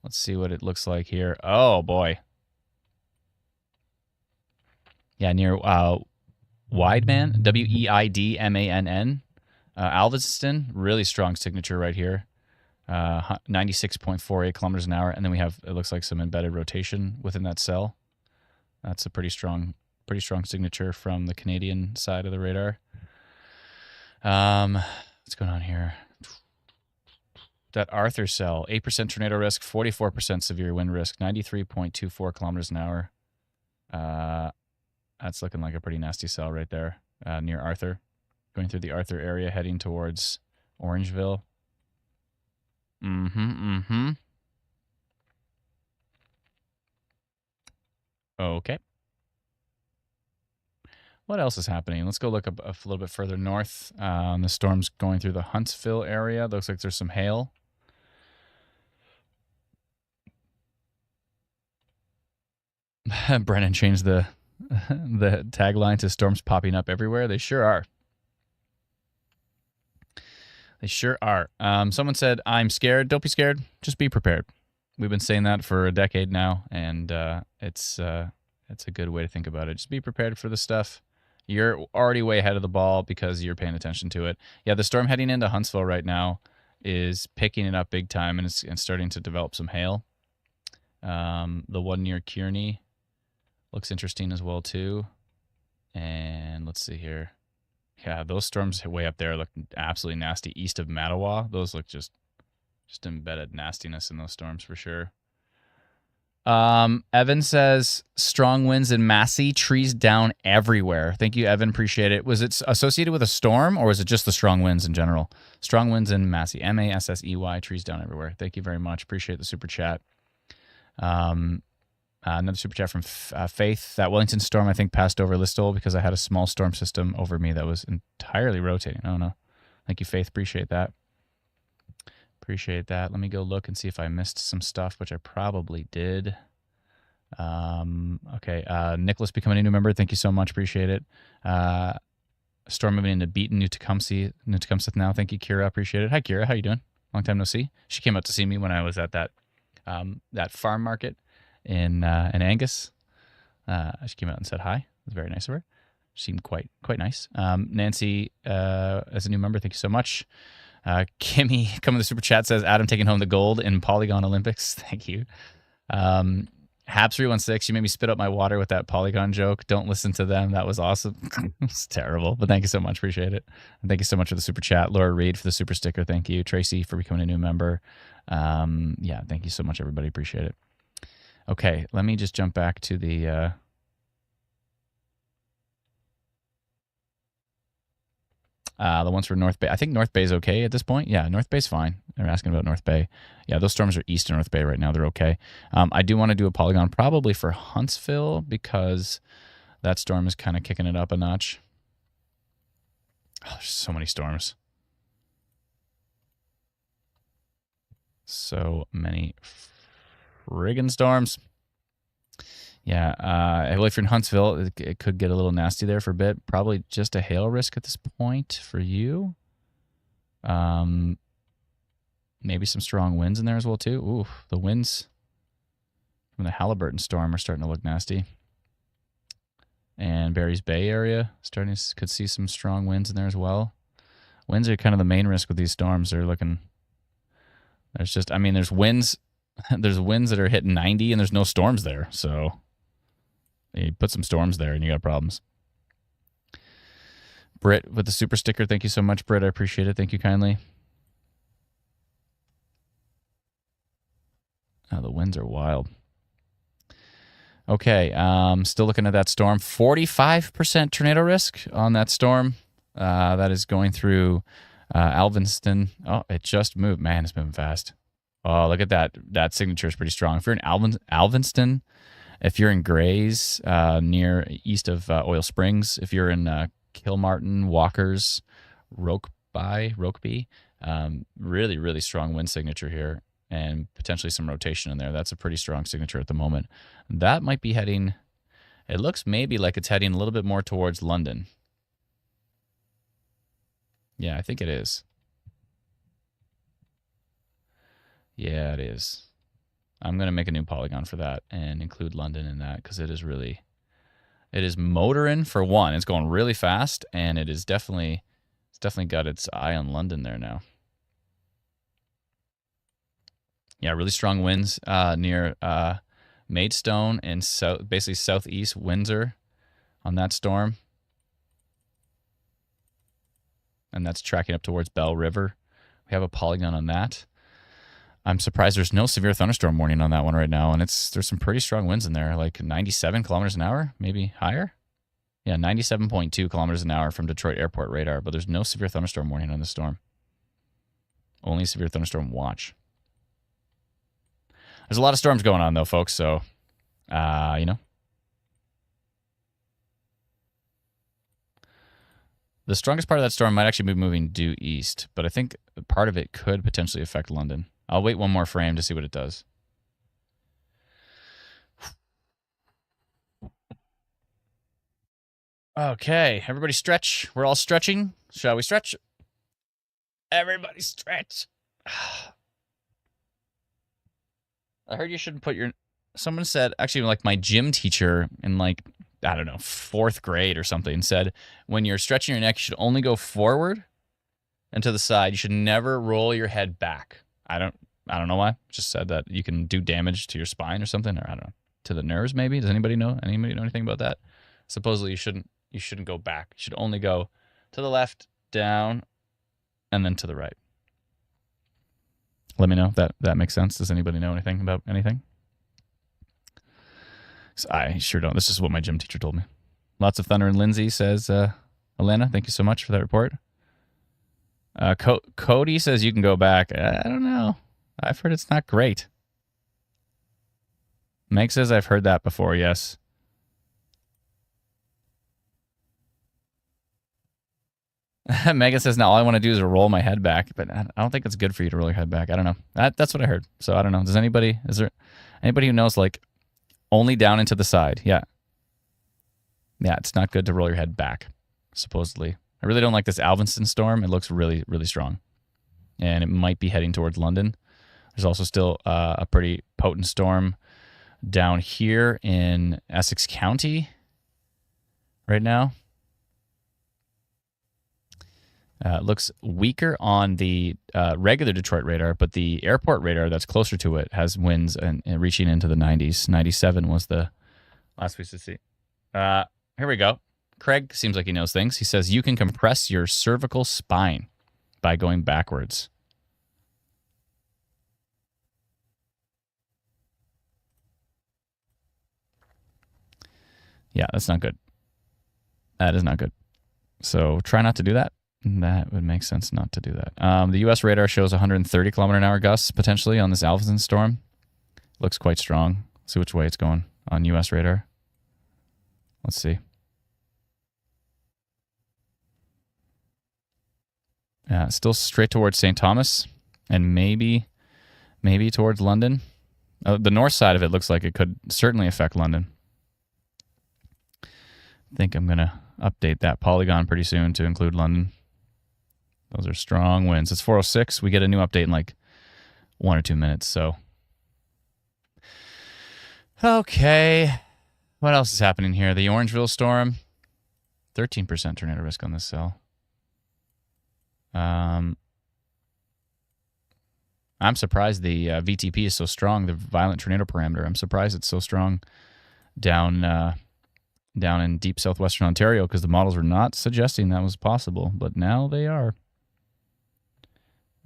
Let's see what it looks like here. Oh, boy. Yeah, near Weidmann, Weidmann, Alveston, really strong signature right here. 96.48 kilometers an hour, and then we have, it looks like, some embedded rotation within that cell. That's a pretty strong signature from the Canadian side of the radar. What's going on here? That Arthur cell, 8% tornado risk, 44% severe wind risk, 93.24 kilometers an hour. That's looking like a pretty nasty cell right there, near Arthur. Going through the Arthur area, heading towards Orangeville. Okay. What else is happening? Let's go look up a little bit further north. The storm's going through the Huntsville area. Looks like there's some hail. Brennan changed the tagline to "Storms popping up everywhere." They sure are. They sure are. Someone said, "I'm scared." Don't be scared. Just be prepared. We've been saying that for a decade now, and it's a good way to think about it. Just be prepared for the stuff. You're already way ahead of the ball because you're paying attention to it. Yeah, the storm heading into Huntsville right now is picking it up big time, and it's starting to develop some hail. The one near Kearney looks interesting as well too. And let's see here. Yeah, those storms way up there look absolutely nasty. East of Mattawa, those look just embedded nastiness in those storms for sure. Evan says, strong winds in Massey, trees down everywhere. Thank you, Evan. Appreciate it. Was it associated with a storm, or was it just the strong winds in general? Strong winds in Massey, Massey, trees down everywhere. Thank you very much. Appreciate the super chat. Another super chat from Faith. That Wellington storm, I think, passed over Listowel because I had a small storm system over me that was entirely rotating. Oh, no. Thank you, Faith. Appreciate that. Appreciate that. Let me go look and see if I missed some stuff, which I probably did. Okay. Nicholas becoming a new member. Thank you so much. Appreciate it. Storm moving into Beaton, New Tecumseh now. Thank you, Kira. Appreciate it. Hi, Kira. How you doing? Long time no see. She came out to see me when I was at that farm market in Angus. She came out and said hi. It was very nice of her. She seemed quite nice. Nancy, as a new member, thank you so much. Kimmy coming to the super chat says, Adam taking home the gold in Polygon Olympics. Thank you. Haps316, you made me spit up my water with that Polygon joke. Don't listen to them. That was awesome. It's terrible, but thank you so much. Appreciate it. And thank you so much for the super chat. Laura Reed for the super sticker. Thank you. Tracy for becoming a new member. Yeah, thank you so much, everybody. Appreciate it. Okay, let me just jump back to the ones for North Bay. I think North Bay is okay at this point. Yeah, North Bay's fine. They're asking about North Bay. Yeah, those storms are east of North Bay right now. They're okay. I do want to do a polygon probably for Huntsville because that storm is kind of kicking it up a notch. Oh, there's so many storms. So many friggin' storms. Yeah, if you're in Huntsville, it could get a little nasty there for a bit. Probably just a hail risk at this point for you. Maybe some strong winds in there as well too. Ooh, the winds from the Halliburton storm are starting to look nasty. And Barry's Bay area could see some strong winds in there as well. Winds are kind of the main risk with these storms. They're looking. There's winds. There's winds that are hitting 90, and there's no storms there. So you put some storms there, and you got problems. Britt with the super sticker. Thank you so much, Britt. I appreciate it. Thank you kindly. Oh, the winds are wild. Okay, still looking at that storm. 45% tornado risk on that storm. That is going through Alvinston. Oh, it just moved. Man, it's moving fast. Oh, look at that. That signature is pretty strong. If you're in Alvinston, if you're in Grays, near east of Oil Springs, if you're in Kilmartin, Walkers, Rokeby, really, really strong wind signature here and potentially some rotation in there. That's a pretty strong signature at the moment. That might be heading, it looks maybe like it's heading a little bit more towards London. Yeah, I think it is. Yeah, it is. I'm going to make a new polygon for that and include London in that because it is motoring for one. It's going really fast, and it's definitely got its eye on London there now. Yeah, really strong winds near Maidstone and basically southeast Windsor on that storm. And that's tracking up towards Bell River. We have a polygon on that. I'm surprised there's no severe thunderstorm warning on that one right now, and there's some pretty strong winds in there, like 97 kilometers an hour, maybe higher. Yeah, 97.2 kilometers an hour from Detroit Airport radar, but there's no severe thunderstorm warning on this storm. Only severe thunderstorm watch. There's a lot of storms going on, though, folks, so, you know. The strongest part of that storm might actually be moving due east, but I think part of it could potentially affect London. I'll wait one more frame to see what it does. Okay, everybody stretch. We're all stretching. Shall we stretch? Everybody stretch. I heard you shouldn't put your... Someone said, actually, like my gym teacher in like, I don't know, 4th grade or something said, when you're stretching your neck, you should only go forward and to the side. You should never roll your head back. I don't know why. Just said that you can do damage to your spine or something, or I don't know, to the nerves maybe. Does anybody know? Anybody know anything about that? Supposedly you shouldn't go back. You should only go to the left, down, and then to the right. Let me know if that makes sense. Does anybody know anything about anything? I sure don't. This is what my gym teacher told me. Lots of thunder in Lindsay, says Elena. Thank you so much for that report. Cody says you can go back. I don't know. I've heard it's not great. Meg says I've heard that before, yes. Megan says, no, all I want to do is roll my head back, but I don't think it's good for you to roll your head back. I don't know. That's what I heard. So I don't know. Is there anybody who knows, like, only down and to the side? Yeah. Yeah, it's not good to roll your head back, supposedly. I really don't like this Alvinston storm. It looks really, really strong. And it might be heading towards London. There's also still a pretty potent storm down here in Essex County right now. It looks weaker on the regular Detroit radar, but the airport radar that's closer to it has winds and reaching into the 90s. 97 was the last we should see. Here we go. Craig seems like he knows things. He says you can compress your cervical spine by going backwards. Yeah, that's not good. That is not good. So try not to do that. That would make sense not to do that. The U.S. radar shows 130 kilometer an hour gusts potentially on this Alphason storm. Looks quite strong. Let's see which way it's going on U.S. radar. Let's see. Still straight towards St. Thomas and maybe towards London. The north side of it looks like it could certainly affect London. I think I'm going to update that polygon pretty soon to include London. Those are strong winds. It's 4:06. We get a new update in like 1 or 2 minutes. So, okay. What else is happening here? The Orangeville storm. 13% tornado risk on this cell. I'm surprised the VTP is so strong, the violent tornado parameter. I'm surprised it's so strong down in deep southwestern Ontario because the models were not suggesting that was possible, but now they are.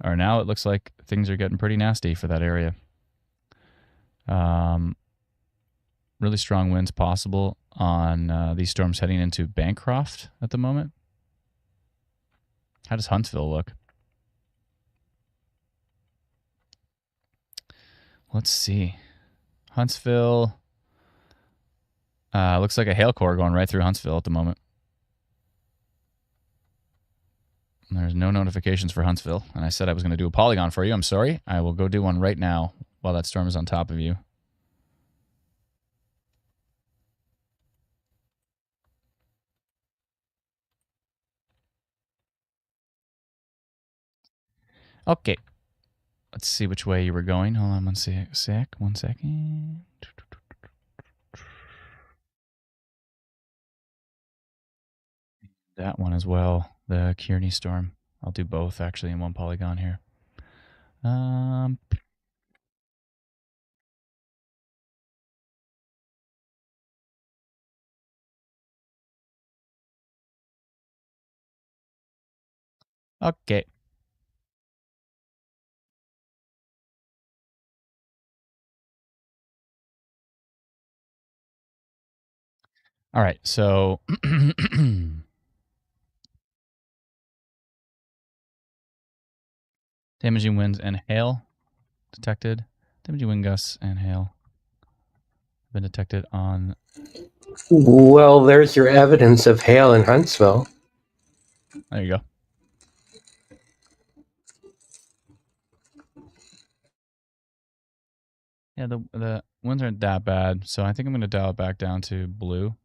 Or now it looks like things are getting pretty nasty for that area. Really strong winds possible on these storms heading into Bancroft at the moment. How does Huntsville look? Let's see. Huntsville looks like a hail core going right through Huntsville at the moment. There's no notifications for Huntsville, and I said I was going to do a polygon for you. I'm sorry. I will go do one right now while that storm is on top of you. Okay. Let's see which way you were going. Hold on 1 sec. 1 second. That one as well. The Kearney storm. I'll do both actually in one polygon here. Okay. All right, so damaging winds and hail detected. Damaging wind gusts and hail have been detected on. Well, there's your evidence of hail in Huntsville. There you go. Yeah, the winds aren't that bad, so I think I'm going to dial it back down to blue.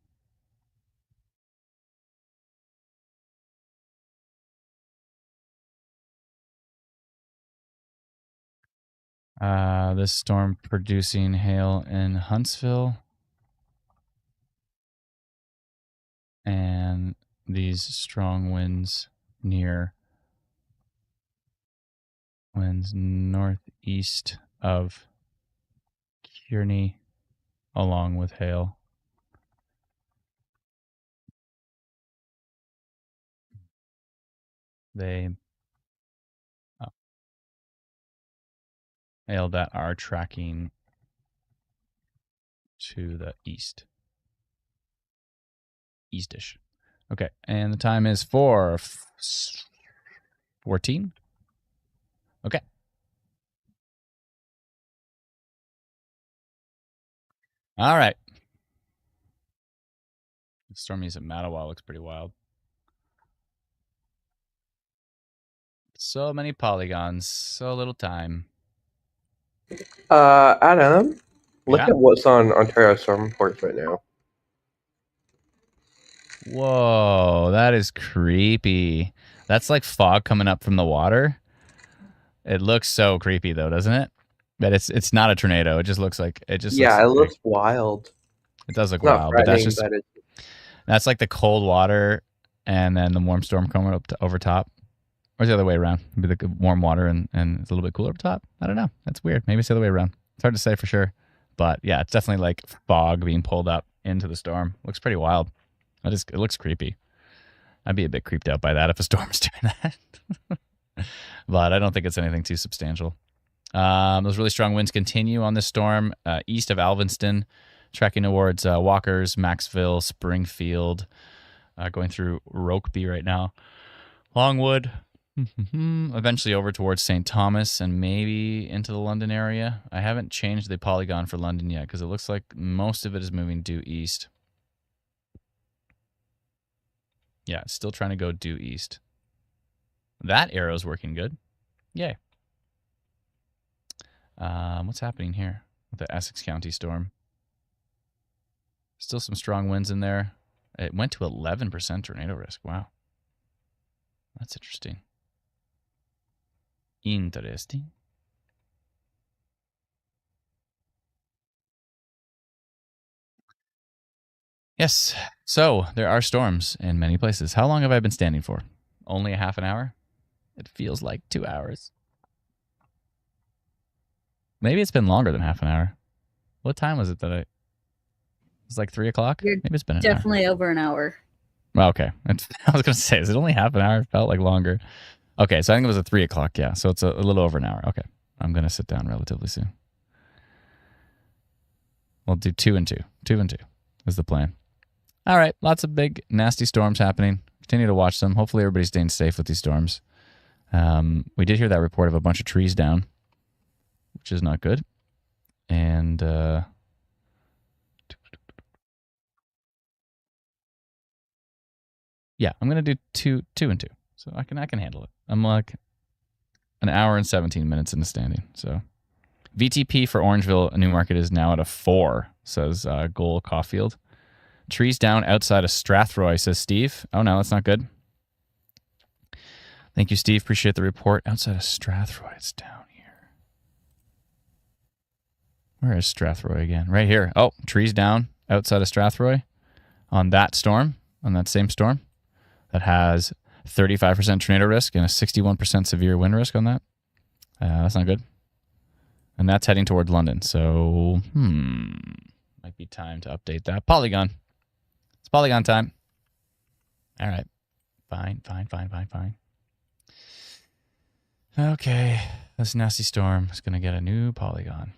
This storm producing hail in Huntsville. And these strong winds northeast of Kearney, along with hail. Hail that are tracking to the eastish. Okay, and the time is 4:14. Okay. All right. The stormies at Mattawa looks pretty wild. So many polygons, so little time. Adam, look Yeah? at what's on Ontario storm reports right now. Whoa, that is creepy. That's like fog coming up from the water. It looks so creepy though, doesn't it? But it's not a tornado. It just looks like it looks wild. It does look Not wild, but that's frightening, that's like the cold water and then the warm storm coming up over top. Or the other way around. Maybe the warm water and it's a little bit cooler up top. I don't know. That's weird. Maybe it's the other way around. It's hard to say for sure. But yeah, it's definitely like fog being pulled up into the storm. Looks pretty wild. It looks creepy. I'd be a bit creeped out by that if a storm's doing that. But I don't think it's anything too substantial. Those really strong winds continue on this storm east of Alvinston, tracking towards Walkers, Maxville, Springfield, going through Rokeby right now. Longwood, eventually over towards St. Thomas and maybe into the London area. I haven't changed the polygon for London yet because it looks like most of it is moving due east. Yeah, it's still trying to go due east. That arrow's working good. Yay. What's happening here with the Essex County storm? Still some strong winds in there. It went to 11% tornado risk. Wow. That's interesting. Interesting. Yes. So there are storms in many places. How long have I been standing for? Only a half an hour? It feels like 2 hours. Maybe it's been longer than half an hour. What time was it that it was like 3 o'clock? You're Maybe it's been definitely over an hour. Well, okay. I was going to say, is it only half an hour? It felt like longer. Okay, so I think it was at 3 o'clock. Yeah, so it's a little over an hour. Okay, I'm going to sit down relatively soon. We'll do 2 and 2. 2 and 2 is the plan. All right, lots of big, nasty storms happening. Continue to watch them. Hopefully everybody's staying safe with these storms. We did hear that report of a bunch of trees down, which is not good. And yeah, I'm going to do 2 and 2. So I can handle it. I'm like an hour and 17 minutes into standing. So VTP for Orangeville Newmarket is now at a 4, says Goal Caulfield. Trees down outside of Strathroy, says Steve. Oh, no, that's not good. Thank you, Steve. Appreciate the report. Outside of Strathroy, it's down here. Where is Strathroy again? Right here. Oh, trees down outside of Strathroy on that storm, on that same storm that has 35% tornado risk and a 61% severe wind risk on that. That's not good. And that's heading towards London. So, might be time to update that. Polygon. It's Polygon time. All right. Fine. Okay. This nasty storm is going to get a new polygon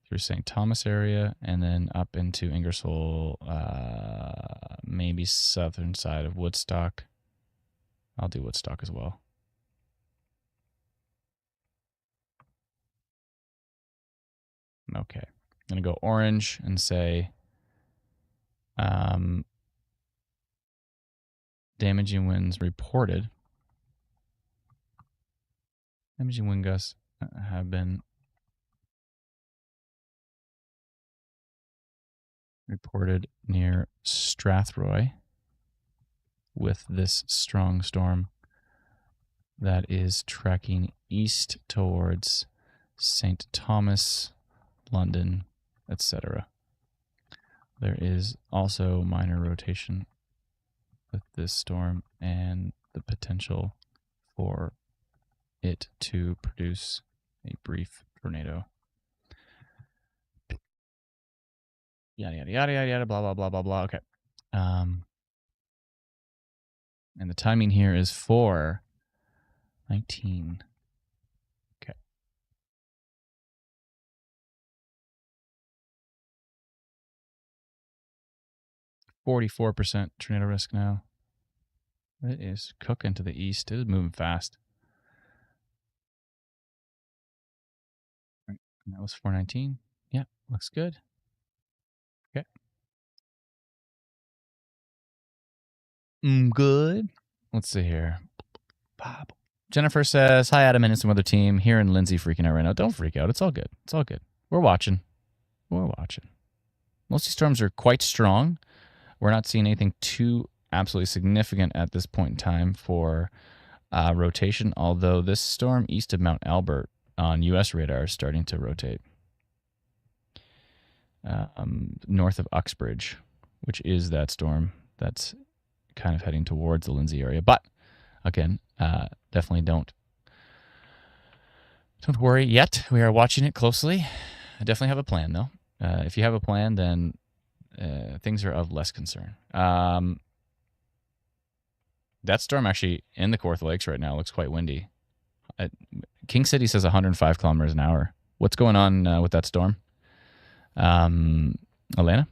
through St. Thomas area and then up into Ingersoll, maybe southern side of Woodstock. I'll do Woodstock as well. Okay. I'm going to go orange and say damaging winds reported. Damaging wind gusts have been reported near Strathroy with this strong storm that is tracking east towards St. Thomas, London, etc. There is also minor rotation with this storm and the potential for it to produce a brief tornado. Yada, yada, yada, yada, yada, blah, blah, blah, blah, blah. Okay. And the timing here is 4:19. Okay. 44% tornado risk now. It is cooking to the east. It is moving fast. Right. And that was 4:19. Yeah, looks good. Okay. Good. Let's see here. Bob. Jennifer says, hi, Adam and some other team. Here in Lindsay freaking out right now. Don't freak out. It's all good. It's all good. We're watching. Most of these storms are quite strong. We're not seeing anything too absolutely significant at this point in time for rotation, although this storm east of Mount Albert on U.S. radar is starting to rotate north of Uxbridge, which is that storm that's kind of heading towards the Lindsay area. But again, definitely don't worry yet. We are watching it closely. I definitely have a plan, though. If you have a plan, then things are of less concern. That storm actually in the Kawartha Lakes right now looks quite windy. King City says 105 kilometers an hour. What's going on with that storm? Elena?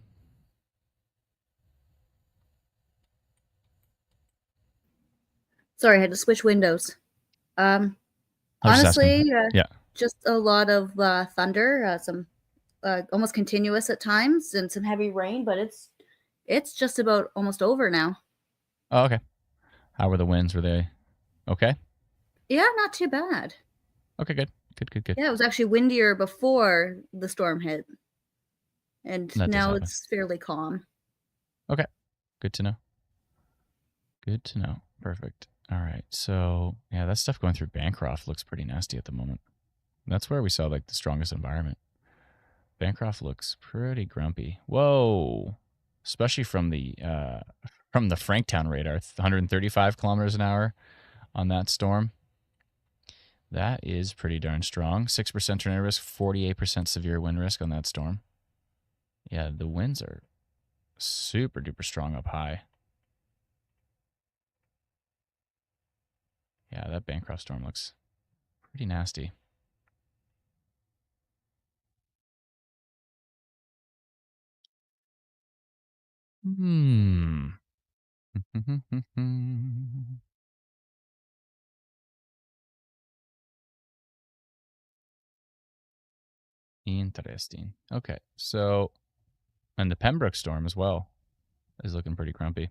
Sorry, I had to switch windows. I was Honestly, yeah. just a lot of thunder, some almost continuous at times, and some heavy rain. But it's just about almost over now. Oh, okay. How were the winds? Were they okay? Yeah, not too bad. Okay, good. Yeah, it was actually windier before the storm hit, and That does now happen. it's fairly calm. Okay, good to know. Good to know. Perfect. All right. So yeah, that stuff going through Bancroft looks pretty nasty at the moment. That's where we saw like the strongest environment. Bancroft looks pretty grumpy. Whoa, especially from the Franktown radar, 135 kilometers an hour on that storm. That is pretty darn strong. 6% tornado risk, 48% severe wind risk on that storm. Yeah, the winds are super duper strong up high. Yeah, that Bancroft storm looks pretty nasty. Interesting. Okay, so, and the Pembroke storm as well is looking pretty grumpy.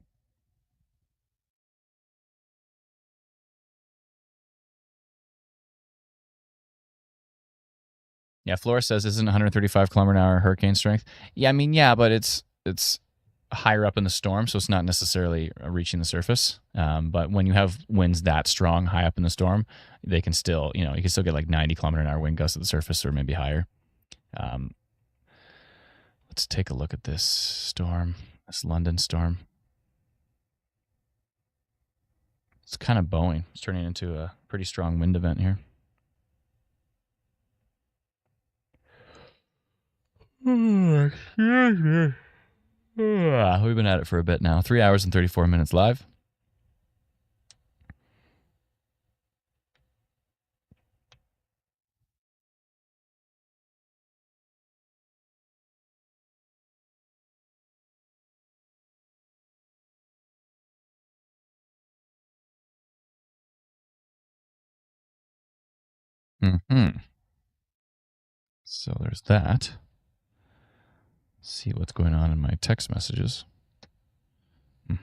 Yeah, Flora says isn't 135 kilometer an hour hurricane strength. Yeah, I mean, yeah, but it's higher up in the storm, so it's not necessarily reaching the surface. But when you have winds that strong high up in the storm, they can still, you can still get like 90 kilometer an hour wind gusts at the surface, or maybe higher. Let's take a look at this storm, this London storm. It's kind of bowing. It's turning into a pretty strong wind event here. We've been at it for a bit now. 3 hours and 34 minutes live. So there's that. Let's see what's going on in my text messages. All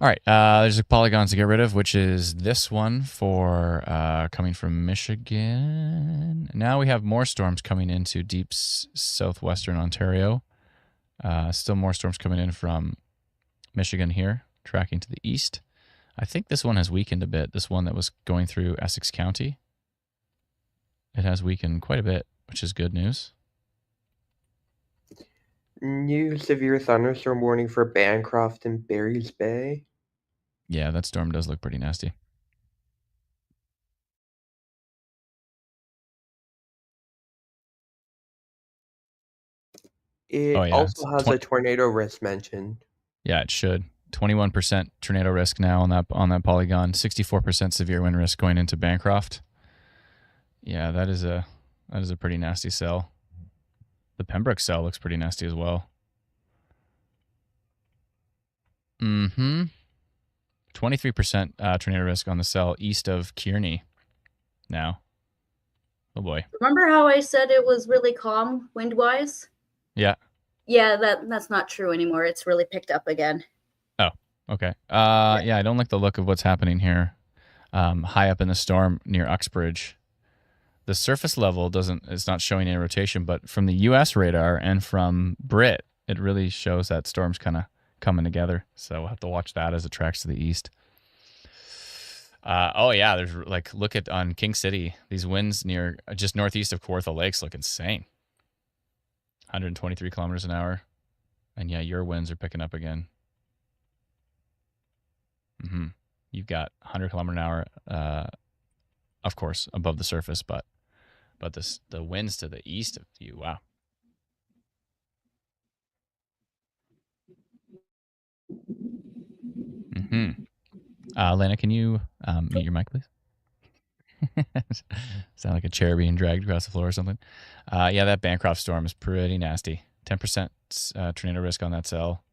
right, there's a polygons to get rid of, which is this one for coming from Michigan. Now we have more storms coming into deep southwestern Ontario. Still more storms coming in from Michigan here, tracking to the east. I think this one has weakened a bit. This one that was going through Essex County. It has weakened quite a bit, which is good news. New severe thunderstorm warning for Bancroft and Barry's Bay. Yeah, that storm does look pretty nasty. It also has a tornado risk mentioned. Yeah, it should. 21% tornado risk now on that polygon. 64% severe wind risk going into Bancroft. Yeah, that is a pretty nasty cell. The Pembroke cell looks pretty nasty as well. 23% tornado risk on the cell east of Kearney now. Oh boy. Remember how I said it was really calm wind-wise? Yeah. Yeah, that's not true anymore. It's really picked up again. Oh, okay. Yeah, I don't like the look of what's happening here. High up in the storm near Uxbridge. The surface level it's not showing any rotation, but from the US radar and from Brit, it really shows that storm's kind of coming together. So we'll have to watch that as it tracks to the east. Oh yeah, there's look at on King City, these winds near just northeast of Kawartha Lakes look insane. 123 kilometers an hour. And yeah, your winds are picking up again. you've got 100 kilometer an hour, of course, above the surface, but the winds to the east of you, wow. Lana, can you mute your mic, please? Sound like a chair being dragged across the floor or something. Yeah, that Bancroft storm is pretty nasty. 10% tornado risk on that cell,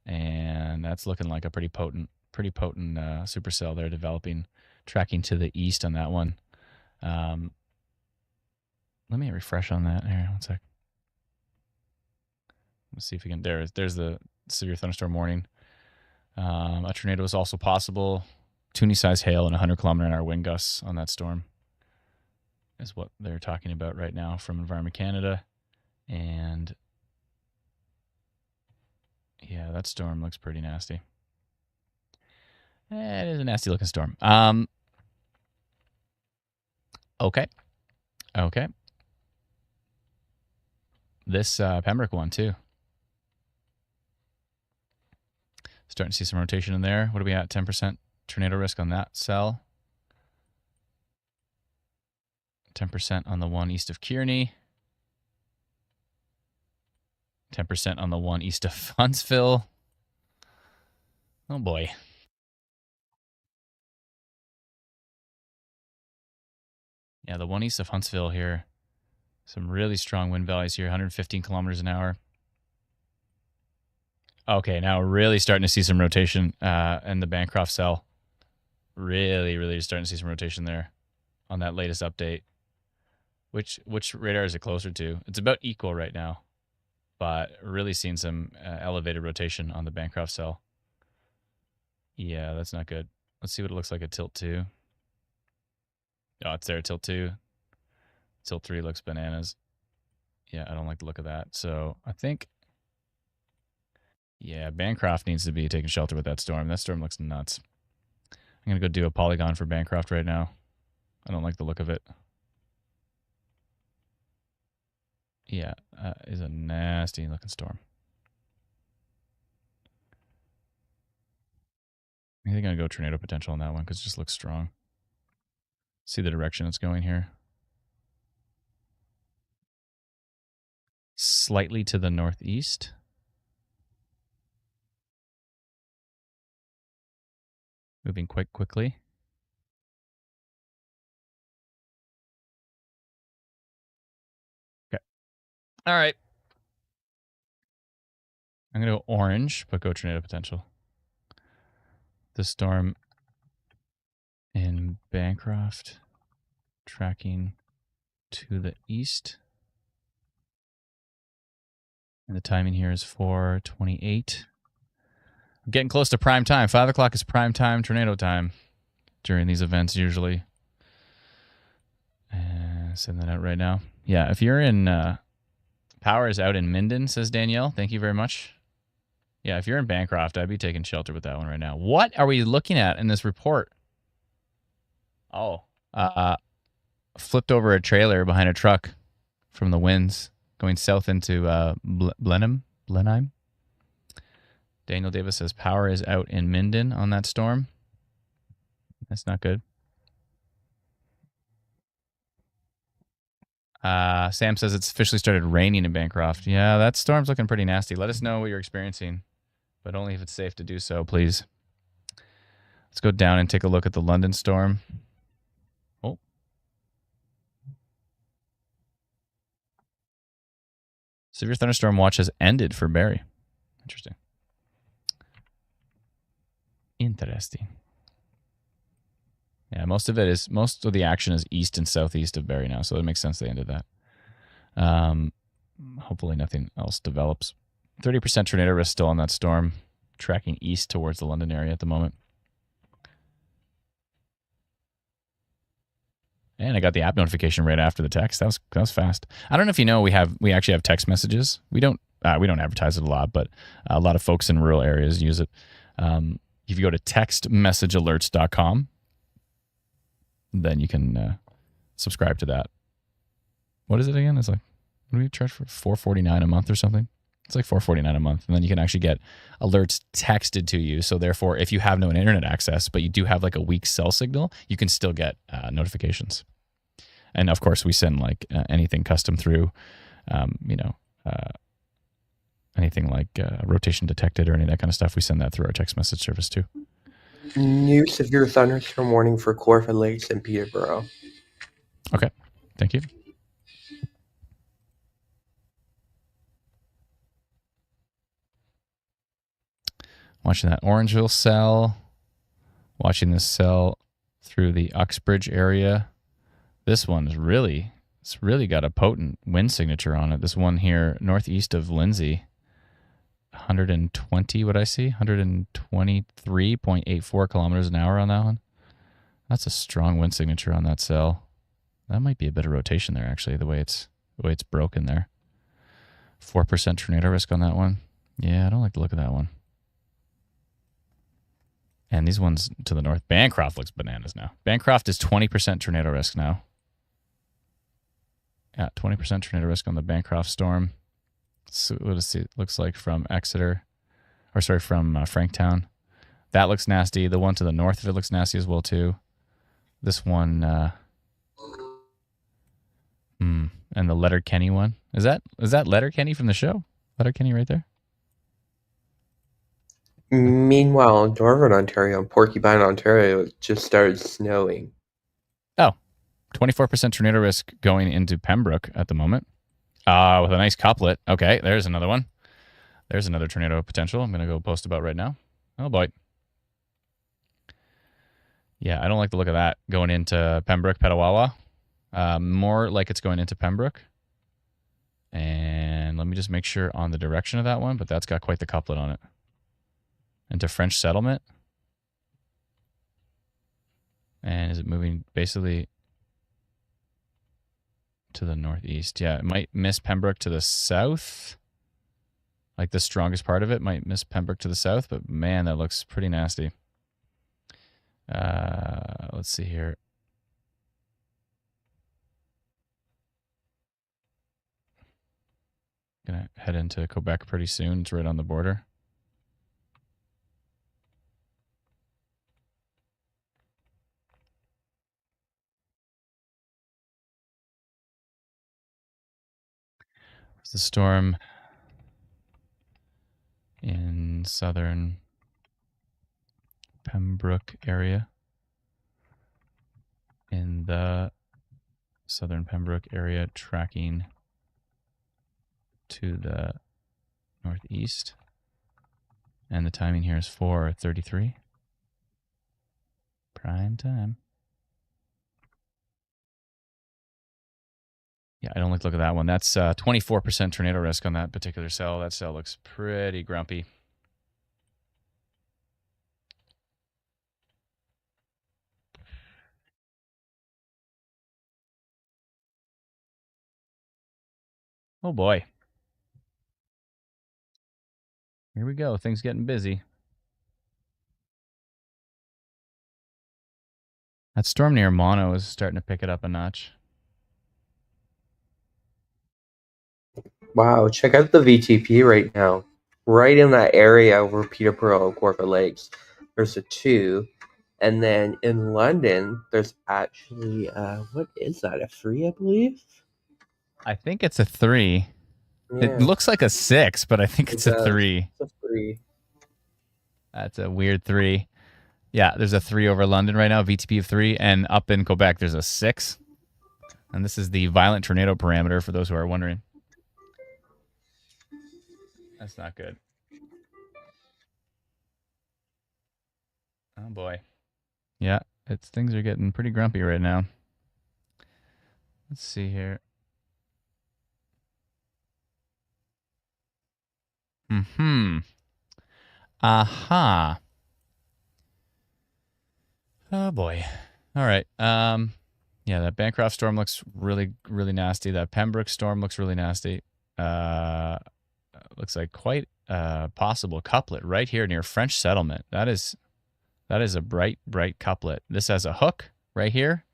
and that's looking like a pretty potent supercell they're developing, tracking to the east on that one. Let me refresh on that. Here, one sec. Let's see if we can. There's the severe thunderstorm warning. A tornado is also possible. Toonie-sized hail and 100 kilometer an hour wind gusts on that storm is what they're talking about right now from Environment Canada. And yeah, that storm looks pretty nasty. It is a nasty looking storm. Okay. This Pembroke one too. Starting to see some rotation in there. What are we at? 10% tornado risk on that cell. 10% on the one east of Kearney. 10% on the one east of Huntsville. Oh boy. Yeah, the one east of Huntsville here. Some really strong wind valleys here, 115 kilometers an hour. Okay, now we're really starting to see some rotation in the Bancroft cell. Really starting to see some rotation there on that latest update. Which radar is it closer to? It's about equal right now, but really seeing some elevated rotation on the Bancroft cell. Yeah, that's not good. Let's see what it looks like at tilt 2. Oh, it's there at tilt 2. Tilt 3 looks bananas. Yeah, I don't like the look of that. So I think, yeah, Bancroft needs to be taking shelter with that storm. That storm looks nuts. I'm going to go do a polygon for Bancroft right now. I don't like the look of it. Yeah, is a nasty looking storm. I think I'm going to go tornado potential on that one because it just looks strong. See the direction it's going here. Slightly to the northeast. Moving quite quickly. Okay. All right. I'm going to go orange, but go tornado potential. The storm in Bancroft tracking to the east. And the timing here is 4:28. I'm getting close to prime time. 5 o'clock is prime time, tornado time during these events usually. Send that out right now. Yeah, if you're in power is out in Minden, says Danielle. Thank you very much. Yeah, if you're in Bancroft, I'd be taking shelter with that one right now. What are we looking at in this report? Oh, flipped over a trailer behind a truck from the winds going south into Blenheim. Daniel Davis says power is out in Minden on that storm. That's not good. Sam says it's officially started raining in Bancroft. Yeah, that storm's looking pretty nasty. Let us know what you're experiencing, but only if it's safe to do so, please. Let's go down and take a look at the London storm. Oh. Severe thunderstorm watch has ended for Barrie. Interesting. Yeah, most of the action is east and southeast of Barrie now, so it makes sense they ended that. Hopefully nothing else develops. 30% tornado risk still on that storm, tracking east towards the London area at the moment. And I got the app notification right after the text. That was fast. I don't know if you know we actually have text messages. We don't advertise it a lot, but a lot of folks in rural areas use it. If you go to textmessagealerts.com, then you can subscribe to that. What is it again? It's like, what do we charge for? $4.49 a month or something? It's like $4.49 a month, and then you can actually get alerts texted to you. So therefore, if you have no internet access, but you do have like a weak cell signal, you can still get notifications. And of course, we send like anything custom through, anything like rotation detected or any of that kind of stuff. We send that through our text message service too. New severe thunderstorm warning for Corfa Lakes and Peterborough. Okay, thank you. Watching that Orangeville cell. Watching this cell through the Uxbridge area. This one is it's really got a potent wind signature on it. This one here, northeast of Lindsay, 120, what I see, 123.84 kilometers an hour on that one. That's a strong wind signature on that cell. That might be a bit of rotation there, actually, the way it's broken there. 4% tornado risk on that one. Yeah, I don't like the look of that one. And these ones to the north, Bancroft looks bananas now. Bancroft is 20% tornado risk now. Yeah, 20% tornado risk on the Bancroft storm. So what it looks like from Franktown. That looks nasty. The one to the north of it looks nasty as well too. This one, and the Letterkenny one. Is that Letterkenny from the show? Letterkenny right there. Meanwhile, in Northern Ontario and Porcupine, Ontario, it just started snowing. Oh, 24% tornado risk going into Pembroke at the moment. With a nice couplet. Okay, there's another one. There's another tornado potential I'm going to go post about right now. Oh, boy. Yeah, I don't like the look of that going into Pembroke, Petawawa. More like it's going into Pembroke. And let me just make sure on the direction of that one, but that's got quite the couplet on it. Into French Settlement. And is it moving basically to the northeast? Yeah, it might miss Pembroke to the south. Like the strongest part of it might miss Pembroke to the south, but man, that looks pretty nasty. Let's see here. Gonna head into Quebec pretty soon. It's right on the border. It's the storm in southern Pembroke area. In the southern Pembroke area, tracking to the northeast. And the timing here is 4:33. Prime time. Yeah, I don't like the look at that one. That's 24% tornado risk on that particular cell. That cell looks pretty grumpy. Oh boy. Here we go. Things getting busy. That storm near Mono is starting to pick it up a notch. Wow, check out the VTP right now. Right in that area over Peterborough and Corfa Lakes, there's a 2. And then in London, there's actually, what is that, a 3, I believe? I think it's a 3. Yeah, It looks like a 6, but I think it's a 3. It's a 3. That's a weird 3. Yeah, there's a 3 over London right now, VTP of 3, and up in Quebec there's a 6. And this is the violent tornado parameter for those who are wondering. That's not good. Oh boy. Yeah, things are getting pretty grumpy right now. Let's see here. Aha. Oh boy. All right. Yeah, that Bancroft storm looks really, really nasty. That Pembroke storm looks really nasty. Looks like quite a possible couplet right here near French Settlement. That is a bright, bright couplet. This has a hook right here,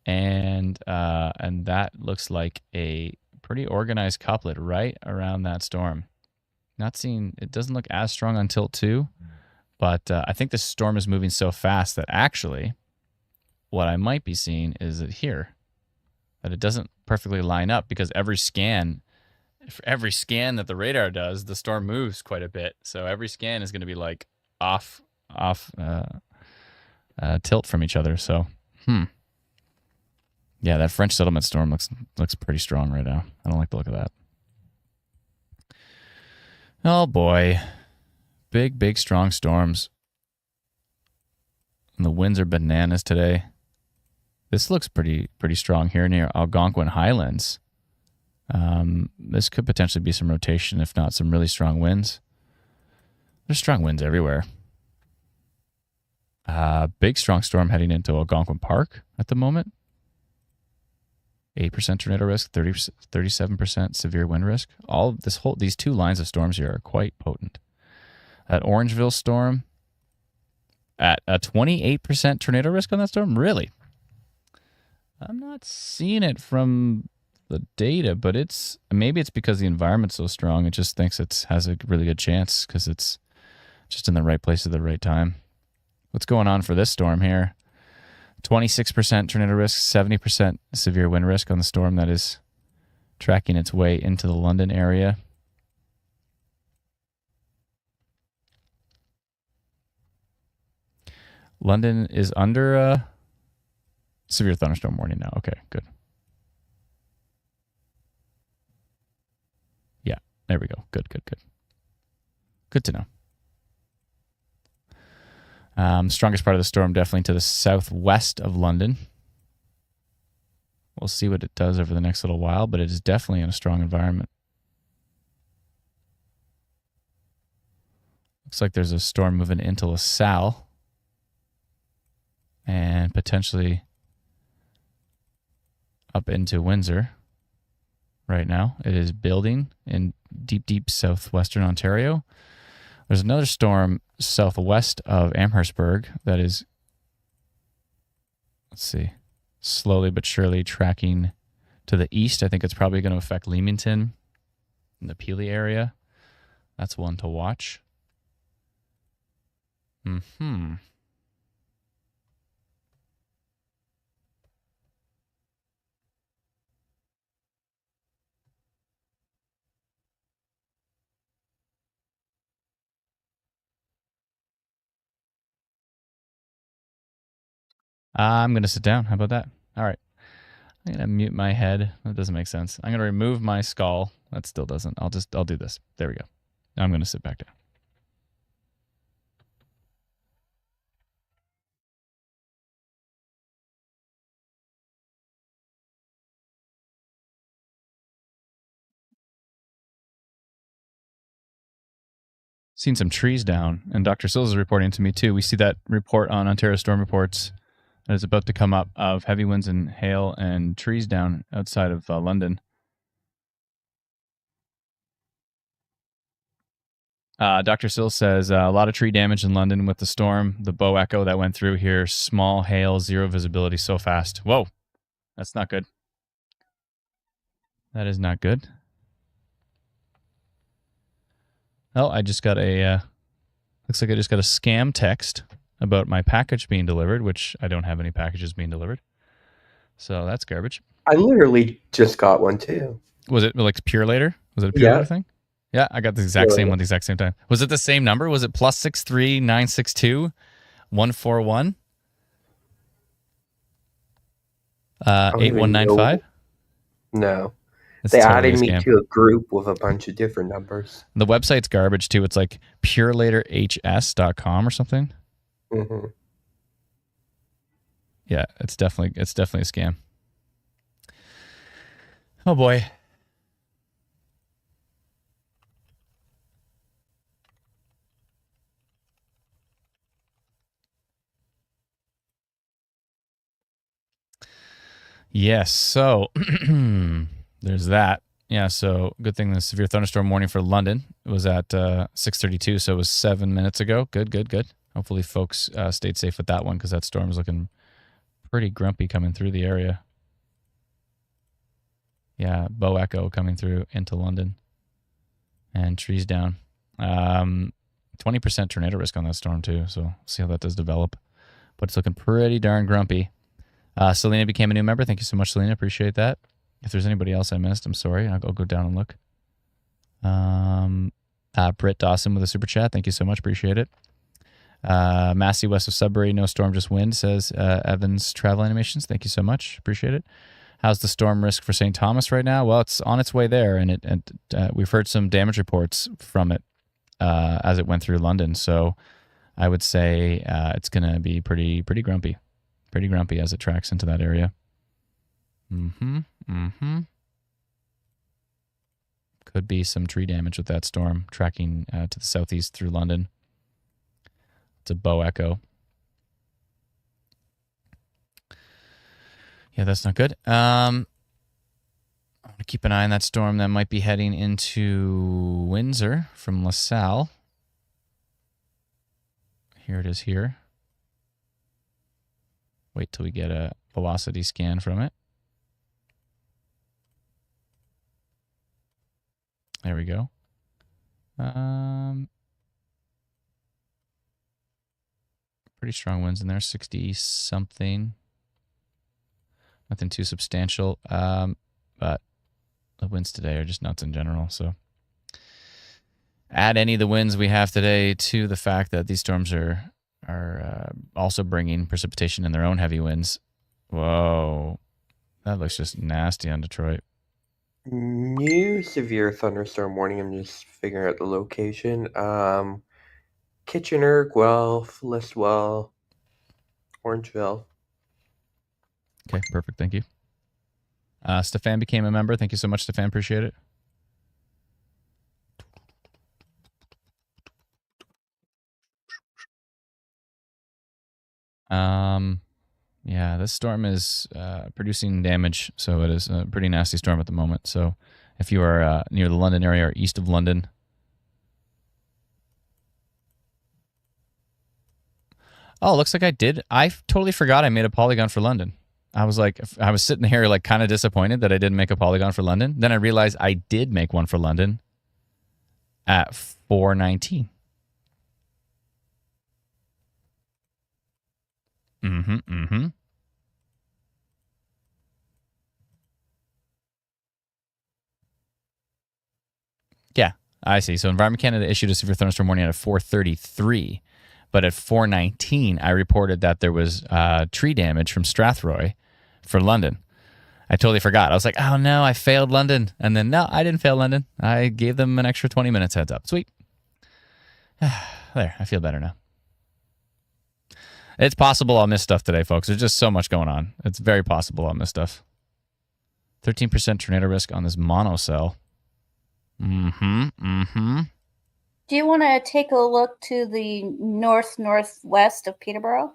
and that looks like a pretty organized couplet right around that storm. Not seeing, it doesn't look as strong on tilt 2, but I think the storm is moving so fast that actually what I might be seeing is that here, that it doesn't perfectly line up because every scan that the radar does, the storm moves quite a bit. So every scan is going to be like off tilt from each other. So, yeah, that French settlement storm looks pretty strong right now. I don't like the look of that. Oh boy, big strong storms, and the winds are bananas today. This looks pretty strong here near Algonquin Highlands. This could potentially be some rotation, if not some really strong winds. There's strong winds everywhere. Big strong storm heading into Algonquin Park at the moment. 8% tornado risk, 37% severe wind risk. These two lines of storms here are quite potent. That Orangeville storm at a 28% tornado risk on that storm? Really? I'm not seeing it from the data, but maybe it's because the environment's so strong. It just thinks it has a really good chance because it's just in the right place at the right time. What's going on for this storm here? 26% tornado risk, 70% severe wind risk on the storm that is tracking its way into the London area. London is under a severe thunderstorm warning now. Okay, good. Yeah, there we go. Good. Good to know. Strongest part of the storm definitely to the southwest of London. We'll see what it does over the next little while, but it is definitely in a strong environment. Looks like there's a storm moving into LaSalle and potentially up into Windsor right now. It is building in deep southwestern Ontario. There's another storm southwest of Amherstburg that is, let's see, slowly but surely tracking to the east. I think it's probably going to affect Leamington in the Peely area. That's one to watch. I'm going to sit down. How about that? All right. I'm going to mute my head. That doesn't make sense. I'm going to remove my skull. That still doesn't. I'll do this. There we go. Now I'm going to sit back down. Seen some trees down, and Dr. Sills is reporting to me too. We see that report on Ontario Storm Reports that is about to come up of heavy winds and hail and trees down outside of London. Dr. Sills says a lot of tree damage in London with the storm, the bow echo that went through here, small hail, zero visibility so fast. Whoa, that's not good. That is not good. Oh, I just got looks like I just got a scam text about my package being delivered, which I don't have any packages being delivered. So that's garbage. I literally just got one too. Was it like Pure Later? Was it a Pure Later thing? Yeah, I got the exact same one at the exact same time. Was it the same number? Was it +63 962 141 8195? No. They added me to a group with a bunch of different numbers. The website's garbage too. It's like purelaterhs.com or something. Mm-hmm. Yeah, it's definitely a scam. Oh boy. Yes, so there's that. Yeah, so good thing the severe thunderstorm warning for London was at 6:32, so it was 7 minutes ago. Good. Hopefully folks stayed safe with that one because that storm is looking pretty grumpy coming through the area. Yeah, bow echo coming through into London and trees down. 20% tornado risk on that storm too, so we'll see how that does develop. But it's looking pretty darn grumpy. Selena became a new member. Thank you so much, Selena. Appreciate that. If there's anybody else I missed, I'm sorry. I'll go down and look. Britt Dawson with a super chat. Thank you so much. Appreciate it. Massey west of Sudbury, no storm, just wind, says Evans Travel Animations. Thank you so much. Appreciate it. How's the storm risk for St. Thomas right now? Well, it's on its way there, and we've heard some damage reports from it as it went through London. So I would say it's going to be pretty grumpy. Pretty grumpy as it tracks into that area. Could be some tree damage with that storm tracking to the southeast through London. It's a bow echo. Yeah, that's not good. I want to keep an eye on that storm that might be heading into Windsor from LaSalle. Here it is here. Wait till we get a velocity scan from it. There we go. Pretty strong winds in there, 60 something. Nothing too substantial, but the winds today are just nuts in general. So add any of the winds we have today to the fact that these storms are also bringing precipitation in their own heavy winds. Whoa, that looks just nasty on Detroit. New severe thunderstorm warning. I'm just figuring out the location. Kitchener, Guelph, Listowel, Orangeville. Okay, perfect. Thank you. Stefan became a member. Thank you so much, Stefan. Appreciate it. Yeah, this storm is producing damage, so it is a pretty nasty storm at the moment. So if you are near the London area or east of London, oh, looks like I did. I totally forgot I made a polygon for London. I was sitting here like kind of disappointed that I didn't make a polygon for London. Then I realized I did make one for London at 4:19. Yeah, I see. So Environment Canada issued a severe thunderstorm warning at 4:33, but at 4:19, I reported that there was tree damage from Strathroy for London. I totally forgot. I was like, oh no, I failed London. And then no, I didn't fail London. I gave them an extra 20 minutes heads up. Sweet. There, I feel better now. It's possible I'll miss stuff today, folks. There's just so much going on. It's very possible I'll miss stuff. 13% tornado risk on this monocell. Do you want to take a look to the northwest of Peterborough?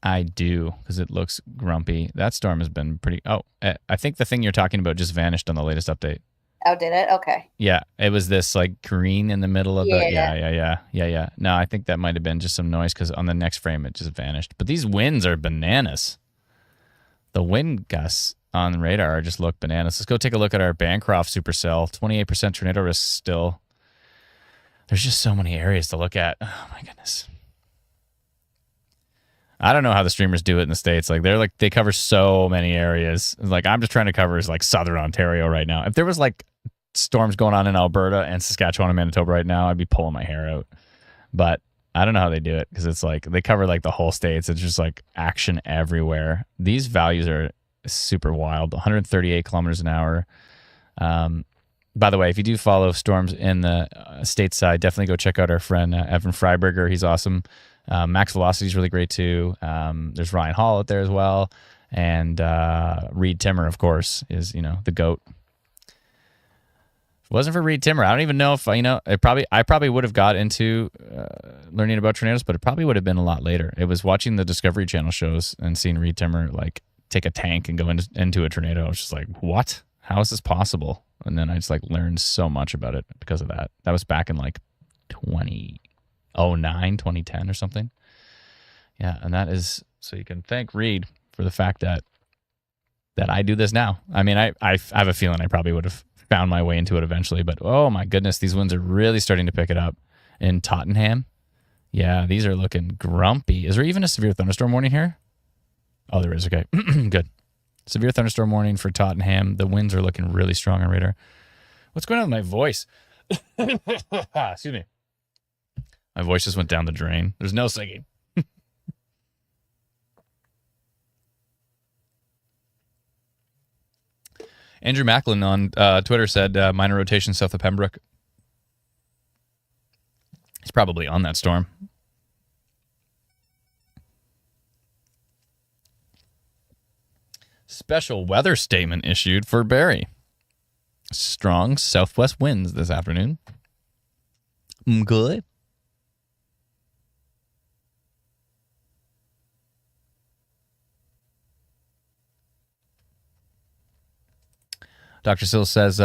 I do, because it looks grumpy. That storm has been pretty... Oh, I think the thing you're talking about just vanished on the latest update. Oh, did it? Okay. Yeah, it was this like green in the middle of the... Yeah. No, I think that might have been just some noise, because on the next frame it just vanished. But these winds are bananas. The wind gusts on the radar just look bananas. Let's go take a look at our Bancroft supercell. 28% tornado risk still. There's just so many areas to look at. Oh my goodness. I don't know how the streamers do it in the States. Like they cover so many areas. Like I'm just trying to cover is like southern Ontario right now. If there was like storms going on in Alberta and Saskatchewan and Manitoba right now, I'd be pulling my hair out. But I don't know how they do it, because it's like they cover like the whole states. It's just like action everywhere. These values are super wild. 138 kilometers an hour. By the way, if you do follow storms in the stateside, definitely go check out our friend Evan Freiberger. He's awesome. Max Velocity is really great too. There's Ryan Hall out there as well, and Reed Timmer, of course, is the GOAT. If it wasn't for Reed Timmer, I don't even know if I probably would have got into learning about tornadoes, but it probably would have been a lot later. It was watching the Discovery Channel shows and seeing Reed Timmer like take a tank and go into a tornado. I was just like, what? How is this possible? And then I just like learned so much about it because of that. That was back in like 2009, 2010 or something. Yeah, and that is, so you can thank Reed for the fact that I do this now. I mean, I have a feeling I probably would have found my way into it eventually. But oh my goodness, these winds are really starting to pick it up in Tottenham. Yeah, these are looking grumpy. Is there even a severe thunderstorm warning here? Oh, there is. Okay, good. Severe thunderstorm warning for Tottenham. The winds are looking really strong on radar. What's going on with my voice? Excuse me. My voice just went down the drain. There's no singing. Andrew Macklin on Twitter said minor rotation south of Pembroke. He's probably on that storm. Special weather statement issued for Barrie. Strong southwest winds this afternoon. Good. Dr. Sill says,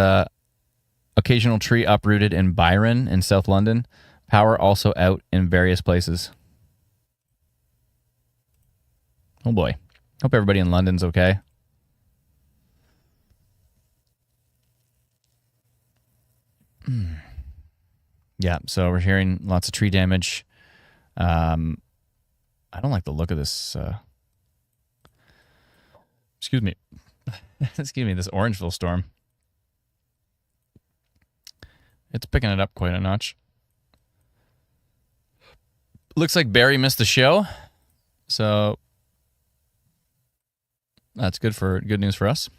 occasional tree uprooted in Byron in South London. Power also out in various places. Oh boy. Hope everybody in London's okay. Yeah, so we're hearing lots of tree damage. I don't like the look of this. Excuse me. Excuse me, this Orangeville storm. It's picking it up quite a notch. Looks like Barrie missed the show, so that's good news for us.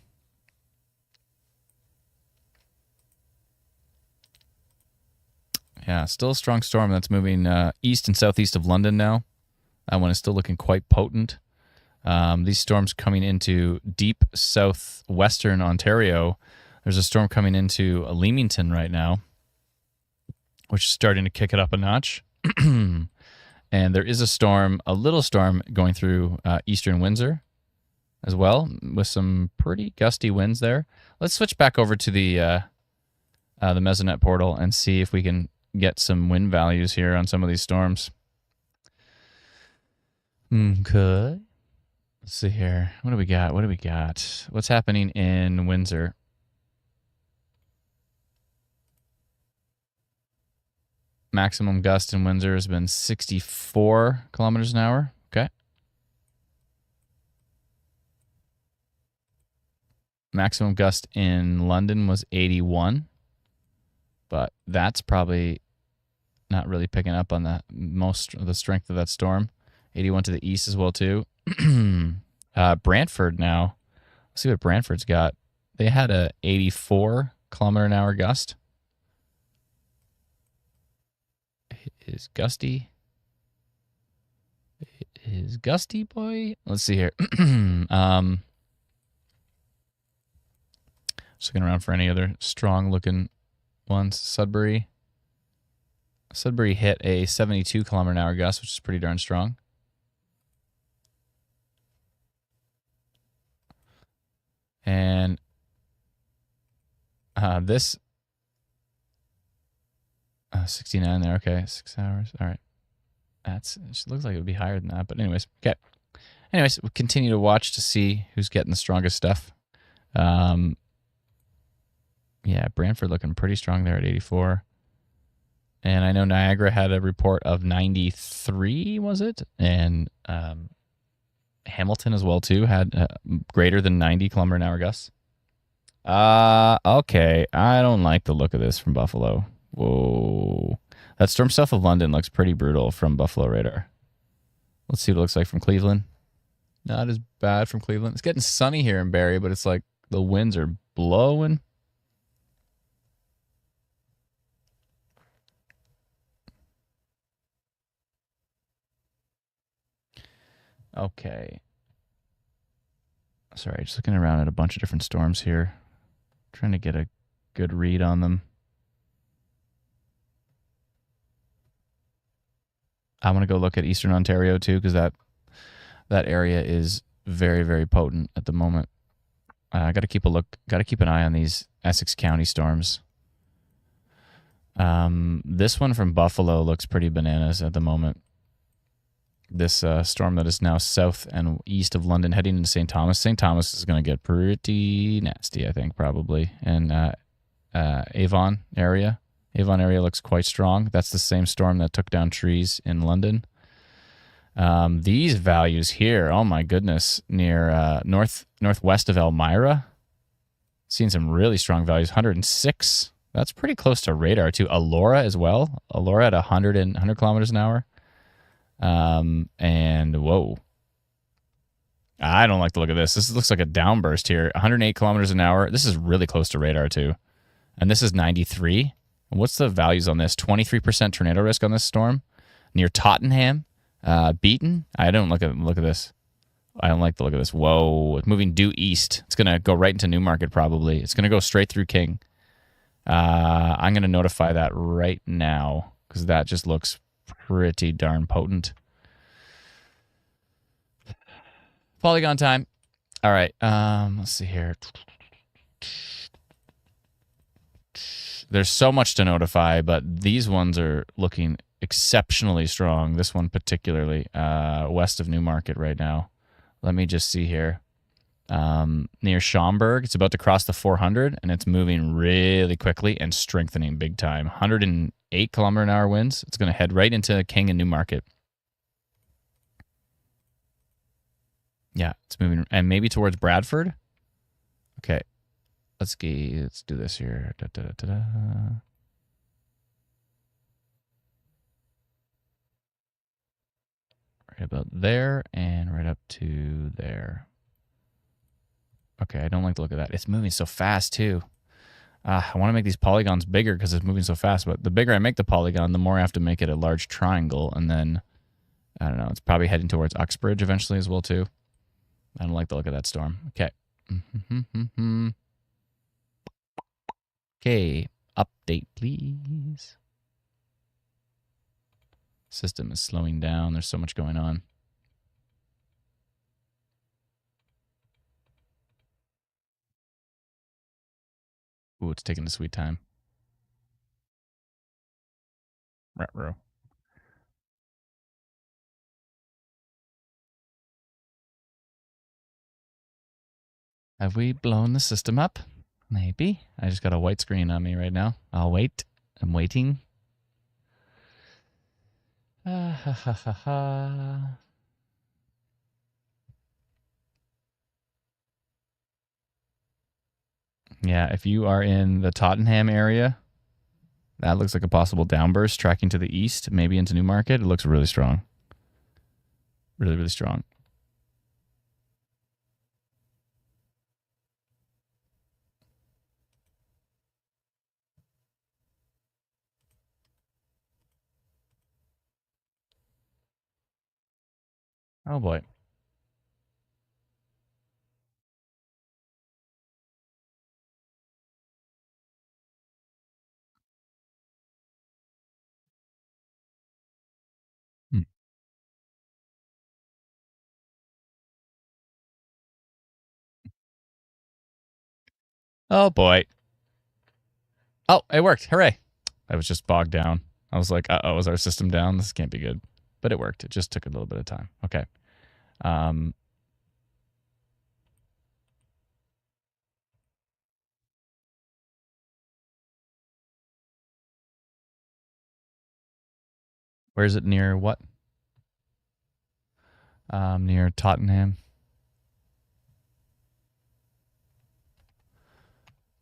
Yeah, still a strong storm that's moving east and southeast of London now. That one is still looking quite potent. These storms coming into deep southwestern Ontario. There's a storm coming into Leamington right now, which is starting to kick it up a notch. And there is a little storm going through eastern Windsor as well, with some pretty gusty winds there. Let's switch back over to the Mesonet portal and see if we can get some wind values here on some of these storms. Okay. Let's see here. What do we got? What's happening in Windsor? Maximum gust in Windsor has been 64 kilometers an hour. Okay. Maximum gust in London was 81. But that's probably not really picking up on the strength of that storm. 81 to the east as well, too. Brantford now. Let's see what Brantford's got. They had a 84 kilometer an hour gust. It is gusty. It is gusty, boy. Let's see here. Just looking around for any other strong looking ones. Sudbury hit a 72 kilometer an hour gust, which is pretty darn strong. And this 69 there. Okay, 6 hours. All right. It looks like it would be higher than that. But anyways, okay. Anyways, we'll continue to watch to see who's getting the strongest stuff. Yeah, Brantford looking pretty strong there at 84. And I know Niagara had a report of 93, was it? And Hamilton as well, too, had greater than 90 kilometer an hour gusts. Okay. I don't like the look of this from Buffalo. Whoa. That storm south of London looks pretty brutal from Buffalo radar. Let's see what it looks like from Cleveland. Not as bad from Cleveland. It's getting sunny here in Barrie, but it's like the winds are blowing. Okay. Sorry, just looking around at a bunch of different storms here. Trying to get a good read on them. I want to go look at Eastern Ontario too, because that area is very, very potent at the moment. I got to keep an eye on these Essex County storms. This one from Buffalo looks pretty bananas at the moment. This storm that is now south and east of London heading into St. Thomas. St. Thomas is going to get pretty nasty, I think, probably. And Avon area. Avon area looks quite strong. That's the same storm that took down trees in London. These values here, oh my goodness, near northwest of Elmira, seen some really strong values. 106. That's pretty close to radar too. Allura as well. Allura at 100 kilometers an hour. And whoa. I don't like the look of this. This looks like a downburst here. 108 kilometers an hour. This is really close to radar too. And this is 93. What's the values on this? 23% tornado risk on this storm. Near Tottenham. Beaton. I don't look at this. I don't like the look of this. Whoa. It's moving due east. It's going to go right into Newmarket probably. It's going to go straight through King. I'm going to notify that right now because that just looks pretty darn potent. Polygon time. All right. Let's see here. There's so much to notify, but these ones are looking exceptionally strong. This one particularly, west of Newmarket right now. Let me just see here. Near Schaumburg, it's about to cross the 400, and it's moving really quickly and strengthening big time. 108 kilometer an hour winds. It's going to head right into King and Newmarket. Yeah, it's moving, and maybe towards Bradford. Okay, let's do this here. Da, da, da, da, da. Right about there and right up to there. Okay, I don't like the look of that. It's moving so fast too. I want to make these polygons bigger because it's moving so fast, but the bigger I make the polygon, the more I have to make it a large triangle, and then, I don't know, it's probably heading towards Uxbridge eventually as well too. I don't like the look of that storm. Okay. Okay, update please. System is slowing down. There's so much going on. Ooh, it's taking a sweet time. Ruh-roh. Have we blown the system up? Maybe. I just got a white screen on me right now. I'll wait. I'm waiting. Ha ha ha ha. Yeah, if you are in the Tottenham area, that looks like a possible downburst tracking to the east, maybe into Newmarket. It looks really strong. Really, really strong. Oh boy. Oh boy. Oh, it worked. Hooray. I was just bogged down. I was like, uh-oh, is our system down? This can't be good. But it worked. It just took a little bit of time. Okay. Where is it? Near what? Near Tottenham.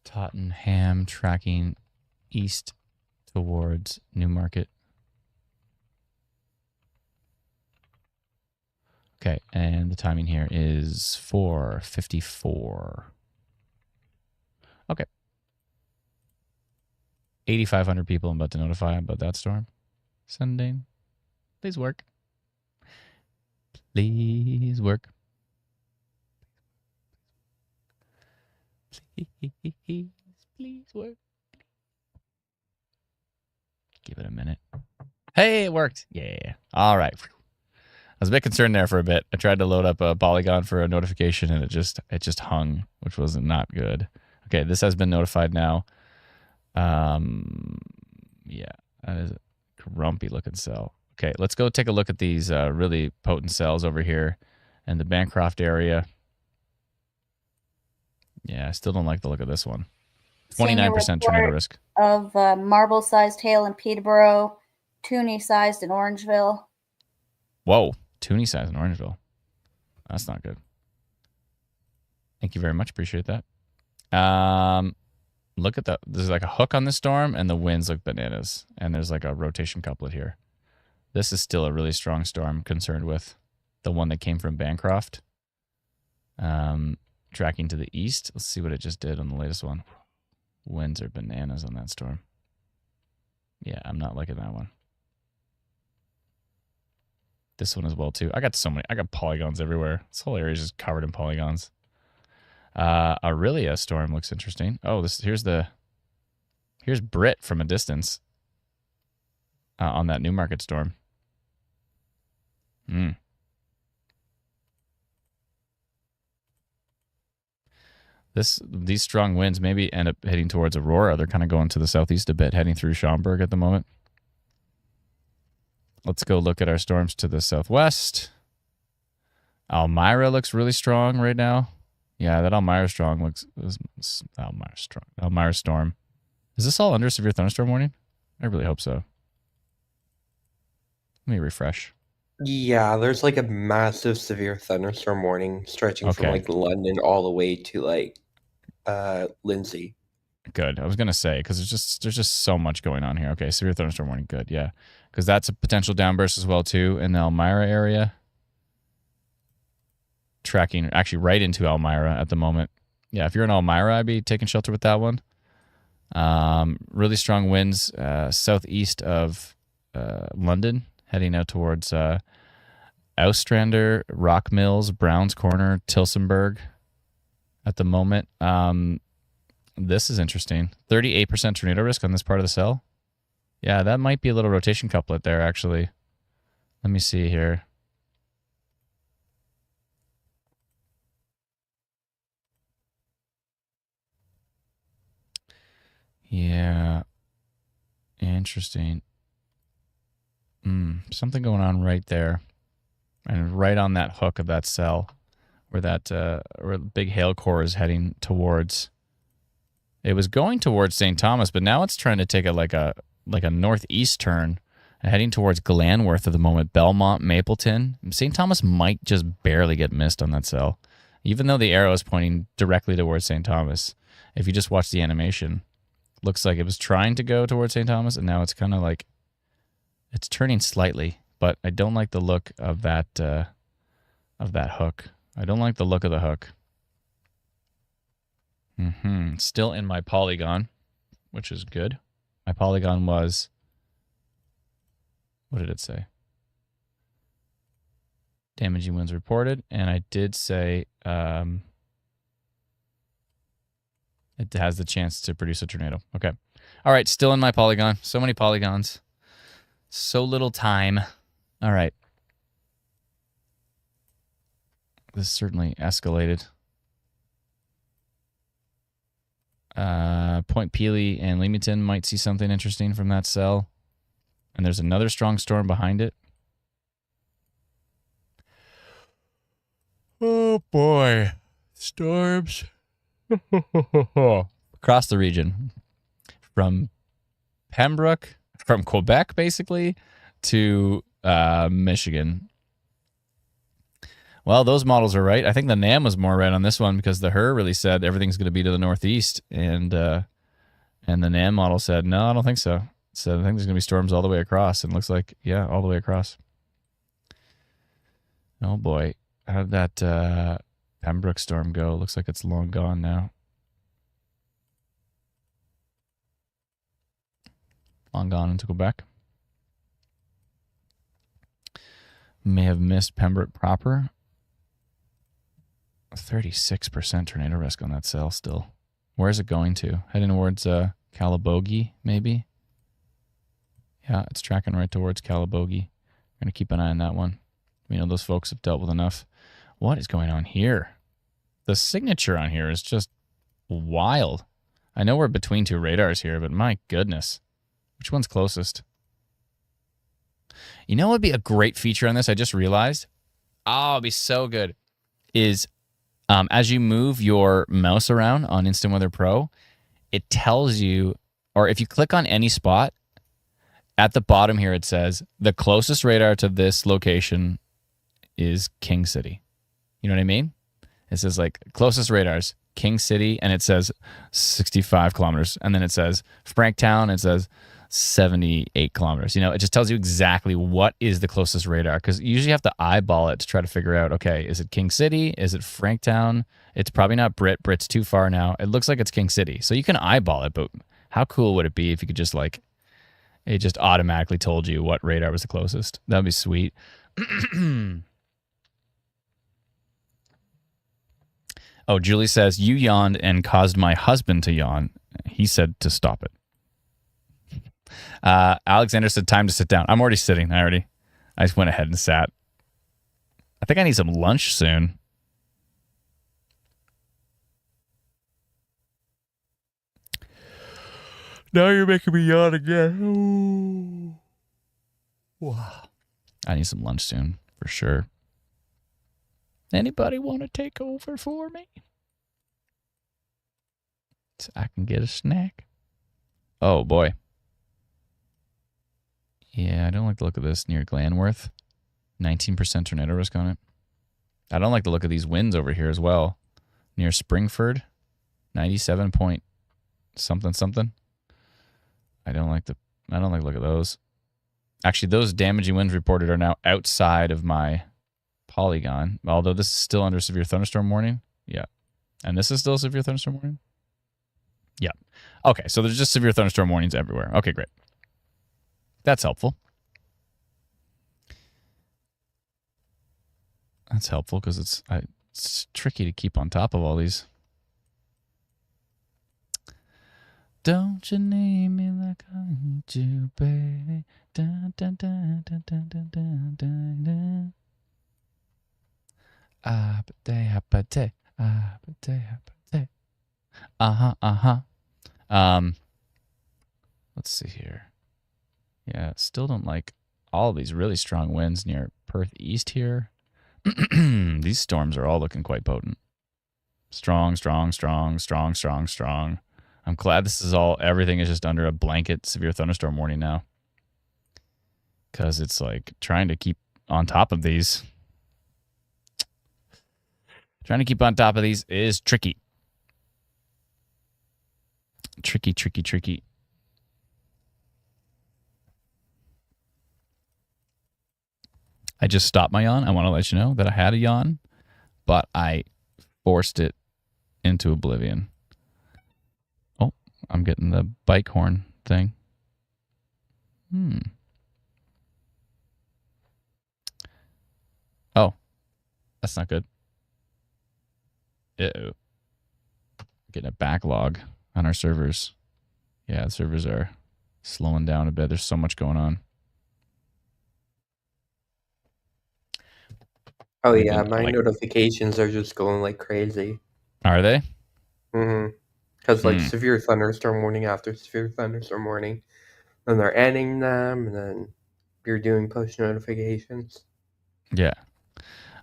Tottenham tracking east towards Newmarket. Okay, and the timing here is 4:54. Okay. 8,500 people I'm about to notify about that storm. Sending. Please work. Please work. Please work. Give it a minute. Hey, it worked. Yeah. All right. I was a bit concerned there for a bit. I tried to load up a polygon for a notification and it just hung, which was not good. Okay, this has been notified now. Yeah, that is a grumpy looking cell. Okay, let's go take a look at these really potent cells over here in the Bancroft area. Yeah, I still don't like the look of this one. Seeing a 29% tornado report risk. of marble-sized hail in Peterborough, toonie-sized in Orangeville. Whoa, toonie size in Orangeville. That's not good. Thank you very much. Appreciate that. Look at that. There's like a hook on this storm, and the winds look bananas. And there's like a rotation couplet here. This is still a really strong storm. I'm concerned with the one that came from Bancroft. Tracking to the east. Let's see what it just did on the latest one. Winds are bananas on that storm. Yeah, I'm not liking that one. This one as well too. I got polygons everywhere. This whole area is just covered in polygons. Aurelia storm looks interesting. Oh, here's Brit from a distance on that Newmarket storm. These strong winds maybe end up heading towards Aurora. They're kind of going to the southeast a bit, heading through Schaumburg at the moment. Let's go look at our storms to the southwest. Elmira looks really strong right now. Yeah, that Elmira storm. Is this all under severe thunderstorm warning? I really hope so. Let me refresh. Yeah, there's like a massive severe thunderstorm warning stretching from Okay. like London all the way to like Lindsay. Good. I was gonna say because there's just so much going on here. Okay, severe thunderstorm warning. Good. Yeah, because that's a potential downburst as well too in the Elmira area. Tracking actually right into Elmira at the moment. Yeah, if you're in Elmira, I'd be taking shelter with that one. Really strong winds southeast of London, heading out towards Ostrander, Rock Mills, Browns Corner, Tilsonburg at the moment. This is interesting. 38% tornado risk on this part of the cell. Yeah, that might be a little rotation couplet there, actually. Let me see here. Yeah. Interesting. Something going on right there. And right on that hook of that cell where that where the big hail core is heading towards. It was going towards St. Thomas, but now it's trying to take a northeast turn, heading towards Glanworth at the moment. Belmont, Mapleton. St. Thomas might just barely get missed on that cell, even though the arrow is pointing directly towards St. Thomas. If you just watch the animation, looks like it was trying to go towards St. Thomas, and now it's kind of like it's turning slightly. But I don't like the look of that hook. I don't like the look of the hook. Still in my polygon, which is good. My polygon was, what did it say? Damaging winds reported, and I did say it has the chance to produce a tornado. Okay. All right, still in my polygon. So many polygons. So little time. All right. This certainly escalated. Point Peely and Leamington might see something interesting from that cell. And there's another strong storm behind it. Oh boy. Storms. Across the region. From Pembroke, from Quebec basically, to Michigan. Well, those models are right. I think the NAM was more right on this one because the HER really said everything's going to be to the northeast, and the NAM model said no, I don't think so. So I think there's going to be storms all the way across, and it looks like all the way across. Oh boy, how did that Pembroke storm go? Looks like it's long gone now. Long gone into Quebec. May have missed Pembroke proper. 36% tornado risk on that cell still. Where is it going to? Heading towards Calabogie, maybe? Yeah, it's tracking right towards Calabogie. We're going to keep an eye on that one. We know those folks have dealt with enough. What is going on here? The signature on here is just wild. I know we're between two radars here, but my goodness. Which one's closest? You know what would be a great feature on this? I just realized. Oh, it'd be so good. Is as you move your mouse around on Instant Weather Pro, it tells you, or if you click on any spot, at the bottom here it says the closest radar to this location is King City. You know what I mean? It says like closest radars, King City, and it says 65 kilometers. And then it says Franktown, it says 78 kilometers. You know, it just tells you exactly what is the closest radar, because you usually have to eyeball it to try to figure out, okay, is it King City? Is it Franktown? It's probably not Brit. Brit's too far now. It looks like it's King City. So you can eyeball it, but how cool would it be if you could just like, it just automatically told you what radar was the closest? That'd be sweet. Oh, Julie says, you yawned and caused my husband to yawn. He said to stop it. Alexander said, time to sit down. I'm already sitting. I just went ahead and sat. I think I need some lunch soon. Now you're making me yawn again. Wow. I need some lunch soon, for sure. Anybody want to take over for me? So I can get a snack. Oh, boy. Yeah, I don't like the look of this near Glanworth. 19% tornado risk on it. I don't like the look of these winds over here as well. Near Springford. 97 point something. I don't like the look of those. Actually, those damaging winds reported are now outside of my polygon, although this is still under severe thunderstorm warning. Yeah. And this is still severe thunderstorm warning? Yeah. Okay, so there's just severe thunderstorm warnings everywhere. Okay, great. That's helpful. That's helpful because it's tricky to keep on top of all these. Don't you need me like I need you, baby? Dun, dun, dun, dun, dun, dun, dun, dun, dun. Apate. Let's see here. Yeah, still don't like all these really strong winds near Perth East here. These storms are all looking quite potent. Strong. I'm glad everything is just under a blanket severe thunderstorm warning now. Because it's like trying to keep on top of these. Trying to keep on top of these is tricky. Tricky. I just stopped my yawn. I want to let you know that I had a yawn, but I forced it into oblivion. Oh, I'm getting the bike horn thing. Oh, that's not good. Uh-oh. Getting a backlog on our servers. Yeah, the servers are slowing down a bit. There's so much going on. Oh yeah, my notifications are just going like crazy. Are they? Mm-hmm. Because like severe thunderstorm warning after severe thunderstorm warning. Then they're ending them, and then you're doing push notifications. Yeah.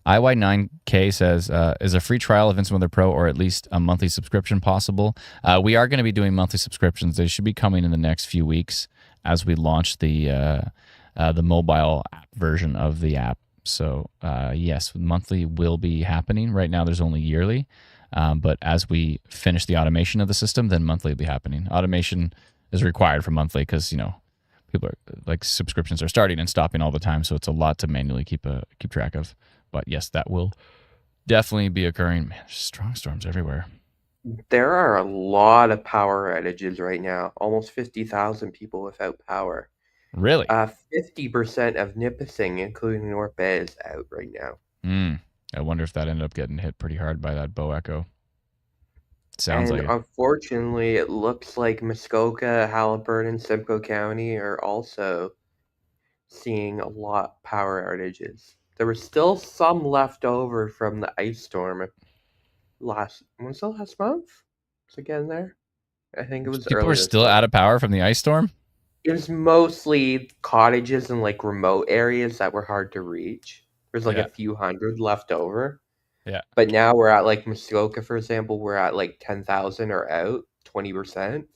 IY9K says, is a free trial of Instant Weather Pro or at least a monthly subscription possible? We are going to be doing monthly subscriptions. They should be coming in the next few weeks as we launch the mobile app version of the app. So yes, monthly will be happening. Right now there's only yearly. But as we finish the automation of the system, then monthly will be happening. Automation is required for monthly because, people are like subscriptions are starting and stopping all the time. So it's a lot to manually keep track of. But yes, that will definitely be occurring. Man, there's strong storms everywhere. There are a lot of power outages right now. Almost 50,000 people without power. Really? 50% of Nipissing, including North Bay, is out right now. I wonder if that ended up getting hit pretty hard by that bow echo. Sounds like it. Unfortunately, it looks like Muskoka, Haliburton, Simcoe County are also seeing a lot of power outages. There was still some left over from the ice storm last month? Was it getting there? I think it was People are still out of power from the ice storm? It was mostly cottages in like remote areas that were hard to reach. There's like a few hundred left over. Yeah. But now we're at like Muskoka, for example, we're at like 10,000 are out. 20%.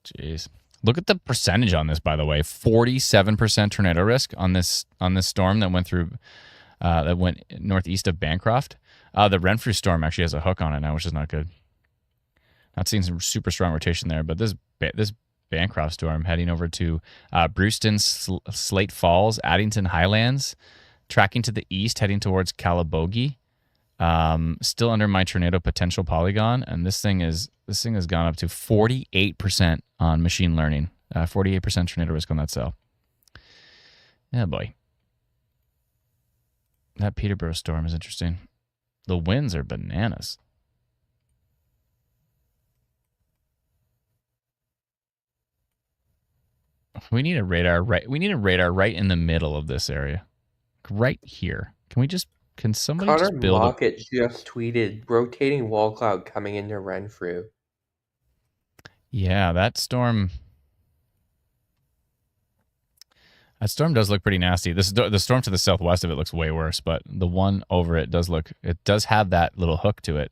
Jeez. Look at the percentage on this, by the way. 47% tornado risk on this storm that went through that went northeast of Bancroft. The Renfrew storm actually has a hook on it now, which is not good. Not seeing some super strong rotation there, but this Bancroft storm heading over to Brewston, Slate Falls, Addington Highlands, tracking to the east, heading towards Calabogie. Still under my tornado potential polygon, and this thing has gone up to 48% on machine learning. 48% tornado risk on that cell. Yeah, boy. That Peterborough storm is interesting. The winds are bananas. We need a radar right. We need a radar right in the middle of this area, right here. Can somebody Connor just build Mockett just tweeted rotating wall cloud coming into Renfrew. Yeah, that storm. That storm does look pretty nasty. The storm to the southwest of it looks way worse, but the one over it does have that little hook to it.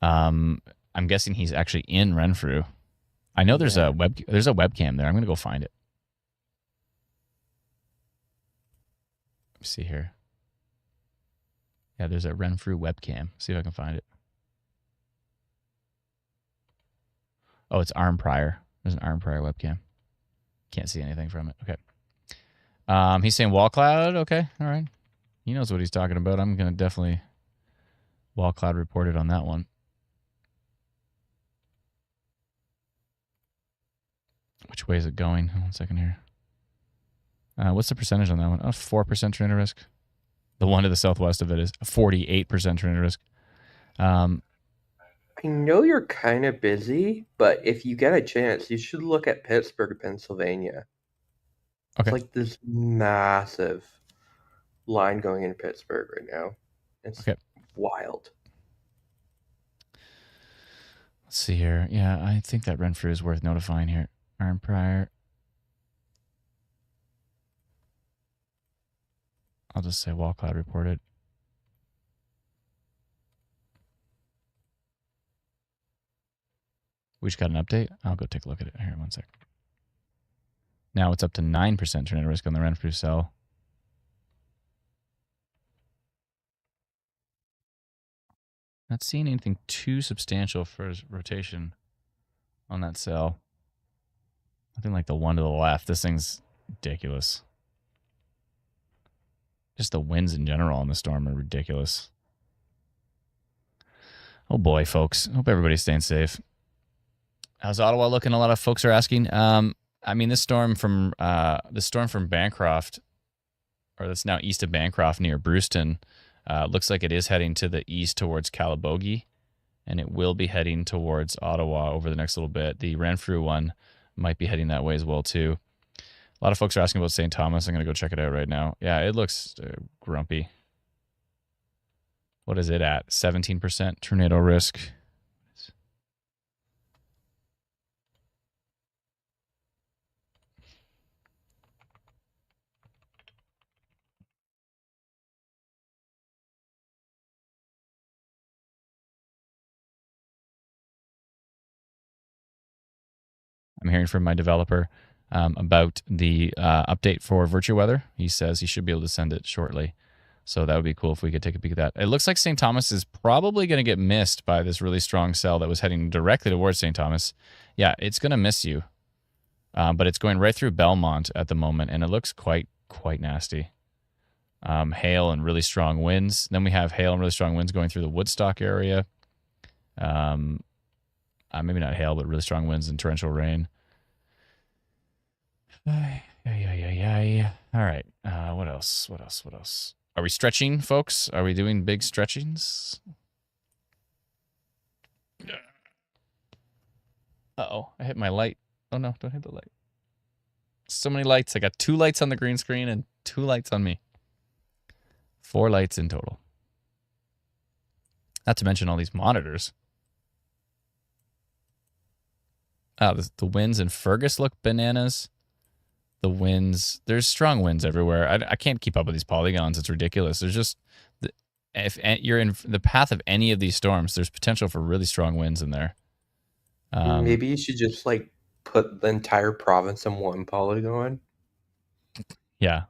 I'm guessing he's actually in Renfrew. I know there's a webcam there. I'm gonna go find it. Let's see here. Yeah, there's a Renfrew webcam. See if I can find it. Oh, it's arm prior. There's an arm prior webcam. Can't see anything from it. Okay. He's saying wall cloud. Okay, all right. He knows what he's talking about. I'm gonna definitely wall cloud report it on that one. Which way is it going? 1 second here. What's the percentage on that one? Oh, 4% tornado risk. The one to the southwest of it is 48% tornado risk. I know you're kind of busy, but if you get a chance, you should look at Pittsburgh, Pennsylvania. Okay. It's like this massive line going into Pittsburgh right now. It's wild. Let's see here. Yeah, I think that Renfrew is worth notifying here. Arm prior. I'll just say wall cloud reported. We just got an update. I'll go take a look at it here in 1 sec. Now it's up to 9% tornado risk on the Renfrew cell. Not seeing anything too substantial for rotation on that cell. Nothing like the one to the left. This thing's ridiculous. Just the winds in general on the storm are ridiculous. Oh boy, folks. Hope everybody's staying safe. How's Ottawa looking? A lot of folks are asking. I mean, this storm from Bancroft, or that's now east of Bancroft near Brewston, looks like it is heading to the east towards Calabogie, and it will be heading towards Ottawa over the next little bit. The Renfrew one might be heading that way as well too. A lot of folks are asking about St. Thomas. I'm going to go check it out right now. Yeah, it looks grumpy. What is it at? 17% tornado risk. I'm hearing from my developer about the update for Virtue Weather. He says he should be able to send it shortly. So that would be cool if we could take a peek at that. It looks like St. Thomas is probably going to get missed by this really strong cell that was heading directly towards St. Thomas. Yeah, it's going to miss you. But it's going right through Belmont at the moment, and it looks quite nasty. Hail and really strong winds. Then we have hail and really strong winds going through the Woodstock area. Maybe not hail, but really strong winds and torrential rain. All right. What else? Are we stretching, folks? Are we doing big stretchings? Uh-oh, I hit my light. Oh no, don't hit the light. So many lights. I got 2 lights on the green screen and 2 lights on me. 4 lights in total. Not to mention all these monitors. The winds in Fergus look bananas. The winds, there's strong winds everywhere. I can't keep up with these polygons. It's ridiculous. There's just, if you're in the path of any of these storms, there's potential for really strong winds in there. Maybe you should just like put the entire province in one polygon. Yeah,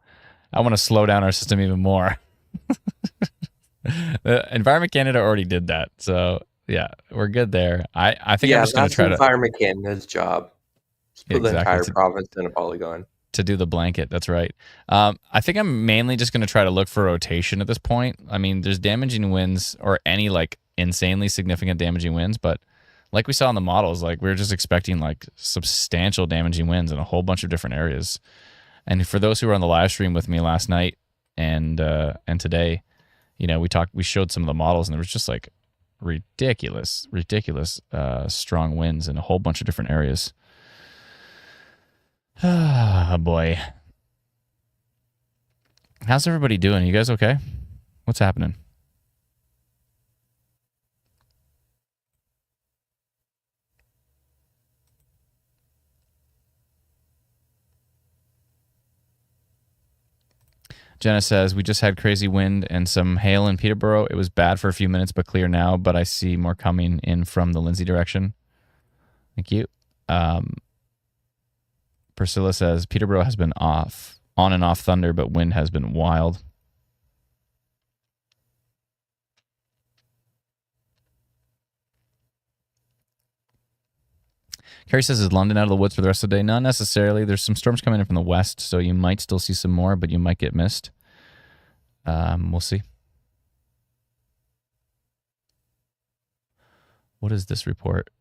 I want to slow down our system even more. The Environment Canada already did that, so yeah, we're good there. I think I'm just going to try to Environment Canada's job. Just put the exactly entire province in a polygon. to do the blanket. That's right. I think I'm mainly just going to try to look for rotation at this point. I mean, there's damaging winds or any like insanely significant damaging winds, but like we saw in the models, like we were just expecting like substantial damaging winds in a whole bunch of different areas. And for those who were on the live stream with me last night and today, you know, we showed some of the models, and there was just like ridiculous strong winds in a whole bunch of different areas. Ah, boy. How's everybody doing? You guys okay? What's happening? Jenna says, we just had crazy wind and some hail in Peterborough. It was bad for a few minutes, but clear now. But I see more coming in from the Lindsay direction. Thank you. Priscilla says, Peterborough has been on and off thunder, but wind has been wild. Carrie says, is London out of the woods for the rest of the day? Not necessarily. There's some storms coming in from the west, so you might still see some more, but you might get missed. We'll see. What is this report?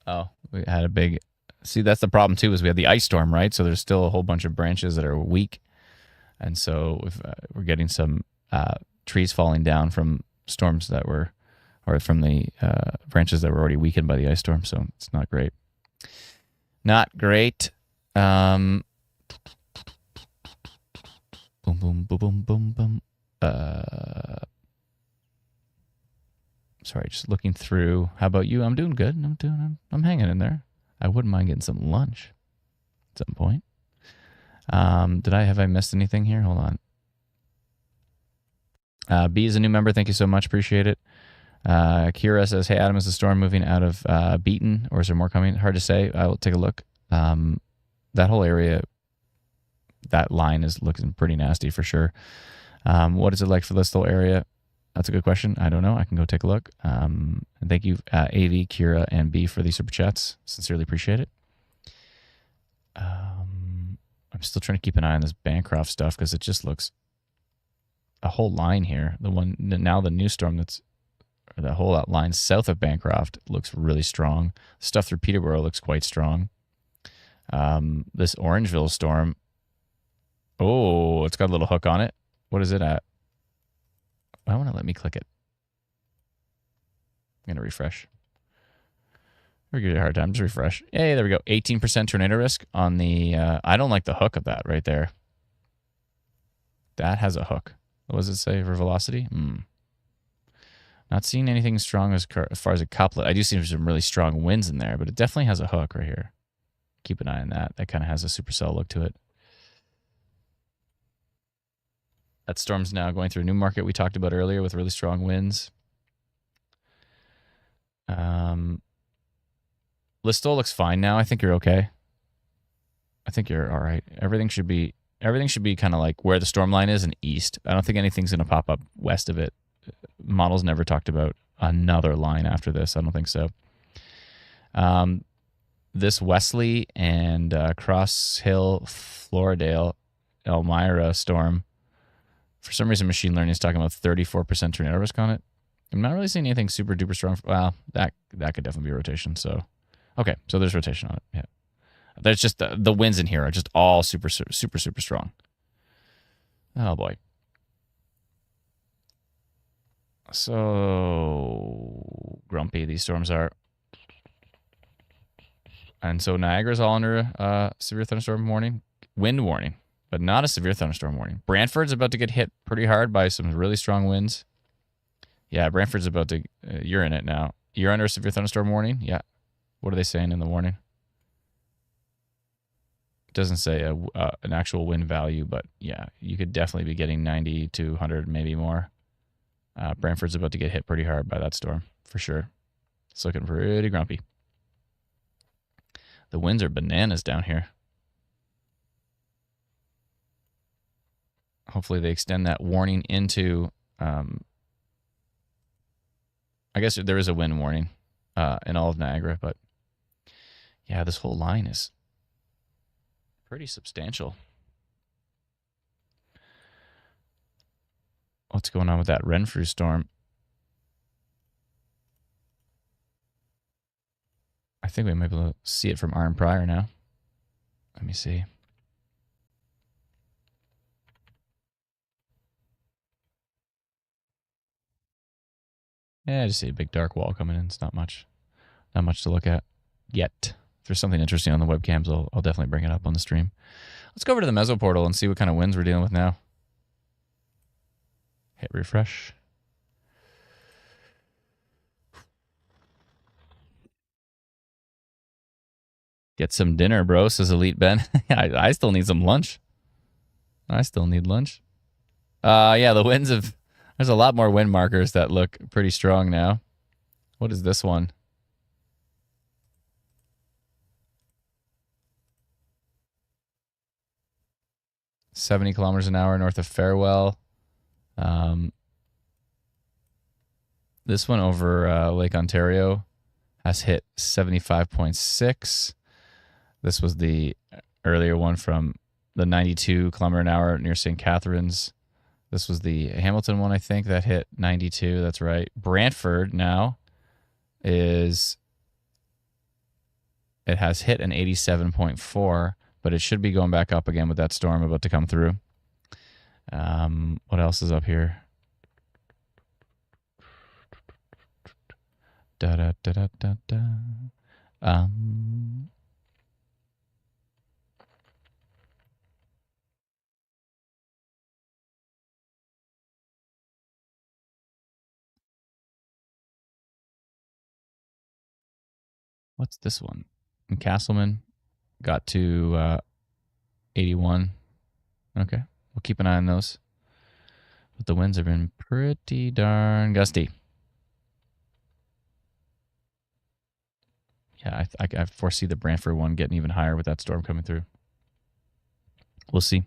Oh, we had a big... See, that's the problem, too, is we had the ice storm, right? So there's still a whole bunch of branches that are weak. And so we're getting some trees falling down from storms that were... or from the branches that were already weakened by the ice storm, so it's not great. Not great. Boom, boom, boom, boom, boom, boom. Sorry, just looking through. How about you? I'm doing good. I'm hanging in there. I wouldn't mind getting some lunch at some point. Have I missed anything here? Hold on. B is a new member. Thank you so much. Appreciate it. Kira says, hey, Adam, is the storm moving out of Beaton, or is there more coming? Hard to say. I will take a look. That whole area, that line is looking pretty nasty for sure. What is it like for this whole area? That's a good question. I don't know. I can go take a look. And thank you, AV, Kira, and B for these super chats. Sincerely appreciate it. I'm still trying to keep an eye on this Bancroft stuff because it just looks a whole line here. The new storm the whole line south of Bancroft looks really strong. Stuff through Peterborough looks quite strong. This Orangeville storm, it's got a little hook on it. What is it at? Why won't it let me click it? I'm going to refresh. We're giving you a hard time. Just refresh. Hey, there we go. 18% tornado risk on the... I don't like the hook of that right there. That has a hook. What does it say for velocity? Not seeing anything strong as far as a couplet. I do see some really strong winds in there, but it definitely has a hook right here. Keep an eye on that. That kind of has a supercell look to it. That storm's now going through Newmarket we talked about earlier with really strong winds. Listowel looks fine now. I think you're okay. I think you're all right. Everything should be kind of like where the storm line is and east. I don't think anything's going to pop up west of it. Models never talked about another line after this. I don't think so. This Wesley and Cross Hill, Floridale, Elmira storm, for some reason machine learning is talking about 34% tornado risk on it. I'm not really seeing anything super duper strong. Well, that could definitely be rotation. So, okay, so there's rotation on it. Yeah, there's just the winds in here are just all super strong. Oh boy. So grumpy these storms are. And so Niagara's all under a severe thunderstorm warning, wind warning, but not a severe thunderstorm warning. Brantford's about to get hit pretty hard by some really strong winds. Yeah, Brantford's about to, you're in it now. You're under a severe thunderstorm warning? Yeah. What are they saying in the warning? It doesn't say an actual wind value, but yeah, you could definitely be getting 90 to 100, maybe more. Brantford's about to get hit pretty hard by that storm, for sure. It's looking pretty grumpy. The winds are bananas down here. Hopefully they extend that warning into... I guess there is a wind warning in all of Niagara, but yeah, this whole line is pretty substantial. What's going on with that Renfrew storm? I think we might be able to see it from Arn Prior now. Let me see. Yeah, I just see a big dark wall coming in. It's not much to look at yet. If there's something interesting on the webcams, I'll definitely bring it up on the stream. Let's go over to the meso portal and see what kind of winds we're dealing with now. Hit refresh. Get some dinner, bro, says Elite Ben. I still need some lunch. I still need lunch. Yeah, the winds have... There's a lot more wind markers that look pretty strong now. What is this one? "70 kilometers an hour north of Farewell." This one over Lake Ontario has hit 75.6. This was the earlier one from the 92 kilometer an hour near St. Catharines. This was the Hamilton one, I think, that hit 92. That's right. Brantford now is... It has hit an 87.4, but it should be going back up again with that storm about to come through. What else is up here? What's this one? In Castleman got to 81. Okay, we'll keep an eye on those. But the winds have been pretty darn gusty. Yeah, I foresee the Brantford one getting even higher with that storm coming through. We'll see.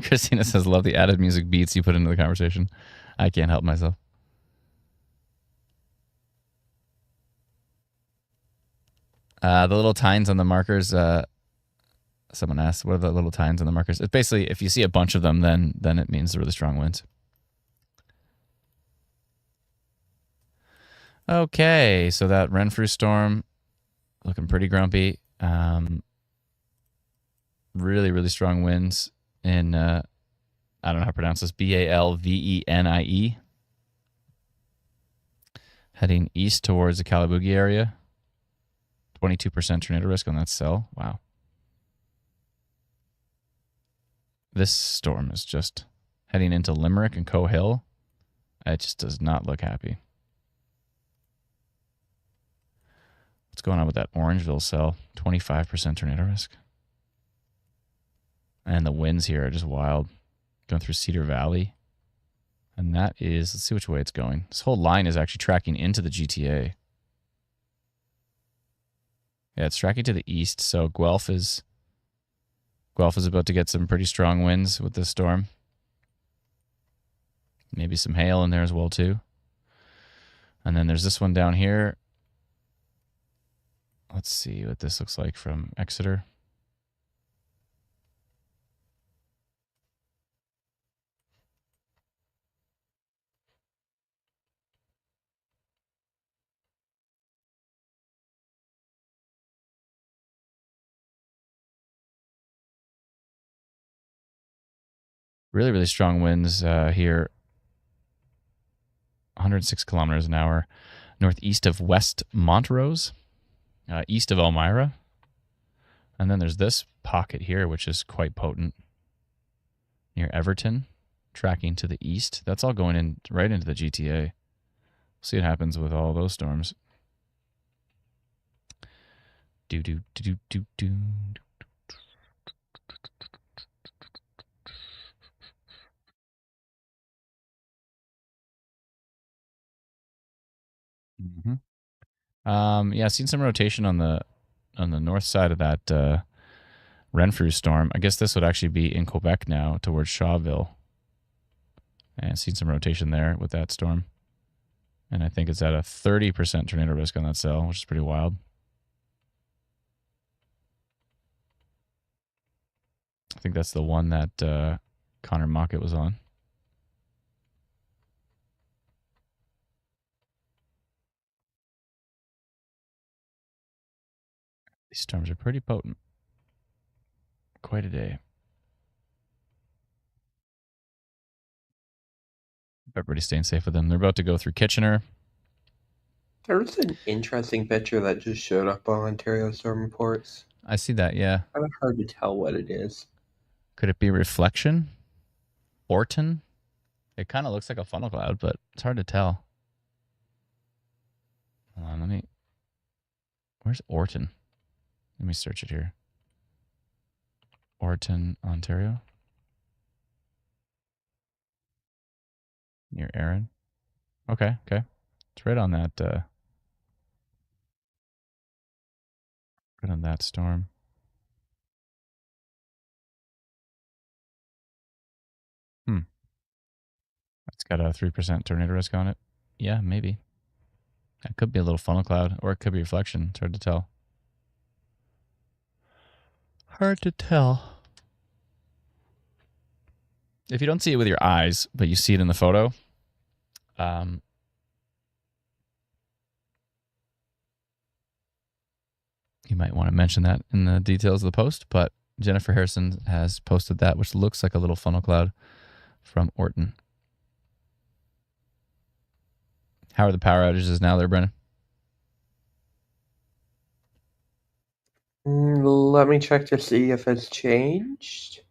Christina says, "Love the added music beats you put into the conversation." I can't help myself. The little tines on the markers. Someone asked, "What are the little tines on the markers?" It's basically, if you see a bunch of them, then it means they're really strong winds. Okay, so that Renfrew storm looking pretty grumpy. Really, really strong winds in, I don't know how to pronounce this, Balvenie. Heading east towards the Calabugie area. 22% tornado risk on that cell. Wow. This storm is just heading into Limerick and Coe Hill. It just does not look happy. What's going on with that Orangeville cell? 25% tornado risk. And the winds here are just wild. Going through Cedar Valley. And that is, let's see which way it's going. This whole line is actually tracking into the GTA. Yeah, it's tracking to the east, so Guelph is about to get some pretty strong winds with this storm. Maybe some hail in there as well, too. And then there's this one down here. Let's see what this looks like from Exeter. Really, really strong winds here. 106 kilometers an hour northeast of West Montrose, east of Elmira. And then there's this pocket here, which is quite potent, near Everton, tracking to the east. That's all going in right into the GTA. See what happens with all those storms. Do do do do do do. Yeah, seen some rotation on the north side of that Renfrew storm. I guess this would actually be in Quebec now towards Shawville. And seen some rotation there with that storm. And I think it's at a 30% tornado risk on that cell, which is pretty wild. I think that's the one that Connor Mockett was on. These storms are pretty potent. Quite a day. Everybody's staying safe with them. They're about to go through Kitchener. There was an interesting picture that just showed up on Ontario Storm Reports. I see that, yeah. Kind of hard to tell what it is. Could it be reflection? Orton? It kind of looks like a funnel cloud, but it's hard to tell. Hold on, let me... Where's Orton? Let me search it here. Orton, Ontario. Near Erin. Okay. It's right on that, right on that storm. It's got a 3% tornado risk on it. Yeah, maybe. That could be a little funnel cloud, or it could be reflection. It's hard to tell. Hard to tell. If you don't see it with your eyes, but you see it in the photo, you might want to mention that in the details of the post. But Jennifer Harrison has posted that, which looks like a little funnel cloud from Orton. How are the power outages now there, Brennan? Let me check to see if it's changed.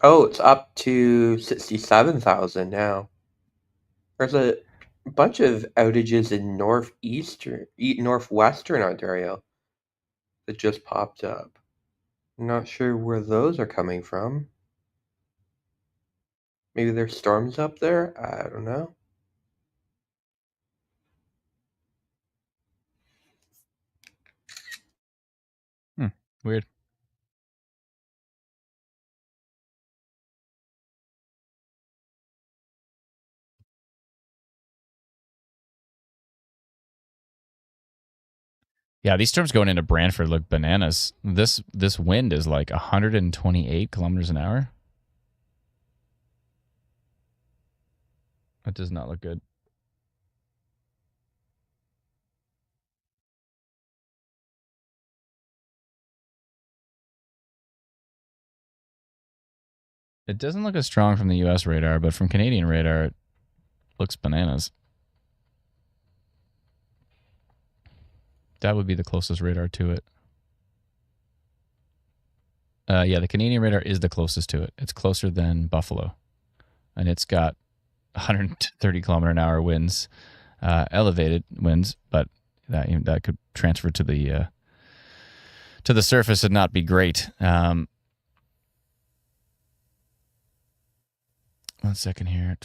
Oh, it's up to 67,000 now. There's a bunch of outages in northwestern Ontario that just popped up. I'm not sure where those are coming from. Maybe there's storms up there? I don't know. Weird. Yeah, these storms going into Brantford look bananas. This wind is like 128 kilometers an hour. That does not look good. It doesn't look as strong from the U.S. radar, but from Canadian radar, it looks bananas. That would be the closest radar to it. Yeah, the Canadian radar is the closest to it. It's closer than Buffalo. And it's got 130 kilometer an hour winds, elevated winds, but that could transfer to the surface and not be great. 1 second here.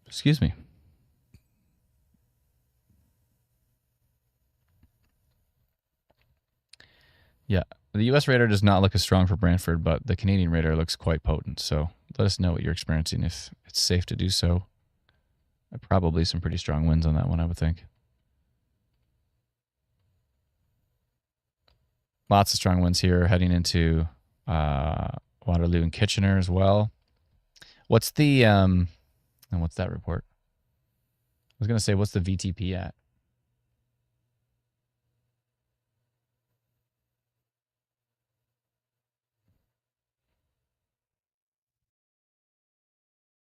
Excuse me. Yeah, the U.S. radar does not look as strong for Brantford, but the Canadian radar looks quite potent. So let us know what you're experiencing, if it's safe to do so. Probably some pretty strong winds on that one, I would think. Lots of strong winds here heading into Waterloo and Kitchener as well. What's the and what's that report? I was going to say, what's the VTP at?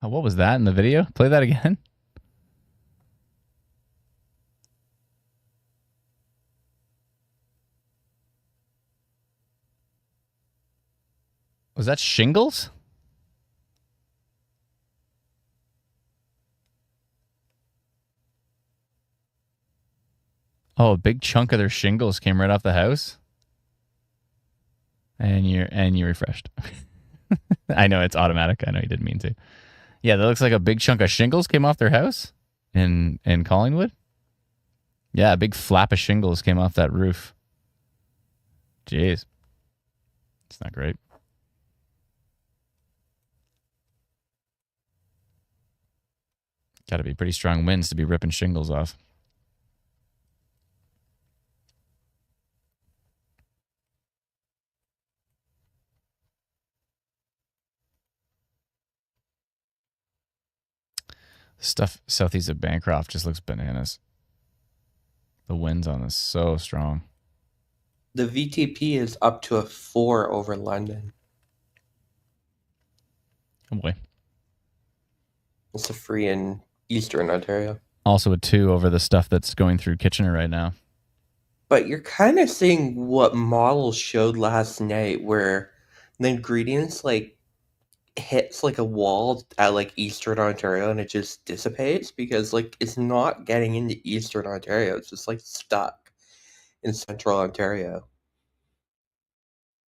Oh, what was that in the video? Play that again. Was that shingles? Oh, a big chunk of their shingles came right off the house. And you refreshed. I know it's automatic. I know you didn't mean to. Yeah, that looks like a big chunk of shingles came off their house in Collingwood. Yeah, a big flap of shingles came off that roof. Jeez. It's not great. Got to be pretty strong winds to be ripping shingles off. Stuff southeast of Bancroft just looks bananas. The winds on this so strong. The VTP is up to a 4 over London. Oh boy. It's a free in Eastern Ontario. Also a 2 over the stuff that's going through Kitchener right now. But you're kind of seeing what models showed last night, where the ingredients like hits like a wall at like Eastern Ontario and it just dissipates because like it's not getting into Eastern Ontario. It's just like stuck in Central Ontario.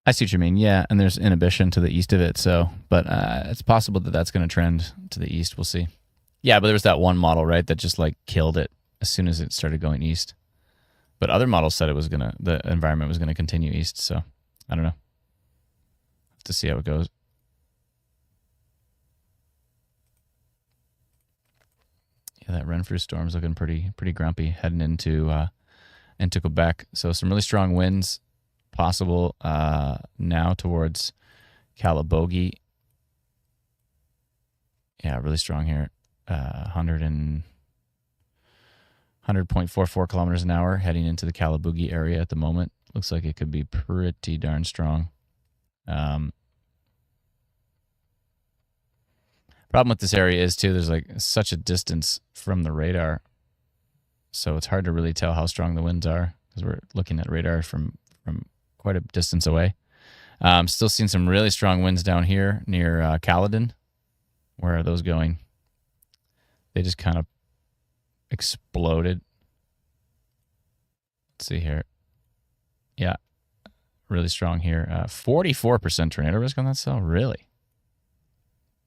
I see what you mean. Yeah, and there's inhibition to the east of it. So, but it's possible that that's going to trend to the east. We'll see. Yeah, but there was that one model, right, that just like killed it as soon as it started going east. But other models said the environment was gonna continue east. So I don't know. Have to see how it goes. Yeah, that Renfrew storm's looking pretty grumpy heading into Quebec. So some really strong winds possible now towards Calabogie. Yeah, really strong here. 100.44 kilometers an hour heading into the Calabogie area at the moment. Looks like it could be pretty darn strong. Problem with this area is too, there's like such a distance from the radar, so it's hard to really tell how strong the winds are because we're looking at radar from quite a distance away. Still seeing some really strong winds down here near Caledon. Where are those going? They just kind of exploded. Let's see here. Yeah, really strong here. 44% tornado risk on that cell, really?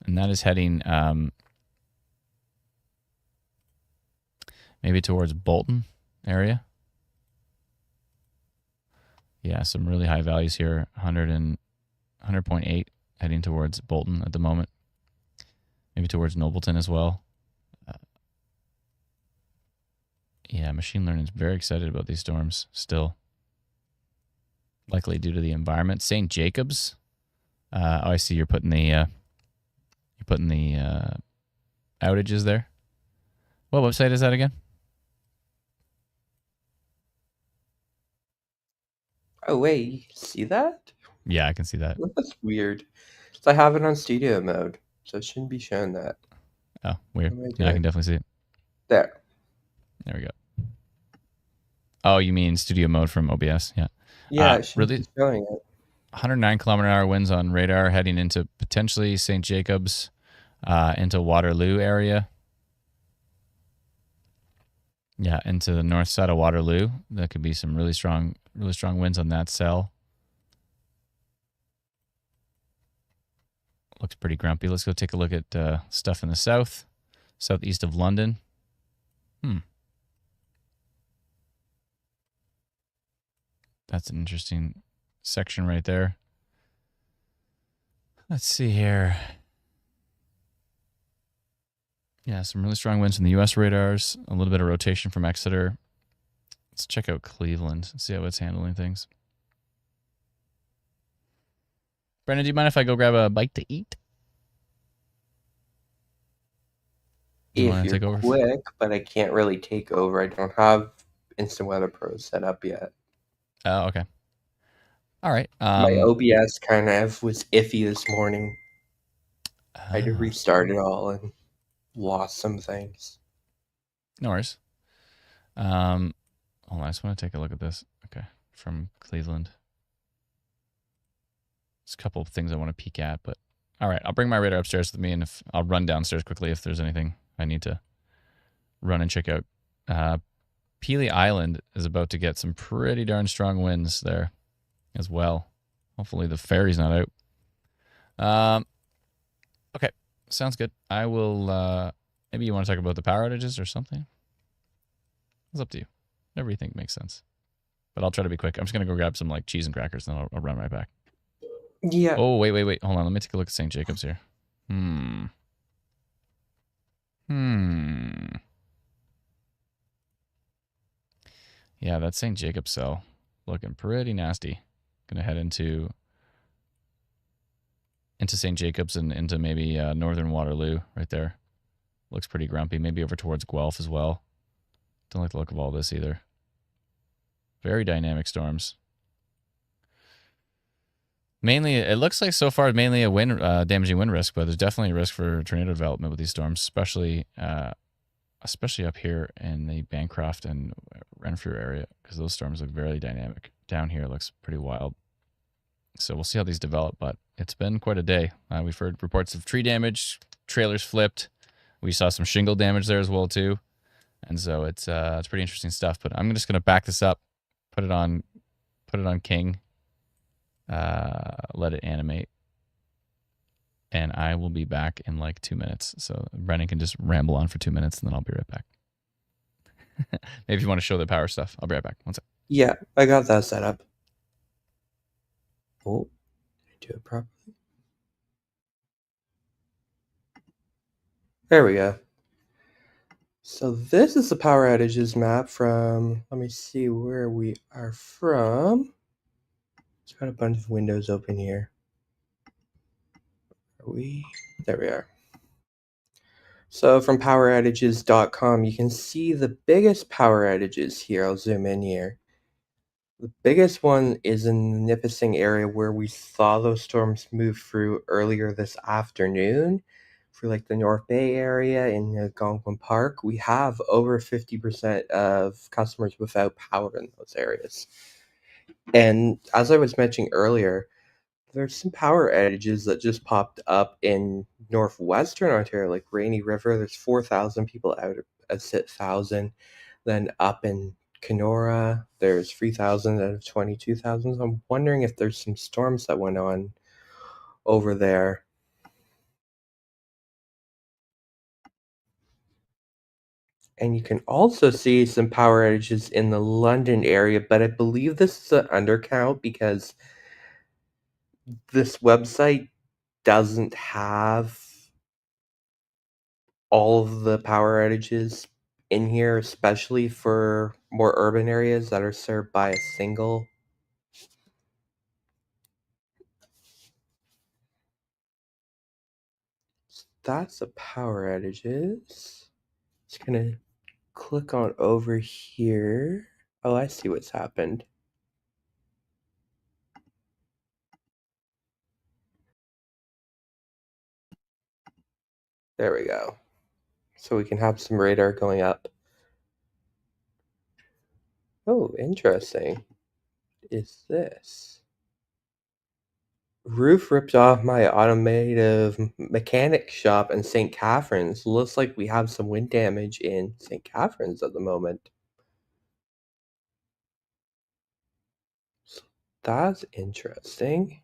And that is heading maybe towards Bolton area. Yeah, some really high values here. 100.8 heading towards Bolton at the moment. Maybe towards Nobleton as well. Yeah, machine learning is very excited about these storms still. Likely due to the environment. St. Jacobs. I see you're putting the outages there. What website is that again? Oh wait, you can see that? Yeah, I can see that. That's weird. So I have it on studio mode, so it shouldn't be showing that. Oh, weird. What am I Yeah, I can doing? definitely see it. There. There we go. Oh, you mean studio mode from OBS? Yeah. Yeah, it shouldn't Really, be showing it. 109 kilometer an hour winds on radar heading into potentially St. Jacobs, into Waterloo area. Yeah, into the north side of Waterloo. That could be some really strong winds on that cell. Looks pretty grumpy. Let's go take a look at stuff in the southeast of London. That's an interesting section right there. Let's see here. Yeah, some really strong winds from the U.S. radars. A little bit of rotation from Exeter. Let's check out Cleveland and see how it's handling things. Brendan, do you mind if I go grab a bite to eat? You wanna If take you're over? quick, but I can't really take over. I don't have Instant Weather Pro set up yet. Oh, okay. All right. My OBS kind of was iffy this morning. I had to restart it all and lost some things. No worries. Hold on, I just want to take a look at this. Okay, from Cleveland. There's a couple of things I want to peek at, but all right, I'll bring my radar upstairs with me, and I'll run downstairs quickly if there's anything I need to run and check out. Peely Island is about to get some pretty darn strong winds there as well. Hopefully the ferry's not out. Okay, sounds good. I will, maybe you want to talk about the power outages or something? It's up to you. Whatever you think makes sense. But I'll try to be quick. I'm just going to go grab some like cheese and crackers, and then I'll run right back. Yeah. Oh, wait. Hold on. Let me take a look at St. Jacobs here. Yeah, that St. Jacobs cell looking pretty nasty. Gonna head into St. Jacobs and into maybe northern Waterloo right there. Looks pretty grumpy. Maybe over towards Guelph as well. Don't like the look of all this either. Very dynamic storms. Mainly, it looks like so far mainly a wind damaging wind risk, but there's definitely a risk for tornado development with these storms, especially up here in the Bancroft and Renfrew area, because those storms look very dynamic. Down here looks pretty wild. So we'll see how these develop, but it's been quite a day. We've heard reports of tree damage, trailers flipped. We saw some shingle damage there as well too, and so it's pretty interesting stuff. But I'm just gonna back this up, put it on King, let it animate, and I will be back in like 2 minutes. So Brennan can just ramble on for 2 minutes, and then I'll be right back. Maybe if you want to show the power stuff, I'll be right back. One sec. Yeah, I got that set up. Oh, did I do it properly? There we go. So this is the power outages map from, let me see where we are from. It's got a bunch of windows open here. There we are. So from poweroutages.com, you can see the biggest power outages here. I'll zoom in here. The biggest one is in the Nipissing area where we saw those storms move through earlier this afternoon. For like the North Bay area in Algonquin Park, we have over 50% of customers without power in those areas. And as I was mentioning earlier, there's some power outages that just popped up in northwestern Ontario, like Rainy River. There's 4,000 people out of 6,000. Then up in Kenora, there's 3,000 out of 22,000. So I'm wondering if there's some storms that went on over there. And you can also see some power outages in the London area, but I believe this is an undercount because this website doesn't have all of the power outages in here, especially for more urban areas that are served by a single. So that's the power outages. Just gonna click on over here. Oh, I see what's happened. There we go. So we can have some radar going up. Oh, interesting. Is this? Roof ripped off my automotive mechanic shop in St. Catharines. Looks like we have some wind damage in St. Catharines at the moment. So that's interesting.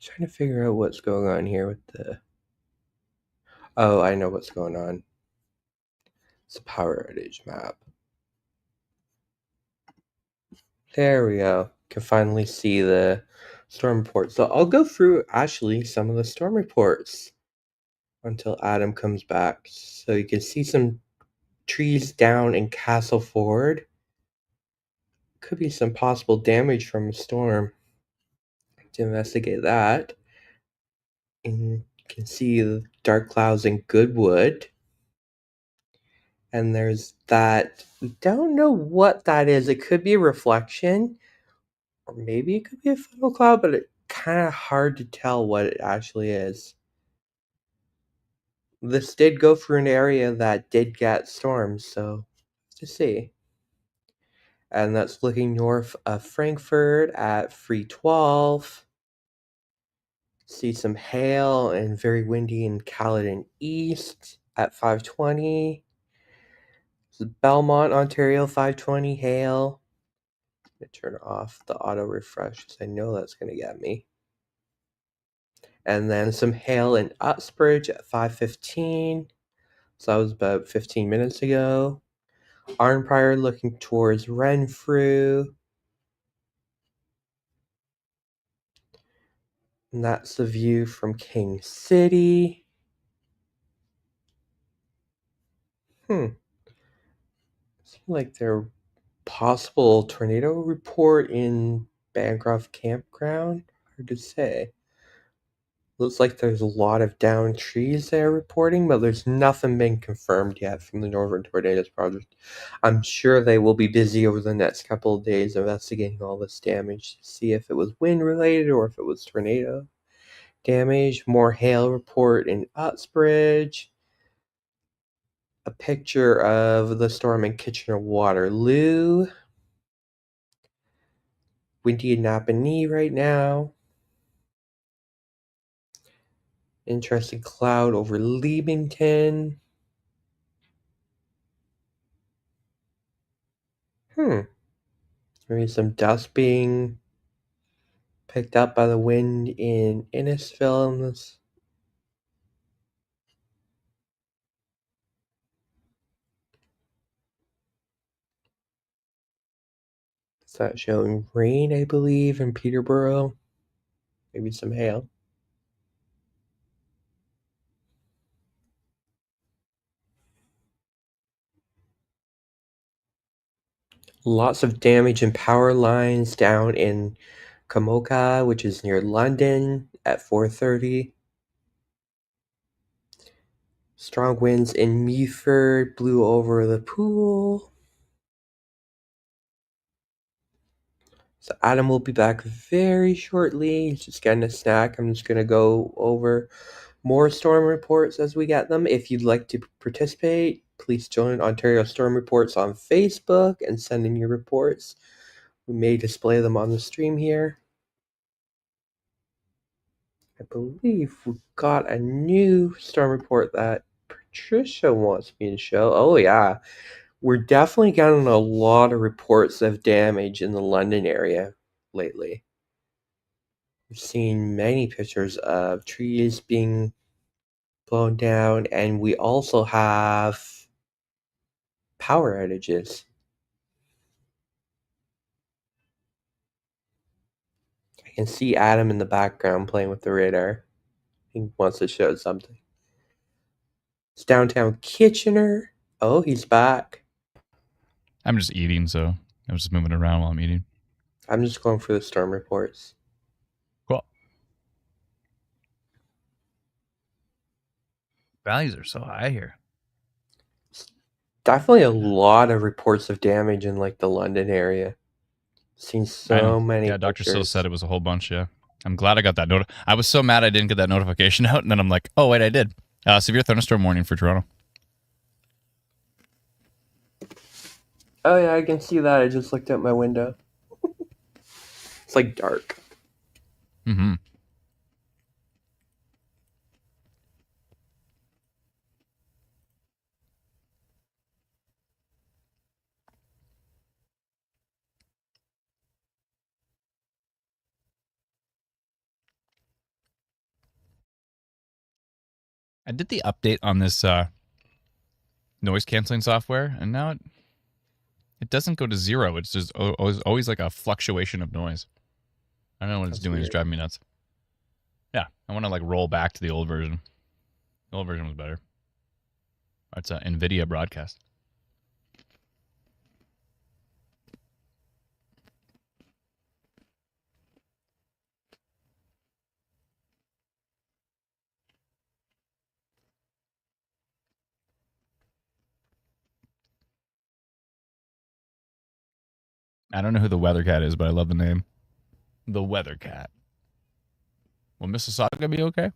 Trying to figure out what's going on here with the... Oh, I know what's going on. It's a power outage map. There we go. Can finally see the storm report. So I'll go through actually some of the storm reports until Adam comes back. So you can see some trees down in Castleford. Could be some possible damage from a storm. To investigate that. And you can see the dark clouds in Goodwood. And there's that, we don't know what that is. It could be a reflection, or maybe it could be a funnel cloud, but it's kind of hard to tell what it actually is. This did go through an area that did get storms, so to see. And that's looking north of Frankfurt at 312. See some hail and very windy in Caledon East at 5:20. Belmont, Ontario, 5:20, hail. I'm going to turn off the auto refresh because I know that's going to get me. And then some hail in Uxbridge at 5:15. So that was about 15 minutes ago. Arnprior looking towards Renfrew. And that's the view from King City. Seems like there possible tornado report in Bancroft Campground. Hard to say. Looks like there's a lot of downed trees they're reporting, but there's nothing been confirmed yet from the Northern Tornadoes Project. I'm sure they will be busy over the next couple of days investigating all this damage to see if it was wind related or if it was tornado damage. More hail report in Uxbridge. A picture of the storm in Kitchener-Waterloo. Windy in Napanee right now. Interesting cloud over Leamington. Maybe some dust being picked up by the wind in Innisfil. Is that showing rain, I believe, in Peterborough? Maybe some hail. Lots of damage in power lines down in Kamoka, which is near London, at 4:30. Strong winds in Meaford blew over the pool. So Adam will be back very shortly. He's just getting a snack. I'm just going to go over more storm reports as we get them. If you'd like to participate, please join Ontario Storm Reports on Facebook and send in your reports. We may display them on the stream here. I believe we've got a new storm report that Patricia wants me to show. Oh, yeah. We're definitely getting a lot of reports of damage in the London area lately. We've seen many pictures of trees being blown down, and we also have power outages. I can see Adam in the background playing with the radar. He wants to show something. It's downtown Kitchener. Oh, he's back. I'm just eating, so I'm just moving around while I'm eating. I'm just going for the storm reports. Cool. Values are so high here. Definitely a lot of reports of damage in like the London area. Seen so many. Yeah, Dr. Still pictures. said it was a whole bunch, yeah. I'm glad I got that note. I was so mad I didn't get that notification out, and then I'm like, oh, wait, I did. Severe thunderstorm warning for Toronto. Oh, yeah, I can see that. I just looked out my window. It's like dark. Mm-hmm. I did the update on this noise canceling software, and now it doesn't go to zero. It's just always like a fluctuation of noise. I don't know what it's doing. It's driving me nuts. Yeah, I want to like roll back to the old version. The old version was better. It's an NVIDIA broadcast. I don't know who the Weather Cat is, but I love the name. The Weather Cat. Will Mississauga be okay?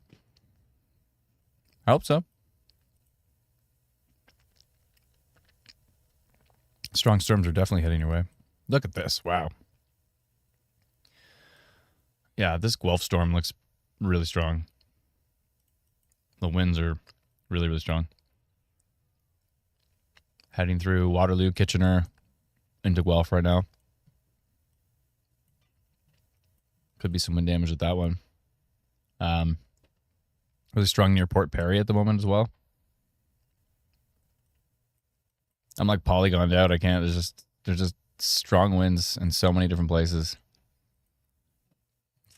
I hope so. Strong storms are definitely heading your way. Look at this. Wow. Yeah, this Guelph storm looks really strong. The winds are really, really strong. Heading through Waterloo, Kitchener, into Guelph right now. Could be some wind damage with that one. Really strong near Port Perry at the moment as well. I'm like polygoned out. I can't. There's just strong winds in so many different places.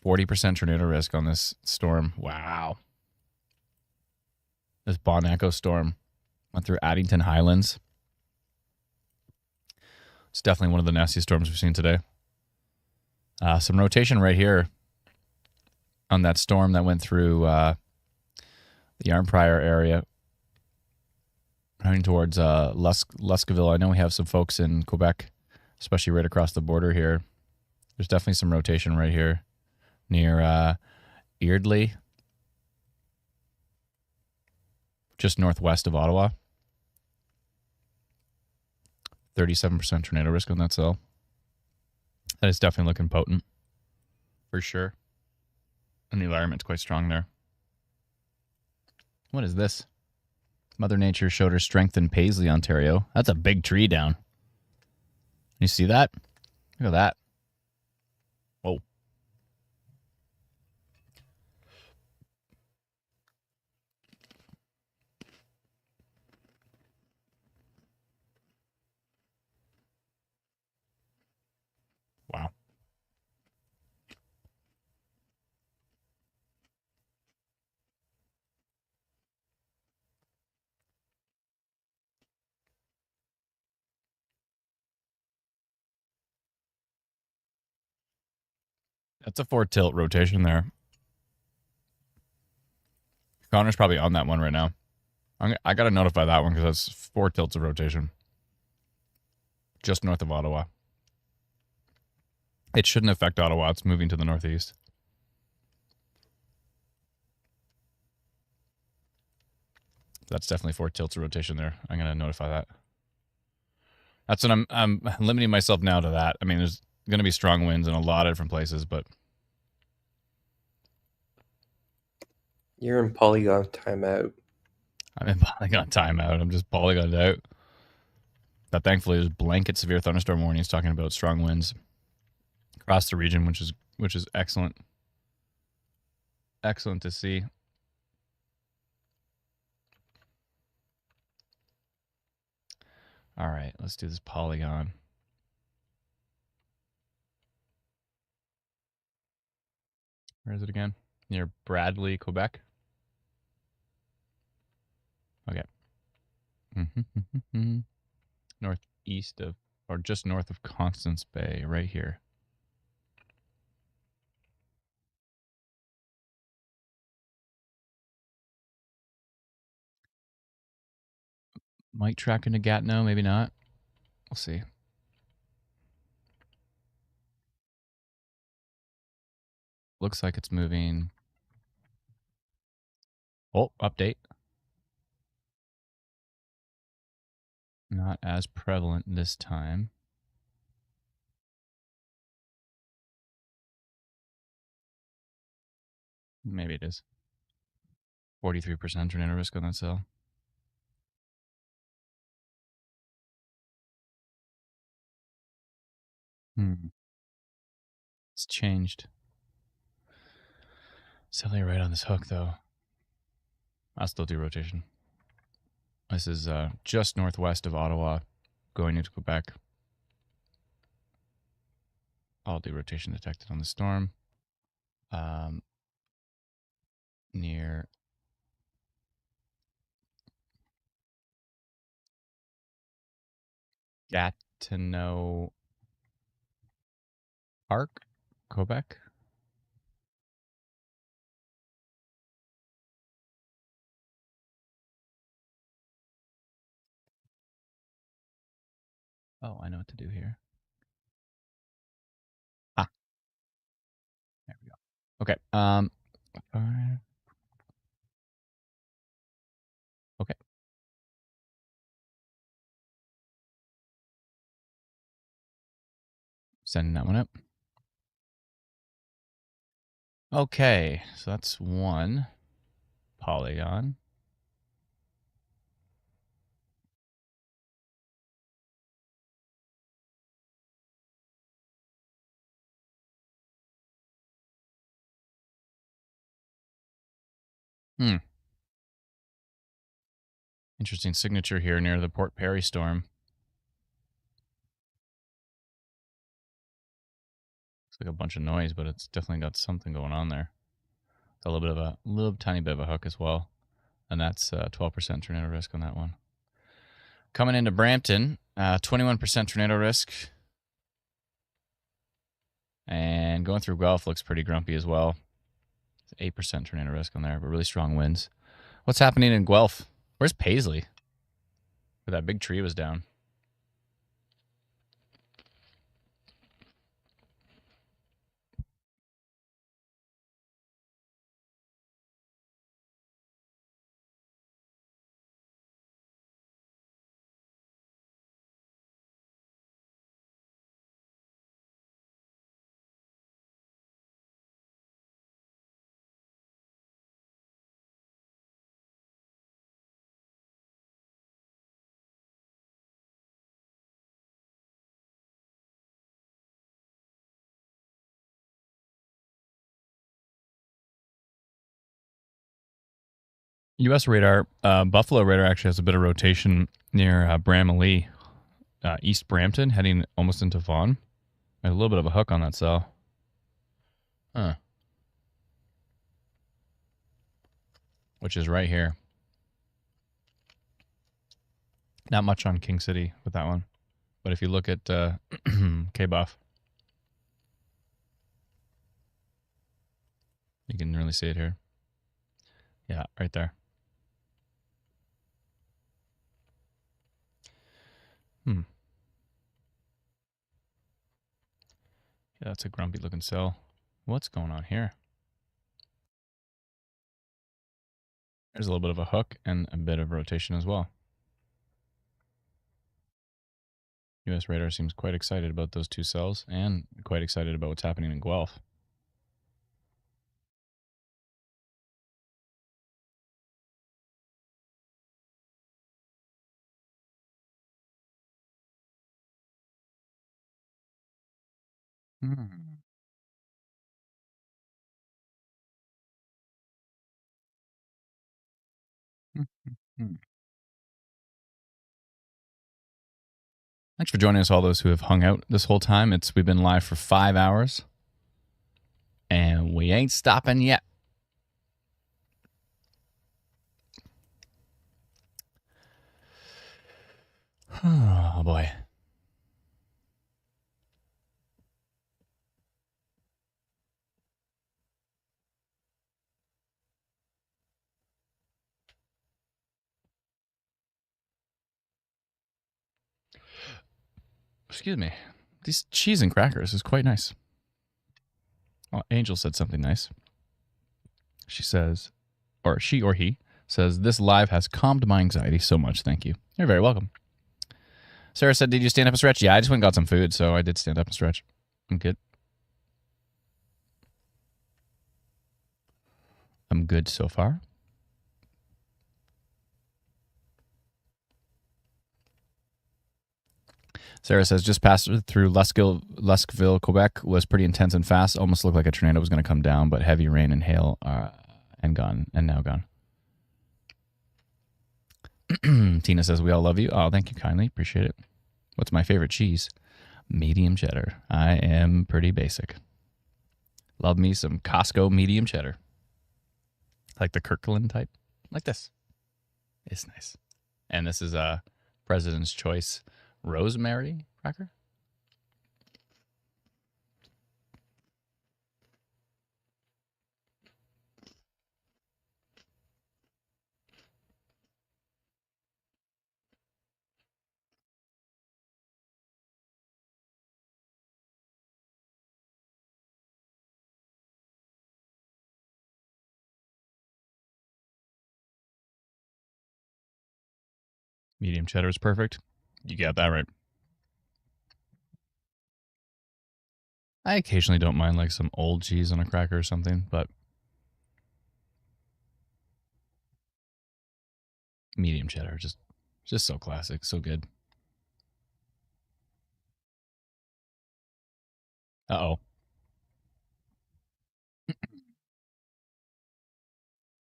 40% tornado risk on this storm. Wow. This Bon Echo storm went through Addington Highlands. It's definitely one of the nastiest storms we've seen today. Some rotation right here on that storm that went through the Arnprior area, heading towards Luscaville. I know we have some folks in Quebec, especially right across the border here. There's definitely some rotation right here near Eardley, just northwest of Ottawa. 37% tornado risk on that cell. That is definitely looking potent, for sure. And the environment's quite strong there. What is this? Mother Nature showed her strength in Paisley, Ontario. That's a big tree down. You see that? Look at that. Whoa. Wow. That's a 4 tilt rotation there. Connor's probably on that one right now. I got to notify that one because that's 4 tilts of rotation. Just north of Ottawa. It shouldn't affect Ottawa. It's moving to the northeast. That's definitely 4 tilts of rotation there. I'm going to notify that. That's what I'm limiting myself now to that. I mean, there's going to be strong winds in a lot of different places, but You're in polygon timeout. I'm in polygon timeout. I'm just polygoned out. But thankfully, there's blanket severe thunderstorm warnings talking about strong winds across the region, which is excellent. Excellent to see. All right, let's do this polygon. Where is it again? Near Bradley, Quebec. Okay. Northeast of, or just north of Constance Bay, right here. Might track into Gatineau, maybe not. We'll see. Looks like it's moving. Oh, update. Not as prevalent this time. Maybe it is. 43% tornado risk on that cell. It's changed. Silly right on this hook, though. I'll still do rotation. This is just northwest of Ottawa, going into Quebec. I'll do rotation detected on the storm. Near Gatineau Park, Quebec. Oh, I know what to do here. Ah, there we go. Okay. Okay. Sending that one up. Okay, so that's one polygon. Interesting signature here near the Port Perry storm. Looks like a bunch of noise, but it's definitely got something going on there. A little tiny bit of a hook as well. And that's 12% tornado risk on that one. Coming into Brampton, 21% tornado risk. And going through Guelph looks pretty grumpy as well. 8% tornado risk on there, but really strong winds. What's happening in Guelph? Where's Paisley? Where that big tree was down. U.S. radar, Buffalo radar actually has a bit of rotation near Bramalea, East Brampton, heading almost into Vaughan. A little bit of a hook on that cell. Huh. Which is right here. Not much on King City with that one. But if you look at K-Buff, you can really see it here. Yeah, right there. Yeah, that's a grumpy looking cell. What's going on here? There's a little bit of a hook and a bit of rotation as well. U.S. radar seems quite excited about those two cells and quite excited about what's happening in Guelph. Thanks for joining us, all those who have hung out this whole time. We've been live for 5 hours, and we ain't stopping yet. Oh, boy. Excuse me. These cheese and crackers is quite nice. Well, Angel said something nice. She says, or she or he says, this live has calmed my anxiety so much. Thank you. You're very welcome. Sarah said, did you stand up and stretch? Yeah, I just went and got some food, so I did stand up and stretch. I'm good. I'm good so far. Sarah says, just passed through Luskville, Quebec, was pretty intense and fast. Almost looked like a tornado was going to come down, but heavy rain and hail and now gone. Tina says, we all love you. Oh, thank you kindly. Appreciate it. What's my favorite cheese? Medium cheddar. I am pretty basic. Love me some Costco medium cheddar. Like the Kirkland type. Like this. It's nice. And this is a President's Choice rosemary cracker. Medium cheddar is perfect. You got that right. I occasionally don't mind like some old cheese on a cracker or something, but medium cheddar just so classic, so good. Uh-oh.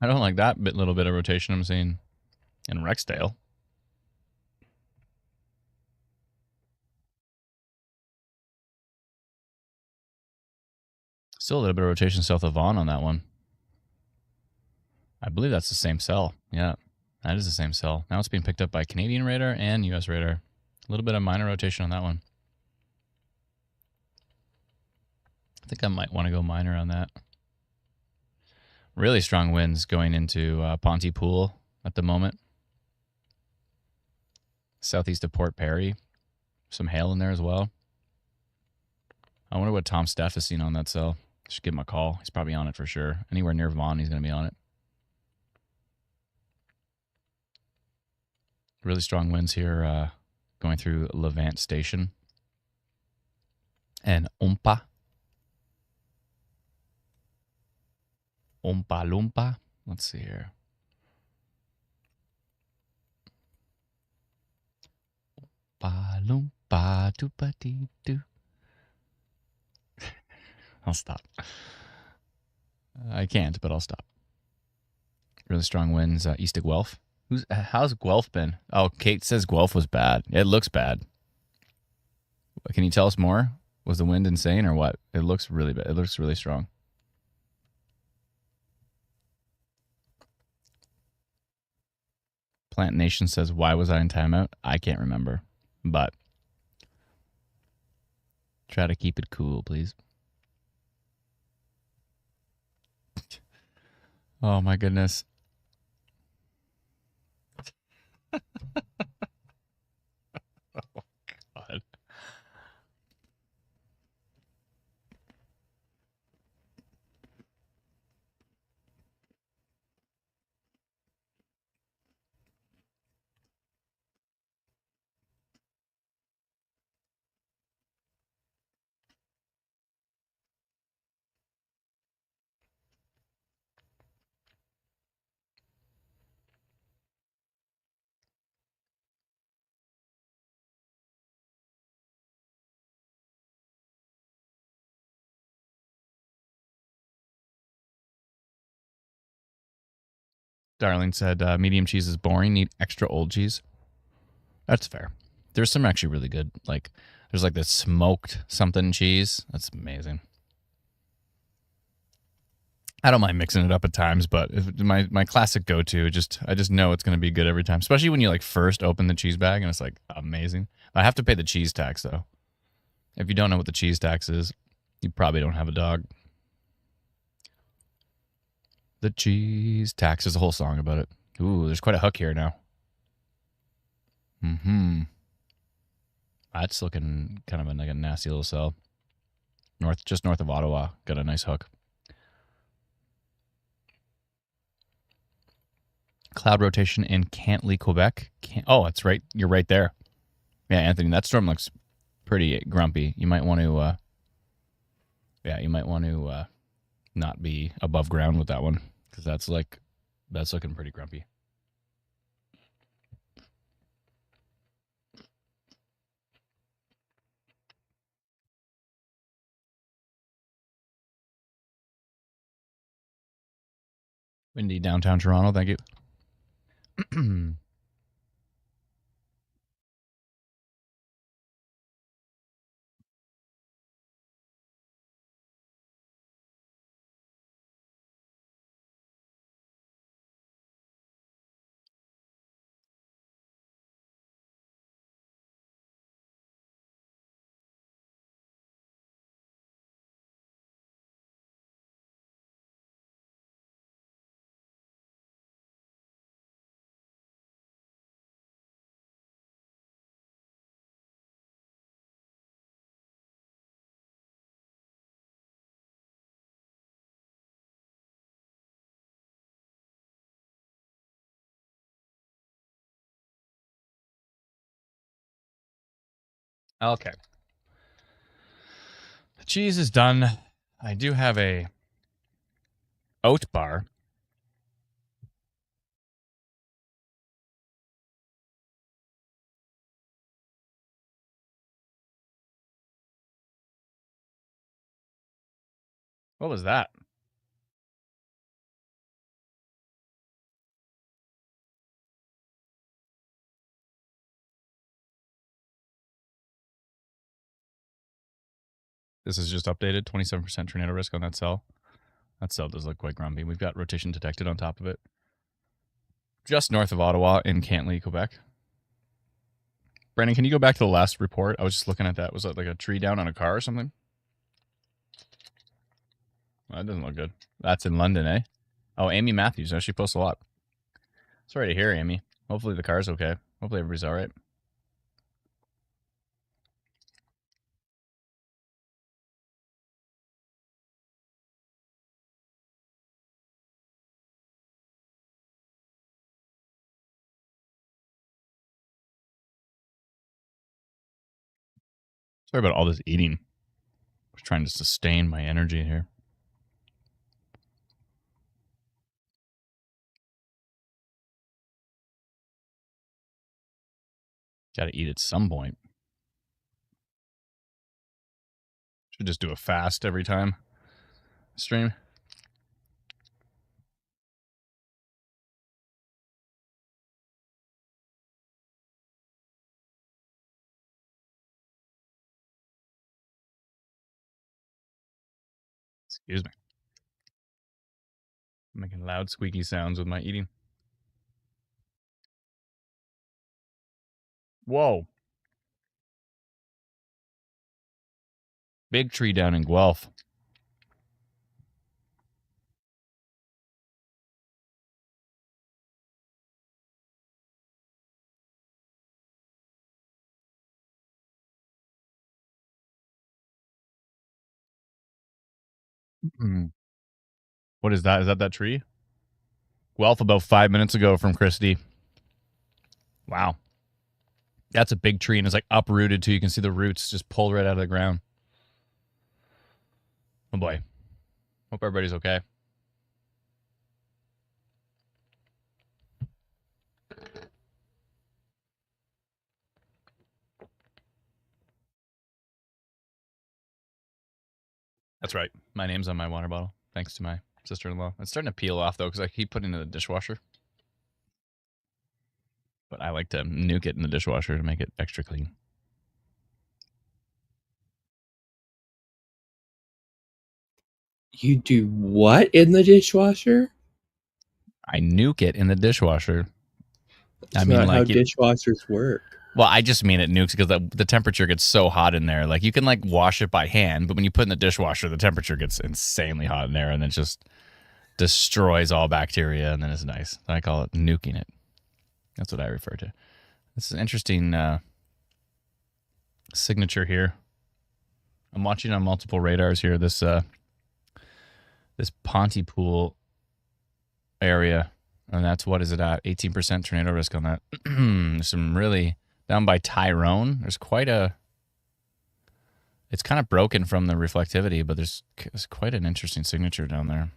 I don't like that little bit of rotation I'm seeing in Rexdale. Still a little bit of rotation south of Vaughan on that one. I believe that's the same cell. Yeah, that is the same cell. Now it's being picked up by Canadian radar and U.S. radar. A little bit of minor rotation on that one. I think I might want to go minor on that. Really strong winds going into Pontypool at the moment. Southeast of Port Perry. Some hail in there as well. I wonder what Tom Steff has seen on that cell. Should give him a call. He's probably on it for sure. Anywhere near Vaughan, he's going to be on it. Really strong winds here going through Levant Station. And Oompa Loompa. Let's see here. Oompa Loompa Doo-ba-dee-doo. I'll stop. I can't, but I'll stop. Really strong winds east of Guelph. How's Guelph been? Oh, Kate says Guelph was bad. It looks bad. Can you tell us more? Was the wind insane or what? It looks really bad. It looks really strong. Plant Nation says, why was I in timeout? I can't remember, but try to keep it cool, please. Oh my goodness. Oh God. Darling said, medium cheese is boring. Need extra old cheese. That's fair. There's some actually really good. Like, there's like this smoked something cheese. That's amazing. I don't mind mixing it up at times, but my classic go-to, I just know it's going to be good every time. Especially when you like first open the cheese bag and it's like amazing. I have to pay the cheese tax though. If you don't know what the cheese tax is, you probably don't have a dog. The cheese tax. There's a whole song about it. Ooh, there's quite a hook here now. That's looking kind of like a nasty little cell. Just north of Ottawa. Got a nice hook. Cloud rotation in Cantley, Quebec. Oh, it's right. You're right there. Yeah, Anthony, that storm looks pretty grumpy. You might want to, not be above ground with that one because that's looking pretty grumpy. Windy downtown Toronto. Thank you. Okay. The cheese is done. I do have a oat bar. What was that? This is just updated. 27% tornado risk on that cell. That cell does look quite grumpy. We've got rotation detected on top of it. Just north of Ottawa in Cantley, Quebec. Brandon, can you go back to the last report? I was just looking at that. Was that like a tree down on a car or something? Well, that doesn't look good. That's in London, eh? Oh, Amy Matthews. Oh, she posts a lot. Sorry to hear, Amy. Hopefully the car's okay. Hopefully everybody's all right. Sorry about all this eating. I'm trying to sustain my energy here. Got to eat at some point. Should just do a fast every time. Stream. Excuse me. I'm making loud squeaky sounds with my eating. Whoa. Big tree down in Guelph. What is that? Is that tree? Guelph about 5 minutes ago from Christie. Wow. That's a big tree and it's like uprooted too. You can see the roots just pulled right out of the ground. Oh boy. Hope everybody's okay. That's right. My name's on my water bottle, thanks to my sister-in-law. It's starting to peel off, though, because I keep putting it in the dishwasher. But I like to nuke it in the dishwasher to make it extra clean. You do what in the dishwasher? I nuke it in the dishwasher. That's not how dishwashers work. Well, I just mean it nukes because the temperature gets so hot in there. Like, you can, like, wash it by hand, but when you put it in the dishwasher, the temperature gets insanely hot in there, and then it just destroys all bacteria, and then it's nice. I call it nuking it. That's what I refer to. This is an interesting signature here. I'm watching on multiple radars here. This Pontypool area, and that's, what is it at? 18% tornado risk on that. There's some really... Down by Tyrone, there's quite a... It's kind of broken from the reflectivity, but there's quite an interesting signature down there.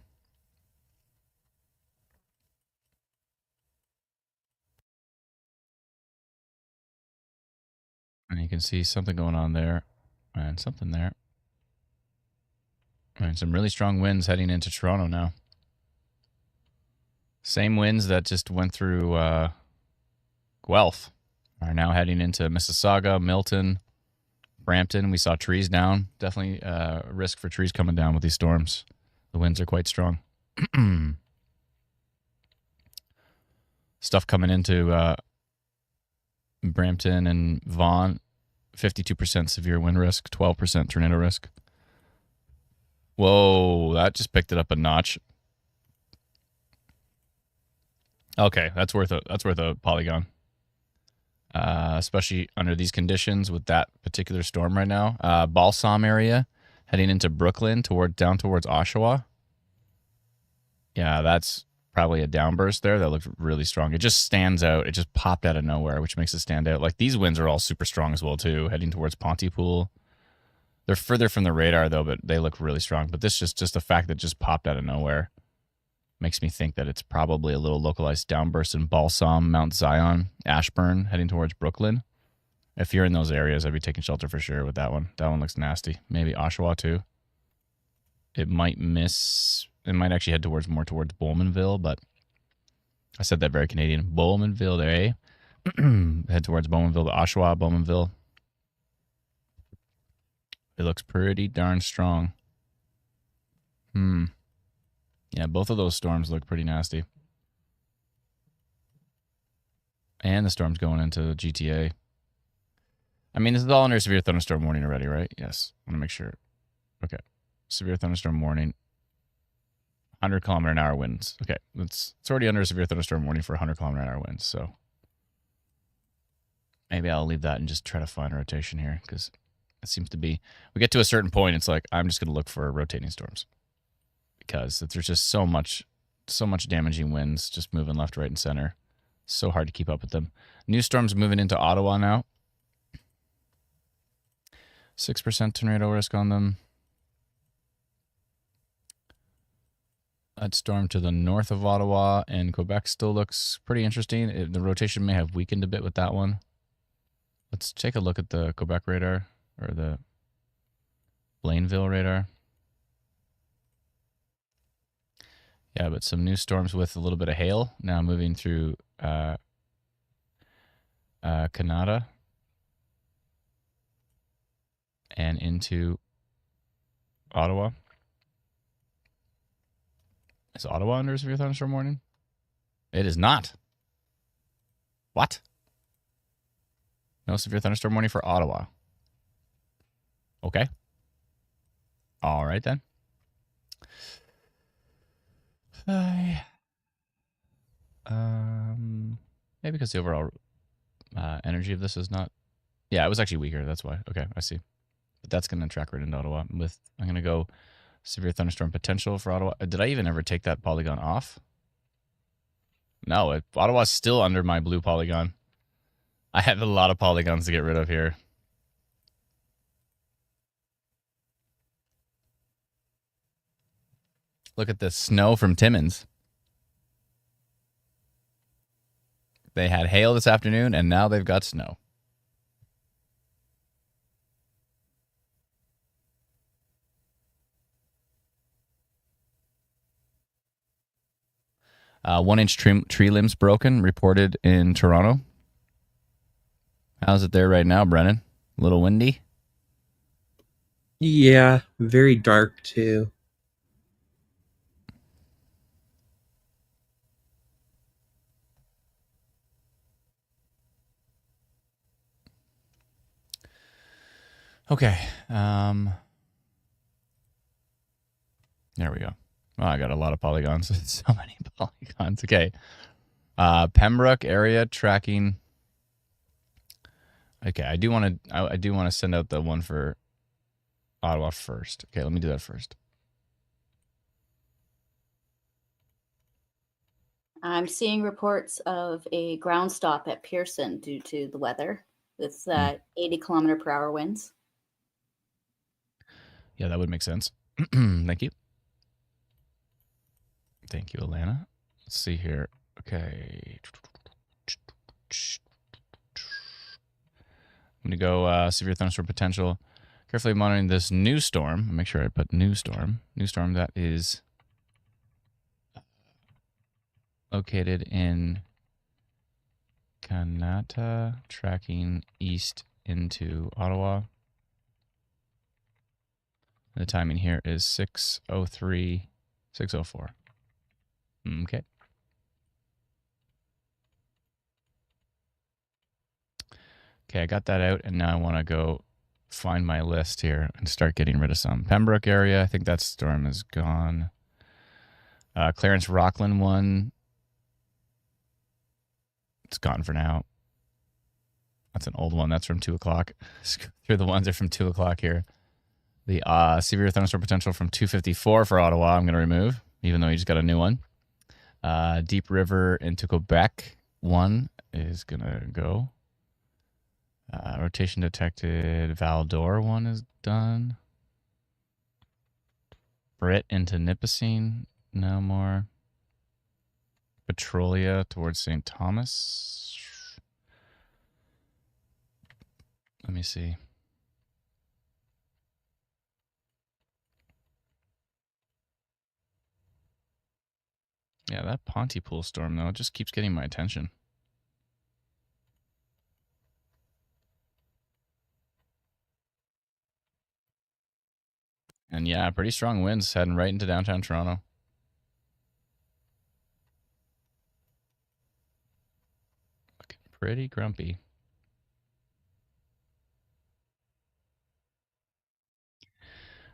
And you can see something going on there, and something there. And some really strong winds heading into Toronto now. Same winds that just went through Guelph are now heading into Mississauga, Milton, Brampton. We saw trees down. Definitely risk for trees coming down with these storms. The winds are quite strong. Stuff coming into Brampton and Vaughan. 52% severe wind risk, 12% tornado risk. Whoa, that just picked it up a notch. Okay, that's worth a polygon. Especially under these conditions with that particular storm right now. Balsam area heading into Brooklyn down towards Oshawa. Yeah, that's probably a downburst there. That looked really strong. It just stands out. It just popped out of nowhere, which makes it stand out. Like, these winds are all super strong as well too, heading towards Pontypool. They're further from the radar, though, but they look really strong. But this just the fact that it just popped out of nowhere makes me think that it's probably a little localized downburst in Balsam, Mount Zion, Ashburn, heading towards Brooklyn. If you're in those areas, I'd be taking shelter for sure with that one. That one looks nasty. Maybe Oshawa, too. It might miss. It might actually head more towards Bowmanville, but I said that very Canadian. Bowmanville there, eh? Head towards Bowmanville, to Oshawa, Bowmanville. It looks pretty darn strong. Yeah, both of those storms look pretty nasty. And the storm's going into the GTA. I mean, this is all under severe thunderstorm warning already, right? Yes. I want to make sure. Okay. Severe thunderstorm warning. 100-kilometer-an-hour winds. Okay. It's already under a severe thunderstorm warning for 100-kilometer-an-hour winds, so maybe I'll leave that and just try to find a rotation here, because it seems to be, we get to a certain point, it's like, I'm just going to look for rotating storms, because there's just so much damaging winds just moving left, right, and center. So hard to keep up with them. New storms moving into Ottawa now. 6% tornado risk on them. That storm to the north of Ottawa and Quebec still looks pretty interesting. The rotation may have weakened a bit with that one. Let's take a look at the Quebec radar, or the Blainville radar. Yeah, but some new storms with a little bit of hail now moving through Canada and into Ottawa. Is Ottawa under severe thunderstorm warning? It is not. What? No severe thunderstorm warning for Ottawa. Okay. All right, then. Maybe because the overall energy of this is not... Yeah, it was actually weaker. That's why. Okay, I see. But that's going to track right into Ottawa. I'm going to go severe thunderstorm potential for Ottawa. Did I even ever take that polygon off? No, Ottawa's still under my blue polygon. I have a lot of polygons to get rid of here. Look at the snow from Timmins. They had hail this afternoon, and now they've got snow. One-inch tree limbs broken, reported in Toronto. How's it there right now, Brennan? A little windy? Yeah, very dark too. Okay. There we go. Oh, I got a lot of polygons. So many polygons. Okay. Pembroke area tracking. Okay, I do want to send out the one for Ottawa first. Okay, let me do that first. I'm seeing reports of a ground stop at Pearson due to the weather with 80-kilometer-per-hour winds. Yeah, that would make sense. Thank you. Thank you, Alana. Let's see here. Okay. I'm going to go severe thunderstorm potential. Carefully monitoring this new storm. Make sure I put new storm. New storm that is located in Kanata, tracking east into Ottawa. The timing here is 6:03, 6:04. Okay. Okay, I got that out, and now I want to go find my list here and start getting rid of some. Pembroke area, I think that storm is gone. Clarence Rockland one. It's gone for now. That's an old one. That's from 2 o'clock. Through the ones that are from 2 o'clock here. The severe thunderstorm potential from 2:54 for Ottawa, I'm going to remove, even though you just got a new one. Deep River into Quebec one is going to go. Rotation detected. Valdor one is done. Brit into Nipissing. No more. Petrolia towards St. Thomas. Let me see. Yeah, that Pontypool storm, though, just keeps getting my attention. And yeah, pretty strong winds heading right into downtown Toronto. Looking pretty grumpy.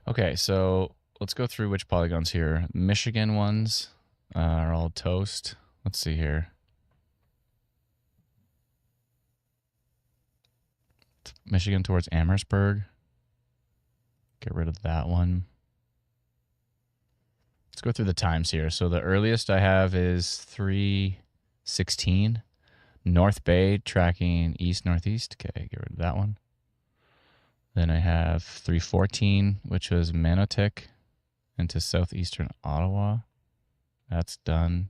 Okay, so let's go through which polygons here. Michigan ones are all toast. Let's see here. Michigan towards Amherstburg. Get rid of that one. Let's go through the times here. So the earliest I have is 3:16. North Bay tracking east-northeast. Okay, get rid of that one. Then I have 3:14, which was Manotick into southeastern Ottawa. That's done.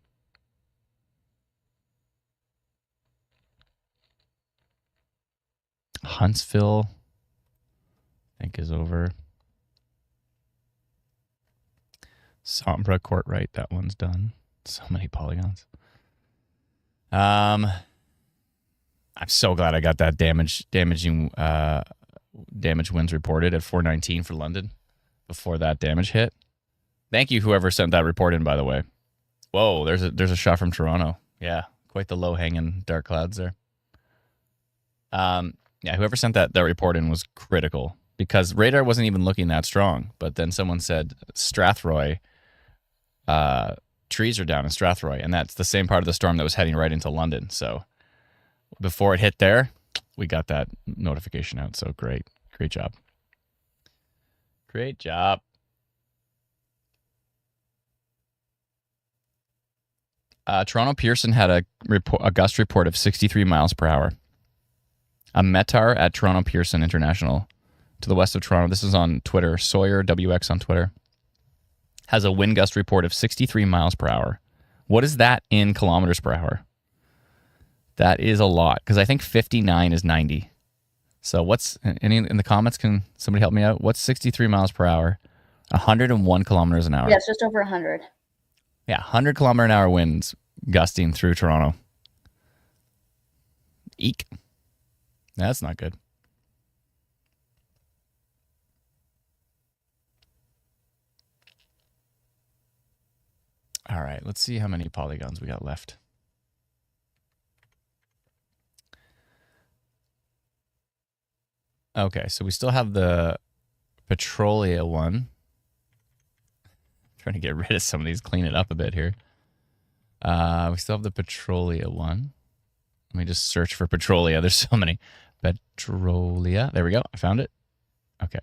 Huntsville, I think, is over. Sombra, Courtright, that one's done. So many polygons. I'm so glad I got that damage winds reported at 419 for London before that damage hit. Thank you, whoever sent that report in, by the way. Whoa, there's a shot from Toronto. Yeah, quite the low-hanging dark clouds there. Yeah, whoever sent that report in was critical because radar wasn't even looking that strong. But then someone said Strathroy, trees are down in Strathroy, and that's the same part of the storm that was heading right into London. So before it hit there, we got that notification out. So great job. Great job. Toronto Pearson had a gust report of 63 miles per hour. A METAR at Toronto Pearson International to the west of Toronto. This is on Twitter. Sawyer WX on Twitter has a wind gust report of 63 miles per hour. What is that in kilometers per hour? That is a lot because I think 59 is 90. So what's in the comments? Can somebody help me out? What's 63 miles per hour? 101 kilometers an hour. Yeah, it's just over 100. Yeah, 100 kilometer an hour winds gusting through Toronto. Eek. That's not good. All right, let's see how many polygons we got left. Okay, so we still have the Petrolia one. Trying to get rid of some of these, clean it up a bit here. We still have the Petrolia one. Let me just search for Petrolia. There's so many. Petrolia. There we go. I found it. Okay.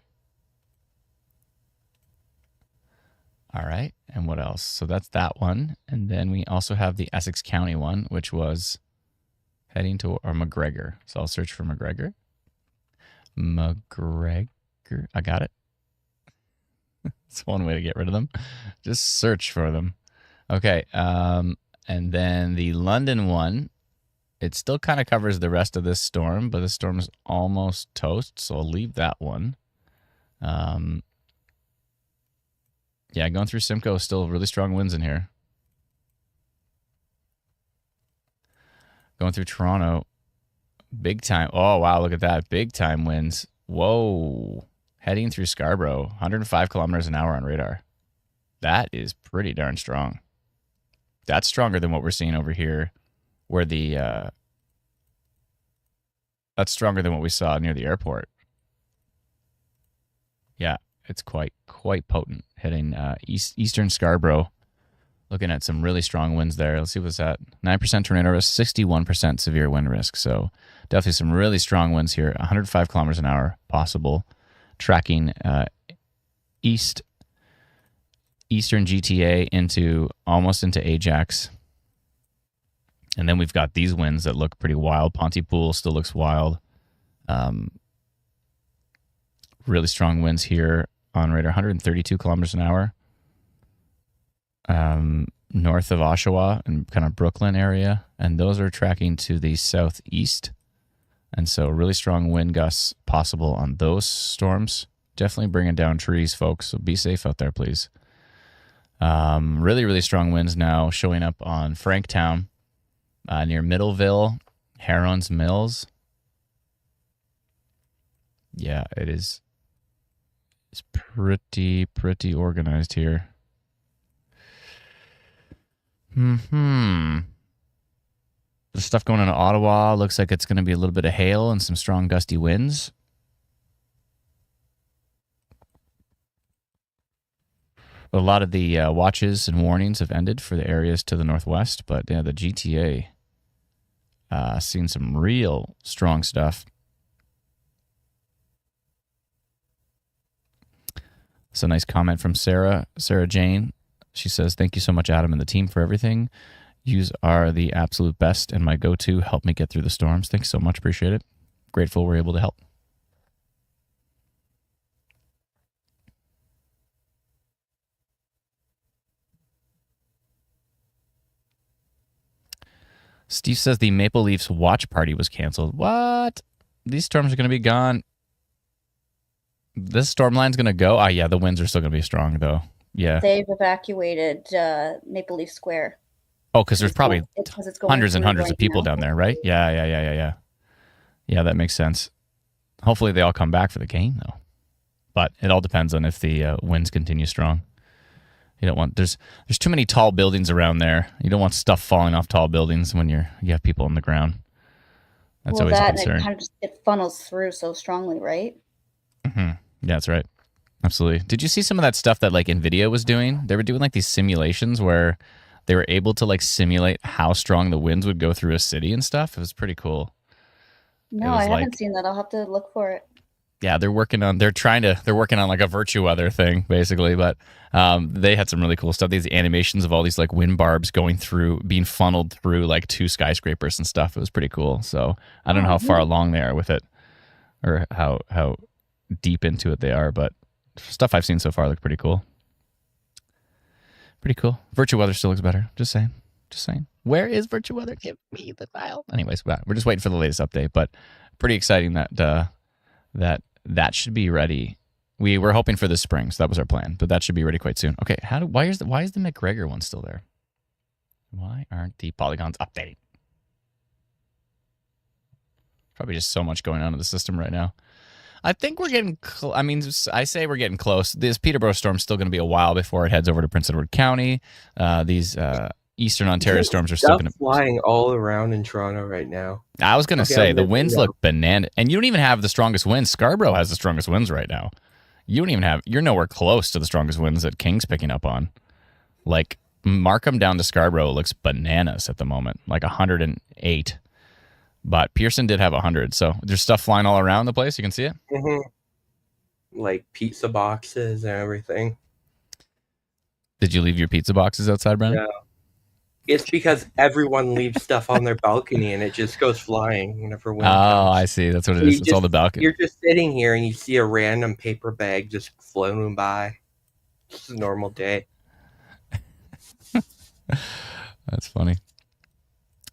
All right. And what else? So that's that one. And then we also have the Essex County one, which was heading to McGregor. So I'll search for McGregor. McGregor. I got it. That's one way to get rid of them. Just search for them. Okay. And then the London one, it still kind of covers the rest of this storm, but the storm is almost toast, so I'll leave that one. Yeah, going through Simcoe, still really strong winds in here. Going through Toronto, big time. Oh, wow, look at that. Big time winds. Whoa. Heading through Scarborough, 105 kilometers an hour on radar. That is pretty darn strong. That's stronger than what we're seeing over here, where the that's stronger than what we saw near the airport. Yeah, it's quite potent. Hitting eastern Scarborough, looking at some really strong winds there. Let's see what's at. 9% tornado risk, 61% severe wind risk. So definitely some really strong winds here. 105 kilometers an hour possible. Tracking eastern GTA into almost into Ajax. And then we've got these winds that look pretty wild. Pontypool still looks wild. Really strong winds here on radar, 132 kilometers an hour. North of Oshawa and kind of Brooklyn area, and those are tracking to the southeast. And so really strong wind gusts possible on those storms. Definitely bringing down trees, folks. So be safe out there, please. Really, really strong winds now showing up on Franktown, near Middleville, Heron's Mills. Yeah, it is. It's pretty organized here. The stuff going on in Ottawa looks like it's going to be a little bit of hail and some strong gusty winds. A lot of the watches and warnings have ended for the areas to the northwest, but yeah, the GTA seen some real strong stuff. It's a nice comment from Sarah Jane. She says, "Thank you so much, Adam and the team, for everything. Yous are the absolute best and my go-to. Help me get through the storms." Thanks so much. Appreciate it. Grateful we're able to help. Steve says the Maple Leafs watch party was canceled. What? These storms are going to be gone. This storm line's going to go? Yeah, the winds are still going to be strong, though. Yeah. They've evacuated Maple Leaf Square. Oh, because there's probably hundreds and hundreds right of people now. down there, right? Yeah. Yeah, that makes sense. Hopefully they all come back for the game, though. But it all depends on if the winds continue strong. You don't want there's too many tall buildings around there. You don't want stuff falling off tall buildings when you have people on the ground. That's always a concern. And it kind of it funnels through so strongly, right? Mm-hmm. Yeah, that's right. Absolutely. Did you see some of that stuff that like NVIDIA was doing? They were doing like these simulations where they were able to like simulate how strong the winds would go through a city and stuff. It was pretty cool. No, I haven't seen that. I'll have to look for it. Yeah, they're working on like a virtue weather thing basically, but they had some really cool stuff. These animations of all these like wind barbs being funneled through like 2 skyscrapers and stuff. It was pretty cool. So I don't know how far along they are with it or how deep into it they are, but stuff I've seen so far look pretty cool. Pretty cool. Virtual weather still looks better. Just saying. Where is virtual weather? Give me the file. Anyways, we're just waiting for the latest update, but pretty exciting that should be ready. We were hoping for this spring, so that was our plan, but that should be ready quite soon. Okay, why is the McGregor one still there? Why aren't the polygons updating? Probably just so much going on in the system right now. I think we're getting I say we're getting close. This Peterborough storm's still going to be a while before it heads over to Prince Edward County. These Eastern Ontario storms are still going to flying all around in Toronto right now. I was going to say the winds look banana, and you don't even have the strongest winds. Scarborough has the strongest winds right now. You're nowhere close to the strongest winds that King's picking up on. Like Markham down to Scarborough looks bananas at the moment, like 108. But Pearson did have 100, so there's stuff flying all around the place. You can see it. Mm-hmm. Like pizza boxes and everything. Did you leave your pizza boxes outside, Brennan? Yeah. It's because everyone leaves stuff on their balcony and it just goes flying whenever wind comes. I see. That's what it is. It's all the balcony. You're just sitting here and you see a random paper bag just floating by. It's a normal day. That's funny.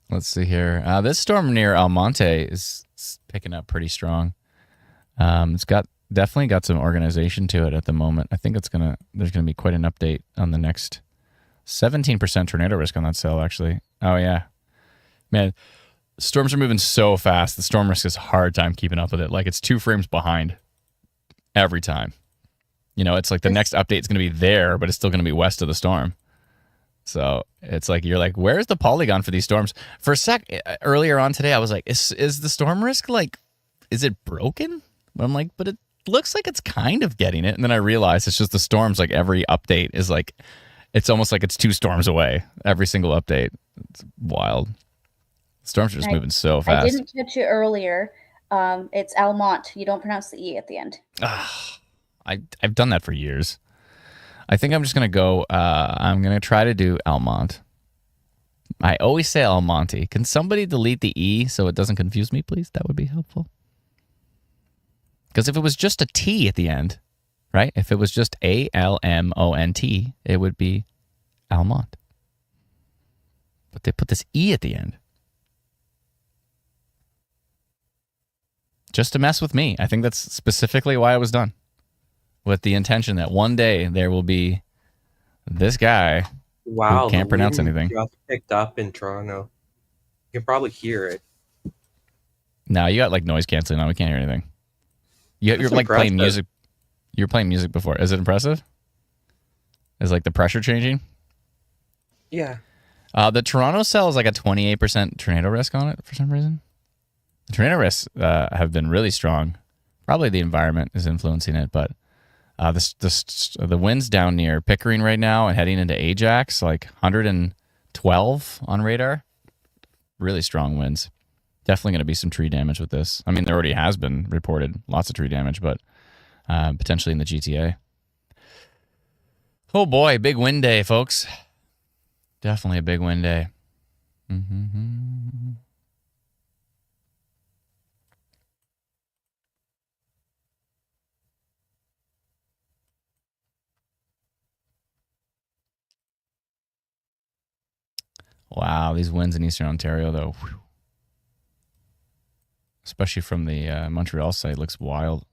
Let's see here. This storm near Almonte is picking up pretty strong. It's definitely got some organization to it at the moment. I think there's gonna be quite an update on the next 17% tornado risk on that cell, actually. Oh yeah, man, storms are moving so fast. The storm risk is a hard time keeping up with it. Like it's 2 frames behind every time. It's like the next update is gonna be there, but it's still gonna be west of the storm. So it's like you're like, where's the polygon for these storms? For a sec earlier on today, I was like, is the storm risk is it broken? But I'm like, but it looks like it's kind of getting it. And then I realized it's just the storms. Like every update is like, it's almost like it's 2 storms away. Every single update. It's wild. Storms are just moving so fast. I didn't catch you earlier. It's Almont. You don't pronounce the E at the end. I've done that for years. I think I'm just going to go, I'm going to try to do Almont. I always say Almonte. Can somebody delete the E so it doesn't confuse me, please? That would be helpful. Because if it was just a T at the end, right? If it was just ALMONT, it would be Almont. But they put this E at the end. Just to mess with me. I think that's specifically why it was done. With the intention that one day there will be this guy Wow, who can't the pronounce wind anything. just picked up in Toronto. You can probably hear it. No, you got like noise canceling on. We can't hear anything. You're That's like playing impressive. music. You're playing music before. Is it impressive? Is like the pressure changing? Yeah. The Toronto cell is like a 28% tornado risk on it for some reason. The tornado risks have been really strong. Probably the environment is influencing it, but the winds down near Pickering right now and heading into Ajax, like 112 on radar. Really strong winds. Definitely going to be some tree damage with this. I mean, there already has been reported lots of tree damage, but potentially in the GTA. Oh boy, big wind day, folks. Definitely a big wind day. Wow, these winds in Eastern Ontario, though. Whew. Especially from the Montreal site, looks wild.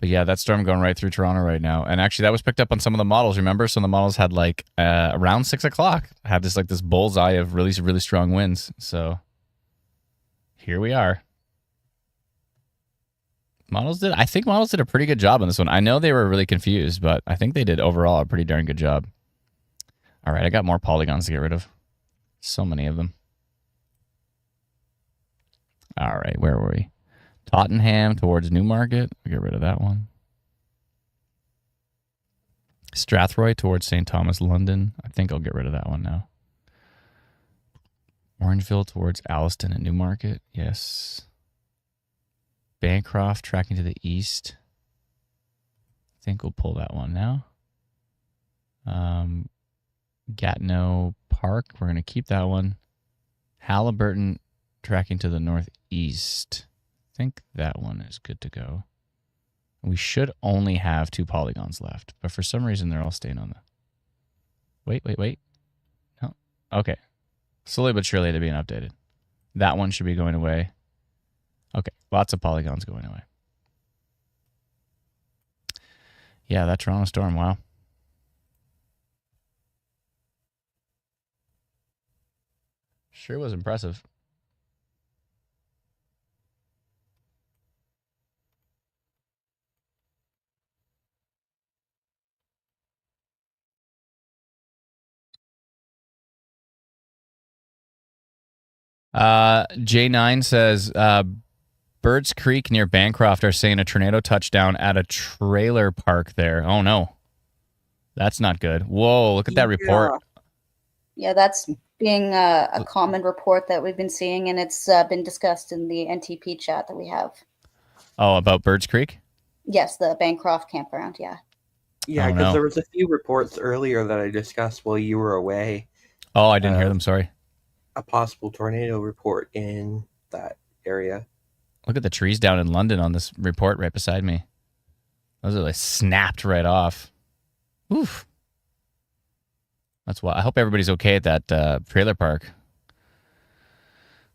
But yeah, that storm going right through Toronto right now. And actually, that was picked up on some of the models. Remember, some of the models had like around 6 o'clock had this like this bullseye of really, really strong winds. So here we are. I think models did a pretty good job on this one. I know they were really confused, but I think they did overall a pretty darn good job. All right, I got more polygons to get rid of. So many of them. All right, where were we? Tottenham towards Newmarket. I'll get rid of that one. Strathroy towards St. Thomas, London. I think I'll get rid of that one now. Orangeville towards Alliston and Newmarket. Yes. Bancroft tracking to the east. I think we'll pull that one now. Gatineau Park. We're going to keep that one. Halliburton tracking to the northeast. I think that one is good to go. We should only have 2 polygons left, but for some reason they're all staying on the... Wait. No. Okay. Slowly but surely they're being updated. That one should be going away. Okay. Lots of polygons going away. Yeah, that Toronto storm, wow. Sure was impressive. J9 says Birds Creek near Bancroft are saying a tornado touchdown at a trailer park there. Oh no. That's not good. Whoa, look at that report. Yeah, that's being a common report that we've been seeing, and it's been discussed in the NTP chat that we have. Oh, about Birds Creek? Yes, the Bancroft campground, yeah. Yeah, Oh, because no. there was a few reports earlier that I discussed while you were away. Oh, I didn't hear them, sorry. A possible tornado report in that area. Look at the trees down in London on this report right beside me. Those are like snapped right off. Oof. That's why I hope everybody's okay at that trailer park.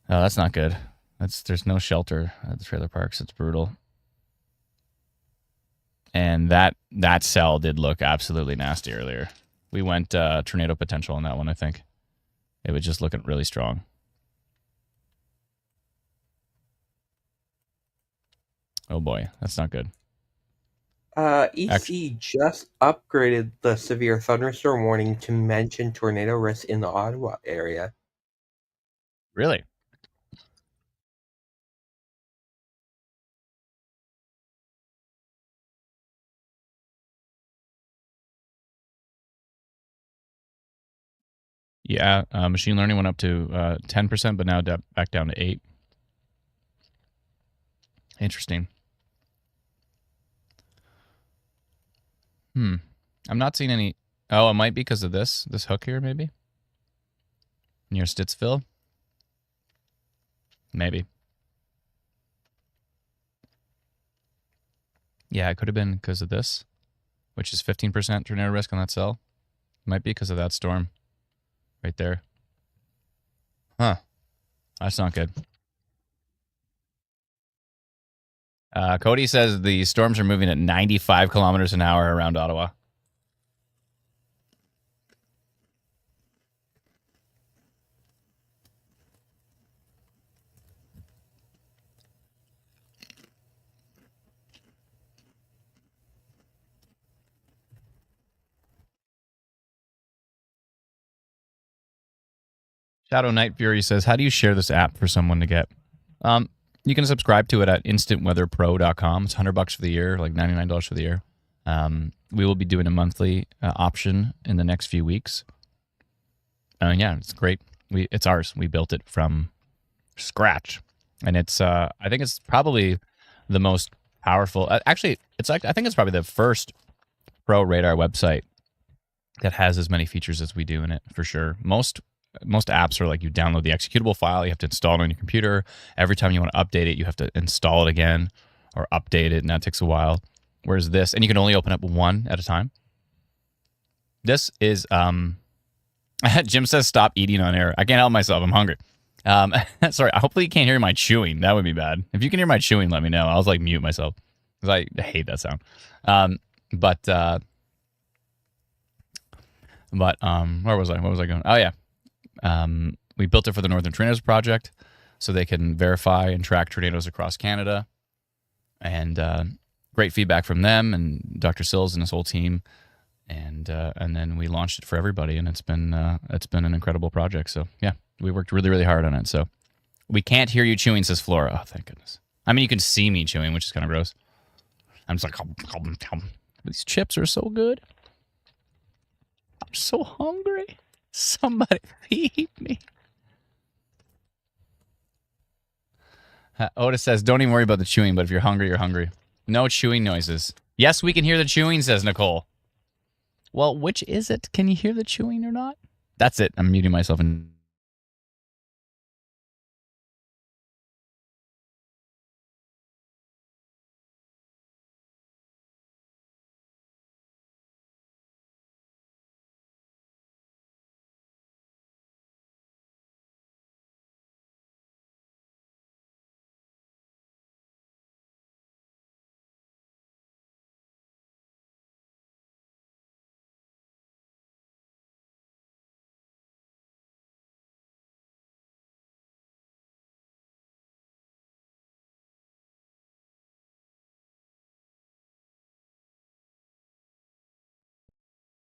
Oh, that's not good. There's no shelter at the trailer parks. It's brutal. And that cell did look absolutely nasty earlier. We went tornado potential on that one, I think. It was just looking really strong. Oh boy, that's not good. EC just upgraded the severe thunderstorm warning to mention tornado risk in the Ottawa area. Really? Yeah, machine learning went up to 10%, but now back down to 8%. Interesting. I'm not seeing any... Oh, it might be because of this hook here, maybe? Near Stittsville? Maybe. Yeah, it could have been because of this, which is 15% tornado risk on that cell. Might be because of that storm right there. Huh. That's not good. Cody says the storms are moving at 95 kilometers an hour around Ottawa. Shadow Night Fury says, how do you share this app for someone to get? You can subscribe to it at instantweatherpro.com. It's $100 for the year, like $99 for the year. We will be doing a monthly option in the next few weeks. Yeah, it's great. It's ours. We built it from scratch, and it's I think it's probably the most powerful. Actually, I think it's probably the first Pro Radar website that has as many features as we do in it, for sure. Most apps are like you download the executable file, you have to install it on your computer. Every time you want to update it, you have to install it again or update it, and that takes a while. Whereas this, and you can only open up one at a time. This is, Jim says stop eating on air. I can't help myself. I'm hungry. Sorry, hopefully you can't hear my chewing. That would be bad. If you can hear my chewing, let me know. I'll like mute myself because I hate that sound. Where was I? What was I going? Oh yeah. We built it for the Northern Tornadoes Project so they can verify and track tornadoes across Canada. And great feedback from them and Dr. Sills and his whole team. And then we launched it for everybody, and it's been an incredible project. So yeah, we worked really, really hard on it. So we can't hear you chewing, says Flora. Oh, thank goodness. I mean, you can see me chewing, which is kind of gross. I'm just like, these chips are so good. I'm so hungry. Somebody feed me. Otis says, don't even worry about the chewing, but if you're hungry, you're hungry. No chewing noises. Yes, we can hear the chewing, says Nicole. Well, which is it? Can you hear the chewing or not? That's it. I'm muting myself.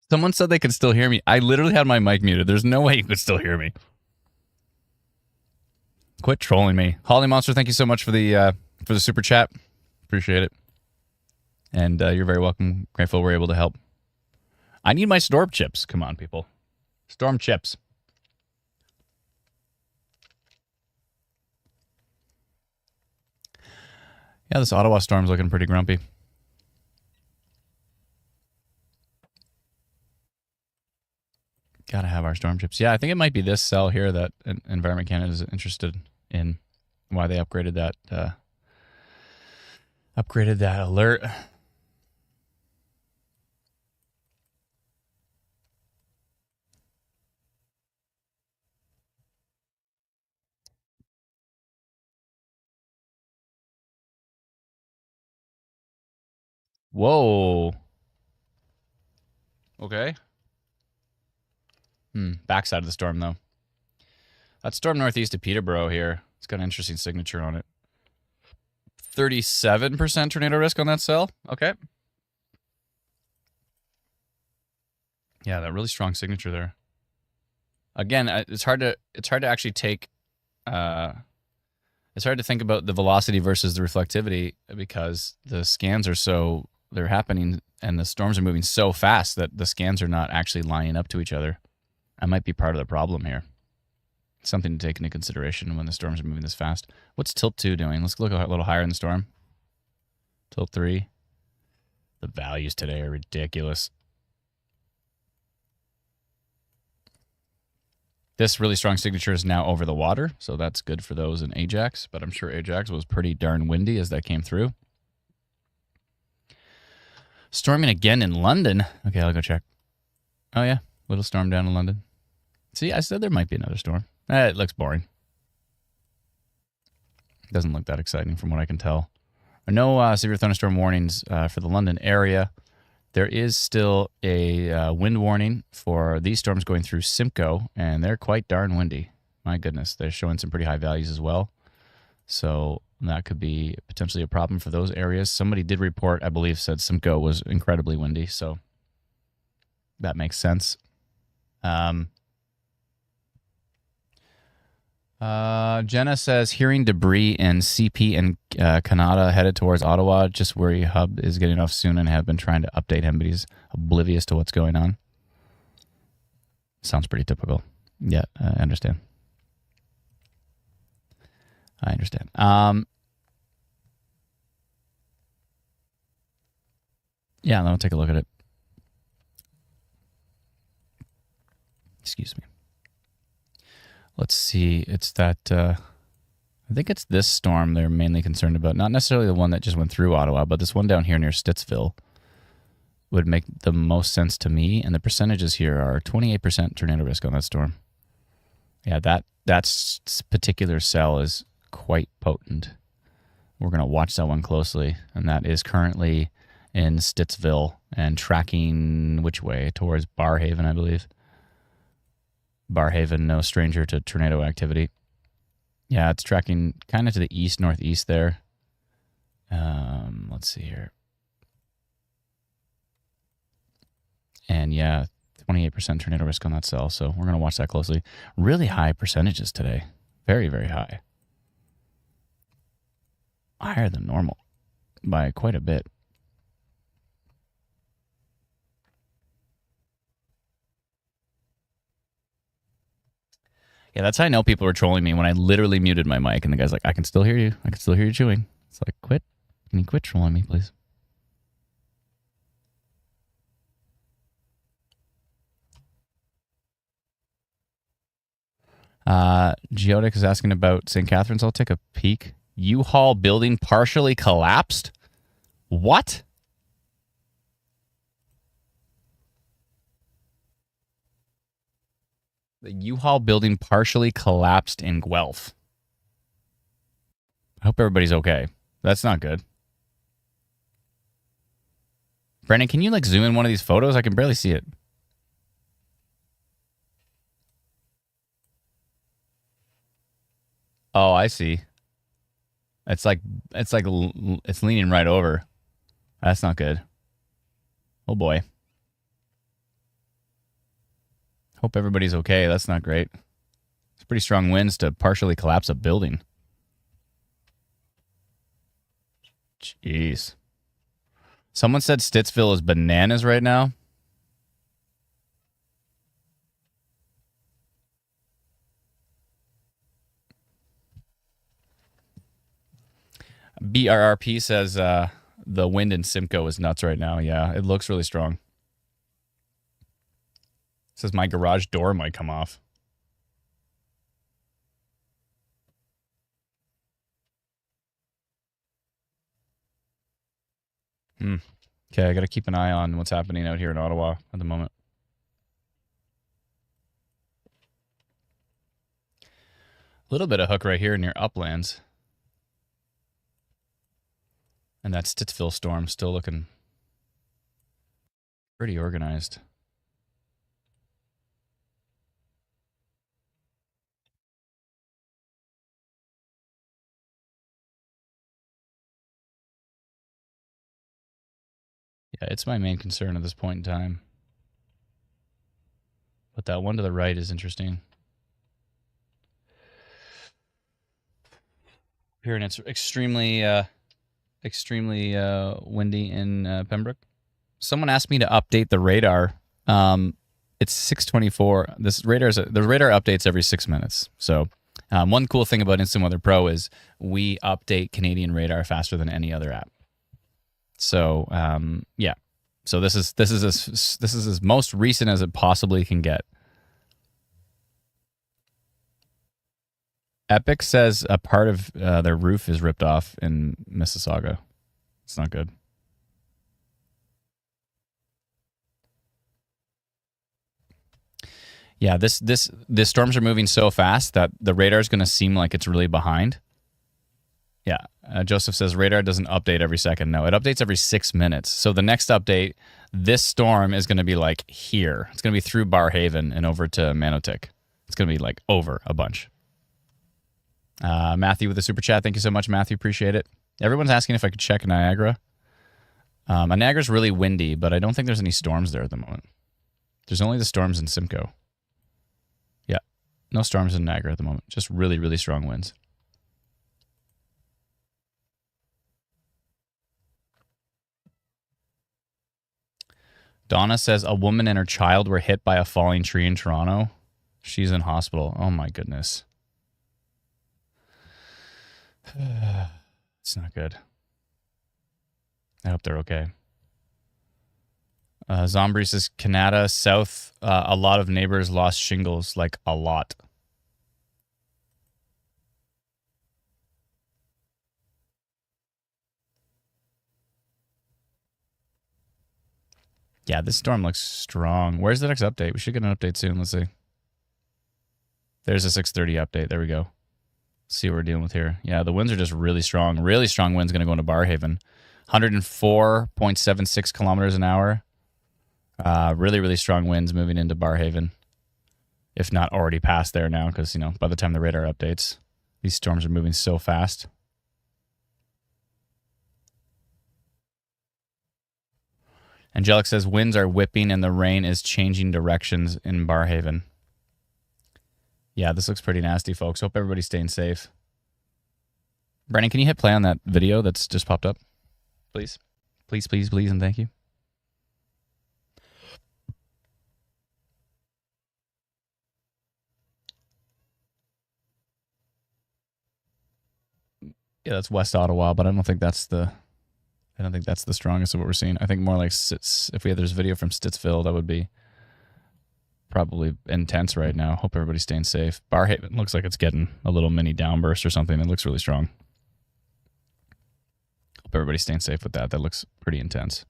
Someone said they could still hear me. I literally had my mic muted. There's no way you could still hear me. Quit trolling me. Holly Monster, thank you so much for the super chat. Appreciate it. And you're very welcome. Grateful we're able to help. I need my storm chips. Come on, people. Storm chips. Yeah, this Ottawa storm's looking pretty grumpy. Gotta have our storm chips. Yeah, I think it might be this cell here that Environment Canada is interested in. Why they upgraded that alert. Whoa. Okay. Backside of the storm, though. That storm northeast of Peterborough here. It's got an interesting signature on it. 37% tornado risk on that cell. Okay. Yeah, that really strong signature there. Again, it's hard to actually take. It's hard to think about the velocity versus the reflectivity because the scans are they're happening and the storms are moving so fast that the scans are not actually lining up to each other. That might be part of the problem here. Something to take into consideration when the storms are moving this fast. What's Tilt 2 doing? Let's look a little higher in the storm. Tilt 3. The values today are ridiculous. This really strong signature is now over the water, so that's good for those in Ajax, but I'm sure Ajax was pretty darn windy as that came through. Storming again in London. Okay, I'll go check. Oh, yeah. Little storm down in London. See, I said there might be another storm. It looks boring. Doesn't look that exciting from what I can tell. No severe thunderstorm warnings for the London area. There is still a wind warning for these storms going through Simcoe, and they're quite darn windy. My goodness, they're showing some pretty high values as well. So that could be potentially a problem for those areas. Somebody did report, I believe, said Simcoe was incredibly windy, so that makes sense. Jenna says, hearing debris in CP and Canada headed towards Ottawa, just where your hub is getting off soon, and have been trying to update him, but he's oblivious to what's going on. Sounds pretty typical. Yeah, I understand. Yeah, I'll take a look at it. Excuse me. Let's see. It's that, I think it's this storm they're mainly concerned about. Not necessarily the one that just went through Ottawa, but this one down here near Stittsville would make the most sense to me. And the percentages here are 28% tornado risk on that storm. Yeah, that particular cell is quite potent. We're going to watch that one closely. And that is currently in Stittsville and tracking which way? Towards Barhaven, I believe. Barhaven, no stranger to tornado activity. Yeah, it's tracking kind of to the east, northeast there. Let's see here. And yeah, 28% tornado risk on that cell, so we're going to watch that closely. Really high percentages today. Very, very high. Higher than normal by quite a bit. Yeah, that's how I know people are trolling me, when I literally muted my mic and the guy's like, I can still hear you. I can still hear you chewing. It's like, quit. Can you quit trolling me, please? Geodic is asking about St. Catharines. I'll take a peek. U-Haul building partially collapsed? What? The U-Haul building partially collapsed in Guelph. I hope everybody's okay. That's not good. Brendan, can you like zoom in one of these photos? I can barely see it. Oh, I see. It's leaning right over. That's not good. Oh boy. Hope everybody's okay. That's not great. It's pretty strong winds to partially collapse a building. Jeez. Someone said Stittsville is bananas right now. BRRP says the wind in Simcoe is nuts right now. Yeah, it looks really strong. Says my garage door might come off. Okay, I got to keep an eye on what's happening out here in Ottawa at the moment. A little bit of hook right here near Uplands. And that Stittsville storm still looking pretty organized. Yeah, it's my main concern at this point in time. But that one to the right is interesting. Here, and it's extremely windy in Pembroke. Someone asked me to update the radar. It's 6:24. The radar updates every 6 minutes. So one cool thing about Instant Weather Pro is we update Canadian radar faster than any other app. So yeah. So this is as most recent as it possibly can get. Epic says a part of their roof is ripped off in Mississauga. It's not good. Yeah, the storms are moving so fast that the radar is going to seem like it's really behind. Yeah, Joseph says radar doesn't update every second. No, it updates every 6 minutes. So the next update, this storm is going to be like here. It's going to be through Barrhaven and over to Manotick. It's going to be like over a bunch. Matthew with a super chat. Thank you so much, Matthew. Appreciate it. Everyone's asking if I could check Niagara. Niagara's really windy, but I don't think there's any storms there at the moment. There's only the storms in Simcoe. Yeah, no storms in Niagara at the moment. Just really, really strong winds. Donna says a woman and her child were hit by a falling tree in Toronto. She's in hospital. Oh my goodness. It's not good. I hope they're okay. Zombie says Canada South. A lot of neighbors lost shingles, like a lot. Yeah, this storm looks strong. Where's the next update? We should get an update soon. Let's see. There's a 6:30 update. There we go. See what we're dealing with here. Yeah, the winds are just really strong. Really strong winds going to go into Barrhaven. 104.76 kilometers an hour. Really, really strong winds moving into Barrhaven. If not already past there now, because, you know, by the time the radar updates, these storms are moving so fast. Angelic says winds are whipping and the rain is changing directions in Barrhaven. Yeah, this looks pretty nasty, folks. Hope everybody's staying safe. Brennan, can you hit play on that video that's just popped up? Please. Please, please, please, and thank you. Yeah, that's West Ottawa, but I don't think that's the strongest of what we're seeing. I think more like if we had this video from Stittsville, that would be probably intense right now. Hope everybody's staying safe. Barrhaven looks like it's getting a little mini downburst or something. It looks really strong. Hope everybody's staying safe with that. That looks pretty intense.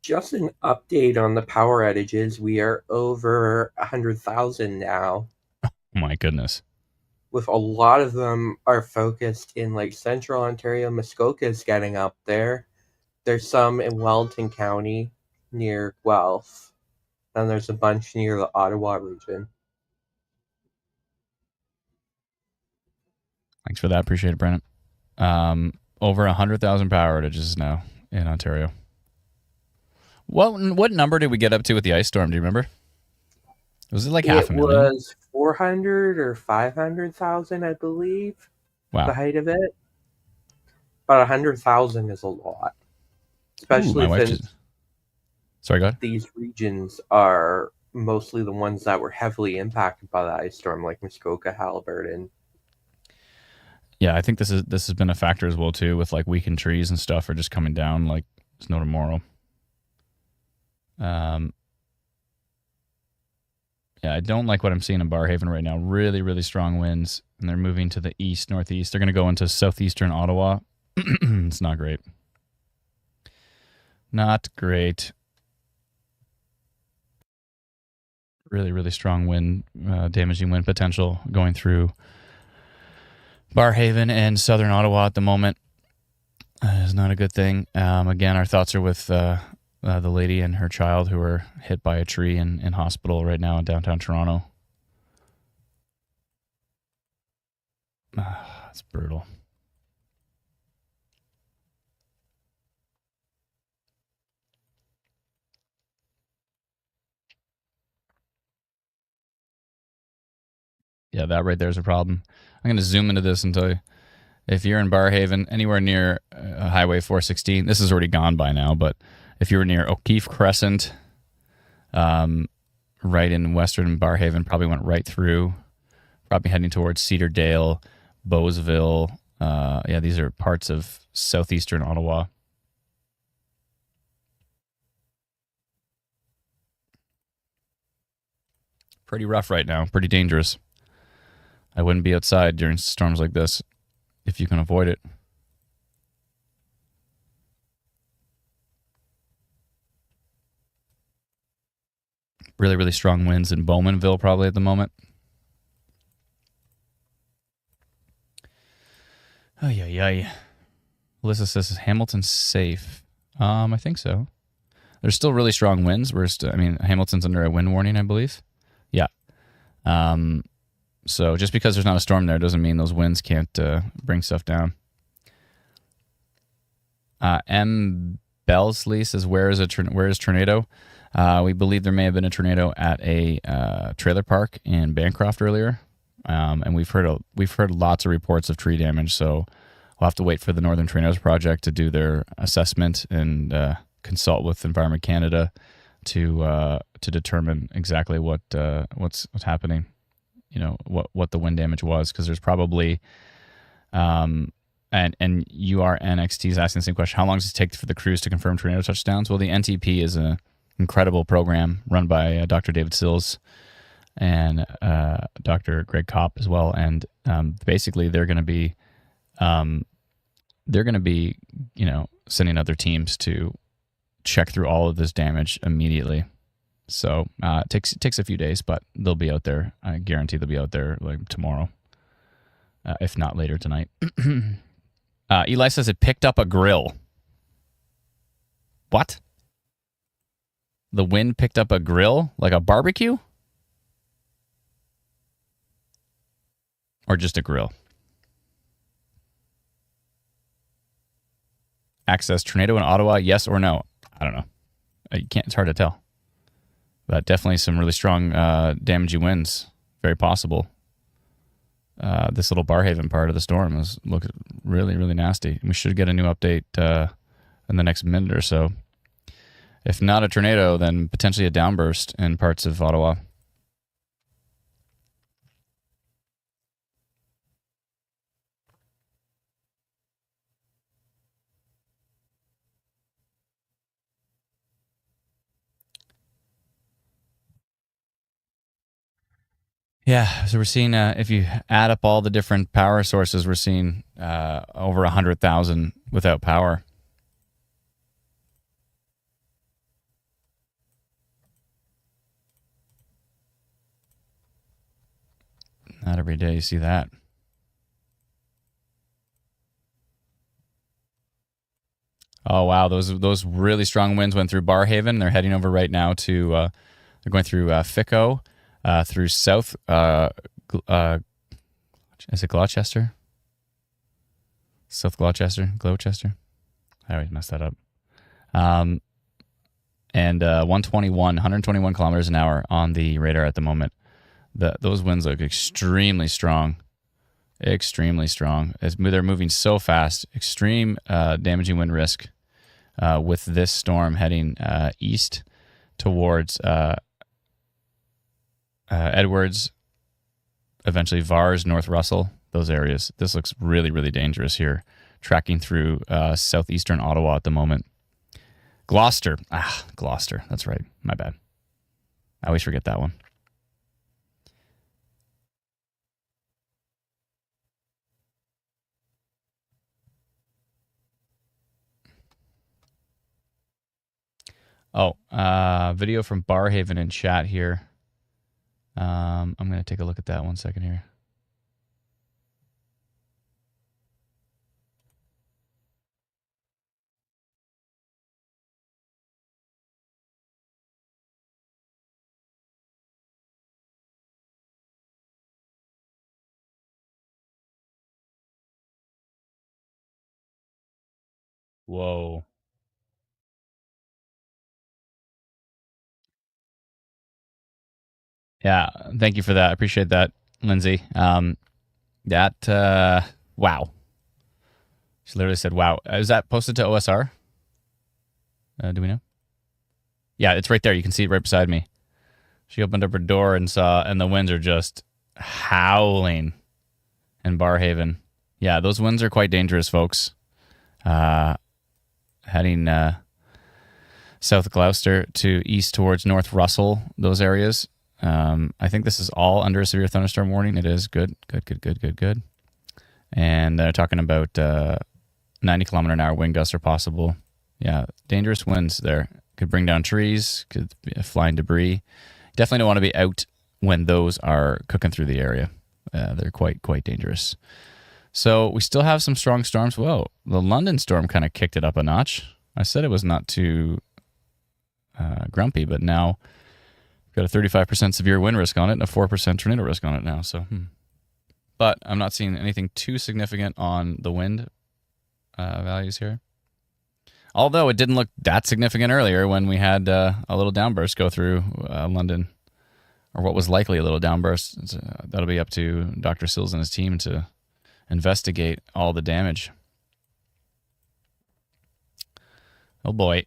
Just an update on the power outages. We are over 100,000 now. Oh my goodness. With a lot of them are focused in like central Ontario. Muskoka's getting up there. There's some in Wellington County near Guelph. And there's a bunch near the Ottawa region. Thanks for that. Appreciate it, Brennan. Over 100,000 power outages now in Ontario. What number did we get up to with the ice storm? Do you remember? Was it like half a million? It was 400 or 500,000, I believe. Wow. The height of it. But 100,000 is a lot. Especially since Sorry, go ahead. These regions are mostly the ones that were heavily impacted by the ice storm, like Muskoka, Haliburton. Yeah, I think this has been a factor as well too, with like weakened trees and stuff are just coming down like there's no tomorrow. Yeah, I don't like what I'm seeing in Barrhaven right now. Really, really strong winds, and they're moving to the east, northeast. They're going to go into southeastern Ottawa. It's not great. Not great. Really, really strong wind, damaging wind potential going through Barrhaven and southern Ottawa at the moment. Is not a good thing. Again, our thoughts are with the lady and her child who were hit by a tree in hospital right now in downtown Toronto. It's brutal. Yeah, that right there is a problem. I'm going to zoom into this and tell you. If you're in Barrhaven, anywhere near Highway 416, this is already gone by now, but if you were near O'Keefe Crescent, right in western Barrhaven, probably went right through, probably heading towards Cedardale, Bowesville. Yeah, these are parts of southeastern Ottawa. Pretty rough right now, pretty dangerous. I wouldn't be outside during storms like this if you can avoid it. Really, really strong winds in Bowmanville probably at the moment. Ay, ay, ay. Alyssa says, is Hamilton safe? I think so. There's still really strong winds. Hamilton's under a wind warning, I believe. Yeah. So just because there's not a storm there doesn't mean those winds can't bring stuff down. M. Belsley says, where is tornado? We believe there may have been a tornado at a trailer park in Bancroft earlier, and we've heard lots of reports of tree damage. So we'll have to wait for the Northern Tornadoes Project to do their assessment and consult with Environment Canada to determine exactly what's happening. You know what the wind damage was, because there's probably and URNXT is asking the same question. How long does it take for the crews to confirm tornado touchdowns? Well, the NTP is an incredible program run by Dr. David Sills and Dr. Greg Kopp as well. And basically, they're going to be sending other teams to check through all of this damage immediately. So it takes a few days, but they'll be out there. I guarantee they'll be out there like tomorrow, if not later tonight. Eli says it picked up a grill. What? The wind picked up a grill? Like a barbecue? Or just a grill? Access tornado in Ottawa, yes or no? I don't know. It's hard to tell. But definitely some really strong damaging winds. Very possible. This little Barhaven part of the storm looks really, really nasty. We should get a new update in the next minute or so. If not a tornado, then potentially a downburst in parts of Ottawa. Yeah, so we're seeing, if you add up all the different power sources, we're seeing over 100,000 without power. Not every day you see that. Oh, wow, those really strong winds went through Barhaven. They're heading over right now to, they're going through Fico. Through South, is it Gloucester? South Gloucester? I always messed that up. And 121 kilometers an hour on the radar at the moment. Those winds look extremely strong. They're moving so fast. Extreme damaging wind risk with this storm heading east towards Edwards, eventually Vars, North Russell, those areas. This looks really, really dangerous here, tracking through southeastern Ottawa at the moment. Gloucester, that's right, my bad. I always forget that one. Video from Barhaven in chat here. I'm going to take a look at that 1 second here. Whoa. Yeah, thank you for that. I appreciate that, Lindsay. Wow. She literally said, wow. Is that posted to OSR? Do we know? Yeah, it's right there. You can see it right beside me. She opened up her door and the winds are just howling in Barhaven. Yeah, those winds are quite dangerous, folks. Heading south Gloucester to east towards North Russell, those areas. I think this is all under a severe thunderstorm warning. It is good. And they're talking about 90 kilometer an hour wind gusts are possible. Yeah, dangerous winds there. Could bring down trees, could be flying debris, Definitely don't want to be out when those are cooking through the area. They're quite dangerous. So we still have some strong storms. Whoa, the London storm kind of kicked it up a notch. I said it was not too grumpy, but now we've got a 35% severe wind risk on it and a 4% tornado risk on it now. So, but I'm not seeing anything too significant on the wind values here. Although it didn't look that significant earlier when we had a little downburst go through London, or what was likely a little downburst. That'll be up to Dr. Sills and his team to investigate all the damage. Oh boy.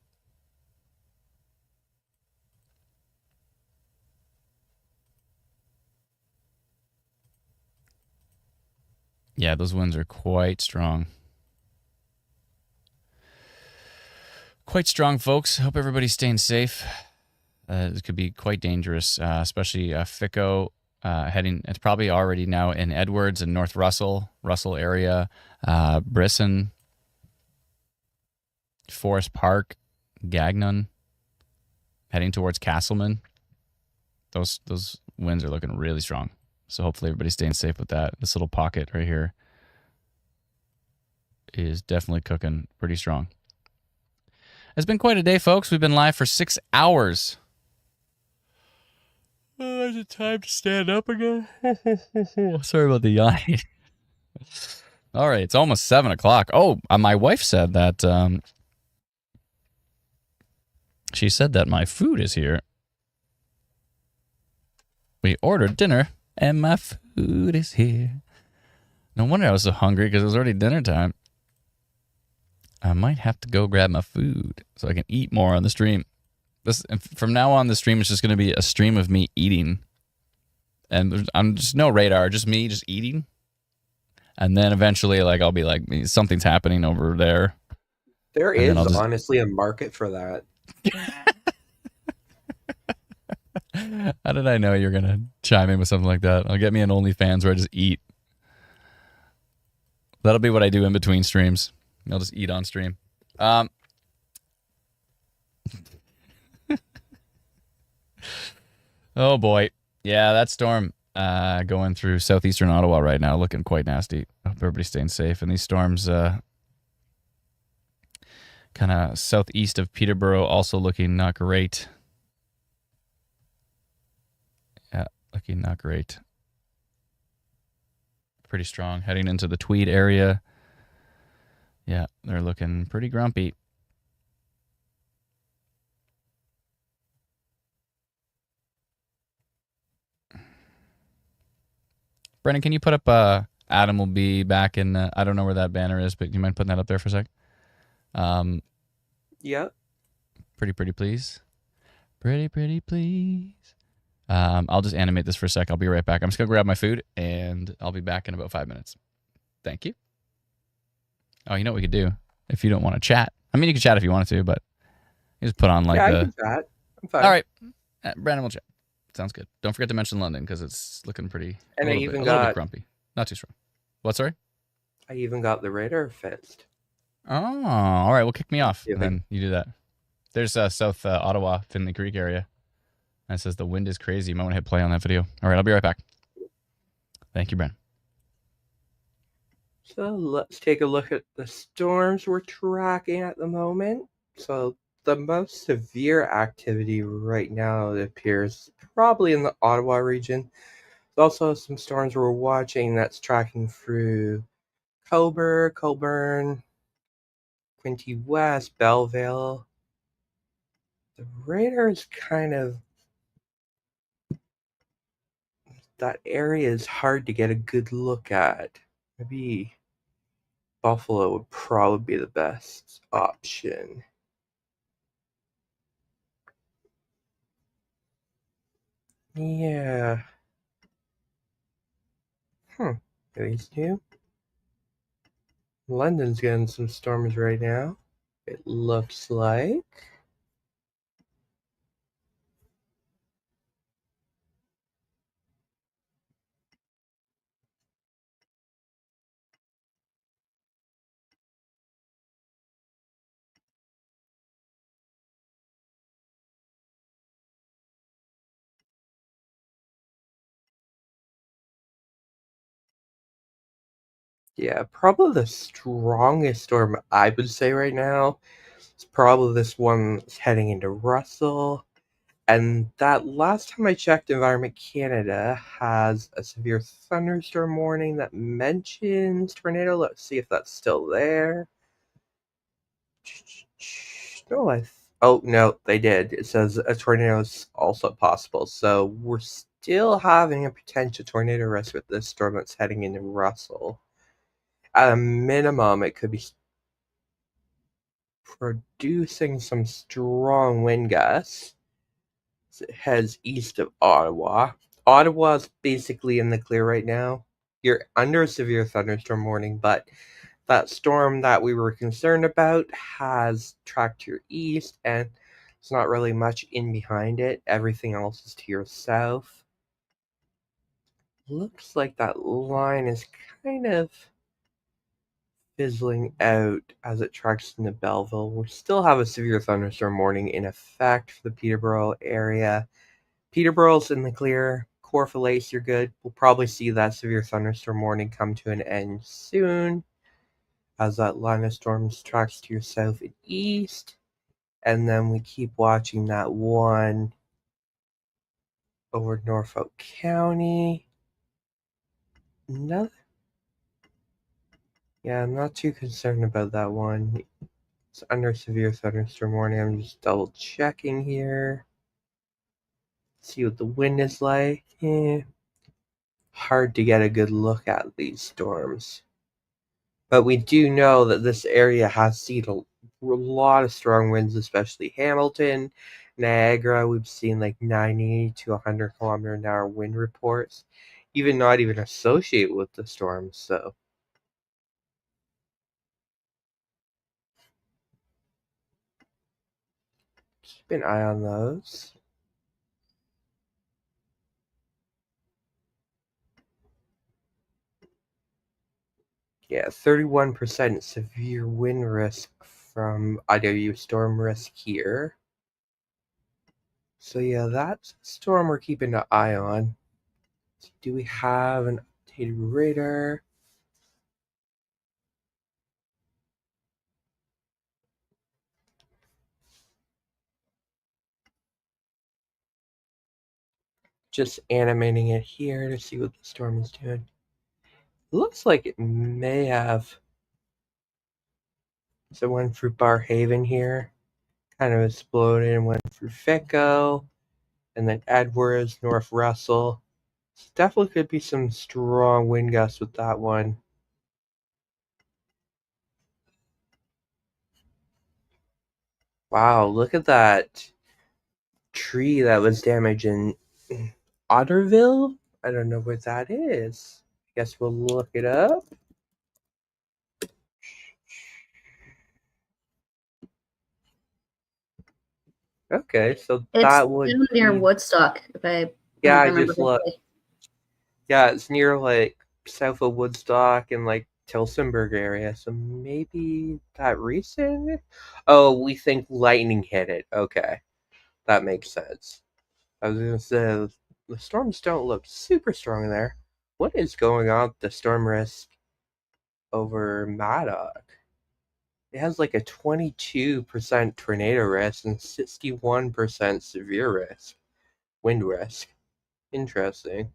Yeah, those winds are quite strong. Quite strong, folks. Hope everybody's staying safe. It could be quite dangerous, especially Fico heading. It's probably already now in Edwards and North Russell area, Brisson, Forest Park, Gagnon, heading towards Castleman. Those winds are looking really strong. So hopefully everybody's staying safe with that. This little pocket right here is definitely cooking pretty strong. It's been quite a day, folks. We've been live for 6 hours. Is it time to stand up again? Sorry about the yawning. All right, it's almost 7 o'clock. Oh, my wife said that she said that my food is here. We ordered dinner, and my food is here. No wonder I was so hungry, because it was already dinner time. I might have to go grab my food so I can eat more on the stream. From now on, the stream is just going to be a stream of me eating. And I'm just no radar, just me just eating. And then eventually, like, I'll be like, something's happening over there. There is honestly a market for that. How did I know you're going to chime in with something like that? I'll get me an OnlyFans where I just eat. That'll be what I do in between streams. I'll just eat on stream. Oh boy. Yeah, that storm going through southeastern Ottawa right now, looking quite nasty. I hope everybody's staying safe. And these storms kind of southeast of Peterborough also looking not great. Yeah, looking not great. Pretty strong. Heading into the Tweed area. Yeah, they're looking pretty grumpy. Brennan, can you put up Adam will be back in, I don't know where that banner is, but do you mind putting that up there for a sec? Yeah. Pretty please. Pretty please. I'll just animate this for a sec. I'll be right back. I'm just going to grab my food, and I'll be back in about 5 minutes. Thank you. Oh, you know what we could do if you don't want to chat? I mean, you can chat if you wanted to, but you just put on like I can chat. I'm fine. All right. Brandon will chat. Sounds good. Don't forget to mention London because it's looking pretty and a little bit grumpy. Not too strong. What, sorry? I even got the radar fixed. Oh, all right. Well, kick me off, and then you do that. There's South Ottawa, Finley Creek area. And it says the wind is crazy. You might want to hit play on that video. All right, I'll be right back. Thank you, Brandon. So let's take a look at the storms we're tracking at the moment. So the most severe activity right now, it appears, probably in the Ottawa region. There's also some storms we're watching that's tracking through Cobourg, Colburn, Quinte West, Belleville. The radar is kind of... that area is hard to get a good look at. Maybe Buffalo would probably be the best option. Yeah. These two. London's getting some storms right now. It looks like. Yeah, probably the strongest storm I would say right now is probably this one that's heading into Russell. And that last time I checked, Environment Canada has a severe thunderstorm warning that mentions tornado. Let's see if that's still there. No, oh no, they did. It says a tornado is also possible. So we're still having a potential tornado risk with this storm that's heading into Russell. At a minimum, it could be producing some strong wind gusts. It heads east of Ottawa. Ottawa's basically in the clear right now. You're under a severe thunderstorm warning, but that storm that we were concerned about has tracked to your east, and there's not really much in behind it. Everything else is to your south. Looks like that line is kind of fizzling out as it tracks into Belleville. We still have a severe thunderstorm warning in effect for the Peterborough area. Peterborough's in the clear. Corfu Lakes, you're good. We'll probably see that severe thunderstorm warning come to an end soon, as that line of storms tracks to your south and east. And then we keep watching that one over Norfolk County. Another. Yeah, I'm not too concerned about that one. It's under severe thunderstorm warning. I'm just double checking here. See what the wind is like. Hard to get a good look at these storms. But we do know that this area has seen a lot of strong winds, especially Hamilton, Niagara. We've seen like 90 to 100 kilometer an hour wind reports, not even associated with the storms. So keep an eye on those. Yeah, 31% severe wind risk from IW storm risk here. So yeah, that's a storm we're keeping an eye on. Do we have an updated radar? Just animating it here to see what the storm is doing. It looks like it may have. So it went through Barhaven here, kind of exploded and went through Fico, and then Edwards, North Russell. So definitely could be some strong wind gusts with that one. Wow, look at that tree that was damaged in Otterville? I don't know where that is. Guess we'll look it up. Okay, so It's that would near be... Woodstock, if I Yeah, I remember just looked. correctly. Yeah, it's near like south of Woodstock and like Tillsonburg area, so maybe that recent? Oh, we think lightning hit it. Okay, that makes sense. I was gonna say the storms don't look super strong there. What is going on with the storm risk over Maddock? It has like a 22% tornado risk and 61% severe risk, wind risk. Interesting.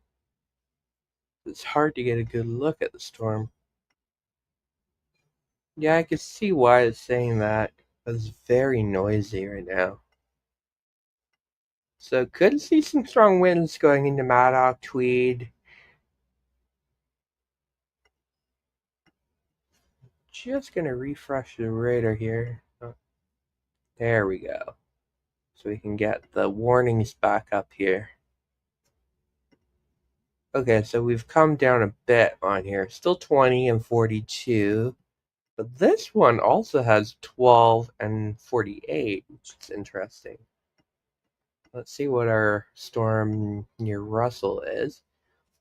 It's hard to get a good look at the storm. Yeah, I can see why it's saying that. It's very noisy right now. So could see some strong winds going into Maddock, Tweed. Just gonna refresh the radar here. Oh, there we go. So we can get the warnings back up here. Okay, so we've come down a bit on here. Still 20 and 42. But this one also has 12 and 48, which is interesting. Let's see what our storm near Russell is.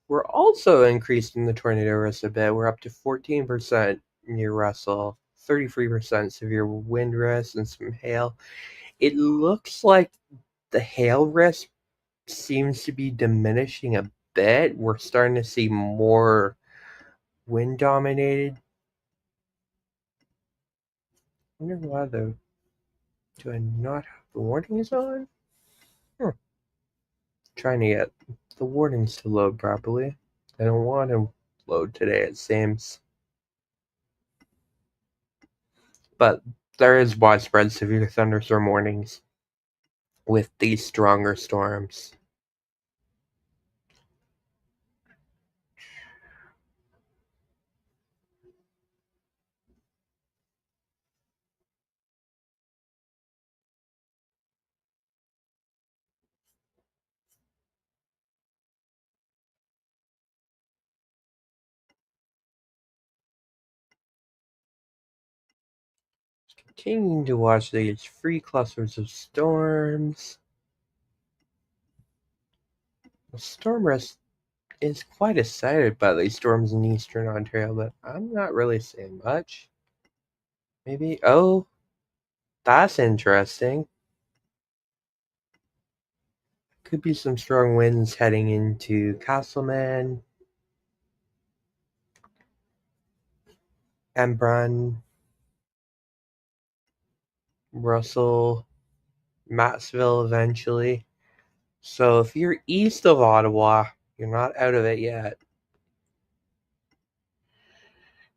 We're also increasing the tornado risk a bit. We're up to 14% near Russell, 33% severe wind risk, and some hail. It looks like the hail risk seems to be diminishing a bit. We're starting to see more wind dominated. I wonder why though. Do I not have the warnings on? Trying to get the warnings to load properly. I don't want to load today, it seems. But there is widespread severe thunderstorm warnings with these stronger storms. Continuing to watch these free clusters of storms. The storm risk is quite excited by these storms in eastern Ontario, but I'm not really seeing much. Maybe, oh, that's interesting. Could be some strong winds heading into Castleman, Embrun, Russell, Mattsville eventually. So if you're east of Ottawa, you're not out of it yet.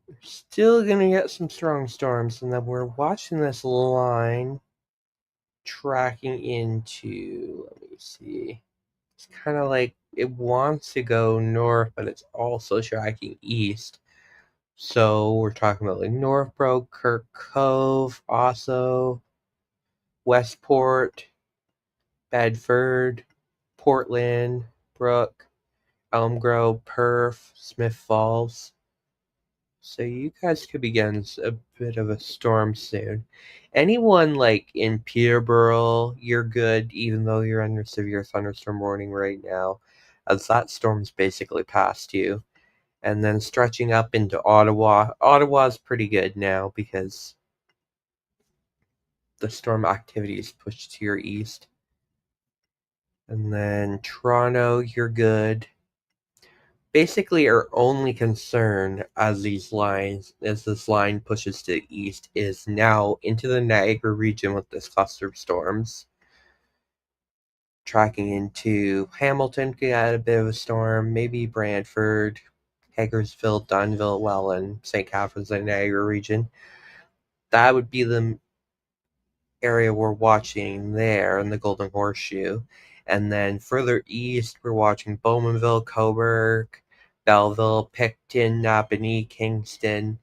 You're still going to get some strong storms, and then we're watching this line tracking into, let me see, it's kind of like it wants to go north, but it's also tracking east. So we're talking about like Northbrook, Kirk Cove, Osso, Westport, Bedford, Portland, Brook, Elm Grove, Perth, Smith Falls. So you guys could be getting a bit of a storm soon. Anyone like in Peterborough, you're good even though you're under severe thunderstorm warning right now, as that storm's basically past you. And then stretching up into Ottawa. Ottawa's pretty good now because the storm activity is pushed to your east. And then Toronto, you're good. Basically, our only concern as this line pushes to the east is now into the Niagara region with this cluster of storms. Tracking into Hamilton could add a bit of a storm, maybe Brantford, Hagersville, Dunnville, Welland, St. Catharines, and Niagara region. That would be the area we're watching there in the Golden Horseshoe. And then further east, we're watching Bowmanville, Cobourg, Belleville, Picton, Napanee, Kingston.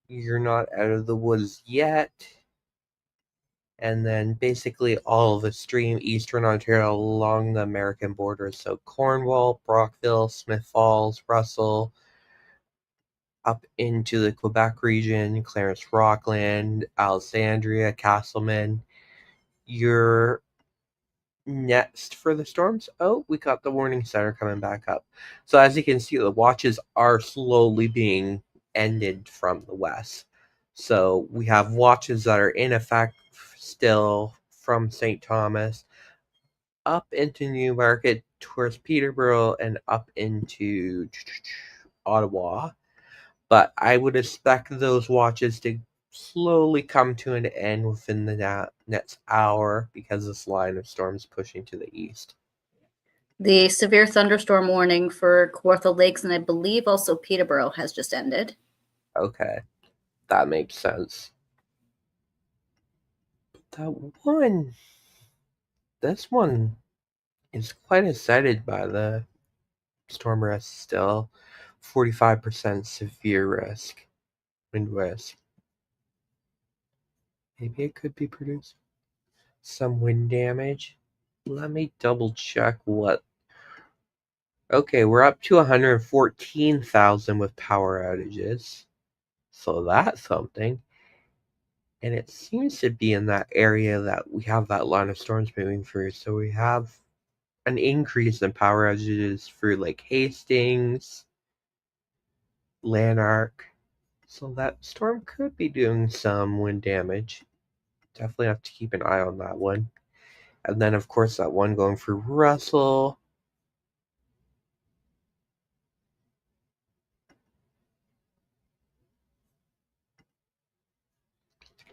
You're not out of the woods yet. And then basically all of the extreme eastern Ontario along the American border. So Cornwall, Brockville, Smith Falls, Russell, up into the Quebec region, Clarence Rockland, Alexandria, Castleman. You're next for the storms. Oh, we got the warning center coming back up. So as you can see, the watches are slowly being ended from the west. So we have watches that are in effect still from St. Thomas up into Newmarket towards Peterborough and up into Ottawa. But I would expect those watches to slowly come to an end within the next hour because this line of storms pushing to the east. The severe thunderstorm warning for Kawartha Lakes and I believe also Peterborough has just ended. Okay, that makes sense. But this one is quite excited by the storm risk still. 45% severe risk, wind risk. Maybe it could be producing some wind damage. Let me double check what. Okay, we're up to 114,000 with power outages. So that's something. And it seems to be in that area that we have that line of storms moving through. So we have an increase in power outages through like Hastings, Lanark. So that storm could be doing some wind damage. Definitely have to keep an eye on that one. And then, of course, that one going through Russell.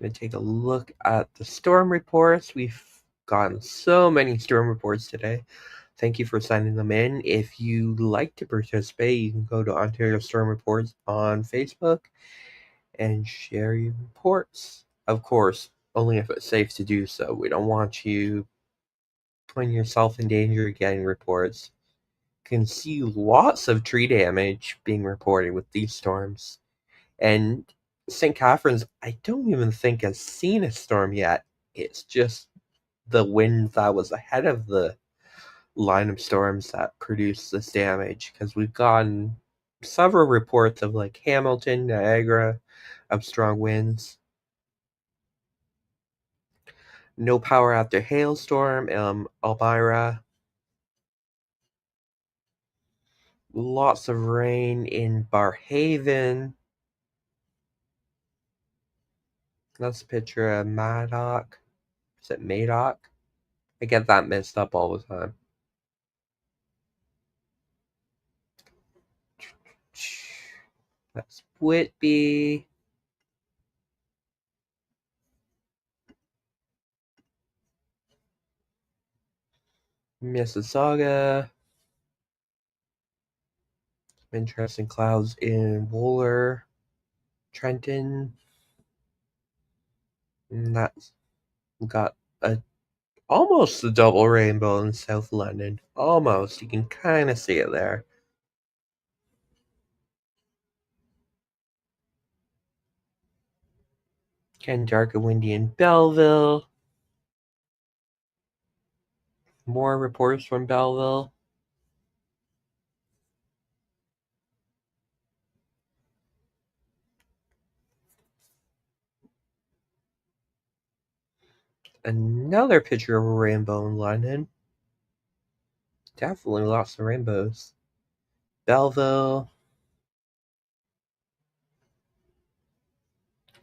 going to take a look at the storm reports. We've gotten so many storm reports today. Thank you for sending them in. If you like to participate, you can go to Ontario Storm Reports on Facebook and share your reports. Of course, only if it's safe to do so. We don't want you putting yourself in danger getting reports. You can see lots of tree damage being reported with these storms. And St. Catharines, I don't even think has seen a storm yet. It's just the wind that was ahead of the line of storms that produced this damage, because we've gotten several reports of like Hamilton, Niagara, of strong winds. No power after hailstorm, Elmira. Lots of rain in Barhaven. That's a picture of Madoc. Is it Madoc? I get that messed up all the time. That's Whitby. Mississauga. Interesting clouds in Wooler, Trenton. And that's got almost a double rainbow in South London. Almost. You can kind of see it there. Getting dark and windy in Belleville. More reports from Belleville. Another picture of a rainbow in London. Definitely lots of rainbows. Belleville.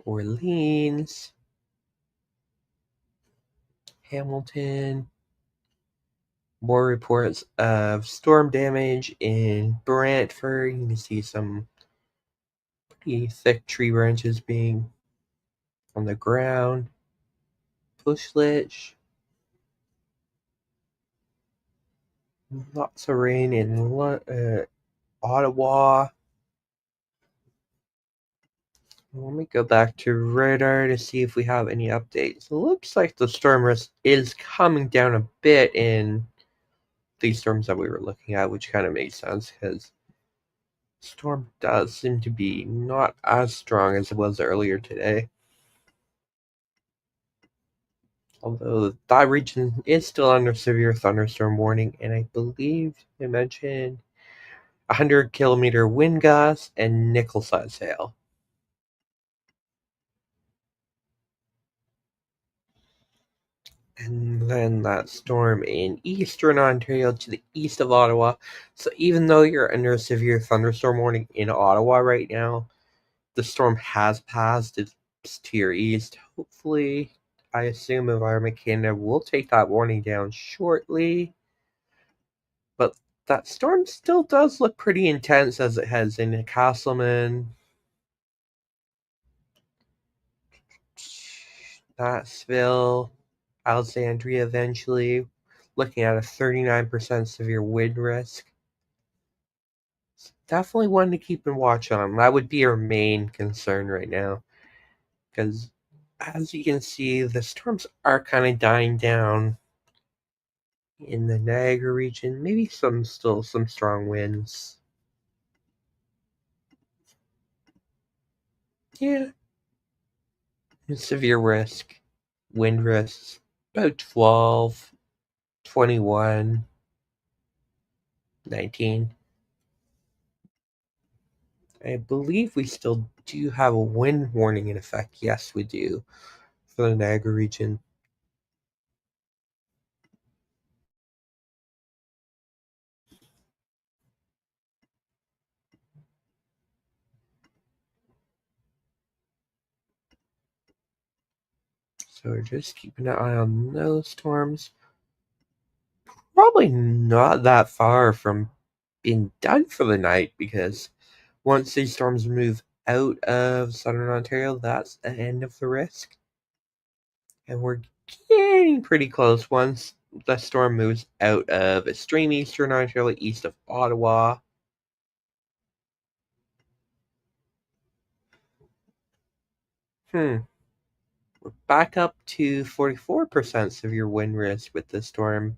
Orleans. Hamilton. More reports of storm damage in Brantford. You can see some pretty thick tree branches being on the ground. Pushlich. Lots of rain in Ottawa. Let me go back to radar to see if we have any updates. It looks like the storm risk is coming down a bit in these storms that we were looking at, which kind of makes sense because storm does seem to be not as strong as it was earlier today. Although that region is still under severe thunderstorm warning, and I believe they mentioned 100-kilometer wind gusts and nickel-size hail. And then that storm in eastern Ontario to the east of Ottawa. So even though you're under a severe thunderstorm warning in Ottawa right now, the storm has passed. It's to your east. Hopefully, I assume Environment Canada will take that warning down shortly. But that storm still does look pretty intense as it heads into Castleman, Knoxville, Alexandria eventually. Looking at a 39% severe wind risk. It's definitely one to keep and watch on. That would be our main concern right now. Because as you can see, the storms are kind of dying down in the Niagara region. Maybe still some strong winds. Yeah. Severe risk. Wind risks about 12, 21, 19. I believe we still do have a wind warning in effect. Yes, we do. For the Niagara region. So we're just keeping an eye on those storms. Probably not that far from being done for the night, because once these storms move out of southern Ontario, that's the end of the risk. And we're getting pretty close once the storm moves out of extreme eastern Ontario east of Ottawa. We're back up to 44% severe wind risk with this storm.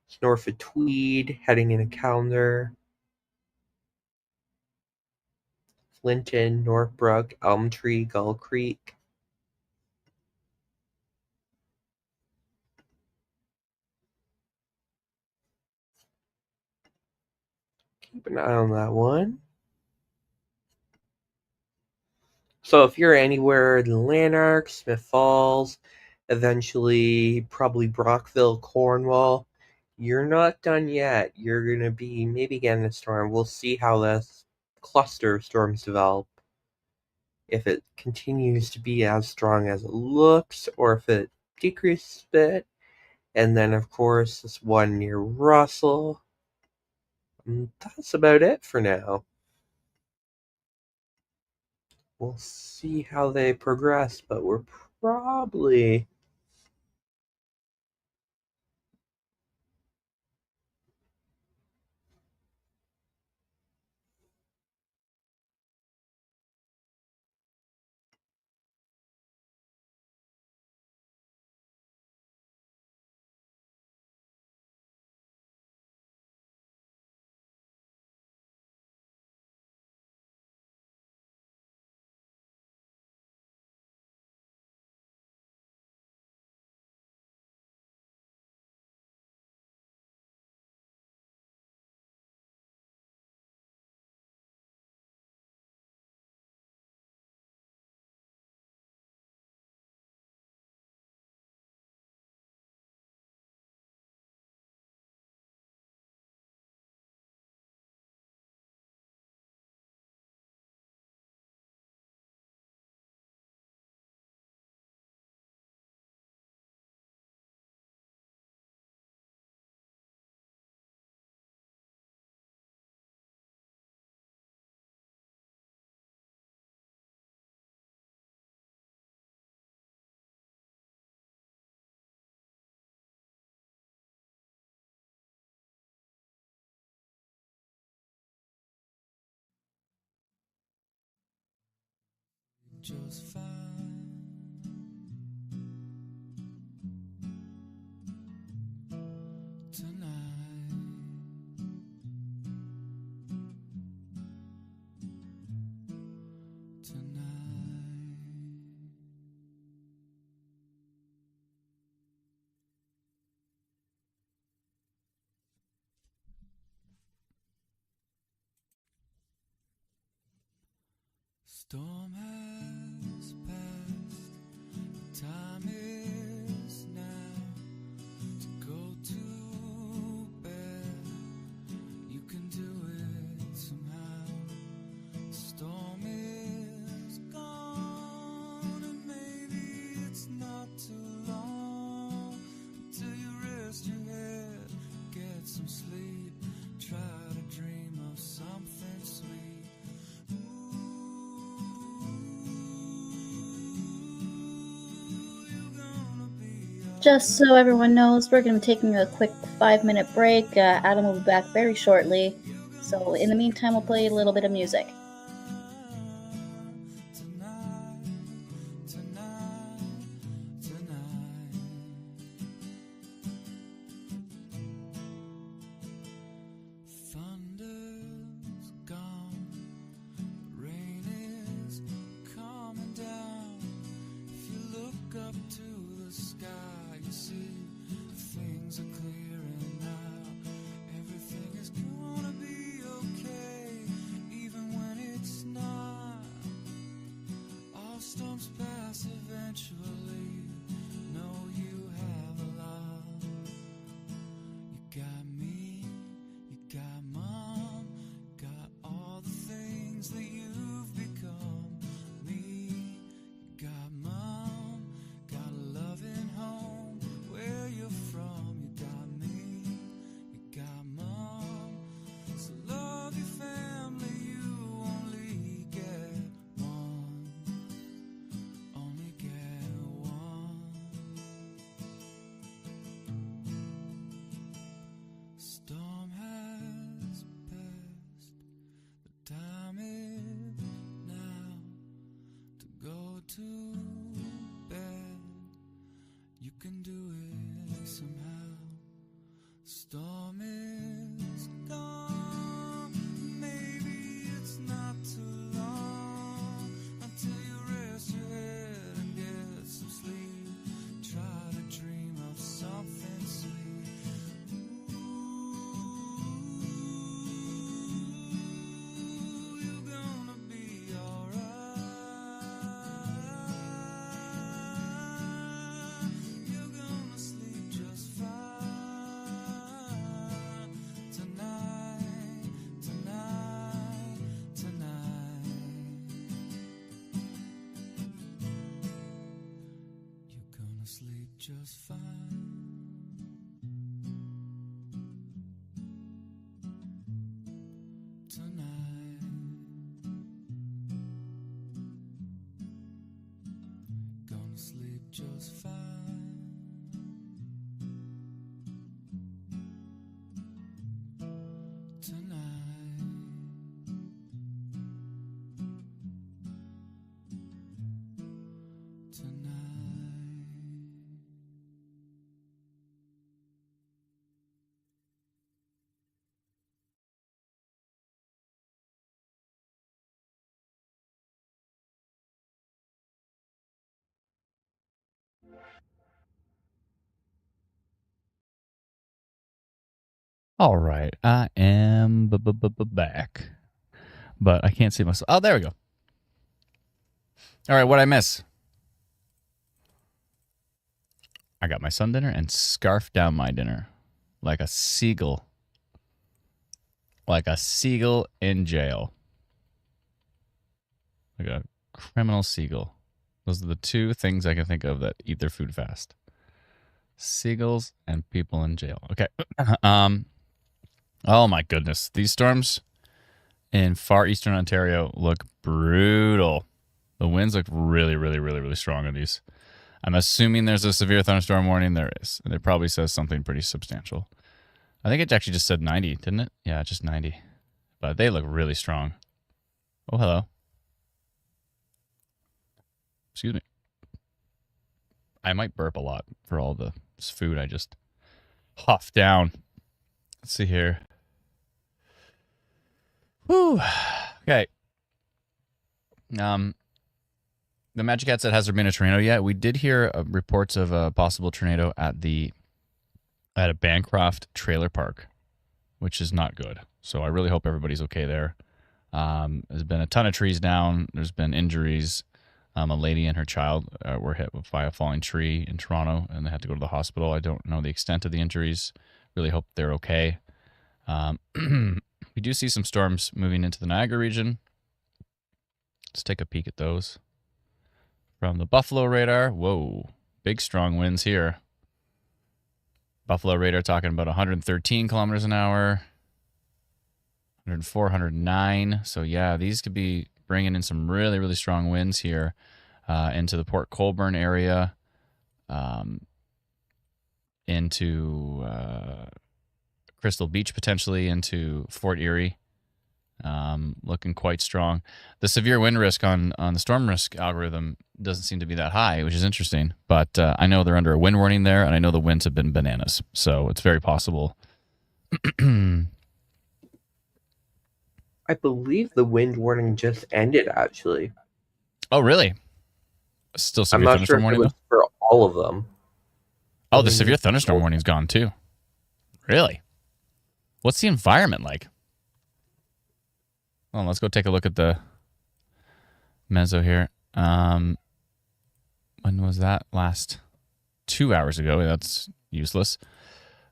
It's north of Tweed, heading into Calendar. Clinton, Northbrook, Elm Tree, Gull Creek. Keep an eye on that one. So if you're anywhere in Lanark, Smith Falls, eventually probably Brockville, Cornwall, you're not done yet. You're going to be maybe getting a storm. We'll see how this cluster of storms develop. If it continues to be as strong as it looks, or if it decreases a bit. And then, of course, this one near Russell. And that's about it for now. We'll see how they progress, but we're probably... Just fine. Tonight, tonight. Storm has passed. The time is now to go to bed. You can do it somehow. The storm is gone, and maybe it's not too long until you rest your head, get some sleep, try to dream of something sweet. Just so everyone knows, we're going to be taking a quick 5-minute break. Adam will be back very shortly. So in the meantime, we'll play a little bit of music. Thunder's gone, rain is coming down. If you look up to the sky, you see things are clearing now. Everything is gonna be okay, even when it's not. All storms pass eventually. Know you have a lot. You got me, you got mom, got all the things that you've become. Me, you got mom, got a loving home where you're from. You got me, you got mom. So love your family, you only get one. Only get just fine. Tonight, gonna sleep just fine. Tonight, tonight. All right, I am back, but I can't see myself. Oh, there we go. All right, what'd I miss? I got my son dinner and scarfed down my dinner like a seagull. Like a seagull in jail. Like a criminal seagull. Those are the two things I can think of that eat their food fast. Seagulls and people in jail. Okay. Oh my goodness. These storms in far eastern Ontario look brutal. The winds look really, really, really, really strong in these. I'm assuming there's a severe thunderstorm warning. There is. And it probably says something pretty substantial. I think it actually just said 90, didn't it? Yeah, just 90. But they look really strong. Oh, hello. Excuse me. I might burp a lot for all the food I just huffed down. Let's see here. Whew. Okay. The Magic Hat said, has there been a tornado yet? We did hear reports of a possible tornado at a Bancroft trailer park, which is not good. So I really hope everybody's okay there. There's been a ton of trees down. There's been injuries. A lady and her child were hit by a falling tree in Toronto, and they had to go to the hospital. I don't know the extent of the injuries. Really hope they're okay. We do see some storms moving into the Niagara region. Let's take a peek at those. From the Buffalo radar, whoa, big strong winds here. Buffalo radar talking about 113 kilometers an hour, 104, 109. So yeah, these could be bringing in some really, really strong winds here into the Port Colborne area, into Crystal Beach, potentially into Fort Erie. Looking quite strong. The severe wind risk on the storm risk algorithm doesn't seem to be that high, which is interesting. But I know they're under a wind warning there, and I know the winds have been bananas. So it's very possible. I believe the wind warning just ended, actually. Oh, really? Still severe I'm not thunderstorm sure if it warning, was for all of them. though? Oh, the severe thunderstorm warning's gone, too. Really? What's the environment like? Well, let's go take a look at the mezzo here. When was that? Last 2 hours ago. That's useless.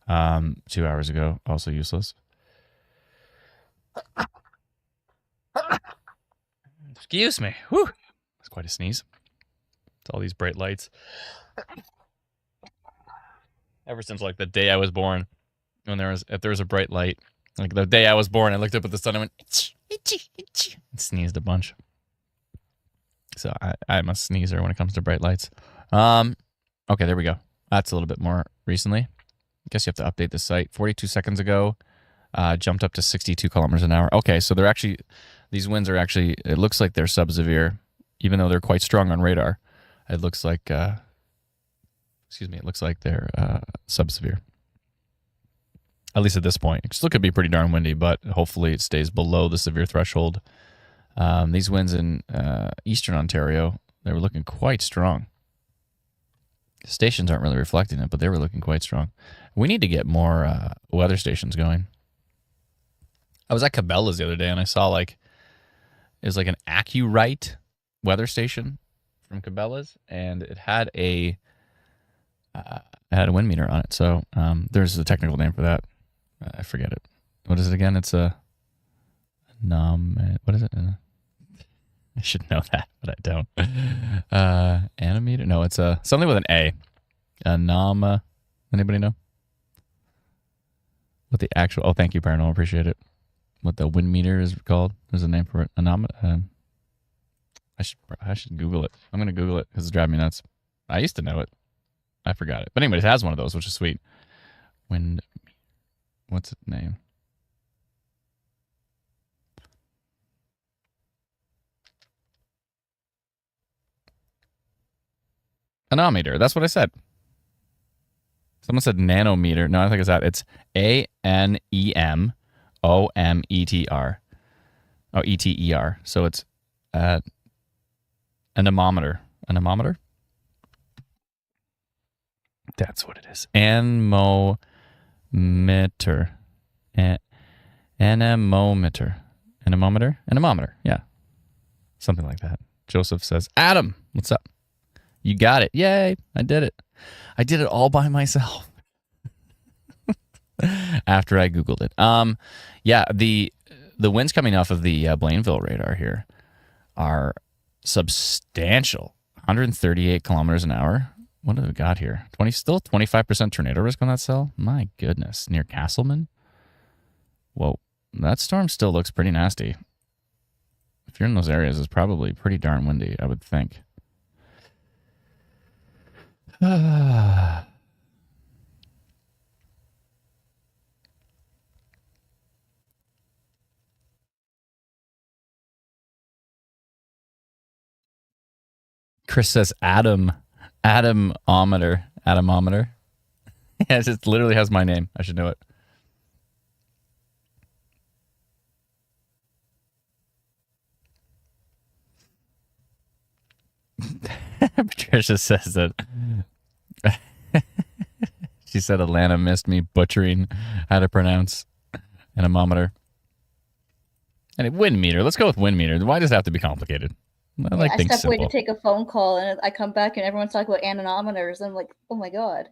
2 hours ago, also useless. Excuse me. Whew. That's quite a sneeze. It's all these bright lights. Ever since like the day I was born, if there was a bright light, like the day I was born, I looked up at the sun and went itchy, itchy, itchy, and sneezed a bunch. So I'm a sneezer when it comes to bright lights. Okay, there we go. That's a little bit more recently. I guess you have to update the site. 42 seconds ago, jumped up to 62 kilometers an hour. Okay, so these winds are actually, it looks like they're sub-severe, even though they're quite strong on radar. It looks like, it looks like they're sub-severe. At least at this point. It still could be pretty darn windy, but hopefully it stays below the severe threshold. These winds in eastern Ontario, they were looking quite strong. Stations aren't really reflecting it, but they were looking quite strong. We need to get more weather stations going. I was at Cabela's the other day, and I saw it was like an AccuRite weather station from Cabela's, and it had a wind meter on it. So there's a technical name for that. I forget it. What is it again? It's a what is it? I should know that, but I don't. Animator? No, it's something with an A. Anama. Anybody know what the actual? Oh, thank you, Paranormal. Appreciate it. What the wind meter is called? There's a name for it. Anama. I should Google it. I'm gonna Google it because it's driving me nuts. I used to know it. I forgot it. But anyways, it has one of those, which is sweet. Wind. What's its name? Anometer. That's what I said. Someone said nanometer. No, I think it's that. It's ANEMOMETR. Oh, ETER. So it's anemometer. Anemometer? That's what it is. Anemometer. Anemometer. Anemometer? Anemometer. Yeah. Something like that. Joseph says, Adam, what's up? You got it. Yay. I did it. I did it all by myself. After I Googled it. Yeah, the winds coming off of the Blainville radar here are substantial. 138 kilometers an hour. What do we got here? Still 25% tornado risk on that cell? My goodness. Near Castleman? Whoa. That storm still looks pretty nasty. If you're in those areas, it's probably pretty darn windy, I would think. Chris says atomometer. Yes, it literally has my name. I should know it. Patricia says that she said Atlanta missed me butchering how to pronounce anemometer. And wind meter. Let's go with wind meter. Why does it have to be complicated? I like things step away simple. to take a phone call, and I come back, and everyone's talking about anemometers. I'm like, oh my god.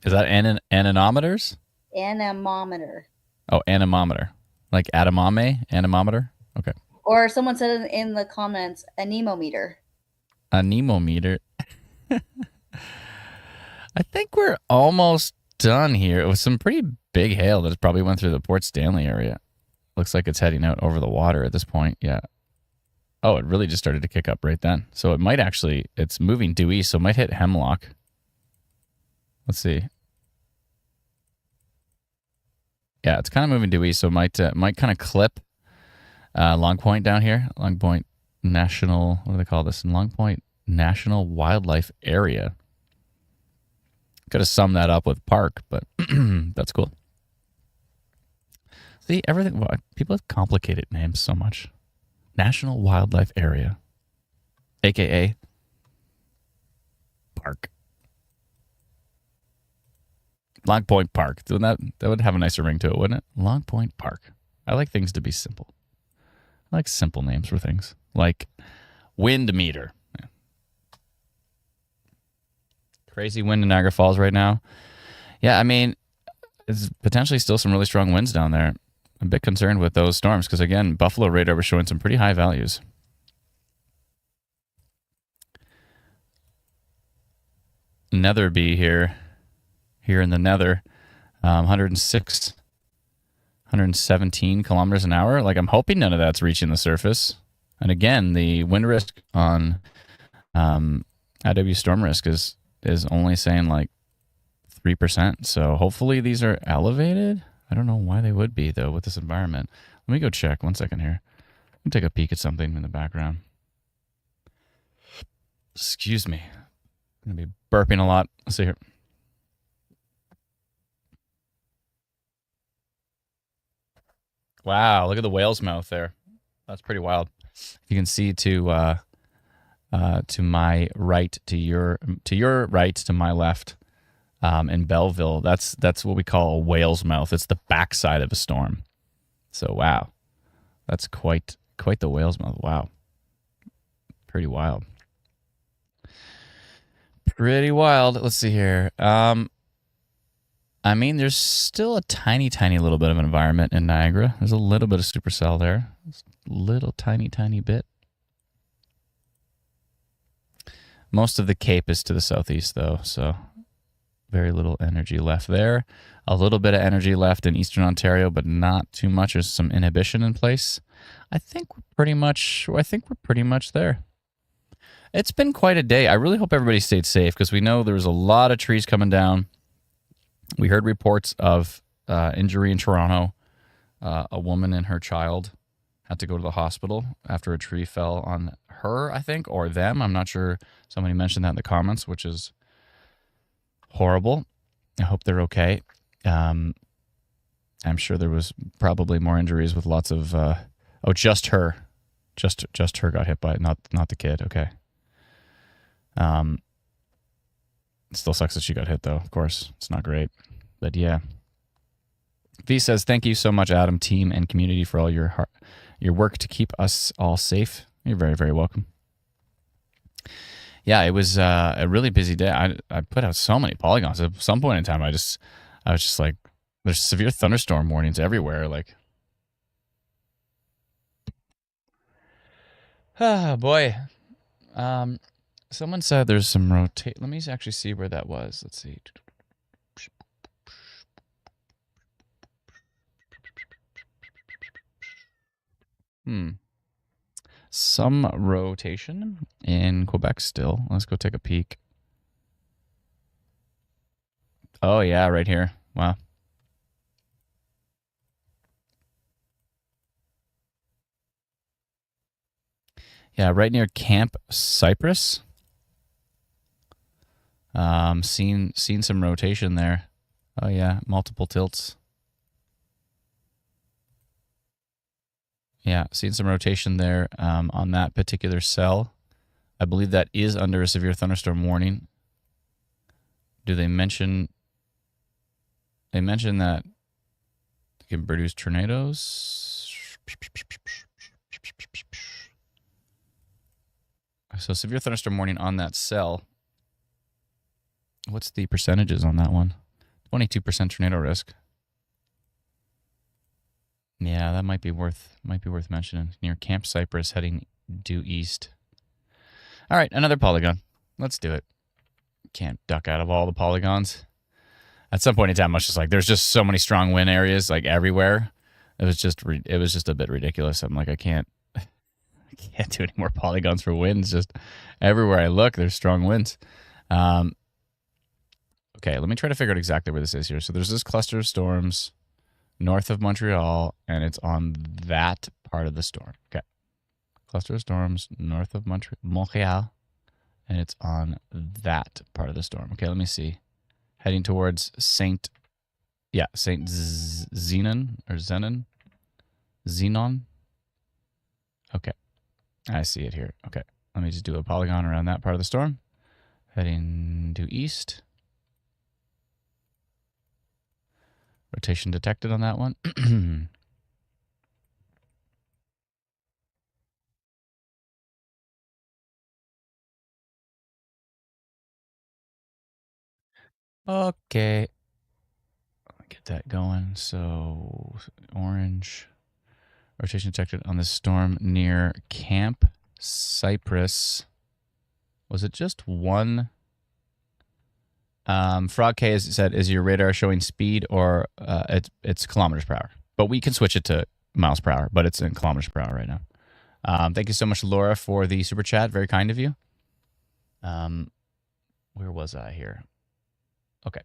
Is that anemometers? Anemometer. Oh, anemometer. Like anemome? Anemometer? Okay. Or someone said in the comments, anemometer. Anemometer. I think we're almost done here. It was some pretty big hail that probably went through the Port Stanley area. Looks like it's heading out over the water at this point. Yeah. Oh, it really just started to kick up right then. So it might actually, it's moving due east, so it might hit Hemlock. Let's see. Yeah, it's kind of moving due east, so it might kind of clip Long Point down here. Long Point National, what do they call this? Long Point National Wildlife Area. Could have summed that up with park, but that's cool. See, everything, well, people have complicated names so much. National Wildlife Area, a.k.a. Park. Long Point Park. That would have a nicer ring to it, wouldn't it? Long Point Park. I like things to be simple. I like simple names for things. Like wind meter. Yeah. Crazy wind in Niagara Falls right now. Yeah, I mean, there's potentially still some really strong winds down there. I'm a bit concerned with those storms because, again, Buffalo radar was showing some pretty high values. Netherby here in the nether, 106, 117 kilometers an hour. Like, I'm hoping none of that's reaching the surface. And again, the wind risk on IW storm risk is only saying like 3%. So hopefully these are elevated. I don't know why they would be, though, with this environment. Let me go check. 1 second here. Let me take a peek at something in the background. Excuse me. I'm going to be burping a lot. Let's see here. Wow, look at the whale's mouth there. That's pretty wild. You can see to my right, to your right, to my left, in Belleville, that's what we call a whale's mouth. It's the backside of a storm. So wow, that's quite the whale's mouth. Wow, pretty wild. Pretty wild. Let's see here. I mean, there's still a tiny little bit of an environment in Niagara. There's a little bit of supercell there. Just a little tiny bit. Most of the Cape is to the southeast, though, so Very little energy left there. A little bit of energy left in Eastern Ontario, but not too much. There's some inhibition in place. I think we're pretty much there. It's been quite a day. I really hope everybody stayed safe because we know there was a lot of trees coming down. We heard reports of injury in Toronto. A woman and her child had to go to the hospital after a tree fell on her, I think, or them. I'm not sure. Somebody mentioned that in the comments, which is horrible. I hope they're okay. I'm sure there was probably more injuries with lots of. Just her, just her got hit by it, not the kid. Okay. It still sucks that she got hit, though. Of course, it's not great, but yeah. V says, "Thank you so much, Adam, team, and community for all your work to keep us all safe." You're very, very welcome. Yeah, it was a really busy day. I put out so many polygons. At some point in time, I was just like, there's severe thunderstorm warnings everywhere. Like, oh boy. Someone said there's some rotate. Let me actually see where that was. Let's see. Some rotation in Quebec still. Let's go take a peek. Oh, yeah, right here. Wow. Yeah, right near Camp Cypress. Seen some rotation there. Oh, yeah, multiple tilts. Yeah, seen some rotation there on that particular cell. I believe that is under a severe thunderstorm warning. Do they mention... They mention that it can produce tornadoes. So severe thunderstorm warning on that cell. What's the percentages on that one? 22% tornado risk. Yeah, that might be worth mentioning. Near Camp Cypress, heading due east. All right, another polygon. Let's do it. Can't duck out of all the polygons. At some point in time, I was just like, there's just so many strong wind areas like everywhere. It was just a bit ridiculous. I'm like, I can't do any more polygons for winds. Just everywhere I look, there's strong winds. Okay, let me try to figure out exactly where this is here. So there's this cluster of storms north of Montreal, and it's on that part of the storm. Okay, cluster of storms north of Montreal, and it's on that part of the storm. Okay, let me see. Heading towards Saint Zenon or Zenon. Okay, I see it here. Okay, let me just do a polygon around that part of the storm. Heading due east. Rotation detected on that one. Okay. Get that going. So orange. Rotation detected on the storm near Camp Cypress. Was it just one? Frog K said, "Is your radar showing speed or it's kilometers per hour?" But we can switch it to miles per hour, but it's in kilometers per hour right now. Thank you so much, Laura, for the super chat. Very kind of you. Where was I here? Okay.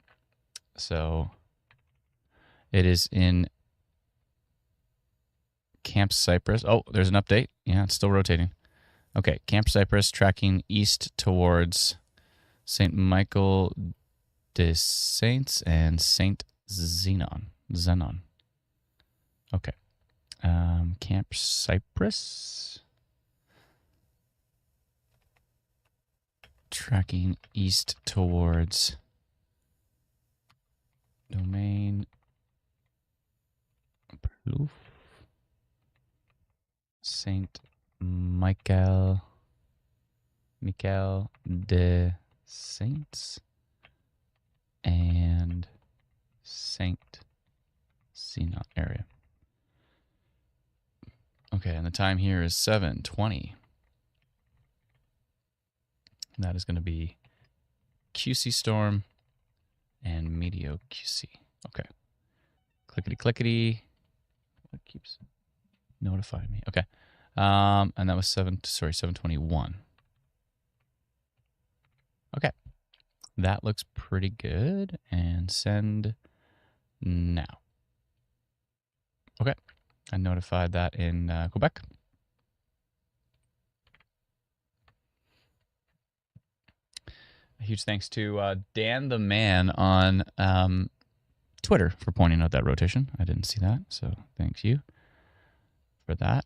So it is in Camp Cypress. Oh, there's an update. Yeah, it's still rotating. Okay, Camp Cypress tracking east towards St. Michael de Saints and St. Zenon. Okay. Camp Cypress. Tracking east towards Domaine Plouf. Saint Michael de Saints and Saint Zenon area. Okay, and the time here is 7:20. That is going to be QC storm and Medio QC. Okay. Clickety. What keeps notifying me? Okay. And that was 721. Okay. That looks pretty good. And send now. Okay. I notified that in Quebec. A huge thanks to Dan the Man on Twitter for pointing out that rotation. I didn't see that, so thank you for that.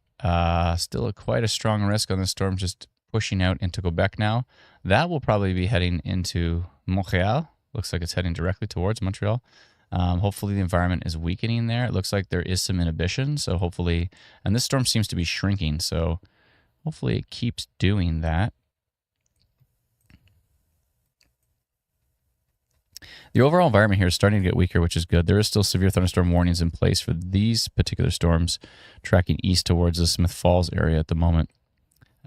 Still quite a strong risk on the storm just pushing out into Quebec now. That will probably be heading into Montreal. Looks like it's heading directly towards Montreal. Hopefully the environment is weakening there. It looks like there is some inhibition, so hopefully, and this storm seems to be shrinking, so hopefully it keeps doing that. The overall environment here is starting to get weaker, which is good. There is still severe thunderstorm warnings in place for these particular storms tracking east towards the Smith Falls area at the moment.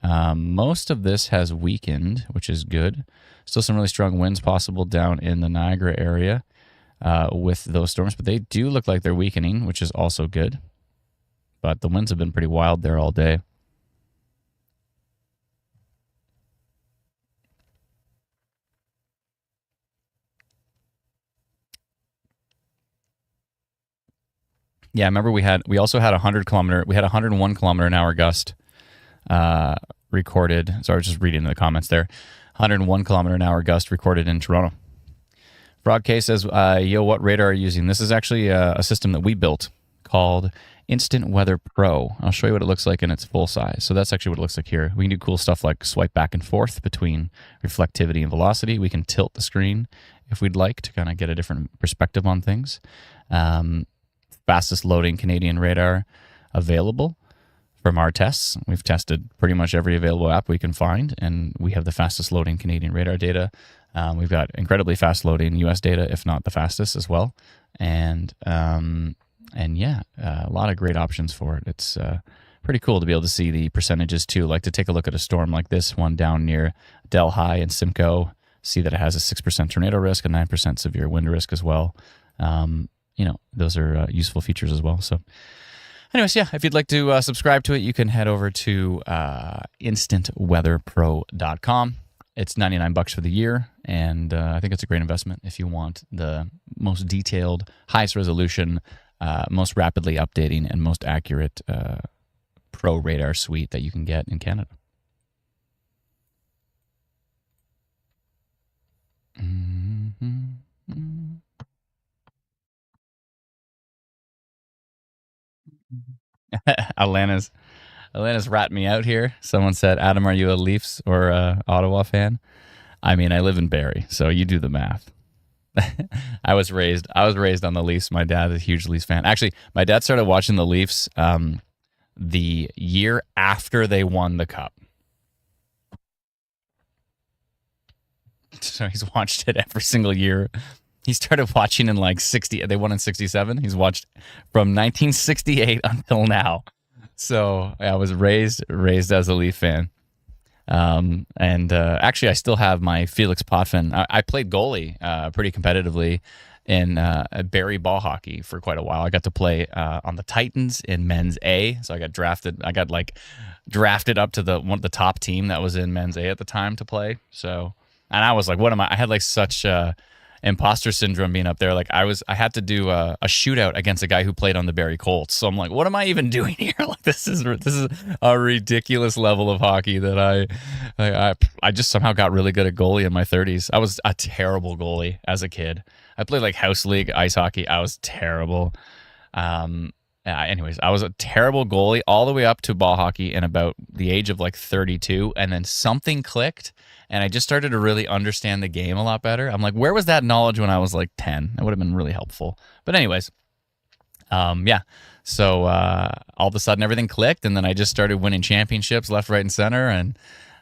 Most of this has weakened, which is good. Still some really strong winds possible down in the Niagara area with those storms, but they do look like they're weakening, which is also good. But the winds have been pretty wild there all day. Yeah, I remember we also had 101 kilometer an hour gust recorded. So I was just reading the comments there. 101 kilometer an hour gust recorded in Toronto. Broadcast says, yo, what radar are you using? This is actually a system that we built called Instant Weather Pro. I'll show you what it looks like in its full size. So that's actually what it looks like here. We can do cool stuff like swipe back and forth between reflectivity and velocity. We can tilt the screen if we'd like to kind of get a different perspective on things. Fastest loading Canadian radar available from our tests. We've tested pretty much every available app we can find, and we have the fastest loading Canadian radar data. We've got incredibly fast loading U.S. data, if not the fastest as well. And yeah, a lot of great options for it. It's pretty cool to be able to see the percentages too. Like to take a look at a storm like this one down near Delhi and Simcoe, see that it has a 6% tornado risk, a 9% severe wind risk as well. Those are useful features as well. So anyways, yeah, if you'd like to subscribe to it, you can head over to instantweatherpro.com. It's $99 for the year, and I think it's a great investment if you want the most detailed, highest resolution, most rapidly updating, and most accurate Pro radar suite that you can get in Canada. Atlanta's ratting me out here. Someone said, Adam, are you a Leafs or a Ottawa fan? I mean, I live in Barrie, so you do the math. I was raised on the Leafs. My dad is a huge Leafs fan. Actually, my dad started watching the Leafs the year after they won the Cup. So he's watched it every single year. He started watching in like 60. They won in 67. He's watched from 1968 until now. So I was raised as a Leaf fan. Actually, I still have my Felix Potvin. I played goalie pretty competitively in Barrie ball hockey for quite a while. I got to play on the Titans in men's A. So I got drafted. I got drafted up to the top team that was in men's A at the time to play. So, and I was like, what am I? I had like such imposter syndrome being up there. Like I had to do a shootout against a guy who played on the Barrie Colts. So I'm like, what am I even doing here? Like this is a ridiculous level of hockey that I just somehow got really good at goalie in my 30s. I was a terrible goalie as a kid. I played like house league ice hockey. I was terrible. Anyways, I was a terrible goalie all the way up to ball hockey in about the age of like 32, and then something clicked. And I just started to really understand the game a lot better. I'm like, where was that knowledge when I was like 10? That would have been really helpful. But anyways, yeah. So all of a sudden everything clicked, and then I just started winning championships left, right, and center. And,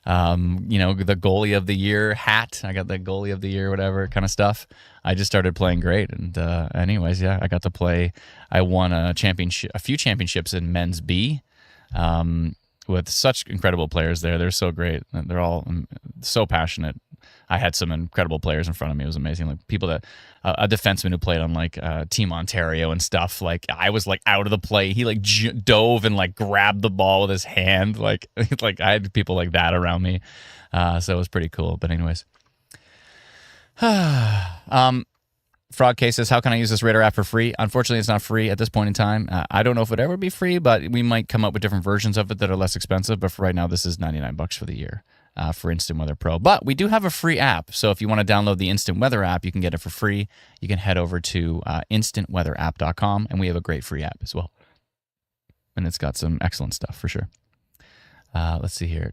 the goalie of the year hat. I got the goalie of the year, whatever kind of stuff. I just started playing great. And anyways, yeah, I got to play. I won a few championships in men's B. with such incredible players there. They're so great. They're all so passionate. I had some incredible players in front of me. It was amazing. Like people that a defenseman who played on like Team Ontario and stuff. Like I was like out of the play. He like dove and like grabbed the ball with his hand. Like like I had people like that around me. So it was pretty cool. But anyways, Frog Case says, how can I use this Radar app for free? Unfortunately, it's not free at this point in time. I don't know if it ever be free, but we might come up with different versions of it that are less expensive. But for right now, this is $99 for the year for Instant Weather Pro. But we do have a free app. So if you want to download the Instant Weather app, you can get it for free. You can head over to instantweatherapp.com, and we have a great free app as well. And it's got some excellent stuff for sure. Let's see here.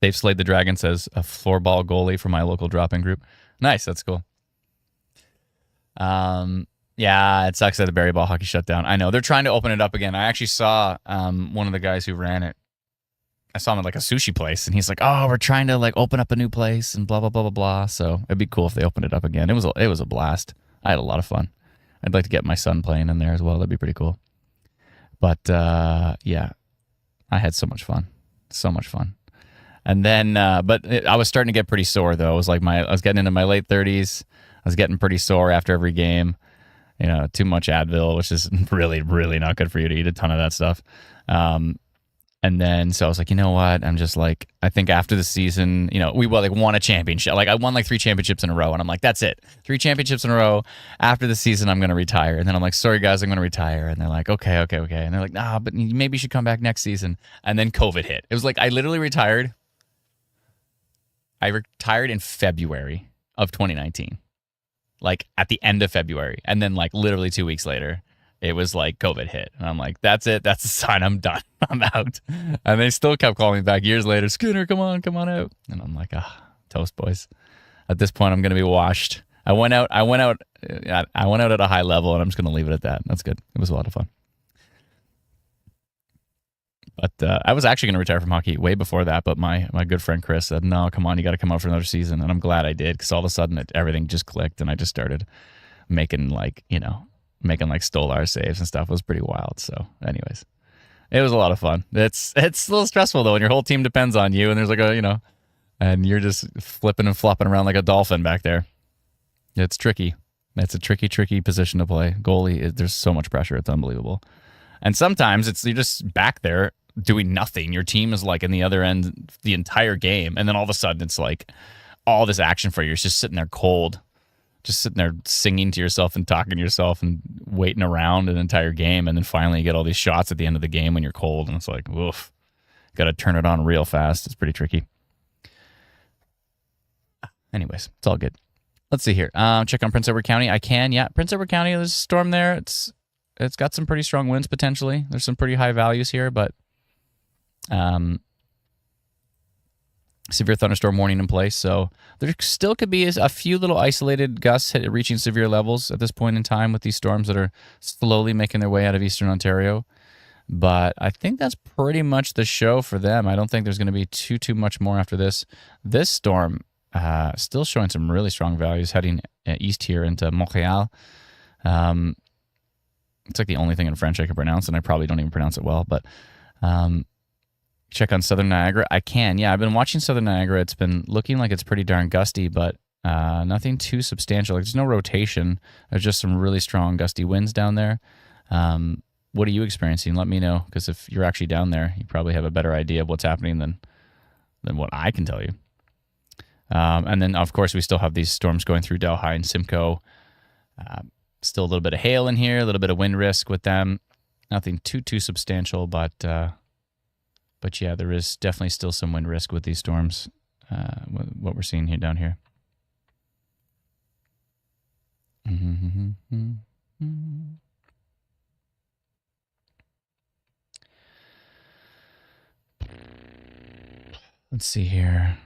Dave Slade the Dragon says, a floorball goalie for my local drop-in group. Nice, that's cool. Yeah, it sucks that the Barrie Ball hockey shut down. I know. They're trying to open it up again. I actually saw one of the guys who ran it. I saw him at like a sushi place, and he's like, oh, we're trying to like open up a new place and blah, blah, blah, blah, blah. So it'd be cool if they opened it up again. It was a blast. I had a lot of fun. I'd like to get my son playing in there as well. That'd be pretty cool. But, yeah, I had so much fun. So much fun. And then, I was starting to get pretty sore though. It was like I was getting into my late 30s. I was getting pretty sore after every game. You know, too much Advil, which is really, really not good for you to eat a ton of that stuff. And then, so I was like, you know what? I'm just like, I think after the season, you know, we won a championship. Like I won like 3 championships in a row, and I'm like, that's it, 3 championships in a row. After the season, I'm gonna retire. And then I'm like, sorry guys, I'm gonna retire. And they're like, okay. And they're like, nah, but maybe you should come back next season. And then COVID hit. It was like I literally retired. I retired in February of 2019, like at the end of February. And then like literally 2 weeks later, it was like COVID hit. And I'm like, that's it. That's the sign. I'm done. I'm out. And they still kept calling me back years later. Scooter, come on out. And I'm like, toast boys. At this point, I'm going to be washed. I went out at a high level, and I'm just going to leave it at that. That's good. It was a lot of fun. But I was actually going to retire from hockey way before that, but my good friend Chris said, no, come on, you got to come out for another season. And I'm glad I did, because all of a sudden everything just clicked, and I just started making like Stolar saves and stuff. It was pretty wild. So anyways, it was a lot of fun. It's a little stressful though, when your whole team depends on you, and there's like and you're just flipping and flopping around like a dolphin back there. It's tricky. It's a tricky position to play. Goalie, there's so much pressure. It's unbelievable. And sometimes you're just back there doing nothing. Your team is like in the other end the entire game, and then all of a sudden it's like all this action for you. You're just sitting there cold, just sitting there singing to yourself and talking to yourself and waiting around an entire game, and then finally you get all these shots at the end of the game when you're cold, and it's like, woof, got to turn it on real fast. It's pretty tricky. Anyways, it's all good. Let's see here. Check on Prince Edward County. I can, yeah. Prince Edward County, there's a storm there. It's got some pretty strong winds potentially. There's some pretty high values here, but severe thunderstorm warning in place. So there still could be a few little isolated gusts reaching severe levels at this point in time with these storms that are slowly making their way out of eastern Ontario. But I think that's pretty much the show for them. I don't think there's going to be too much more after this. This storm still showing some really strong values heading east here into Montreal. It's like the only thing in French I can pronounce, and I probably don't even pronounce it well. But check on Southern Niagara. I can, yeah. I've been watching Southern Niagara. It's been looking like it's pretty darn gusty, but nothing too substantial. Like, there's no rotation. There's just some really strong gusty winds down there. What are you experiencing? Let me know, because if you're actually down there, you probably have a better idea of what's happening than what I can tell you. And then, of course, we still have these storms going through Delhi and Simcoe. Still a little bit of hail in here, a little bit of wind risk with them. Nothing too substantial, but yeah, there is definitely still some wind risk with these storms. What we're seeing here down here. Let's see here.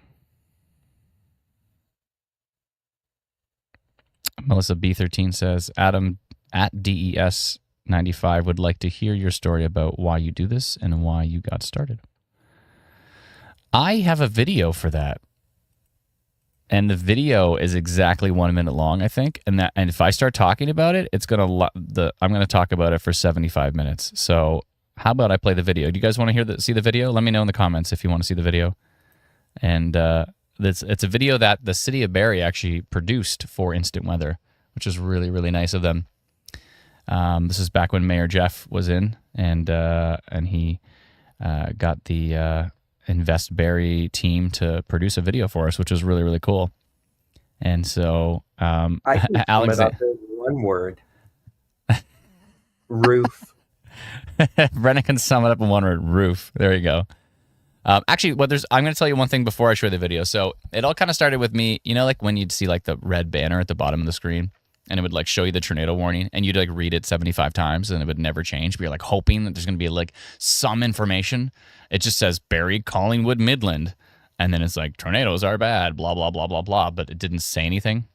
Melissa B13 says, Adam at DES95 would like to hear your story about why you do this and why you got started. I have a video for that. and the video is exactly 1 minute long, I think. And if I start talking about it, I'm gonna talk about it for 75 minutes. So how about I play the video? Do you guys want to see the video? Let me know in the comments if you want to see the video. And it's a video that the city of Barrie actually produced for Instant Weather, which is really, really nice of them. This is back when Mayor Jeff was in, and he got the Invest Barrie team to produce a video for us, which was really, really cool. And so, I can sum it up in one word: roof. Brennan can sum it up in one word: roof. There you go. Actually, I'm going to tell you one thing before I show you the video. So it all kind of started with me, like when you'd see like the red banner at the bottom of the screen, and it would like show you the tornado warning, and you'd like read it 75 times, and it would never change. But you're like hoping that there's going to be like some information. It just says Barrie, Collingwood, Midland, and then it's like tornadoes are bad, blah blah blah blah blah. But it didn't say anything,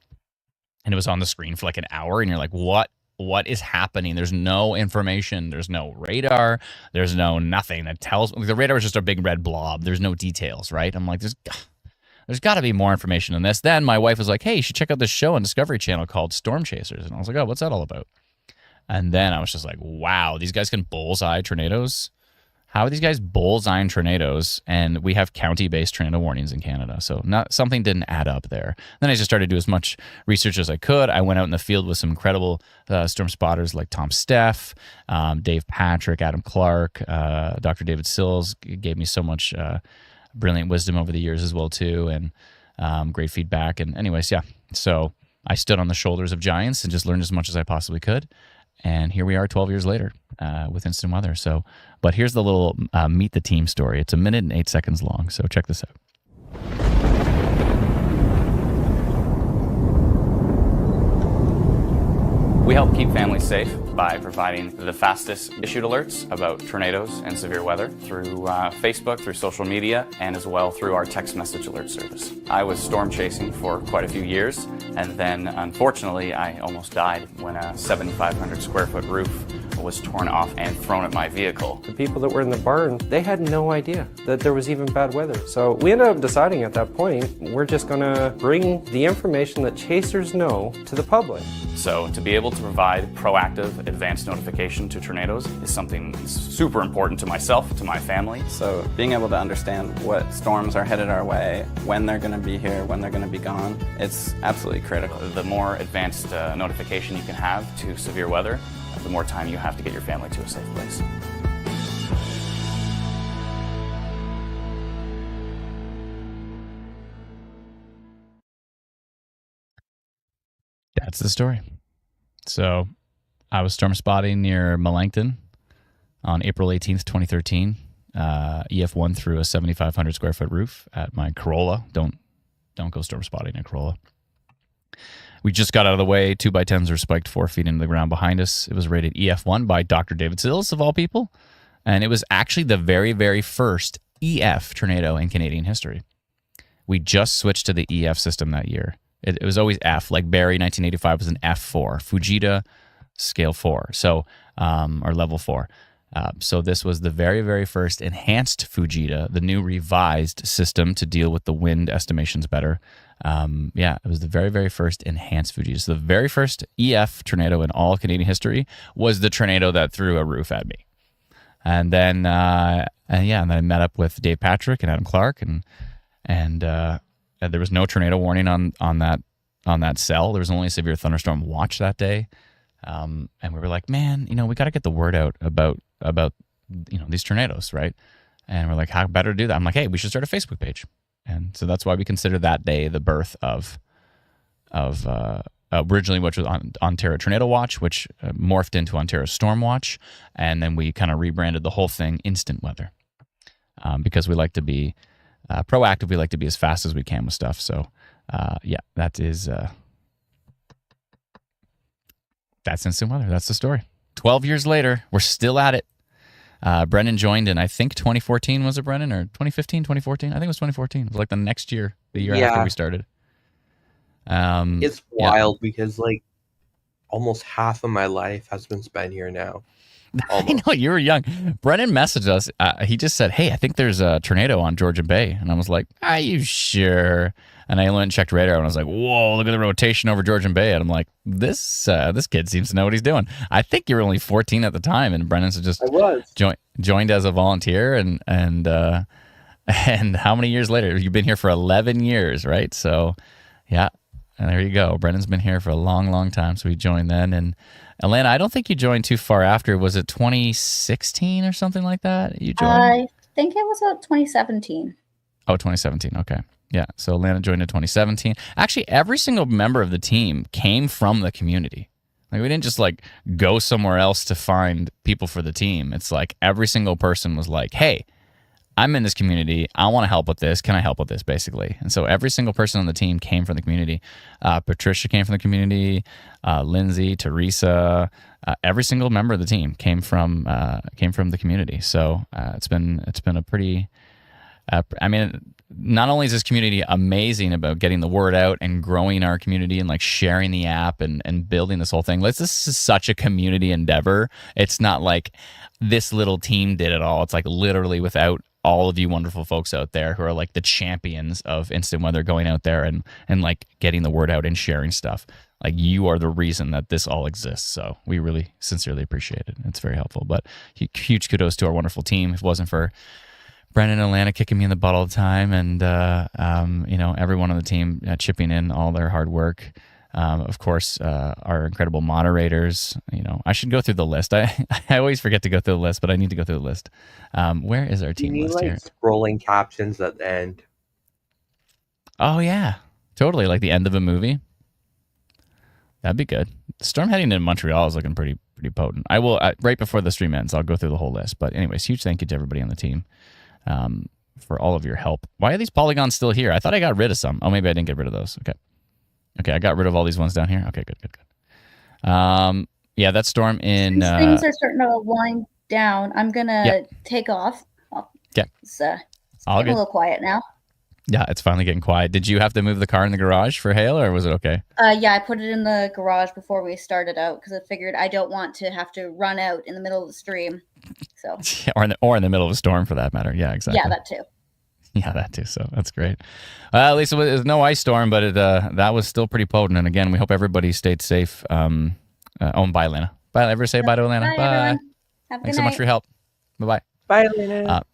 and it was on the screen for like an hour, and you're like, what is happening? There's no information. There's no radar. There's no nothing that tells. The radar is just a big red blob. There's no details, right? I'm like, there's got to be more information than this. Then my wife was like, hey, you should check out this show on Discovery Channel called Storm Chasers. And I was like, oh, what's that all about? And then I was just like, wow, these guys can bullseye tornadoes? How are these guys bullseyeing tornadoes? And we have county-based tornado warnings in Canada. So something didn't add up there. Then I just started to do as much research as I could. I went out in the field with some incredible storm spotters like Tom Steff, Dave Patrick, Adam Clark, Dr. David Sills gave me so much brilliant wisdom over the years as well too, and great feedback. And anyways, yeah. So I stood on the shoulders of giants and just learned as much as I possibly could. And here we are 12 years later with Instant Weather. So, but here's the little Meet the Team story. It's 1 minute and 8 seconds long. So check this out. We help keep families safe by providing the fastest issued alerts about tornadoes and severe weather through Facebook, through social media, and as well through our text message alert service. I was storm chasing for quite a few years, and then unfortunately I almost died when a 7,500 square foot roof was torn off and thrown at my vehicle. The people that were in the barn, they had no idea that there was even bad weather. So we ended up deciding at that point, we're just gonna bring the information that chasers know to the public. So to be able to provide proactive advanced notification to tornadoes is something super important to myself, to my family. So being able to understand what storms are headed our way, when they're gonna be here, when they're gonna be gone, it's absolutely critical. The more advanced notification you can have to severe weather, the more time you have to get your family to a safe place. That's the story. So I was storm spotting near Melancton on April 18th, 2013. EF1 through a 7,500 square foot roof at my Corolla. Don't go storm spotting in Corolla. We just got out of the way. 2x10s were spiked 4 feet into the ground behind us. It was rated EF1 by Dr. David Sills, of all people. And it was actually the very, very first EF tornado in Canadian history. We just switched to the EF system that year. It was always F, like Barrie 1985 was an F4. Fujita, scale 4, so or level 4. So this was the very, very first enhanced Fujita, the new revised system to deal with the wind estimations better. It was the very, very first enhanced Fujita. So the very first EF tornado in all Canadian history was the tornado that threw a roof at me. And then, and then I met up with Dave Patrick and Adam Clark, and there was no tornado warning on that cell. There was only a severe thunderstorm watch that day. And we were like, man, we got to get the word out about these tornadoes, right? And we're like, how better to do that? I'm like, hey, we should start a Facebook page. And so that's why we consider that day the birth of originally, which was Ontario Tornado Watch, which morphed into Ontario Storm Watch. And then we kind of rebranded the whole thing Instant Weather because we like to be proactive. We like to be as fast as we can with stuff. So that is... That's Instant Weather. That's the story. 12 years later, we're still at it. Brendan joined in, I think 2014 was it, Brendan? Or 2015, 2014? I think it was 2014. It was like the next year, the year after we started. It's wild because like almost half of my life has been spent here now. I know, you were young. Brennan messaged us. He just said, hey, I think there's a tornado on Georgian Bay. And I was like, are you sure? And I went and checked radar, and I was like, whoa, look at the rotation over Georgian Bay. And I'm like, this kid seems to know what he's doing. I think you were only 14 at the time, and Brennan's just joined as a volunteer. And how many years later? You've been here for 11 years, right? So, yeah, and there you go. Brennan's been here for a long, long time, so he joined then. And Alana, I don't think you joined too far after. Was it 2016 or something like that? You joined? I think it was about 2017. Oh, 2017. Okay. Yeah. So Alana joined in 2017. Actually, every single member of the team came from the community. Like, we didn't just like go somewhere else to find people for the team. It's like every single person was like, hey, I'm in this community. I want to help with this. Can I help with this, basically? And so every single person on the team came from the community. Patricia came from the community. Lindsay, Teresa, every single member of the team came from the community. So it's been a pretty. I mean, not only is this community amazing about getting the word out and growing our community and like sharing the app and building this whole thing. This is such a community endeavor. It's not like this little team did it all. It's like literally without all of you wonderful folks out there who are like the champions of instant weather, going out there and like getting the word out and sharing stuff. Like, you are the reason that this all exists. So we really sincerely appreciate it. It's very helpful. But huge kudos to our wonderful team. If it wasn't for Brennan and Alana kicking me in the butt all the time, and everyone on the team chipping in all their hard work. Of course, our incredible moderators. I should go through the list. I always forget to go through the list, but I need to go through the list. Where is our team list here? Scrolling captions at the end. Oh yeah, totally, like the end of a movie. That'd be good. The storm heading into Montreal is looking pretty potent. I will right before the stream ends, I'll go through the whole list. But anyways, huge thank you to everybody on the team for all of your help. Why are these polygons still here? I thought I got rid of some. Oh, maybe I didn't get rid of those. Okay, I got rid of all these ones down here. Okay, good. Yeah, that storm in... These things are starting to wind down. I'm going to take off. Yeah. It's getting a little quiet now. Yeah, it's finally getting quiet. Did you have to move the car in the garage for hail, or was it okay? Yeah, I put it in the garage before we started out because I figured I don't want to have to run out in the middle of the stream. So. or in the middle of a storm, for that matter. Yeah, exactly. Yeah, that too. Yeah, that too. So that's great. At least it was no ice storm, but that was still pretty potent. And again, we hope everybody stayed safe. Bye, Lana. Bye. Ever say bye to Alana? Bye. Everyone. Have a Thanks good so much night. for your help. Bye-bye. Bye, Lena.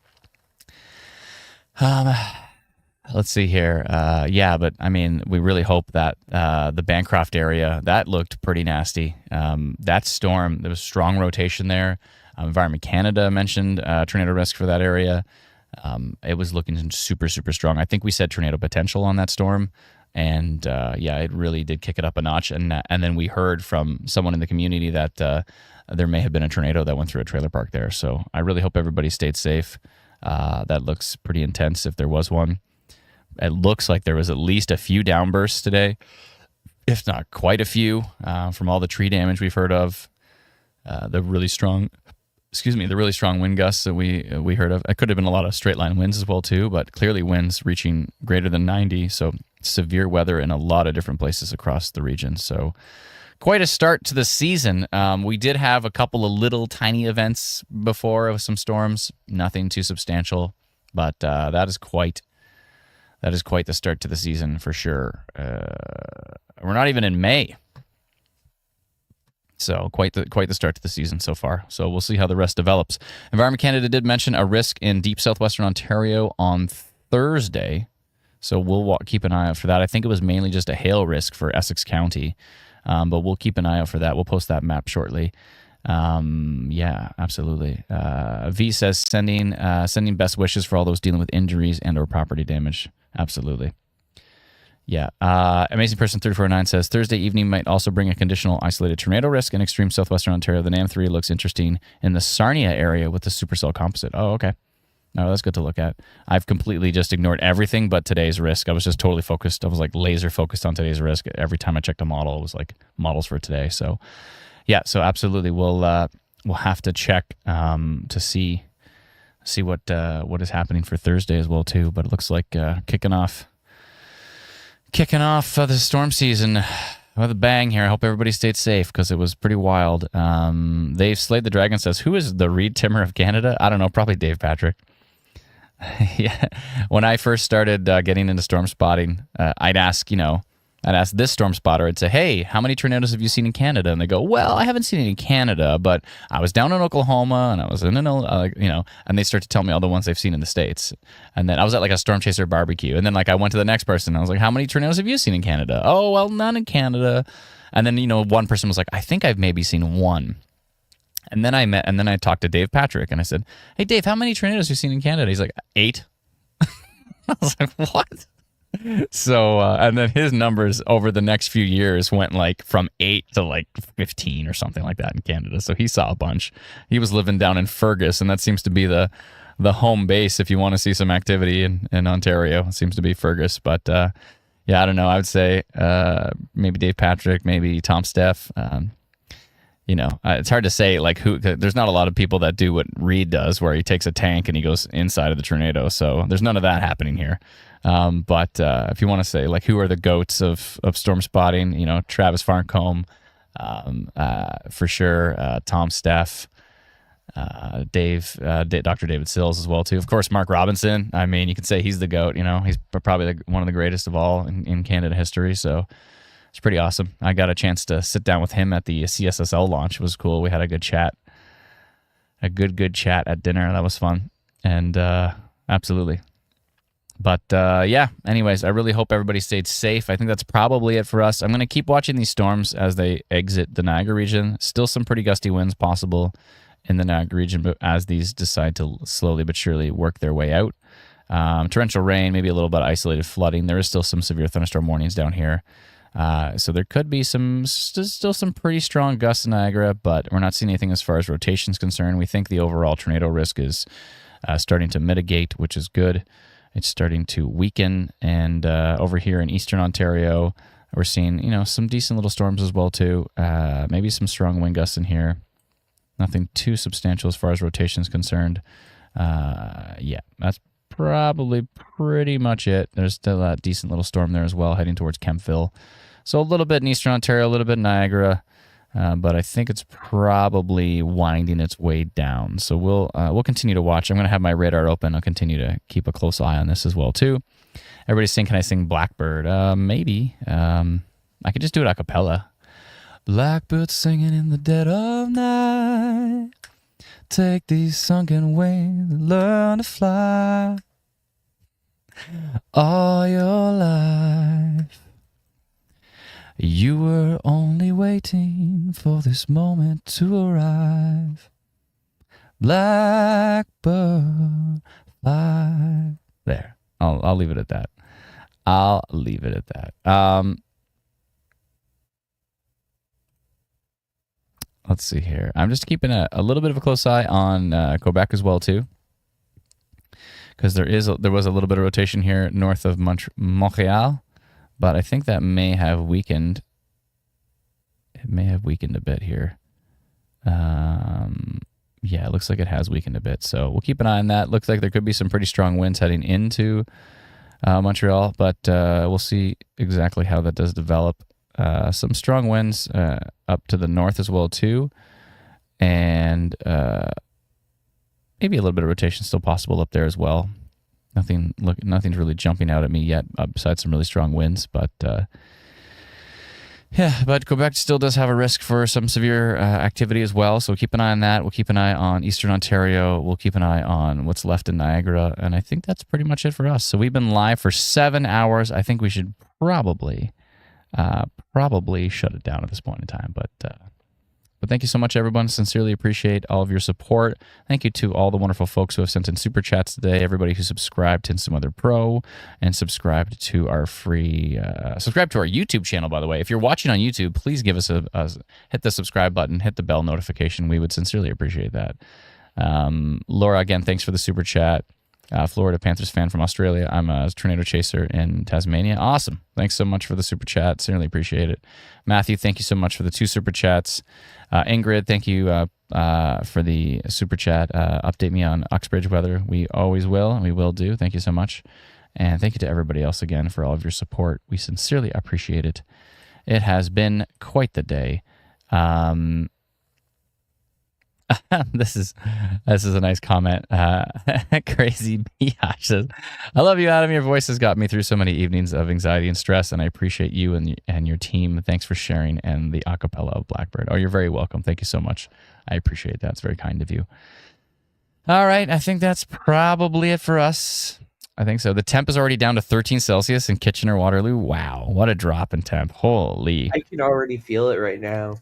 Let's see here. But I mean, we really hope that the Bancroft area, that looked pretty nasty. That storm, there was strong rotation there. Environment Canada mentioned tornado risk for that area. It was looking super, super strong. I think we said tornado potential on that storm. And it really did kick it up a notch. And then we heard from someone in the community that there may have been a tornado that went through a trailer park there. So I really hope everybody stayed safe. That looks pretty intense if there was one. It looks like there was at least a few downbursts today, if not quite a few, from all the tree damage we've heard of. The really strong wind gusts that we heard of. It could have been a lot of straight line winds as well too, but clearly winds reaching greater than 90. So severe weather in a lot of different places across the region. So quite a start to the season. We did have a couple of little tiny events before with some storms, nothing too substantial, but that is quite the start to the season for sure. We're not even in May. So quite the start to the season so far. So we'll see how the rest develops. Environment Canada did mention a risk in deep southwestern Ontario on Thursday. So we'll keep an eye out for that. I think it was mainly just a hail risk for Essex County. But we'll keep an eye out for that. We'll post that map shortly. Yeah, absolutely. V says sending best wishes for all those dealing with injuries and or property damage. Absolutely. Yeah. Amazing Person 349 says Thursday evening might also bring a conditional isolated tornado risk in extreme southwestern Ontario. The NAM3 looks interesting in the Sarnia area with the supercell composite. Oh, okay. No, that's good to look at. I've completely just ignored everything but today's risk. I was just totally focused. I was like laser focused on today's risk. Every time I checked a model, it was like models for today. So yeah, so absolutely. We'll have to check to see what is happening for Thursday as well too. But it looks like kicking off the storm season with a bang here. I hope everybody stayed safe because it was pretty wild. Dave Slade the Dragon says, who is the Reed Timmer of Canada? I don't know, probably Dave Patrick. Yeah. When I first started getting into storm spotting, I'd ask this storm spotter, I'd say, hey, how many tornadoes have you seen in Canada? And they go, well, I haven't seen any in Canada, but I was down in Oklahoma and I was in, and they start to tell me all the ones they've seen in the States. And then I was at like a storm chaser barbecue. And then like I went to the next person. And I was like, how many tornadoes have you seen in Canada? Oh, well, none in Canada. And then, one person was like, I think I've maybe seen one. And then I talked to Dave Patrick and I said, hey, Dave, how many tornadoes have you seen in Canada? He's like, 8. I was like, what? So, and then his numbers over the next few years went like from 8 to like 15 or something like that in Canada. So he saw a bunch. He was living down in Fergus, and that seems to be the home base if you want to see some activity in Ontario. It seems to be Fergus. But yeah, I don't know. I would say maybe Dave Patrick, maybe Tom Steff. It's hard to say like who. There's not a lot of people that do what Reed does, where he takes a tank and he goes inside of the tornado. So there's none of that happening here. But if you want to say like who are the goats of storm spotting, Travis Farncombe, for sure, Tom Steff, Dr. David Sills as well too. Of course, Mark Robinson. I mean, you can say he's the goat. He's probably one of the greatest of all in Canada history. So it's pretty awesome. I got a chance to sit down with him at the CSSL launch. It was cool. We had a good chat, good chat at dinner. That was fun. And absolutely. But yeah, anyways, I really hope everybody stayed safe. I think that's probably it for us. I'm going to keep watching these storms as they exit the Niagara region. Still some pretty gusty winds possible in the Niagara region, but as these decide to slowly but surely work their way out. Torrential rain, maybe a little bit of isolated flooding. There is still some severe thunderstorm warnings down here. So there could be still some pretty strong gusts in Niagara, but we're not seeing anything as far as rotation's concerned. We think the overall tornado risk is starting to mitigate, which is good. It's starting to weaken, and over here in eastern Ontario, we're seeing some decent little storms as well too. Maybe some strong wind gusts in here. Nothing too substantial as far as rotation is concerned. Yeah, that's probably pretty much it. There's still a decent little storm there as well, heading towards Kemptville. So a little bit in eastern Ontario, a little bit in Niagara. But I think it's probably winding its way down. So we'll continue to watch. I'm going to have my radar open. I'll continue to keep a close eye on this as well too. Everybody's saying, can I sing Blackbird? Maybe. I could just do it a cappella. Blackbird singing in the dead of night. Take these sunken wings and learn to fly. All your life you were only waiting for this moment to arrive. Blackbird fly. There. I'll leave it at that. Let's see here. I'm just keeping a little bit of a close eye on Quebec as well too, because there was a little bit of rotation here north of Montreal. But I think that may have weakened. It may have weakened a bit here. Yeah, it looks like it has weakened a bit. So we'll keep an eye on that. Looks like there could be some pretty strong winds heading into Montreal, but we'll see exactly how that does develop. Some strong winds up to the north as well too, and maybe a little bit of rotation still possible up there as well. Nothing's really jumping out at me yet, besides some really strong winds. But yeah, but Quebec still does have a risk for some severe activity as well. So keep an eye on that. We'll keep an eye on Eastern Ontario. We'll keep an eye on what's left in Niagara, and I think that's pretty much it for us. So we've been live for 7 hours. I think we should probably shut it down at this point in time. But thank you so much, everyone. Sincerely appreciate all of your support. Thank you to all the wonderful folks who have sent in super chats today. Everybody who subscribed to Instant Weather Pro and subscribed to our subscribe to our YouTube channel, by the way. If you're watching on YouTube, please give us hit the subscribe button, hit the bell notification. We would sincerely appreciate that. Laura, again, thanks for the super chat. Florida Panthers fan from Australia. I'm a tornado chaser in Tasmania. Awesome. Thanks so much for the super chat. Certainly appreciate it. Matthew, thank you so much for the 2 super chats. Ingrid, thank you for the super chat. Update me on Uxbridge weather. We always will, and we will do. Thank you so much. And thank you to everybody else again for all of your support. We sincerely appreciate it. It has been quite the day. This is a nice comment. Crazy Biatch says, "I love you, Adam. Your voice has got me through so many evenings of anxiety and stress, and I appreciate you and your team. Thanks for sharing and the acapella of Blackbird." Oh, you're very welcome. Thank you so much. I appreciate that. It's very kind of you. All right, I think that's probably it for us. I think so. The temp is already down to 13 Celsius in Kitchener-Waterloo. Wow, what a drop in temp. Holy. I can already feel it right now.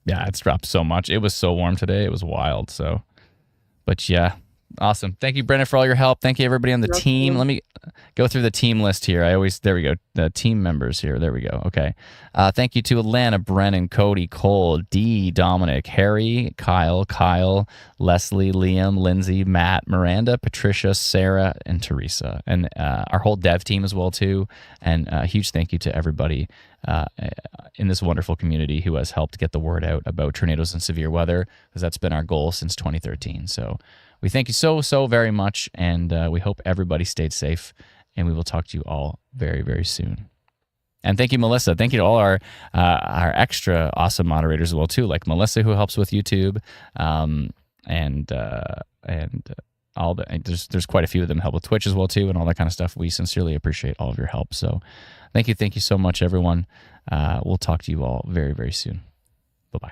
Yeah, it's dropped so much. It was so warm today. It was wild. So, but yeah, awesome. Thank you, Brendan, for all your help. Thank you, everybody on the team. Let me go through the team list here. There we go. The team members here. There we go. Okay. Thank you to Alana, Brennan, Cody, Cole, Dee, Dominic, Harry, Kyle, Leslie, Liam, Lindsay, Matt, Miranda, Patricia, Sarah, and Teresa. And our whole dev team as well, too. And a huge thank you to everybody in this wonderful community who has helped get the word out about tornadoes and severe weather, because that's been our goal since 2013. So we thank you so very much, and we hope everybody stayed safe, and we will talk to you all very, very soon. And thank you, Melissa. Thank you to all our extra awesome moderators as well, too, like Melissa, who helps with YouTube, and all the, there's quite a few of them help with Twitch as well, too, and all that kind of stuff. We sincerely appreciate all of your help. So thank you so much, everyone. We'll talk to you all very, very soon. Bye-bye.